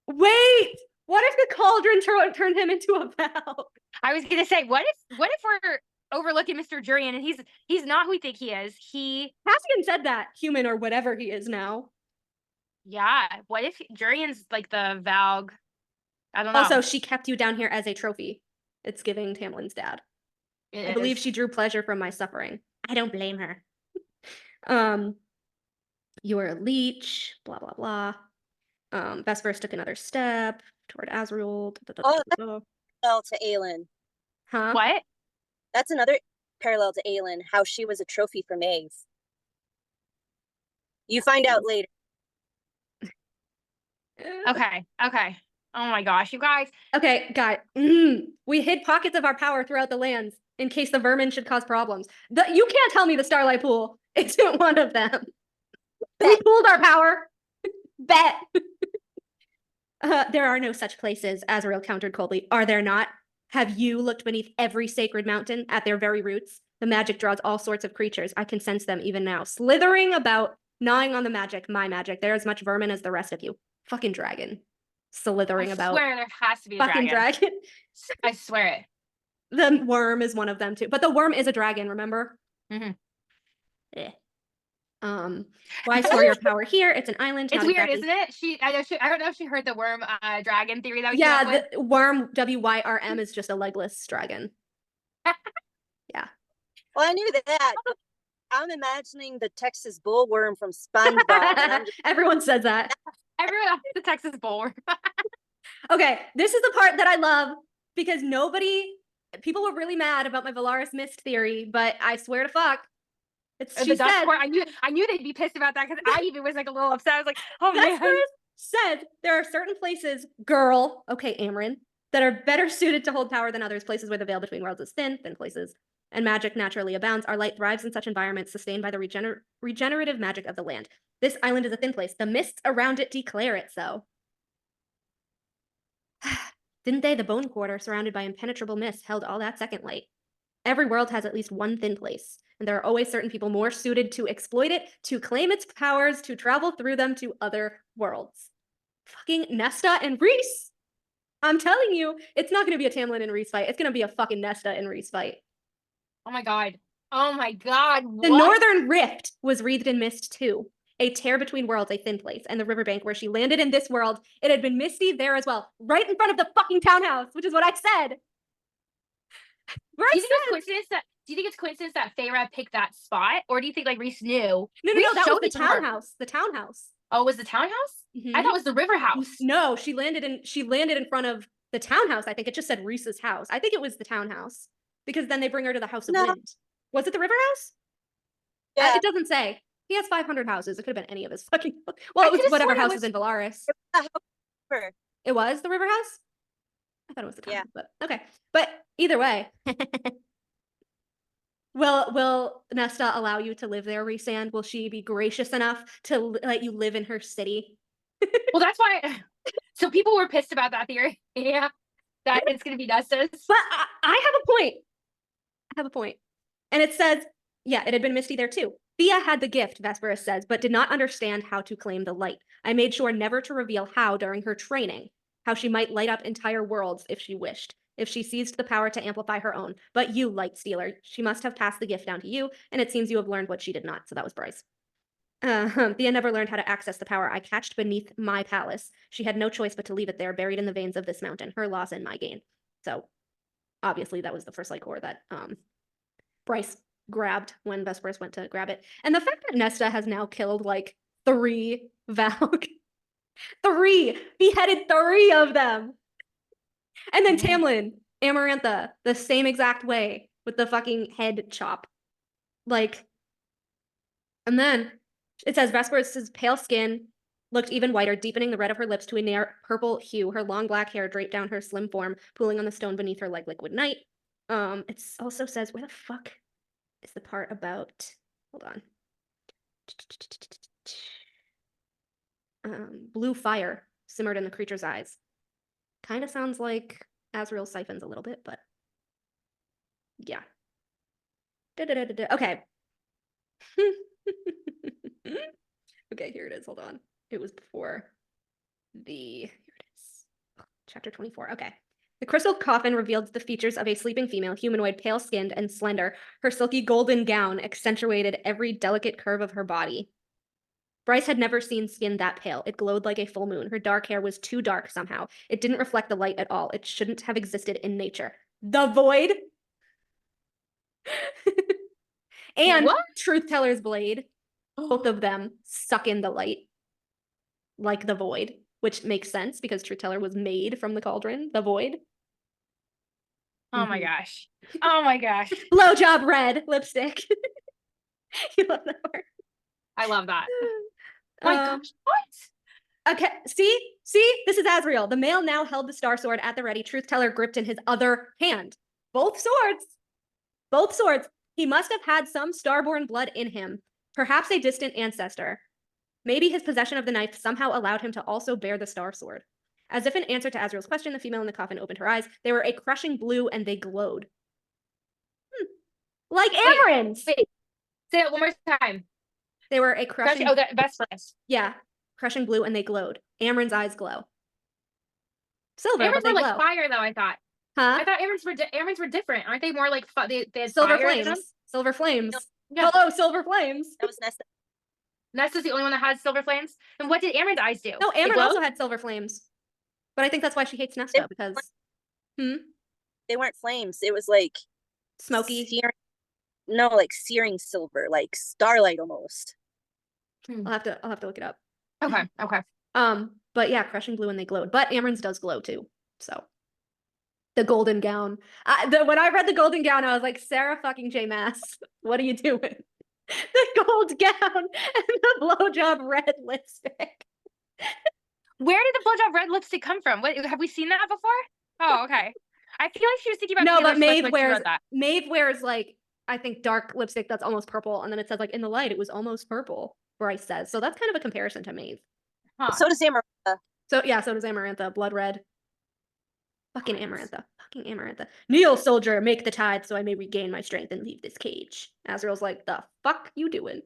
Wait! What if the cauldron turned him into a Valg? I was gonna say, what if we're overlooking Mr. Jurian and he's not who we think he is? Cassian said that, human or whatever he is now. Yeah. What if Jurian's like the Valg? I don't know. Also, she kept you down here as a trophy. It's giving Tamlin's dad. I believe she drew pleasure from my suffering. I don't blame her. You are a leech, blah, blah, blah. Vesperus took another step toward Azrael. Oh, that's parallel to Aelin. Huh? What? That's another parallel to Aelin, how she was a trophy for Maeve. You find out later. Okay. Okay. Oh my gosh, you guys. Okay, we hid pockets of our power throughout the lands in case the vermin should cause problems. You can't tell me the Starlight Pool isn't one of them. We pooled our power. Bet. There are no such places, Azrael countered coldly. Are there not? Have you looked beneath every sacred mountain at their very roots? The magic draws all sorts of creatures. I can sense them even now, slithering about, gnawing on the magic, my magic. They're as much vermin as the rest of you. Fucking dragon. Slithering about. I swear there has to be a fucking dragon. I swear it. The worm is one of them too. But the worm is a dragon, remember? Mm-hmm. Why store your power here? It's an island. It's not weird, exactly... isn't it? I don't know if she heard the worm dragon theory that we yeah, came up with. the worm WYRM is just a legless dragon. Yeah. Well, I knew that. But I'm imagining the Texas bullworm from SpongeBob. Everyone says that. Everyone else, the Texas bullworm. Okay, this is the part that I love because people were really mad about my Valaris Mist theory, but I swear to fuck, she said. I knew they'd be pissed about that because I even was like a little upset. I was like, oh man. Said there are certain places, girl, okay, Amryn, that are better suited to hold power than others. Places where the veil between worlds is thin places, and magic naturally abounds. Our light thrives in such environments, sustained by the regenerative magic of the land. This island is a thin place. The mists around it declare it so. Didn't they? The Bone Quarter, surrounded by impenetrable mist, held all that second light. Every world has at least one thin place, and there are always certain people more suited to exploit it, to claim its powers, to travel through them to other worlds. Fucking Nesta and Rhys! I'm telling you, it's not going to be a Tamlin and Rhys fight. It's going to be a fucking Nesta and Rhys fight. Oh my god. Oh my god. The Northern Rift was wreathed in mist too. A tear between worlds, a thin place, and the riverbank where she landed in this world, it had been misty there as well, right in front of the fucking townhouse, which is what I said. Do you think it's coincidence that Feyre picked that spot, or do you think like Rhys knew? No, that was the townhouse. The townhouse. Oh, it was the townhouse? Mm-hmm. I thought it was the river house. No, she landed in front of the townhouse. I think it just said Rhys's house. I think it was the townhouse because then they bring her to the House of Wind. Was it the river house? Yeah. It doesn't say. He has 500 houses. It could have been any of his fucking. Well, it was whatever house is in Valaris. It was the river house. I thought it was the townhouse, but okay. But either way. Will Nesta allow you to live there, Rhysand? Will she be gracious enough to let you live in her city? Well, that's why. So people were pissed about that theory. Yeah, that it's going to be Nesta's. But I have a point. And it says, yeah, it had been misty there too. Thea had the gift, Vesperus says, but did not understand how to claim the light. I made sure never to reveal how during her training, how she might light up entire worlds if she wished, if she seized the power to amplify her own. But you, Light Stealer, she must have passed the gift down to you, and it seems you have learned what she did not. So that was Bryce. Thea never learned how to access the power I catched beneath my palace. She had no choice but to leave it there, buried in the veins of this mountain, her loss and my gain. So obviously that was the first light core that Bryce grabbed when Vesperus went to grab it. And the fact that Nesta has now killed like 3 Valg. 3! Beheaded 3 of them! And then Tamlin, Amarantha, the same exact way with the fucking head chop. Like, and then it says Vesperus's pale skin looked even whiter, deepening the red of her lips to a near purple hue. Her long black hair draped down her slim form, pooling on the stone beneath her like liquid night. It also says, where the fuck is the part about, hold on. Blue fire simmered in the creature's eyes. Kind of sounds like Azrael siphons a little bit, but yeah. Okay. Okay, here it is. Hold on. It was before here it is. Chapter 24. Okay. The crystal coffin revealed the features of a sleeping female, humanoid, pale-skinned and slender. Her silky golden gown accentuated every delicate curve of her body. Bryce had never seen skin that pale. It glowed like a full moon. Her dark hair was too dark somehow. It didn't reflect the light at all. It shouldn't have existed in nature. The void? And What? Truth Teller's blade. Both of them suck in the light like the void, which makes sense because Truth Teller was made from the cauldron, the void. Oh my gosh. Oh my gosh. Blowjob red lipstick. You love that part. I love that. My gosh. What? Okay, see, this is Azrael. The male now held the star sword at the ready, Truth Teller gripped in his other hand. Both swords. He must have had some starborn blood in him, perhaps a distant ancestor. Maybe his possession of the knife somehow allowed him to also bear the star sword. As if in answer to Azrael's question, the female in the coffin opened her eyes. They were a crushing blue and they glowed. Like Amaran's. Wait. Say it one more time. They were a crushing. Oh, that best friends. Yeah, crushing blue and they glowed. Amaran's eyes glow. Silver, Amrons but they were like glow. fire, though. I thought Huh? Amrons were different. Aren't they more like they had Silver fire in them? flames. Silver flames. Yeah. Hello, silver flames. That was Nesta. Nesta's the only one that has silver flames. And what did Amron's eyes do? No, They Amron glowed? also had silver flames. But I think that's why she hates Nesta, because They weren't flames. It was like smoky. like searing silver, like starlight almost. I'll have to look it up. Okay. But yeah, crushing blue and they glowed. But Amaran's does glow too. So the golden gown. When I read the golden gown, I was like, Sarah fucking J Maas, what are you doing? The gold gown and the blowjob red lipstick. Where did the blowjob red lipstick come from? What have we seen that before? Oh, okay. I feel like she was thinking about No, Taylor but Swift Maeve when she wears wrote that. Maeve wears like I think dark lipstick that's almost purple, and then it says like in the light it was almost purple. Bryce says so. That's kind of a comparison to Maeve. Huh. So does Amarantha. So yeah, so does Amarantha. Blood red. Fucking Amarantha. Kneel, soldier, make the tithe so I may regain my strength and leave this cage. Azrael's like, the fuck you doing?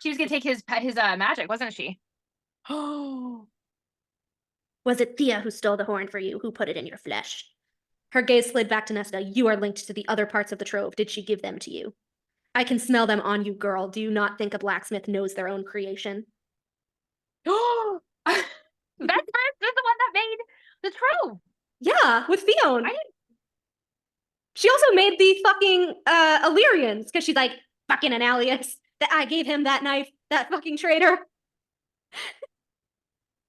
She was gonna take his magic, wasn't she? Oh. Was it Thea who stole the horn for you, who put it in your flesh? Her gaze slid back to Nesta. You are linked to the other parts of the trove. Did she give them to you? I can smell them on you, girl. Do you not think a blacksmith knows their own creation? Oh, that's the one that made the trove. Yeah, with Theon. She also made the fucking Illyrians, because she's like, fucking an alias. That I gave him that knife, that fucking traitor.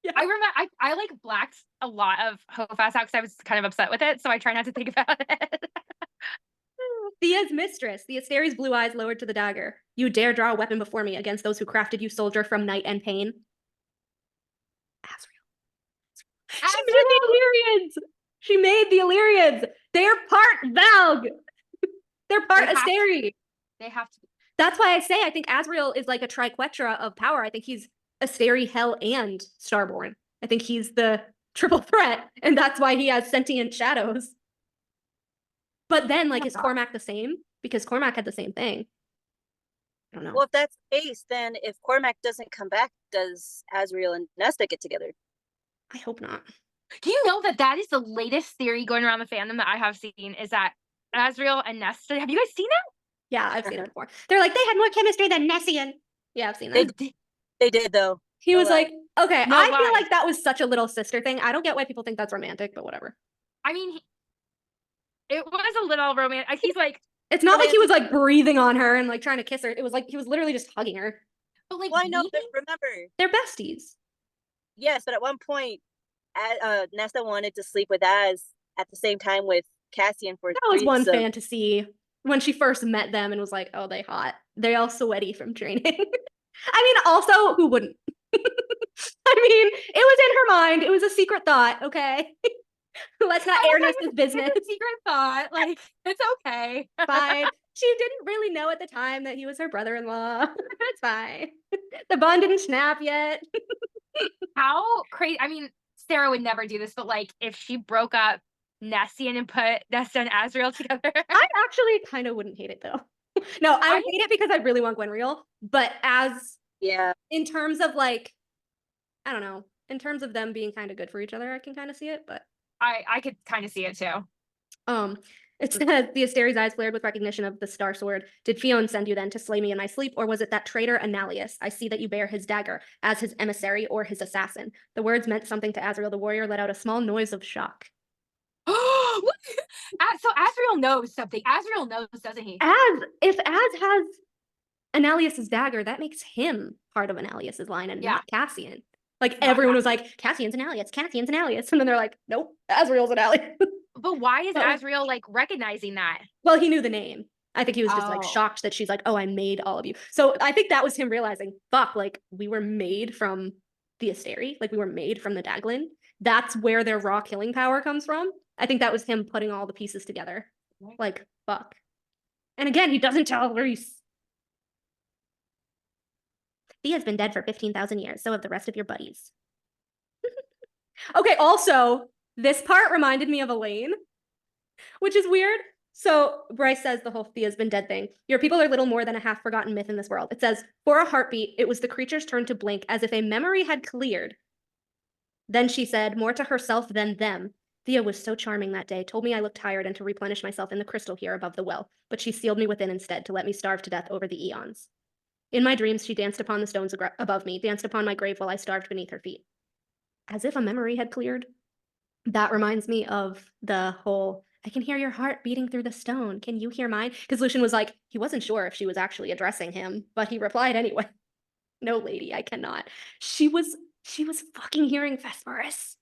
Yeah. I remember I like blacked a lot of Hofast out because I was kind of upset with it, so I try not to think about it. Thea's mistress, the Asteri's blue eyes lowered to the dagger. You dare draw a weapon before me against those who crafted you, soldier, from night and pain? Azrael. She made the Illyrians! She made the Illyrians! They're part Valg! They're part Asteri! They have to be. That's why I say I think Azrael is like a triquetra of power. I think he's Asteri, Hell, and Starborn. I think he's the triple threat, and that's why he has sentient shadows. But then, like, is Cormac the same? Because Cormac had the same thing. I don't know. Well, if that's the case, then if Cormac doesn't come back, does Azrael and Nesta get together? I hope not. Do you know that is the latest theory going around the fandom that I have seen is that Azrael and Nesta, have you guys seen it? Yeah, I've seen it before. They're like, they had more chemistry than Nessian. Yeah, I've seen that. They did, though. He was like, okay, No I lie. feel like that was such a little sister thing. I don't get why people think that's romantic, but whatever. I mean, it was a little romantic. He's like, It's not like he was like breathing on her and like trying to kiss her. It was like he was literally just hugging her. but like, Well, I know, me? but remember, They're besties. yes, but at one point, Nesta wanted to sleep with Az at the same time with Cassian for That was one threesome. fantasy when she first met them and was like, oh, they hot. They all sweaty from training. I mean, also, who wouldn't? I mean, it was in her mind. It was a secret thought, okay? Let's not air Nesta's business. It's a secret thought. Like, it's okay. Fine. She didn't really know at the time that he was her brother-in-law. It's fine. The bond didn't snap yet. How crazy. I mean, Sarah would never do this, but like, if she broke up Nessian and put Nesta and Azrael together. I actually kind of wouldn't hate it though. No, I would hate it because I really want Gwenreal. But as in terms of like, I don't know, in terms of them being kind of good for each other, I can kind of see it. But I could kind of see it too. It says the Asteri's eyes flared with recognition of the star sword. Did Fion send you then to slay me in my sleep, or was it that traitor Analius? I see that you bear his dagger as his emissary or his assassin. The words meant something to Azrael. The warrior let out a small noise of shock. So Azriel knows something. Azriel knows, doesn't he? If Az has Annalius's dagger, that makes him part of Annalius's line and not Cassian. Like Not everyone was like, Cassian's Annalius, Cassian's Annalius. And then they're like, nope, Azriel's Annalius. But why is But, like- Azriel like recognizing that? Well, he knew the name. I think he was just like Oh. shocked that she's like, oh, I made all of you. So I think that was him realizing, fuck, like we were made from the Asteri, like we were made from the Daglin. That's where their raw killing power comes from. I think that was him putting all the pieces together. Right. Like, fuck. And again, he doesn't tell Rhys. Thea's been dead for 15,000 years. So have the rest of your buddies. Okay, also, this part reminded me of Elaine, which is weird. So Bryce says the whole Thea's been dead thing. Your people are little more than a half-forgotten myth in this world. It says, for a heartbeat, it was the creature's turn to blink as if a memory had cleared. Then she said, more to herself than them. Thea was so charming that day, told me I looked tired and to replenish myself in the crystal here above the well, but she sealed me within instead to let me starve to death over the eons. In my dreams, she danced upon the stones above me, danced upon my grave while I starved beneath her feet. As if a memory had cleared. That reminds me of the whole, I can hear your heart beating through the stone. Can you hear mine? Because Lucian was like, he wasn't sure if she was actually addressing him, but he replied anyway. No, lady, I cannot. She was fucking hearing Phesphorus.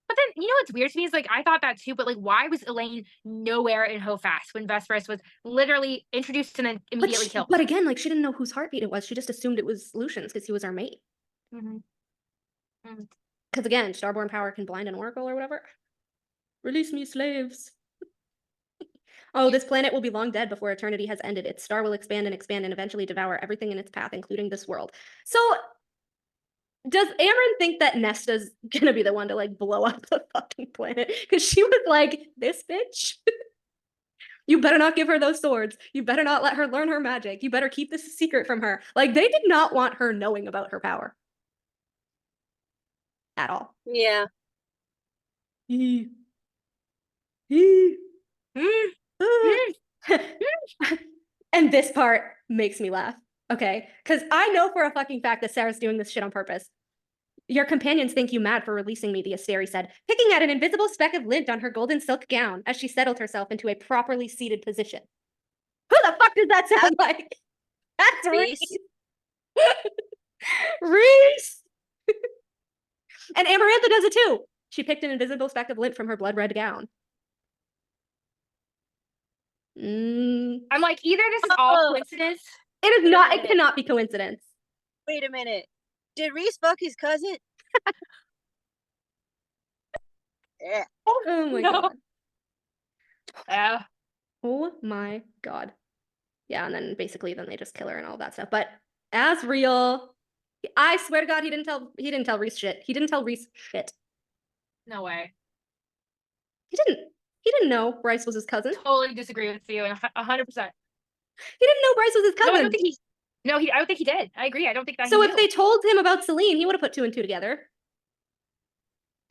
But then, you know what's weird to me is like I thought that too, but like why was Elaine nowhere in Hofast when Vesperus was literally introduced and then immediately killed? But again, like she didn't know whose heartbeat it was. She just assumed it was Lucian's because he was our mate. Because again, Starborn power can blind an oracle or whatever. Release me, slaves. Oh, this planet will be long dead before eternity has ended. Its star will expand and eventually devour everything in its path, including this world. So, does Amren think that Nesta's gonna be the one to like blow up the fucking planet? Because she was like, this bitch. You better not give her those swords. You better not let her learn her magic. You better keep this a secret from her. Like, they did not want her knowing about her power. At all. Yeah. And this part makes me laugh, okay? Because I know for a fucking fact that Sarah's doing this shit on purpose. Your companions think you mad for releasing me, the Asteri said, picking at an invisible speck of lint on her golden silk gown as she settled herself into a properly seated position. Who the fuck does that sound like? That's Rhys. Rhys! And Amarantha does it too. She picked an invisible speck of lint from her blood-red gown. I'm like, either this is all coincidence. It is not. It cannot be coincidence. Wait a minute. Did Rhys fuck his cousin? Yeah. Oh my god. Yeah. Oh my god. Yeah, and then basically then they just kill her and all that stuff. But Azriel, I swear to God, he didn't tell Rhys shit. He didn't tell Rhys shit. No way. He didn't know Bryce was his cousin. Totally disagree with you, and 100%. He didn't know Bryce was his cousin. No, I don't think he. No, I don't think he did. I agree. I don't think that. So he if knew. they told him about Celine, he would have put 2 and 2 together.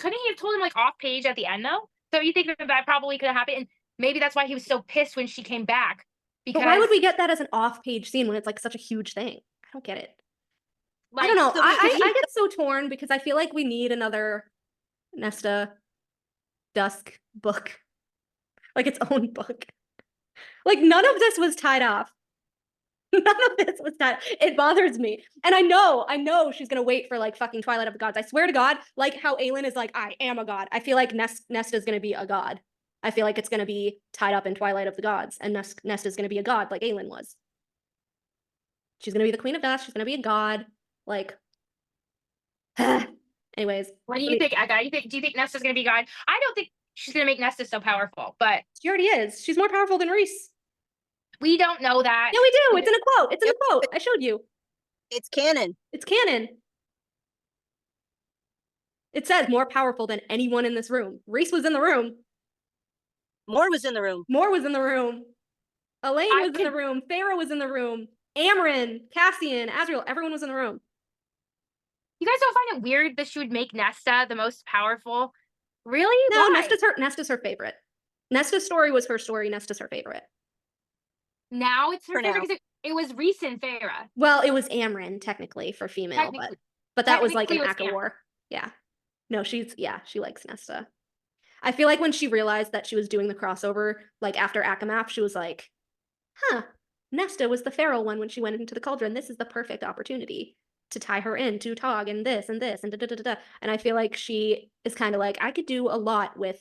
Couldn't he have told him like off page at the end though? So you think that probably could have happened, and maybe that's why he was so pissed when she came back. Because But why would we get that as an off-page scene when it's like such a huge thing? I don't get it. like, I don't know. so I get so torn because I feel like we need another Nesta Dusk book. Like its own book. Like none of this was tied off. None of this was tied. It bothers me. And I know she's gonna wait for like fucking Twilight of the Gods. I swear to God, like how Aelin is like, I am a god. I feel like Nesta's gonna be a god. I feel like it's gonna be tied up in Twilight of the Gods, and Nesta's gonna be a god like Aelin was. She's gonna be the Queen of Dusk. She's gonna be a god. Like, anyways. what do you think, Eka? Do you think Nesta's gonna be God? I don't think she's gonna make Nesta so powerful, but She already is. She's more powerful than Rhys. we don't know that. Yeah, we do. It's in a quote. It's in a quote. I showed you. It's canon. It's canon. It says more powerful than anyone in this room. Rhys was in the room. Moore was in the room. Moore was in the room. Elaine was in the room. Pharaoh was in the room. Amren, Cassian, Azriel, everyone was in the room. You guys don't find it weird that she would make Nesta the most powerful? Really? No, Why? Nesta's her favorite. Nesta's story was her story. Nesta's her favorite. Now it's her For favorite now. because it was Rhys and Farah. Well, it was Amren technically for female, Technically. but that was like an Technically it was Aka War. Yeah. No, she likes Nesta. I feel like when she realized that she was doing the crossover, like after Akamath, she was like, huh, Nesta was the feral one when she went into the cauldron. This is the perfect opportunity to tie her in to Tog and this and this and da da da da. And I feel like she is kind of like, I could do a lot with,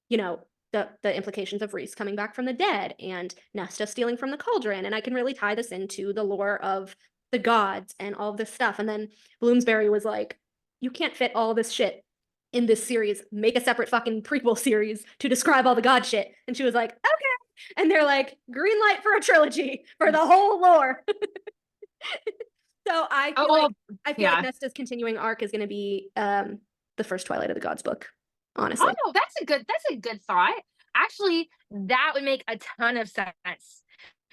you know, the implications of Rhys coming back from the dead and Nesta stealing from the cauldron. And I can really tie this into the lore of the gods and all of this stuff. And then Bloomsbury was like, you can't fit all this shit in this series. Make a separate fucking prequel series to describe all the god shit. And she was like, okay. And they're like, green light for a trilogy for the whole lore. So I feel like Nesta's continuing arc is going to be the first Twilight of the Gods book. Honestly. Oh no, that's a good thought. Actually, that would make a ton of sense.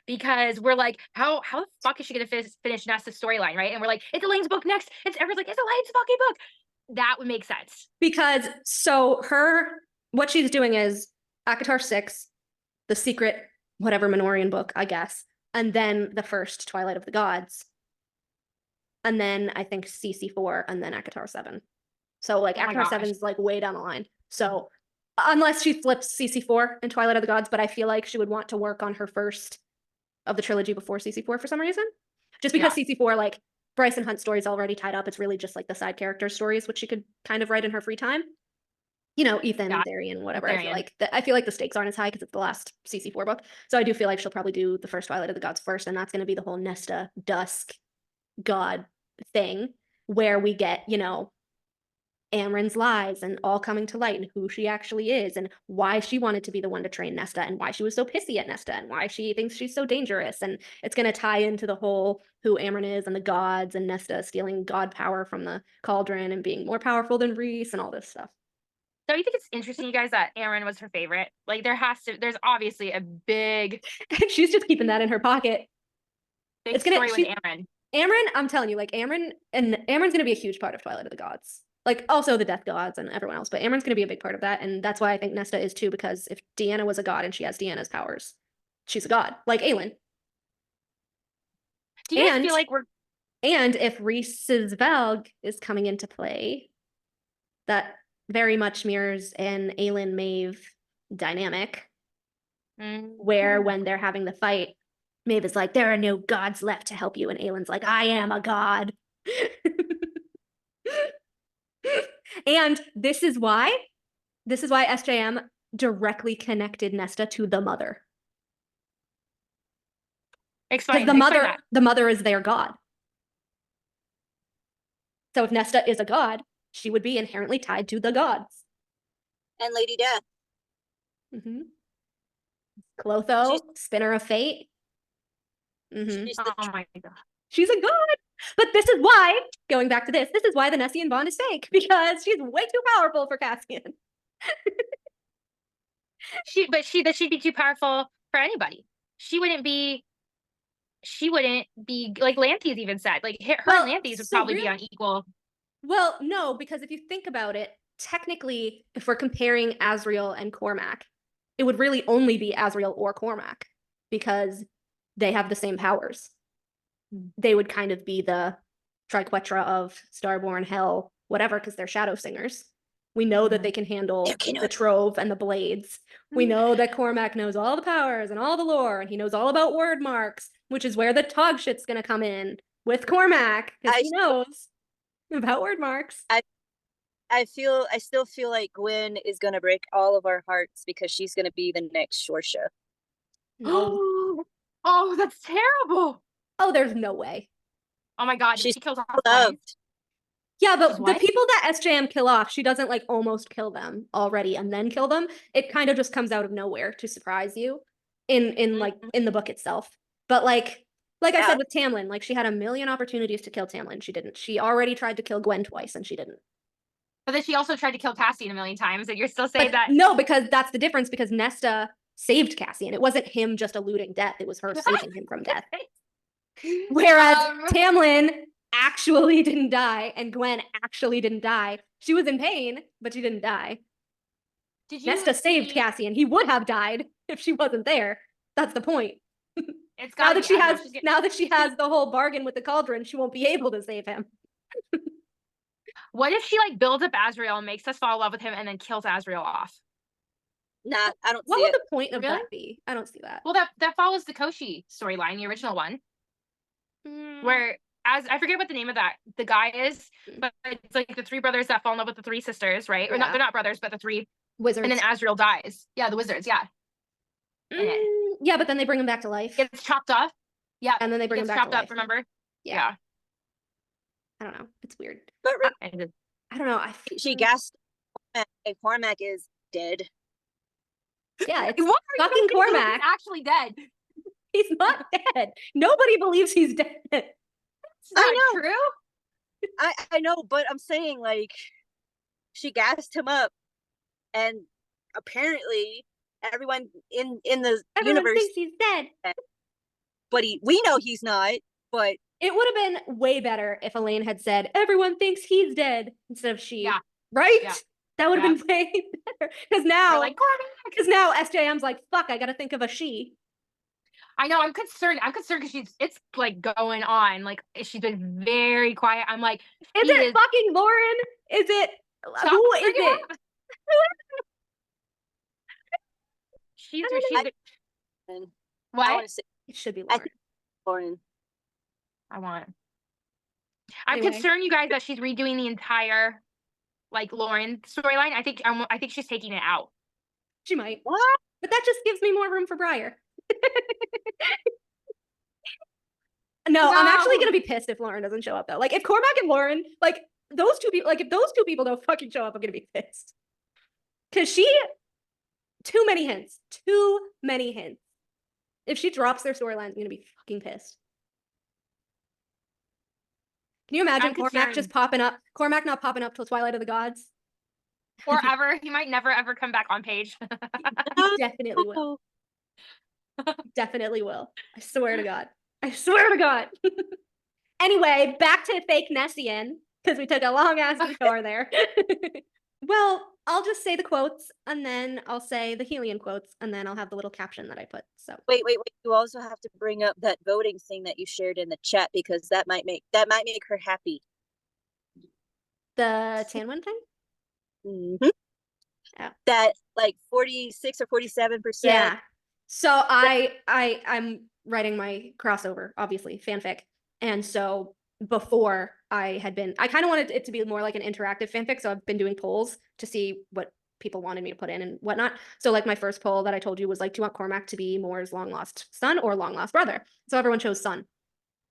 Because we're like, how the fuck is she gonna finish Nesta's storyline, right? And we're like, it's Elaine's book next. Everyone's like, it's Elaine's fucking book. That would make sense. Because what she's doing is Acotar 6, the secret whatever Minorian book, I guess, and then the first Twilight of the Gods, and then I think CC4, and then Acotar 7. So like Acotar 7 is like way down the line. So unless she flips CC4 and Twilight of the Gods, but I feel like she would want to work on her first of the trilogy before CC4 for some reason. Just because CC4, like Bryson Hunt's story is already tied up. It's really just like the side character stories, which she could kind of write in her free time. You know, Ethan and Therian, whatever. I feel like the stakes aren't as high because it's the last CC4 book. So I do feel like she'll probably do the first Twilight of the Gods first, and that's going to be the whole Nesta Dusk god thing, where we get, you know, Amren's lies and all coming to light and who she actually is and why she wanted to be the one to train Nesta and why she was so pissy at Nesta and why she thinks she's so dangerous. And it's going to tie into the whole who Amren is and the gods and Nesta stealing god power from the cauldron and being more powerful than Rhys and all this stuff. So you think it's interesting, you guys, that Amren was her favorite? Like there's obviously a big... She's just keeping that in her pocket. Big story with Amren. Amren, I'm telling you, like Amren's going to be a huge part of Twilight of the Gods. Like also the death gods and everyone else, but Amren's going to be a big part of that. And that's why I think Nesta is too, because if Deanna was a god and she has Deanna's powers, she's a god, like Aelin. Do you guys feel like and if Rhys's Valg is coming into play, that very much mirrors an Aelin Maeve dynamic, where when they're having the fight, Maeve is like, there are no gods left to help you, and Aelin's like, I am a god. And this is why SJM directly connected Nesta to the mother. Explain. The mother is their god. So if Nesta is a god, she would be inherently tied to the gods. And Lady Death. Mm-hmm. Clotho, spinner of fate. Mm-hmm. Oh my god. She's a god. But this is why, going back to this is why the Nessian bond is fake, because she's way too powerful for Cassian. She'd be too powerful for anybody. She wouldn't be like Lantheus even said. Like her and Lantheus would probably be on equal. Well, no, because if you think about it, technically, if we're comparing Azriel and Cormac, it would really only be Azriel or Cormac, because they have the same powers. They would kind of be the triquetra of Starborn, Hell, whatever, because they're shadow singers. We know that they can handle the trove and the blades. We know that Cormac knows all the powers and all the lore, and he knows all about word marks, which is where the Tog shit's gonna come in with Cormac, because he knows about word marks. I still feel like Gwen is gonna break all of our hearts because she's gonna be the next Shorsha. No. Oh, that's terrible. Oh, there's no way. Oh my god, she kills off loved. Yeah, but the people that SJM kill off, she doesn't like almost kill them already and then kill them. It kind of just comes out of nowhere to surprise you in the book itself. But like I said with Tamlin, like she had a million opportunities to kill Tamlin. She didn't. She already tried to kill Gwen twice and she didn't. But then she also tried to kill Cassian a million times, and you're still saying that. No, because that's the difference, because Nesta saved Cassian. It wasn't him just eluding death. It was her saving him from death. Whereas Tamlin actually didn't die and Gwen actually didn't die. She was in pain, but she didn't die. Nesta saved Cassian. He would have died if she wasn't there. That's the point. Now that she has the whole bargain with the cauldron, she won't be able to save him. What if she like builds up Azrael and makes us fall in love with him and then kills Azrael off? Nah, I don't What see would it. the point of Really? that be? I don't see that. Well, that follows the Koshi storyline, the original one, where as I forget what the name of the guy is, but it's like the three brothers that fall in love with the three sisters, right? Or not, Yeah. they're not brothers, but the three. Wizards. And then Azrael dies. Yeah, the wizards. Yeah, in it. Yeah, but then they bring him back to life. Gets chopped off. Yeah, And then they bring him gets back chopped to up. life. Remember? Yeah. I don't know. It's weird. But I don't know. she gasped. Cormac is dead. Yeah, it's What are you fucking making me believe Cormac. he's actually dead. He's not dead. Nobody believes he's dead. It's not I know. true. I know, but I'm saying, like, she gassed him up, and apparently everyone in the Everyone universe thinks he's dead. but we know he's not, but It would have been way better if Elaine had said, everyone thinks he's dead, instead of she. Yeah. Right? Yeah. That would have been way better. Because now, We're like, Cormac. SJM's like, fuck, I gotta think of a she. I know. I'm concerned because it's like going on. Like she's been very quiet. I'm like, Is it fucking Lauren? Is it stop who is freaking it? out. She's and I what? want to say It should be I Lauren. Lauren. I'm Anyway. concerned, you guys, that she's redoing the entire like Lauren storyline. I think she's taking it out. She might. What? But that just gives me more room for Briar. No, I'm actually No. gonna be pissed if Lauren doesn't show up though. Like if Cormac and Lauren, like those two people, like if those two people don't fucking show up, I'm gonna be pissed. Cause too many hints. Too many hints. If she drops their storyline, I'm gonna be fucking pissed. Can you imagine I'm Cormac concerned. just popping up? Cormac not popping up till Twilight of the Gods? Or ever. He might never ever come back on page. He definitely will. Definitely will. I swear to God. I swear to God. Anyway, back to fake Nessian, because we took a long ass detour there. Well, I'll just say the quotes, and then I'll say the Helian quotes, and then I'll have the little caption that I put. So Wait. You also have to bring up that voting thing that you shared in the chat, because that might make her happy. the Tanwin thing? Mm-hmm. Yeah. That like 46 or 47%. Yeah. So I'm writing my crossover, obviously, fanfic. And so before I kind of wanted it to be more like an interactive fanfic. So I've been doing polls to see what people wanted me to put in and whatnot. So like my first poll that I told you was like, do you want Cormac to be Moore's long lost son or long lost brother? So everyone chose son,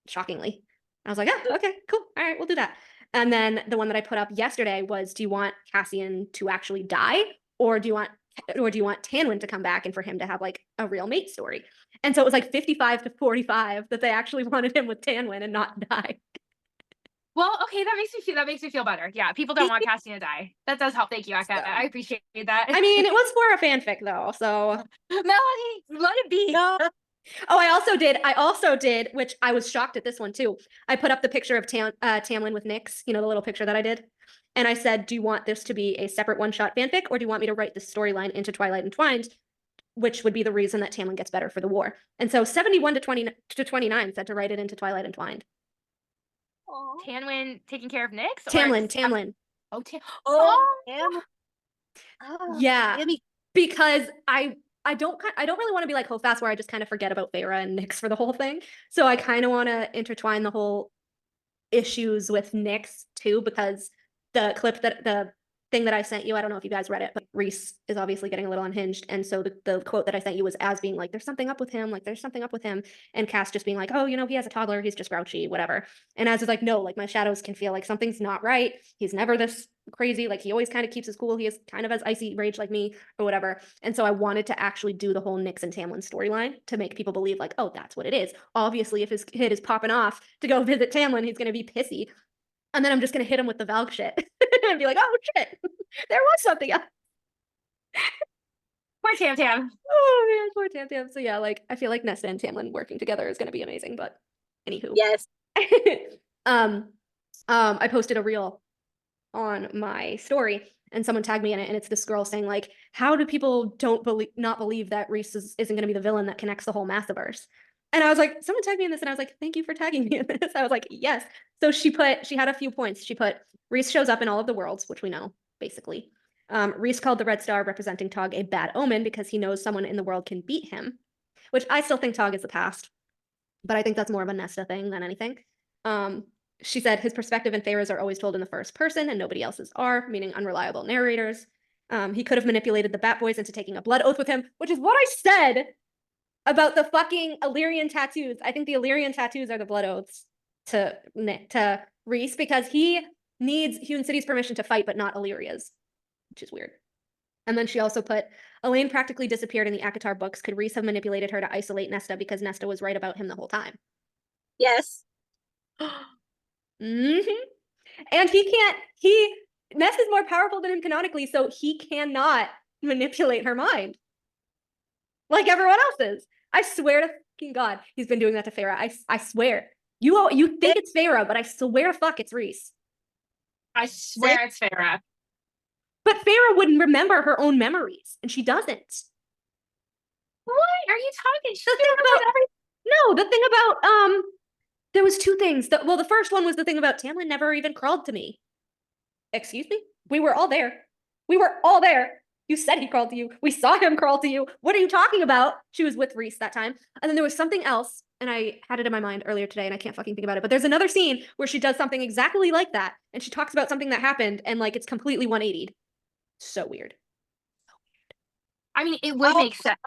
shockingly. I was like, yeah, okay, cool. All right, we'll do that. And then the one that I put up yesterday was, do you want Cassian to actually die, or do you want Tanwin to come back and for him to have like a real mate story? And so it was like 55 to 45 that they actually wanted him with Tanwin and not die. Well, okay, that makes me feel better. Yeah, people don't want Cassian to die. That does help. Thank you, Aka. So. I appreciate that. I mean, it was for a fanfic though, so Melody, let it be. No. Oh, I also did, which I was shocked at this one too. I put up the picture of Tamlin with Nyx, the little picture that I did. And I said, do you want this to be a separate one-shot fanfic, or do you want me to write this storyline into Twilight Entwined, which would be the reason that Tamlin gets better for the war? And so 71 to 29 said to write it into Twilight Entwined. Tanwin taking care of Nyx? Tamlin. Oh, Tamlin. Yeah, Maybe. because I don't really want to be like Hofast, where I just kind of forget about Feyre and Nyx for the whole thing. So I kind of want to intertwine the whole issues with Nyx too, because the thing that I sent you, I don't know if you guys read it, but Rhys is obviously getting a little unhinged. And so the quote that I sent you was as being like, there's something up with him, and Cass just being like, oh, he has a toddler, he's just grouchy, whatever. And Az is like, no, like my shadows can feel like something's not right. He's never this crazy, like he always kind of keeps his cool, he is kind of as icy rage like me or whatever. And so I wanted to actually do the whole Nyx and Tamlin storyline to make people believe like, oh, that's what it is. Obviously, if his kid is popping off to go visit Tamlin, he's going to be pissy. And then I'm just going to hit him with the Valg shit and be like, oh shit, there was something else. Poor Tam Tam. Oh man, poor Tam Tam. So yeah, like I feel like Nesta and Tamlin working together is going to be amazing, but anywho. Yes. I posted a reel on my story and someone tagged me in it, and it's this girl saying like, how do people not believe that Rhys isn't going to be the villain that connects the whole Massiverse? And I was like, someone tagged me in this, and I was like, thank you for tagging me in this. I was like, yes. So she had a few points. She put, Rhys shows up in all of the worlds, which we know, basically. Rhys called the Red Star representing Tog a bad omen because he knows someone in the world can beat him, which I still think Tog is the past, but I think that's more of a Nesta thing than anything. She said his perspective and Feyre's are always told in the first person and nobody else's are, meaning unreliable narrators. He could have manipulated the Bat Boys into taking a blood oath with him, which is what I said about the fucking Illyrian tattoos. I think the Illyrian tattoos are the blood oaths to Rhys because he needs Human City's permission to fight, but not Illyria's, which is weird. And then she also put, Elaine practically disappeared in the Acotar books. Could Rhys have manipulated her to isolate Nesta because Nesta was right about him the whole time? Yes. And Nesta's more powerful than him canonically, so he cannot manipulate her mind. Like everyone else is. I swear to fucking God, he's been doing that to Feyre. I swear. You think it's Feyre, but I swear to fuck it's Rhys. I swear it's Feyre. But Feyre wouldn't remember her own memories, and she doesn't. What are you talking? She The thing about there was two things. The first one was the thing about Tamlin never even crawled to me. Excuse me? We were all there. We were all there. You said he crawled to you. We saw him crawl to you. What are you talking about? She was with Rhys that time. And then there was something else, and I had it in my mind earlier today, and I can't fucking think about it. But there's another scene where she does something exactly like that, and she talks about something that happened, and like it's completely 180'd. So weird. I mean, it would make sense.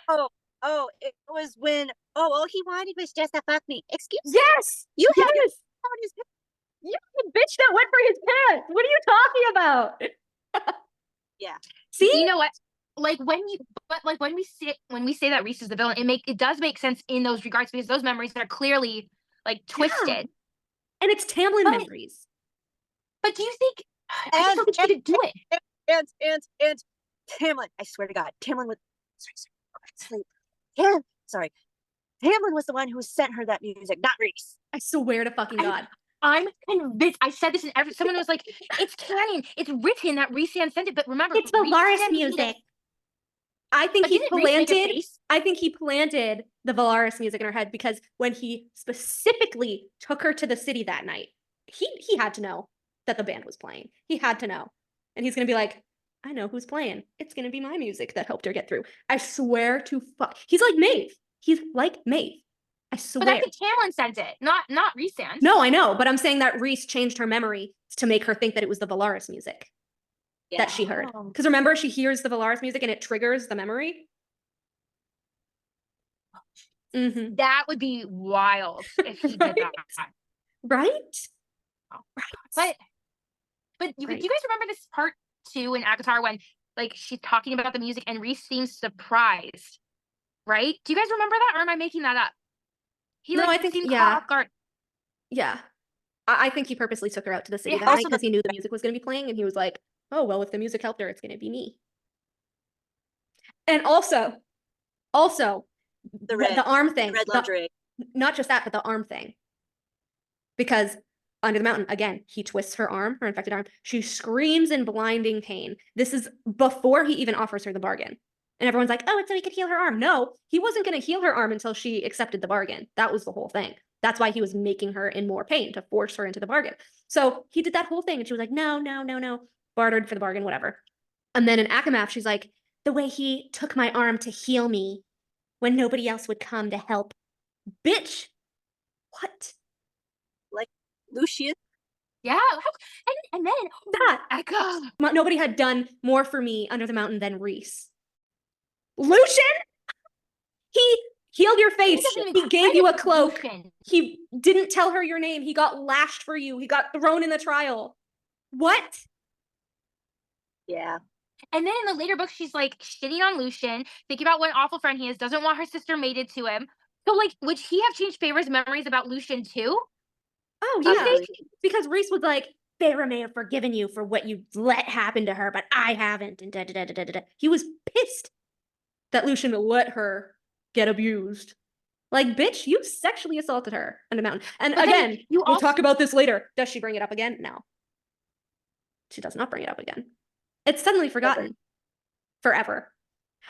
Oh, it was when all he wanted was just to fuck me. Excuse me. Yes! You have his You're the bitch that went for his pants. What are you talking about? Yeah. See? You know what? Like when we say that Rhys is the villain, it does make sense in those regards because those memories are clearly like twisted. Yeah. And it's Tamlin memories. But do you think I don't think she could do it? And Tamlin, I swear to God, Tamlin was sleep. Sorry. Tamlin was the one who sent her that music, not Rhys. I swear to fucking God. I'm convinced. I said this in someone was like, it's canon. It's written that Rhys sent it, but remember, it's Valaris music. I think he planted the Valaris music in her head because when he specifically took her to the city that night, he had to know that the band was playing. He had to know. And he's gonna be like, I know who's playing. It's gonna be my music that helped her get through. I swear to fuck. He's like Maeve. He's like Maeve. I swear. But I think Tamlin sent it, not Rhys sent. No, I know, but I'm saying that Rhys changed her memory to make her think that it was the Valaris music that she heard. Because remember, she hears the Valaris music and it triggers the memory. Mm-hmm. That would be wild if he did that. Right? But do you guys remember this part too in Acotar when like she's talking about the music and Rhys seems surprised, right? Do you guys remember that, or am I making that up? I think off guard. Yeah. I think he purposely took her out to the city that night because he knew the music was going to be playing, and he was like, oh, well, if the music helped her, it's going to be me. And also the arm thing. Red lingerie. Not just that, but the arm thing. Because under the mountain, again, he twists her arm, her infected arm. She screams in blinding pain. This is before he even offers her the bargain. And everyone's like, oh, it's so he could heal her arm. No, he wasn't going to heal her arm until she accepted the bargain. That was the whole thing. That's why he was making her in more pain, to force her into the bargain. So he did that whole thing, and she was like, no. Bartered for the bargain, whatever. And then in Akamath, she's like, the way he took my arm to heal me when nobody else would come to help. Bitch. What? Like Lucian? Yeah. And then that. Nobody had done more for me under the mountain than Rhys. Lucian? He healed your face. He gave you a cloak. Lucian. He didn't tell her your name. He got lashed for you. He got thrown in the trial. What? Yeah. And then in the later books, she's like shitting on Lucian, thinking about what an awful friend he is, doesn't want her sister mated to him. So like, would he have changed Feyre's memories about Lucian too? Oh, yeah. Because Rhys was like, Feyre may have forgiven you for what you let happen to her, but I haven't. And da-da-da-da-da-da. He was pissed that Lucian let her get abused. Like, bitch, you sexually assaulted her on the mountain. And but again, we'll talk about this later. Does she bring it up again? No. She does not bring it up again. It's suddenly forgotten. Forever.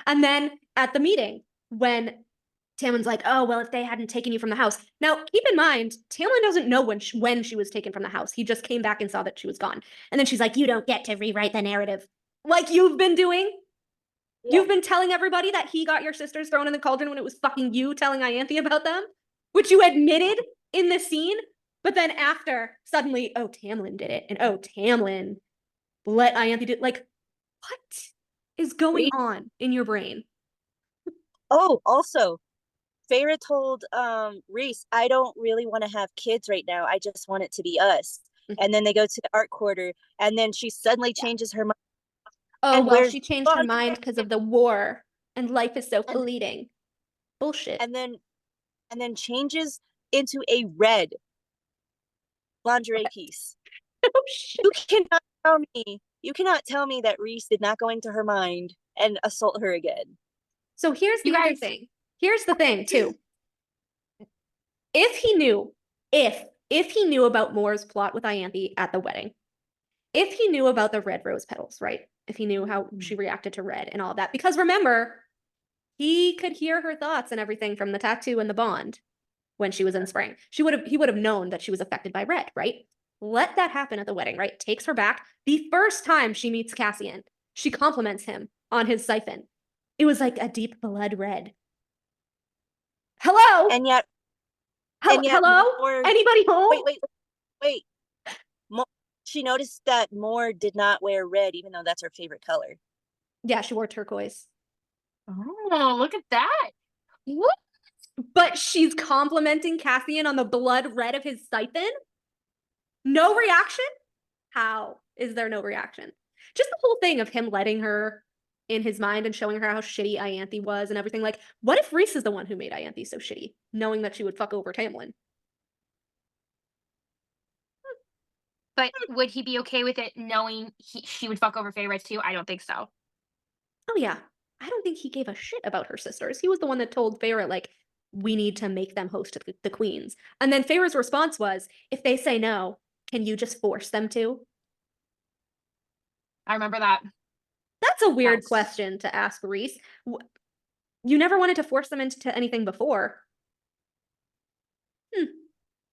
And then at the meeting, when Tamlin's like, oh, well, if they hadn't taken you from the house. Now, keep in mind, Tamlin doesn't know when she was taken from the house. He just came back and saw that she was gone. And then she's like, you don't get to rewrite the narrative. like you've been doing. Yeah. You've been telling everybody that he got your sisters thrown in the cauldron when it was fucking you telling Ianthe about them, which you admitted in the scene. But then after, suddenly, oh, Tamlin did it. And oh, Tamlin let Ianthe do it. Like, what is going on in your brain? Oh, also, Feyre told Rhys, I don't really want to have kids right now. I just want it to be us. And then they go to the art quarter, and then she suddenly changes her mind. Oh, And well, where's she changed her mind because of the war, and life is so And- fleeting. Bullshit. and then changes into a red lingerie piece. Oh, shit. You cannot tell me that Rhys did not go into her mind and assault her again. So here's the You other guys- thing. Here's the thing, too. If he knew about Moore's plot with Ianthe at the wedding, if he knew about the red rose petals, right? If he knew how she reacted to red and all of that, because remember, he could hear her thoughts and everything from the tattoo and the bond when she was in spring. He would have known that she was affected by red, right? Let that happen at the wedding, right? Takes her back. The first time she meets Cassian, she compliments him on his siphon. It was like a deep blood red. Hello? And yet Hello? Moore, Anybody home? wait. She noticed that Moore did not wear red, even though that's her favorite color. Yeah, she wore turquoise. Oh, look at that. What? But she's complimenting Cassian on the blood red of his siphon? No reaction? How is there no reaction? Just the whole thing of him letting her in his mind and showing her how shitty Ianthe was and everything. Like, what if Rhys is the one who made Ianthe so shitty, knowing that she would fuck over Tamlin? But would he be okay with it knowing she would fuck over Feyre too? I don't think so. Oh yeah. I don't think he gave a shit about her sisters. He was the one that told Feyre, like, we need to make them host the queens. And then Feyre's response was, if they say no, can you just force them to? I remember that. That's a weird Yes. question to ask Rhys. You never wanted to force them into anything before.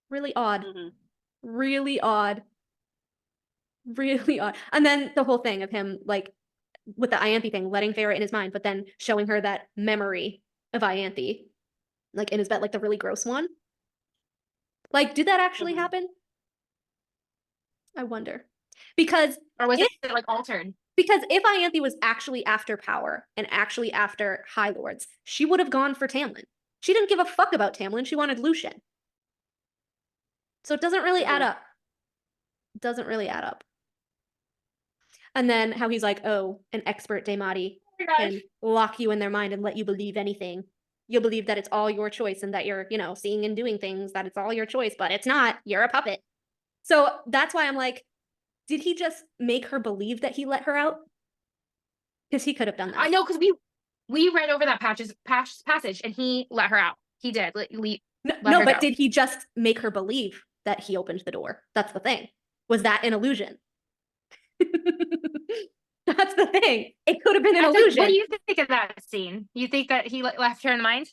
Really odd. Really odd. Really odd. And then the whole thing of him, like, with the Ianthe thing, letting Feyre in his mind, but then showing her that memory of Ianthe, like, in his bed, like the really gross one. Like, did that actually happen? I wonder. Because Or was if, it like altered? because if Ianthe was actually after power and actually after High Lords, she would have gone for Tamlin. She didn't give a fuck about Tamlin. She wanted Lucien. So it doesn't really add up. It doesn't really add up. And then how he's like, oh, an expert Daemati can lock you in their mind and let you believe anything. You'll believe that it's all your choice and that you're, seeing and doing things, that it's all your choice, but it's not. You're a puppet. So that's why I'm like, did he just make her believe that he let her out? Because he could have done that. I know, because we read over that passage and he let her out. He did. No, but did he just make her believe that he opened the door? That's the thing. Was that an illusion? That's the thing. It could have been an illusion. What do you think of that scene? You think that he left her in mind?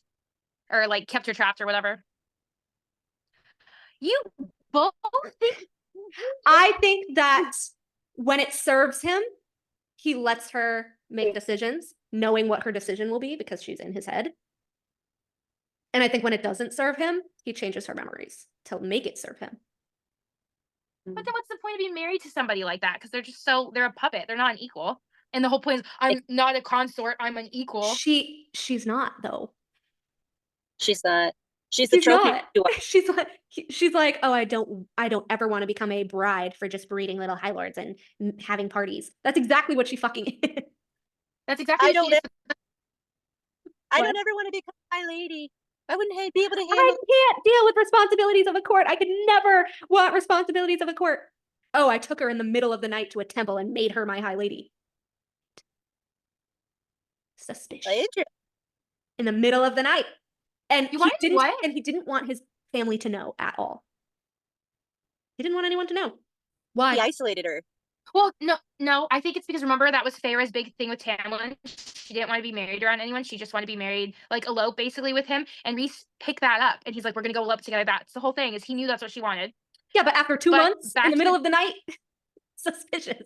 Or like kept her trapped or whatever? You both think? I think that when it serves him, he lets her make decisions, knowing what her decision will be because she's in his head. And I think when it doesn't serve him, he changes her memories to make it serve him. But then what's the point of being married to somebody like that? Because they're a puppet. They're not an equal. And the whole point is, I'm not a consort. I'm an equal. She's not, though. She's not. She's the trophy. She's like, oh, I don't ever want to become a bride for just breeding little High Lords and having parties. That's exactly what she fucking is. That's exactly what she is. I don't ever want to become my lady. I wouldn't be able to handle. I can't deal with responsibilities of a court. I could never want responsibilities of a court. Oh, I took her in the middle of the night to a temple and made her my high lady. Suspicious. In the middle of the night. And he didn't want his family to know at all. He didn't want anyone to know. Why? He isolated her. Well, no. I think it's because, remember, that was Feyre's big thing with Tamlin. She didn't want to be married around anyone. She just wanted to be married, like, elope, basically, with him. And Rhys picked that up. And he's like, we're going to go elope together. That's the whole thing, is he knew that's what she wanted. Yeah, but after 2 months, in the middle of the night, suspicious.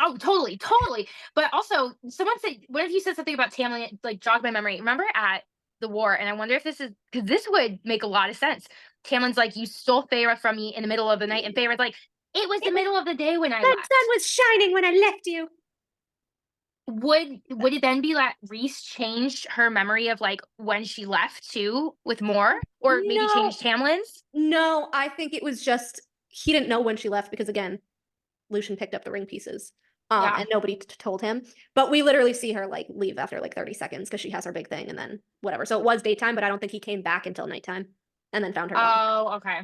Oh, totally, totally. But also, someone said, what if you said something about Tamlin, like jogged my memory? Remember at the war, and I wonder if this is because this would make a lot of sense. Tamlin's like, you stole Feyre from me in the middle of the night, and Feyre's like, it was the middle of the day when I The left. sun was shining when I left you. Would it then be that Rhys changed her memory of like when she left too with more, or maybe No. changed Tamlin's? No, I think it was just he didn't know when she left because again, Lucian picked up the ring pieces. Yeah. And nobody told him. But we literally see her like leave after like 30 seconds because she has her big thing and then whatever. So it was daytime, but I don't think he came back until nighttime and then found her gone. Oh, okay.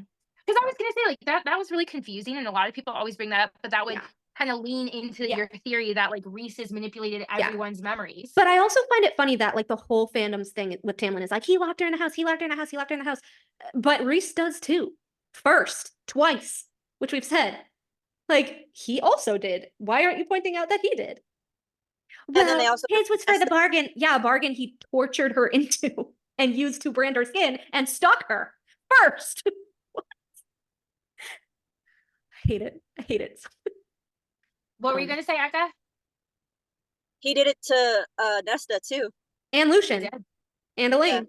Because I was gonna say like that was really confusing, and a lot of people always bring that up, but that would Yeah. kind of lean into Yeah. your theory that like Rhys has manipulated Yeah. everyone's memories. But I also find it funny that like the whole fandom's thing with Tamlin is like he locked her in the house, he locked her in the house, he locked her in the house. But Rhys does too. First, twice, which we've said. Like he also did. Why aren't you pointing out that he did? Well, then they also his was for the bargain. Yeah, a bargain he tortured her into and used to brand her skin and stalk her first. I hate it. I hate it. What were you gonna say, Aka? He did it to Nesta too. And Lucian. did. And Elaine.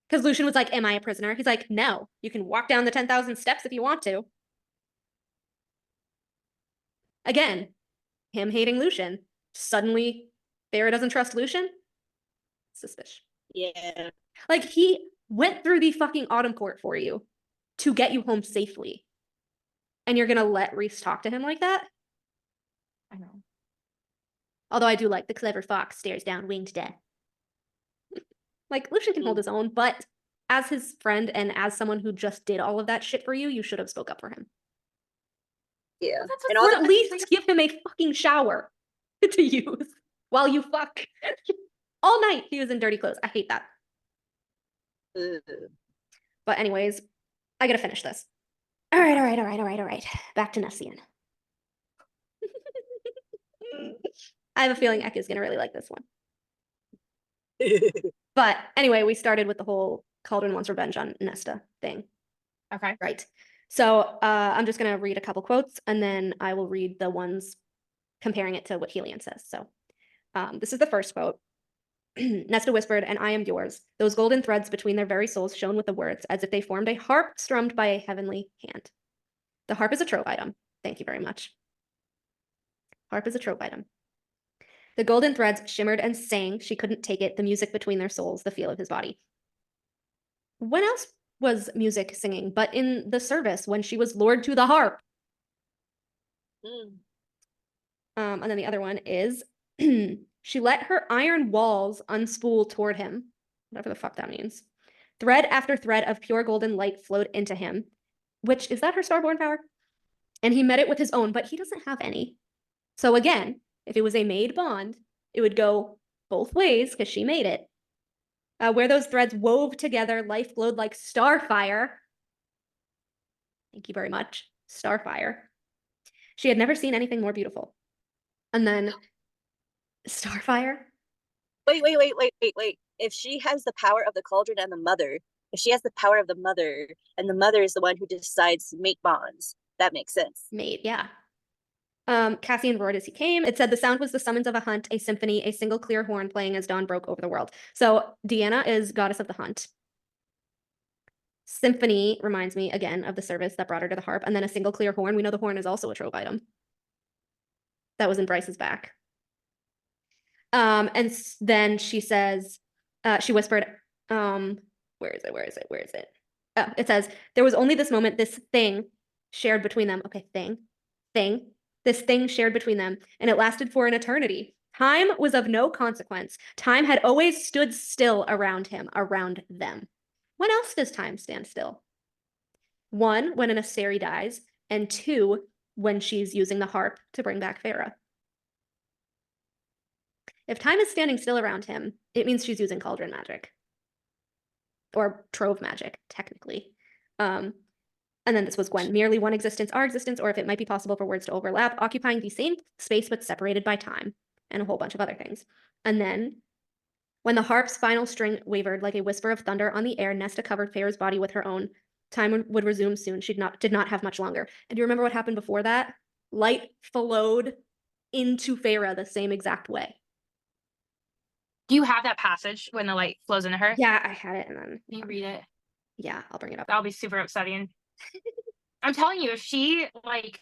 Because Lucian was like, am I a prisoner? He's like, no, you can walk down the 10,000 steps if you want to. Again, him hating Lucian. Suddenly, Feyre doesn't trust Lucian? Suspicious. Yeah. Like, he went through the fucking Autumn Court for you to get you home safely. And you're gonna let Rhys talk to him like that? I know. Although I do like the clever fox stares down winged death. Like, Lucian can hold his own, but as his friend and as someone who just did all of that shit for you, you should have spoke up for him. Yeah. That's And Or all at least give him a fucking shower to use while you fuck. All night he was in dirty clothes. I hate that. But anyways, I gotta finish this. All right. Back to Nessian. I have a feeling Ekka's gonna really like this one. But anyway, we started with the whole Cauldron wants revenge on Nesta thing. Okay. Right. So I'm just gonna read a couple quotes and then I will read the ones comparing it to what Helion says. So this is the first quote. Nesta whispered, and I am yours. Those golden threads between their very souls shone with the words, as if they formed a harp strummed by a heavenly hand. The harp is a trove item. Thank you very much. Harp is a trove item. The golden threads shimmered and sang. She couldn't take it, the music between their souls, the feel of his body. When else was music singing but in the service when she was lord to the harp? And then the other one is, she let her iron walls unspool toward him, whatever the fuck that means. Thread after thread of pure golden light flowed into him, which, is that her starborn power? And he met it with his own, but he doesn't have any. So again, if it was a made bond, it would go both ways because she made it. Where those threads wove together, life glowed like starfire. Thank you very much, starfire. She had never seen anything more beautiful. And then starfire? Wait. If she has the power of the cauldron and the mother, if she has the power of the mother, and the mother is the one who decides to make bonds, that makes sense. Made, yeah. Cassian roared as he came. It said the sound was the summons of a hunt, a symphony, a single clear horn playing as dawn broke over the world. So Deanna is goddess of the hunt. Symphony reminds me again of the service that brought her to the harp. And then a single clear horn. We know the horn is also a trove item. That was in Bryce's back. And then she says, she whispered, where is it? Oh, it says, there was only this moment, this thing shared between them. Okay, this thing shared between them, and it lasted for an eternity. Time was of no consequence. Time had always stood still around him, around them. When else does time stand still? 1, when an Asteri dies, and 2, when she's using the harp to bring back Feyre. If time is standing still around him, it means she's using cauldron magic. Or trove magic, technically. And then this was Gwen. Merely one existence, our existence, or if it might be possible for words to overlap, occupying the same space but separated by time, and a whole bunch of other things. And then, when the harp's final string wavered like a whisper of thunder on the air, Nesta covered Feyre's body with her own. Time would resume soon. She did not have much longer. And do you remember what happened before that? Light flowed into Feyre the same exact way. Do you have that passage when the light flows into her? Yeah, I had it, and then Can you read it? yeah, I'll bring it up. That'll be super upsetting. I'm telling you, if she like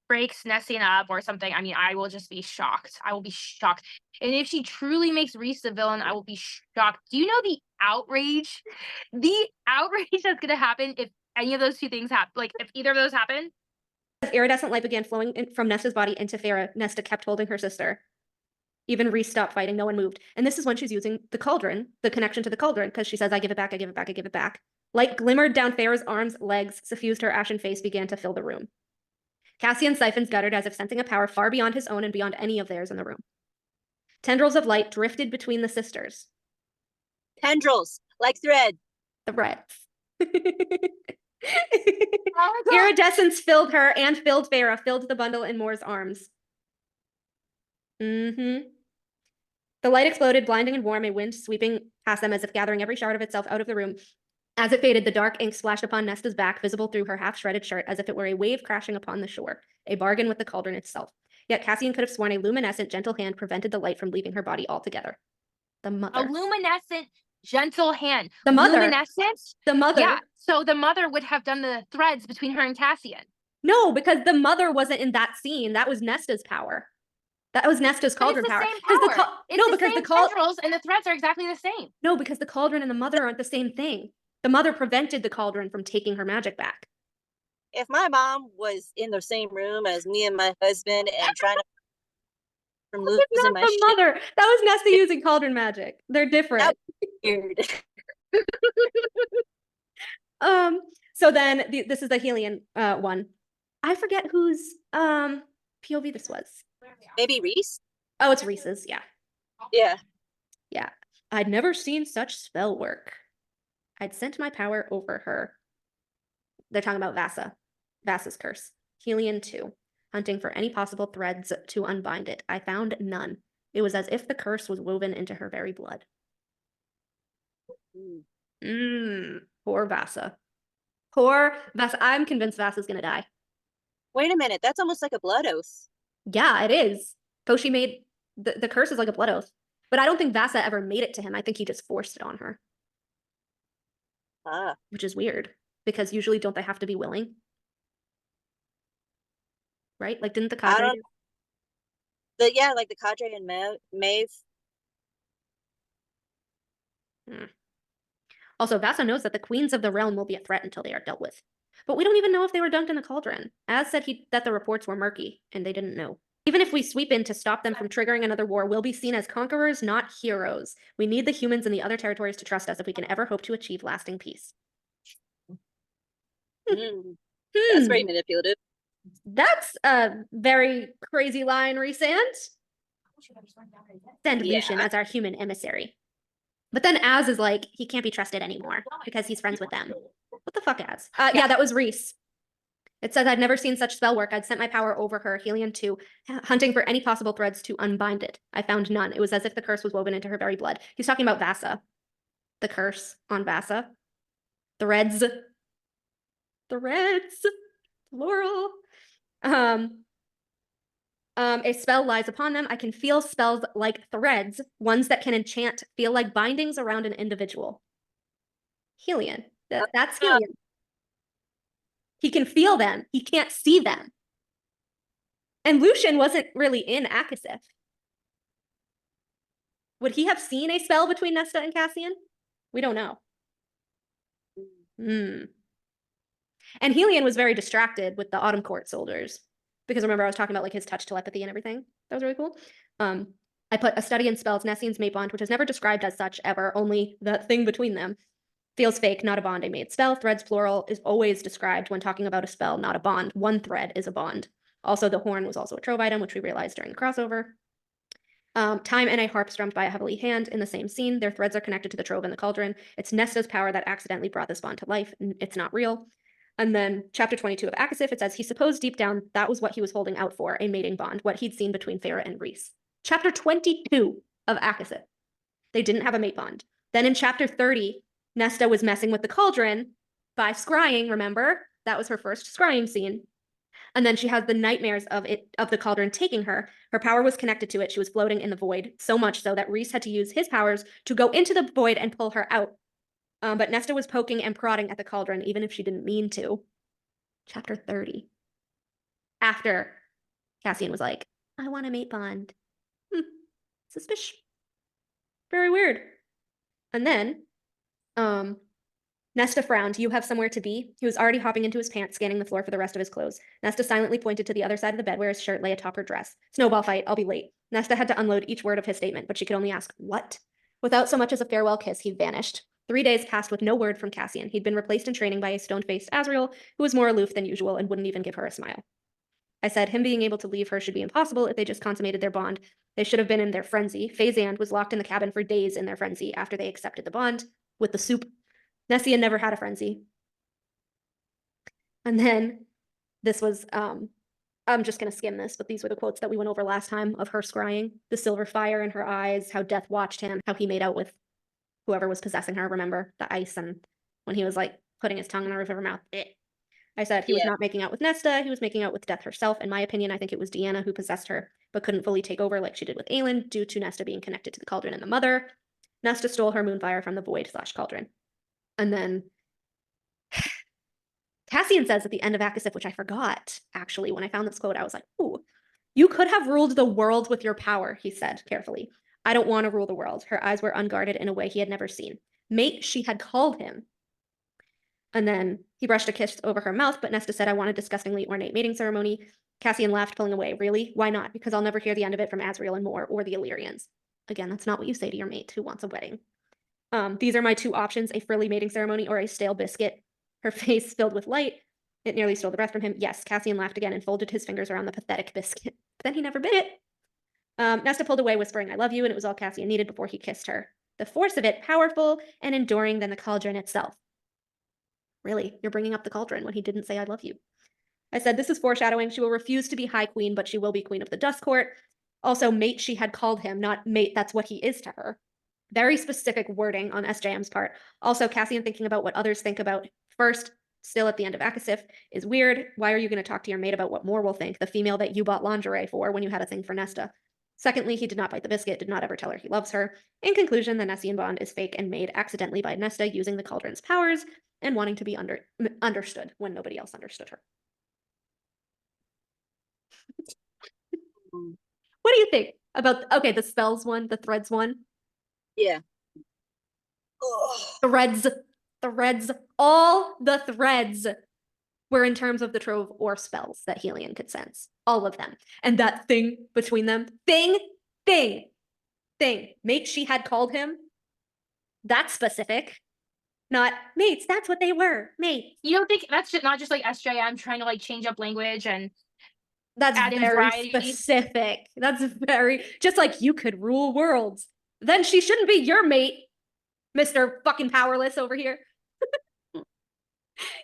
breaks Nessian up or something, I mean, I will just be shocked. I will be shocked. And if she truly makes Rhys the villain, I will be shocked. Do you know the outrage? The outrage that's gonna happen if any of those two things happen. Like, if either of those happen. As iridescent light began flowing from Nesta's body into Feyre, Nesta kept holding her sister. Even Rhys stopped fighting. No one moved. And this is when she's using the cauldron, the connection to the cauldron, because she says, I give it back, I give it back, I give it back. Light glimmered down Feyre's arms, legs, suffused her ashen face, began to fill the room. Cassian's siphons guttered as if sensing a power far beyond his own and beyond any of theirs in the room. Tendrils of light drifted between the sisters. Tendrils, like thread. The reds. Oh my God. Iridescence filled her and filled Feyre, filled the bundle in Moore's arms. The light exploded, blinding and warm, a wind sweeping past them as if gathering every shard of itself out of the room. As it faded, the dark ink splashed upon Nesta's back, visible through her half-shredded shirt, as if it were a wave crashing upon the shore, a bargain with the cauldron itself. Yet Cassian could have sworn a luminescent, gentle hand prevented the light from leaving her body altogether. The mother. A luminescent, gentle hand. The mother. Luminescent? The mother. Yeah, so the mother would have done the threads between her and Cassian. No, because the mother wasn't in that scene. That was Nesta's power. That was Nesta's cauldron But it's power. the same power. Because the tendrils and the threads are exactly the same. No, because the cauldron and the mother aren't the same thing. The mother prevented the cauldron from taking her magic back. If my mom was in the same room as me and my husband and trying to from losing Not my the shit, mother. That was Nesta using cauldron magic. They're different. that was weird. So then this is the Helion one. I forget whose POV this was. Maybe Rhys? Oh, it's Rhys's, yeah. Yeah. Yeah. I'd never seen such spell work. I'd sent my power over her. They're talking about Vasa's curse. Helion 2. Hunting for any possible threads to unbind it. I found none. It was as if the curse was woven into her very blood. Poor Vasa. Poor Vasa. I'm convinced Vasa's gonna die. Wait a minute, that's almost like a blood oath. Yeah, it is. Foshi made the curse is like a blood oath. But I don't think Vasa ever made it to him. I think he just forced it on her. Which is weird. Because usually don't they have to be willing? Right? Like didn't the cadre Yeah, like the cadre and Maeve. Also, Vasa knows that the queens of the realm will be a threat until they are dealt with. But we don't even know if they were dunked in the cauldron. Az said that the reports were murky, and they didn't know. Even if we sweep in to stop them from triggering another war, we'll be seen as conquerors, not heroes. We need the humans in the other territories to trust us if we can ever hope to achieve lasting peace. That's very manipulative. That's a very crazy line, Rhysand. Send Lucian as our human emissary. But then Az is like, he can't be trusted anymore because he's friends with them. What the fuck, Az? Yeah, that was Rhys. It says, I'd never seen such spell work. I'd sent my power over her, Helion 2, hunting for any possible threads to unbind it. I found none. It was as if the curse was woven into her very blood. He's talking about Vasa. The curse on Vasa. The Reds. The Reds. Laurel. A spell lies upon them. I can feel spells like threads, ones that can enchant, feel like bindings around an individual. Helion. That's Helion. He can feel them. He can't see them. And Lucian wasn't really in Akasif. Would he have seen a spell between Nesta and Cassian? We don't know. And Helion was very distracted with the Autumn Court soldiers. Because remember, I was talking about like his touch telepathy and everything. That was really cool. I put a study in spells, Nessian's mate bond, which is never described as such ever, only the thing between them. Feels fake, not a bond I made. Spell, threads, plural, is always described when talking about a spell, not a bond. One thread is a bond. Also, the horn was also a trove item, which we realized during the crossover. Time and a harp strummed by a heavily hand in the same scene. Their threads are connected to the trove and the cauldron. It's Nesta's power that accidentally brought this bond to life. It's not real. And then chapter 22 of Akasif, it says, he supposed deep down that was what he was holding out for, a mating bond, what he'd seen between Feyre and Rhys. Chapter 22 of Akasif. They didn't have a mate bond. Then in chapter 30, Nesta was messing with the cauldron by scrying, remember? That was her first scrying scene. And then she has the nightmares of the cauldron taking her. Her power was connected to it. She was floating in the void, so much so that Rhys had to use his powers to go into the void and pull her out. But Nesta was poking and prodding at the cauldron, even if she didn't mean to. Chapter 30. After Cassian was like, I want to mate bond. Suspicious. Very weird. And then, Nesta frowned. You have somewhere to be? He was already hopping into his pants, scanning the floor for the rest of his clothes. Nesta silently pointed to the other side of the bed where his shirt lay atop her dress. Snowball fight. I'll be late. Nesta had to unload each word of his statement, but she could only ask, what? Without so much as a farewell kiss, he vanished. 3 days passed with no word from Cassian. He'd been replaced in training by a stone-faced Azriel, who was more aloof than usual and wouldn't even give her a smile. I said him being able to leave her should be impossible if they just consummated their bond. They should have been in their frenzy. Phazand was locked in the cabin for days in their frenzy after they accepted the bond with the soup. Nessian never had a frenzy. And then this was, I'm just going to skim this, but these were the quotes that we went over last time of her scrying. The silver fire in her eyes, how death watched him, how he made out with whoever was possessing her, remember? The ice, and when he was like putting his tongue in the roof of her mouth. I said he was not making out with Nesta, he was making out with Death herself. In my opinion, I think it was Deanna who possessed her, but couldn't fully take over like she did with Aelin due to Nesta being connected to the cauldron and the mother. Nesta stole her moonfire from the void/cauldron. And then Cassian says at the end of Akasif, which I forgot, actually, when I found this quote, I was like, ooh, you could have ruled the world with your power, he said carefully. I don't want to rule the world. Her eyes were unguarded in a way he had never seen. Mate, she had called him. And then he brushed a kiss over her mouth, but Nesta said, I want a disgustingly ornate mating ceremony. Cassian laughed, pulling away. Really? Why not? Because I'll never hear the end of it from Azriel and Mor or the Illyrians. Again, that's not what you say to your mate who wants a wedding. These are my two options, a frilly mating ceremony or a stale biscuit. Her face filled with light. It nearly stole the breath from him. Yes, Cassian laughed again and folded his fingers around the pathetic biscuit. But then he never bit it. Nesta pulled away, whispering, I love you, and it was all Cassian needed before he kissed her. The force of it, powerful and enduring than the cauldron itself. Really, you're bringing up the cauldron when he didn't say I love you. I said, this is foreshadowing. She will refuse to be High Queen, but she will be Queen of the Dust Court. Also, mate, she had called him, not mate, that's what he is to her. Very specific wording on SJM's part. Also, Cassian thinking about what others think about first, still at the end of Akasif, is weird. Why are you going to talk to your mate about what Mor will think, the female that you bought lingerie for when you had a thing for Nesta? Secondly, he did not bite the biscuit, did not ever tell her he loves her. In conclusion, the Nessian bond is fake and made accidentally by Nesta using the cauldron's powers and wanting to be understood when nobody else understood her. What do you think about, okay, the spells one, the threads one? Yeah. Threads, all the threads were in terms of the trove or spells that Helion could sense. All of them. And that thing between them, thing, mate, she had called him. That's specific. Not mates, that's what they were, mate. You don't think that's just not just like SJM trying to like change up language and that's add in very variety? specific. That's very, just like you could rule worlds. Then she shouldn't be your mate, Mr. fucking powerless over here.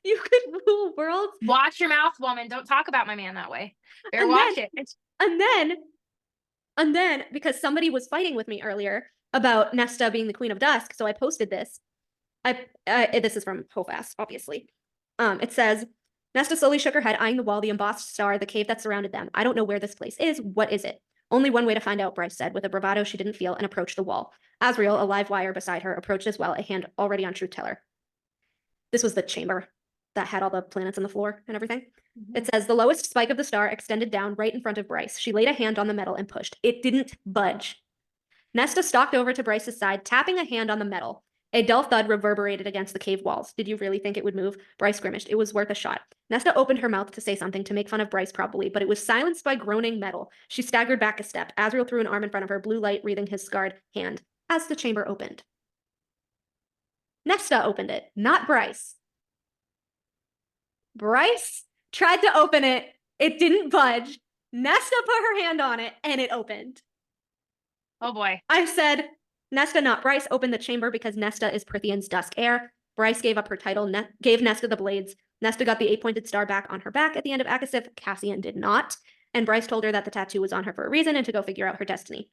You could rule worlds. Watch your mouth, woman. Don't talk about my man that way. Better watch it. And then, because somebody was fighting with me earlier about Nesta being the Queen of Dusk, so I posted this. This is from Hofast, obviously. It says, Nesta slowly shook her head, eyeing the wall, the embossed star, the cave that surrounded them. I don't know where this place is. What is it? Only one way to find out, Bryce said, with a bravado she didn't feel, and approached the wall. Azriel, a live wire beside her, approached as well, a hand already on Truth Teller. This was the chamber that had all the planets on the floor and everything. Mm-hmm. It says, the lowest spike of the star extended down right in front of Bryce. She laid a hand on the metal and pushed. It didn't budge. Nesta stalked over to Bryce's side, tapping a hand on the metal. A dull thud reverberated against the cave walls. Did you really think it would move? Bryce grimaced. It was worth a shot. Nesta opened her mouth to say something, to make fun of Bryce probably, but it was silenced by groaning metal. She staggered back a step. Azriel threw an arm in front of her, blue light wreathing his scarred hand, as the chamber opened. Nesta opened it, not Bryce. Bryce tried to open it. It didn't budge. Nesta put her hand on it, and it opened. Oh boy. I said, Nesta, not Bryce, opened the chamber because Nesta is Prithian's dusk heir. Bryce gave up her title, gave Nesta the blades. Nesta got the 8-pointed star back on her back at the end of Akasif. Cassian did not. And Bryce told her that the tattoo was on her for a reason and to go figure out her destiny.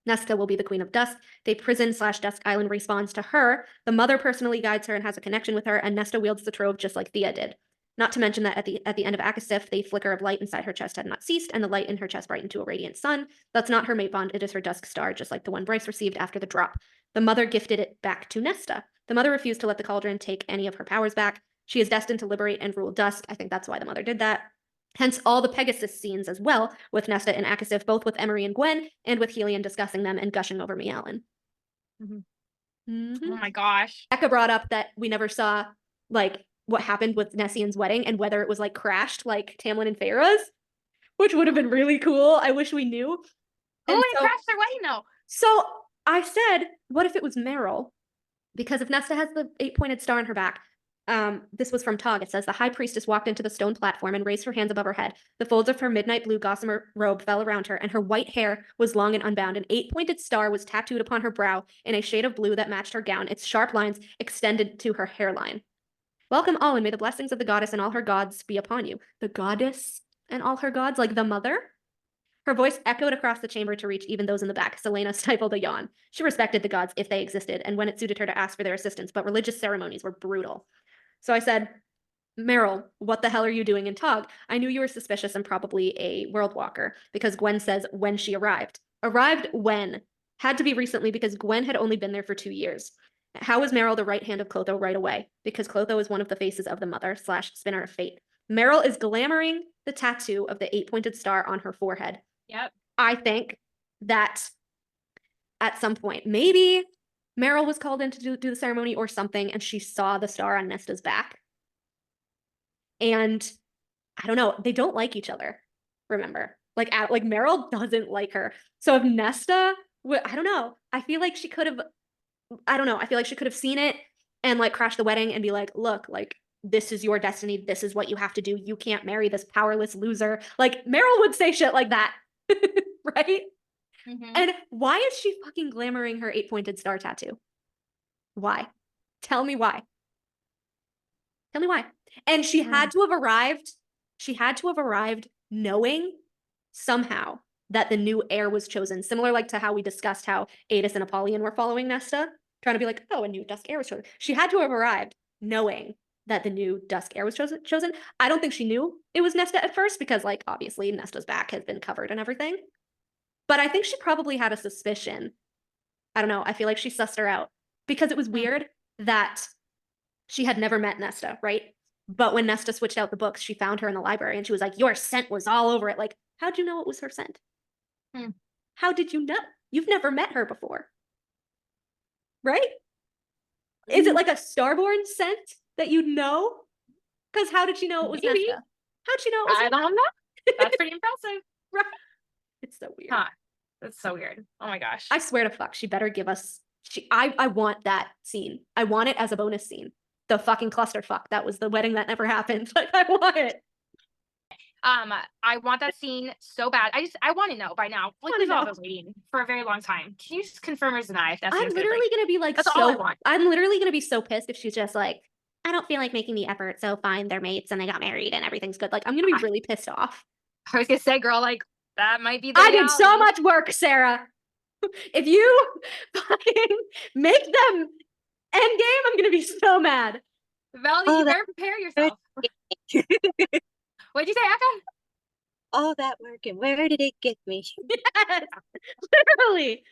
Nesta will be the Queen of Dusk. The prison/Dusk Island responds to her. The mother personally guides her and has a connection with her, and Nesta wields the trove just like Thea did. Not to mention that at the end of Akasif, the flicker of light inside her chest had not ceased, and the light in her chest brightened to a radiant sun. That's not her mate bond, it is her dusk star, just like the one Bryce received after the drop. The mother gifted it back to Nesta. The mother refused to let the cauldron take any of her powers back. She is destined to liberate and rule dusk. I think that's why the mother did that. Hence all the Pegasus scenes as well, with Nesta and Akasif, both with Emery and Gwen, and with Helion discussing them and gushing over Meowlin. Oh my gosh. Becca brought up that we never saw, like, what happened with Nessian's wedding and whether it was, like, crashed like Tamlin and Feyre's, which would have been really cool. I wish we knew. Who would have crashed their wedding, though? So I said, what if it was Meryl? Because if Nesta has the 8-pointed star on her back, this was from Tog. It says, the high priestess walked into the stone platform and raised her hands above her head. The folds of her midnight blue gossamer robe fell around her, and her white hair was long and unbound. An 8-pointed star was tattooed upon her brow in a shade of blue that matched her gown. Its sharp lines extended to her hairline. Welcome all, and may the blessings of the goddess and all her gods be upon you. The goddess and all her gods, like the mother? Her voice echoed across the chamber to reach even those in the back. Selena stifled a yawn. She respected the gods if they existed, and when it suited her to ask for their assistance, but religious ceremonies were brutal. So I said, Meryl, what the hell are you doing in Tog? I knew you were suspicious and probably a world walker, because Gwen says when she arrived. Arrived when? Had to be recently, because Gwen had only been there for 2 years. How was Meryl the right hand of Clotho right away? Because Clotho is one of the faces of the mother / spinner of fate. Meryl is glamoring the tattoo of the 8-pointed star on her forehead. Yep. I think that at some point, maybe Meryl was called in to do the ceremony or something, and she saw the star on Nesta's back. And I don't know, they don't like each other, remember? Like Meryl doesn't like her. So if Nesta, I don't know, I feel like she could have, I don't know, I feel like she could have seen it and like crash the wedding and be like, look, like, this is your destiny. This is what you have to do. You can't marry this powerless loser. Like, Meryl would say shit like that, right? And why is she fucking glamoring her 8-pointed star tattoo? Why? Tell me why. Tell me why. And she had to have arrived knowing somehow that the new heir was chosen. Similar like to how we discussed how Adis and Apollyon were following Nesta, trying to be like, oh, a new dusk heir was chosen. She had to have arrived knowing that the new dusk heir was chosen. I don't think she knew it was Nesta at first because, like, obviously Nesta's back has been covered and everything. But I think she probably had a suspicion. I don't know. I feel like she sussed her out because it was weird that she had never met Nesta, right? But when Nesta switched out the books, she found her in the library and she was like, your scent was all over it. Like, how'd you know it was her scent? How did you know? You've never met her before. Right? Is it like a Starborn scent that you'd know? Because how did she know it was Maybe. Nesta? How'd she know it was I don't know. That's pretty impressive. Right? It's so weird. Huh. That's so weird. Oh my gosh. I swear to fuck, she better give us. I want that scene. I want it as a bonus scene. The fucking clusterfuck. That was the wedding that never happened. Like, I want it. I want that scene so bad. I want to know by now. Like, we've all been waiting for a very long time. Can you just confirm or deny if that's I'm literally gonna be like, that's all I want. I'm literally gonna be so pissed if she's just like, I don't feel like making the effort, so fine, they're mates and they got married and everything's good. Like, I'm gonna be really pissed off. I was gonna say, girl, like, that might be the I did so reality. much work, Sarah. If you fucking make them endgame, I'm gonna be so mad. Valg, Oh, you that- better prepare yourself. What'd you say, Aka? All that work and where did it get me? Yes, literally.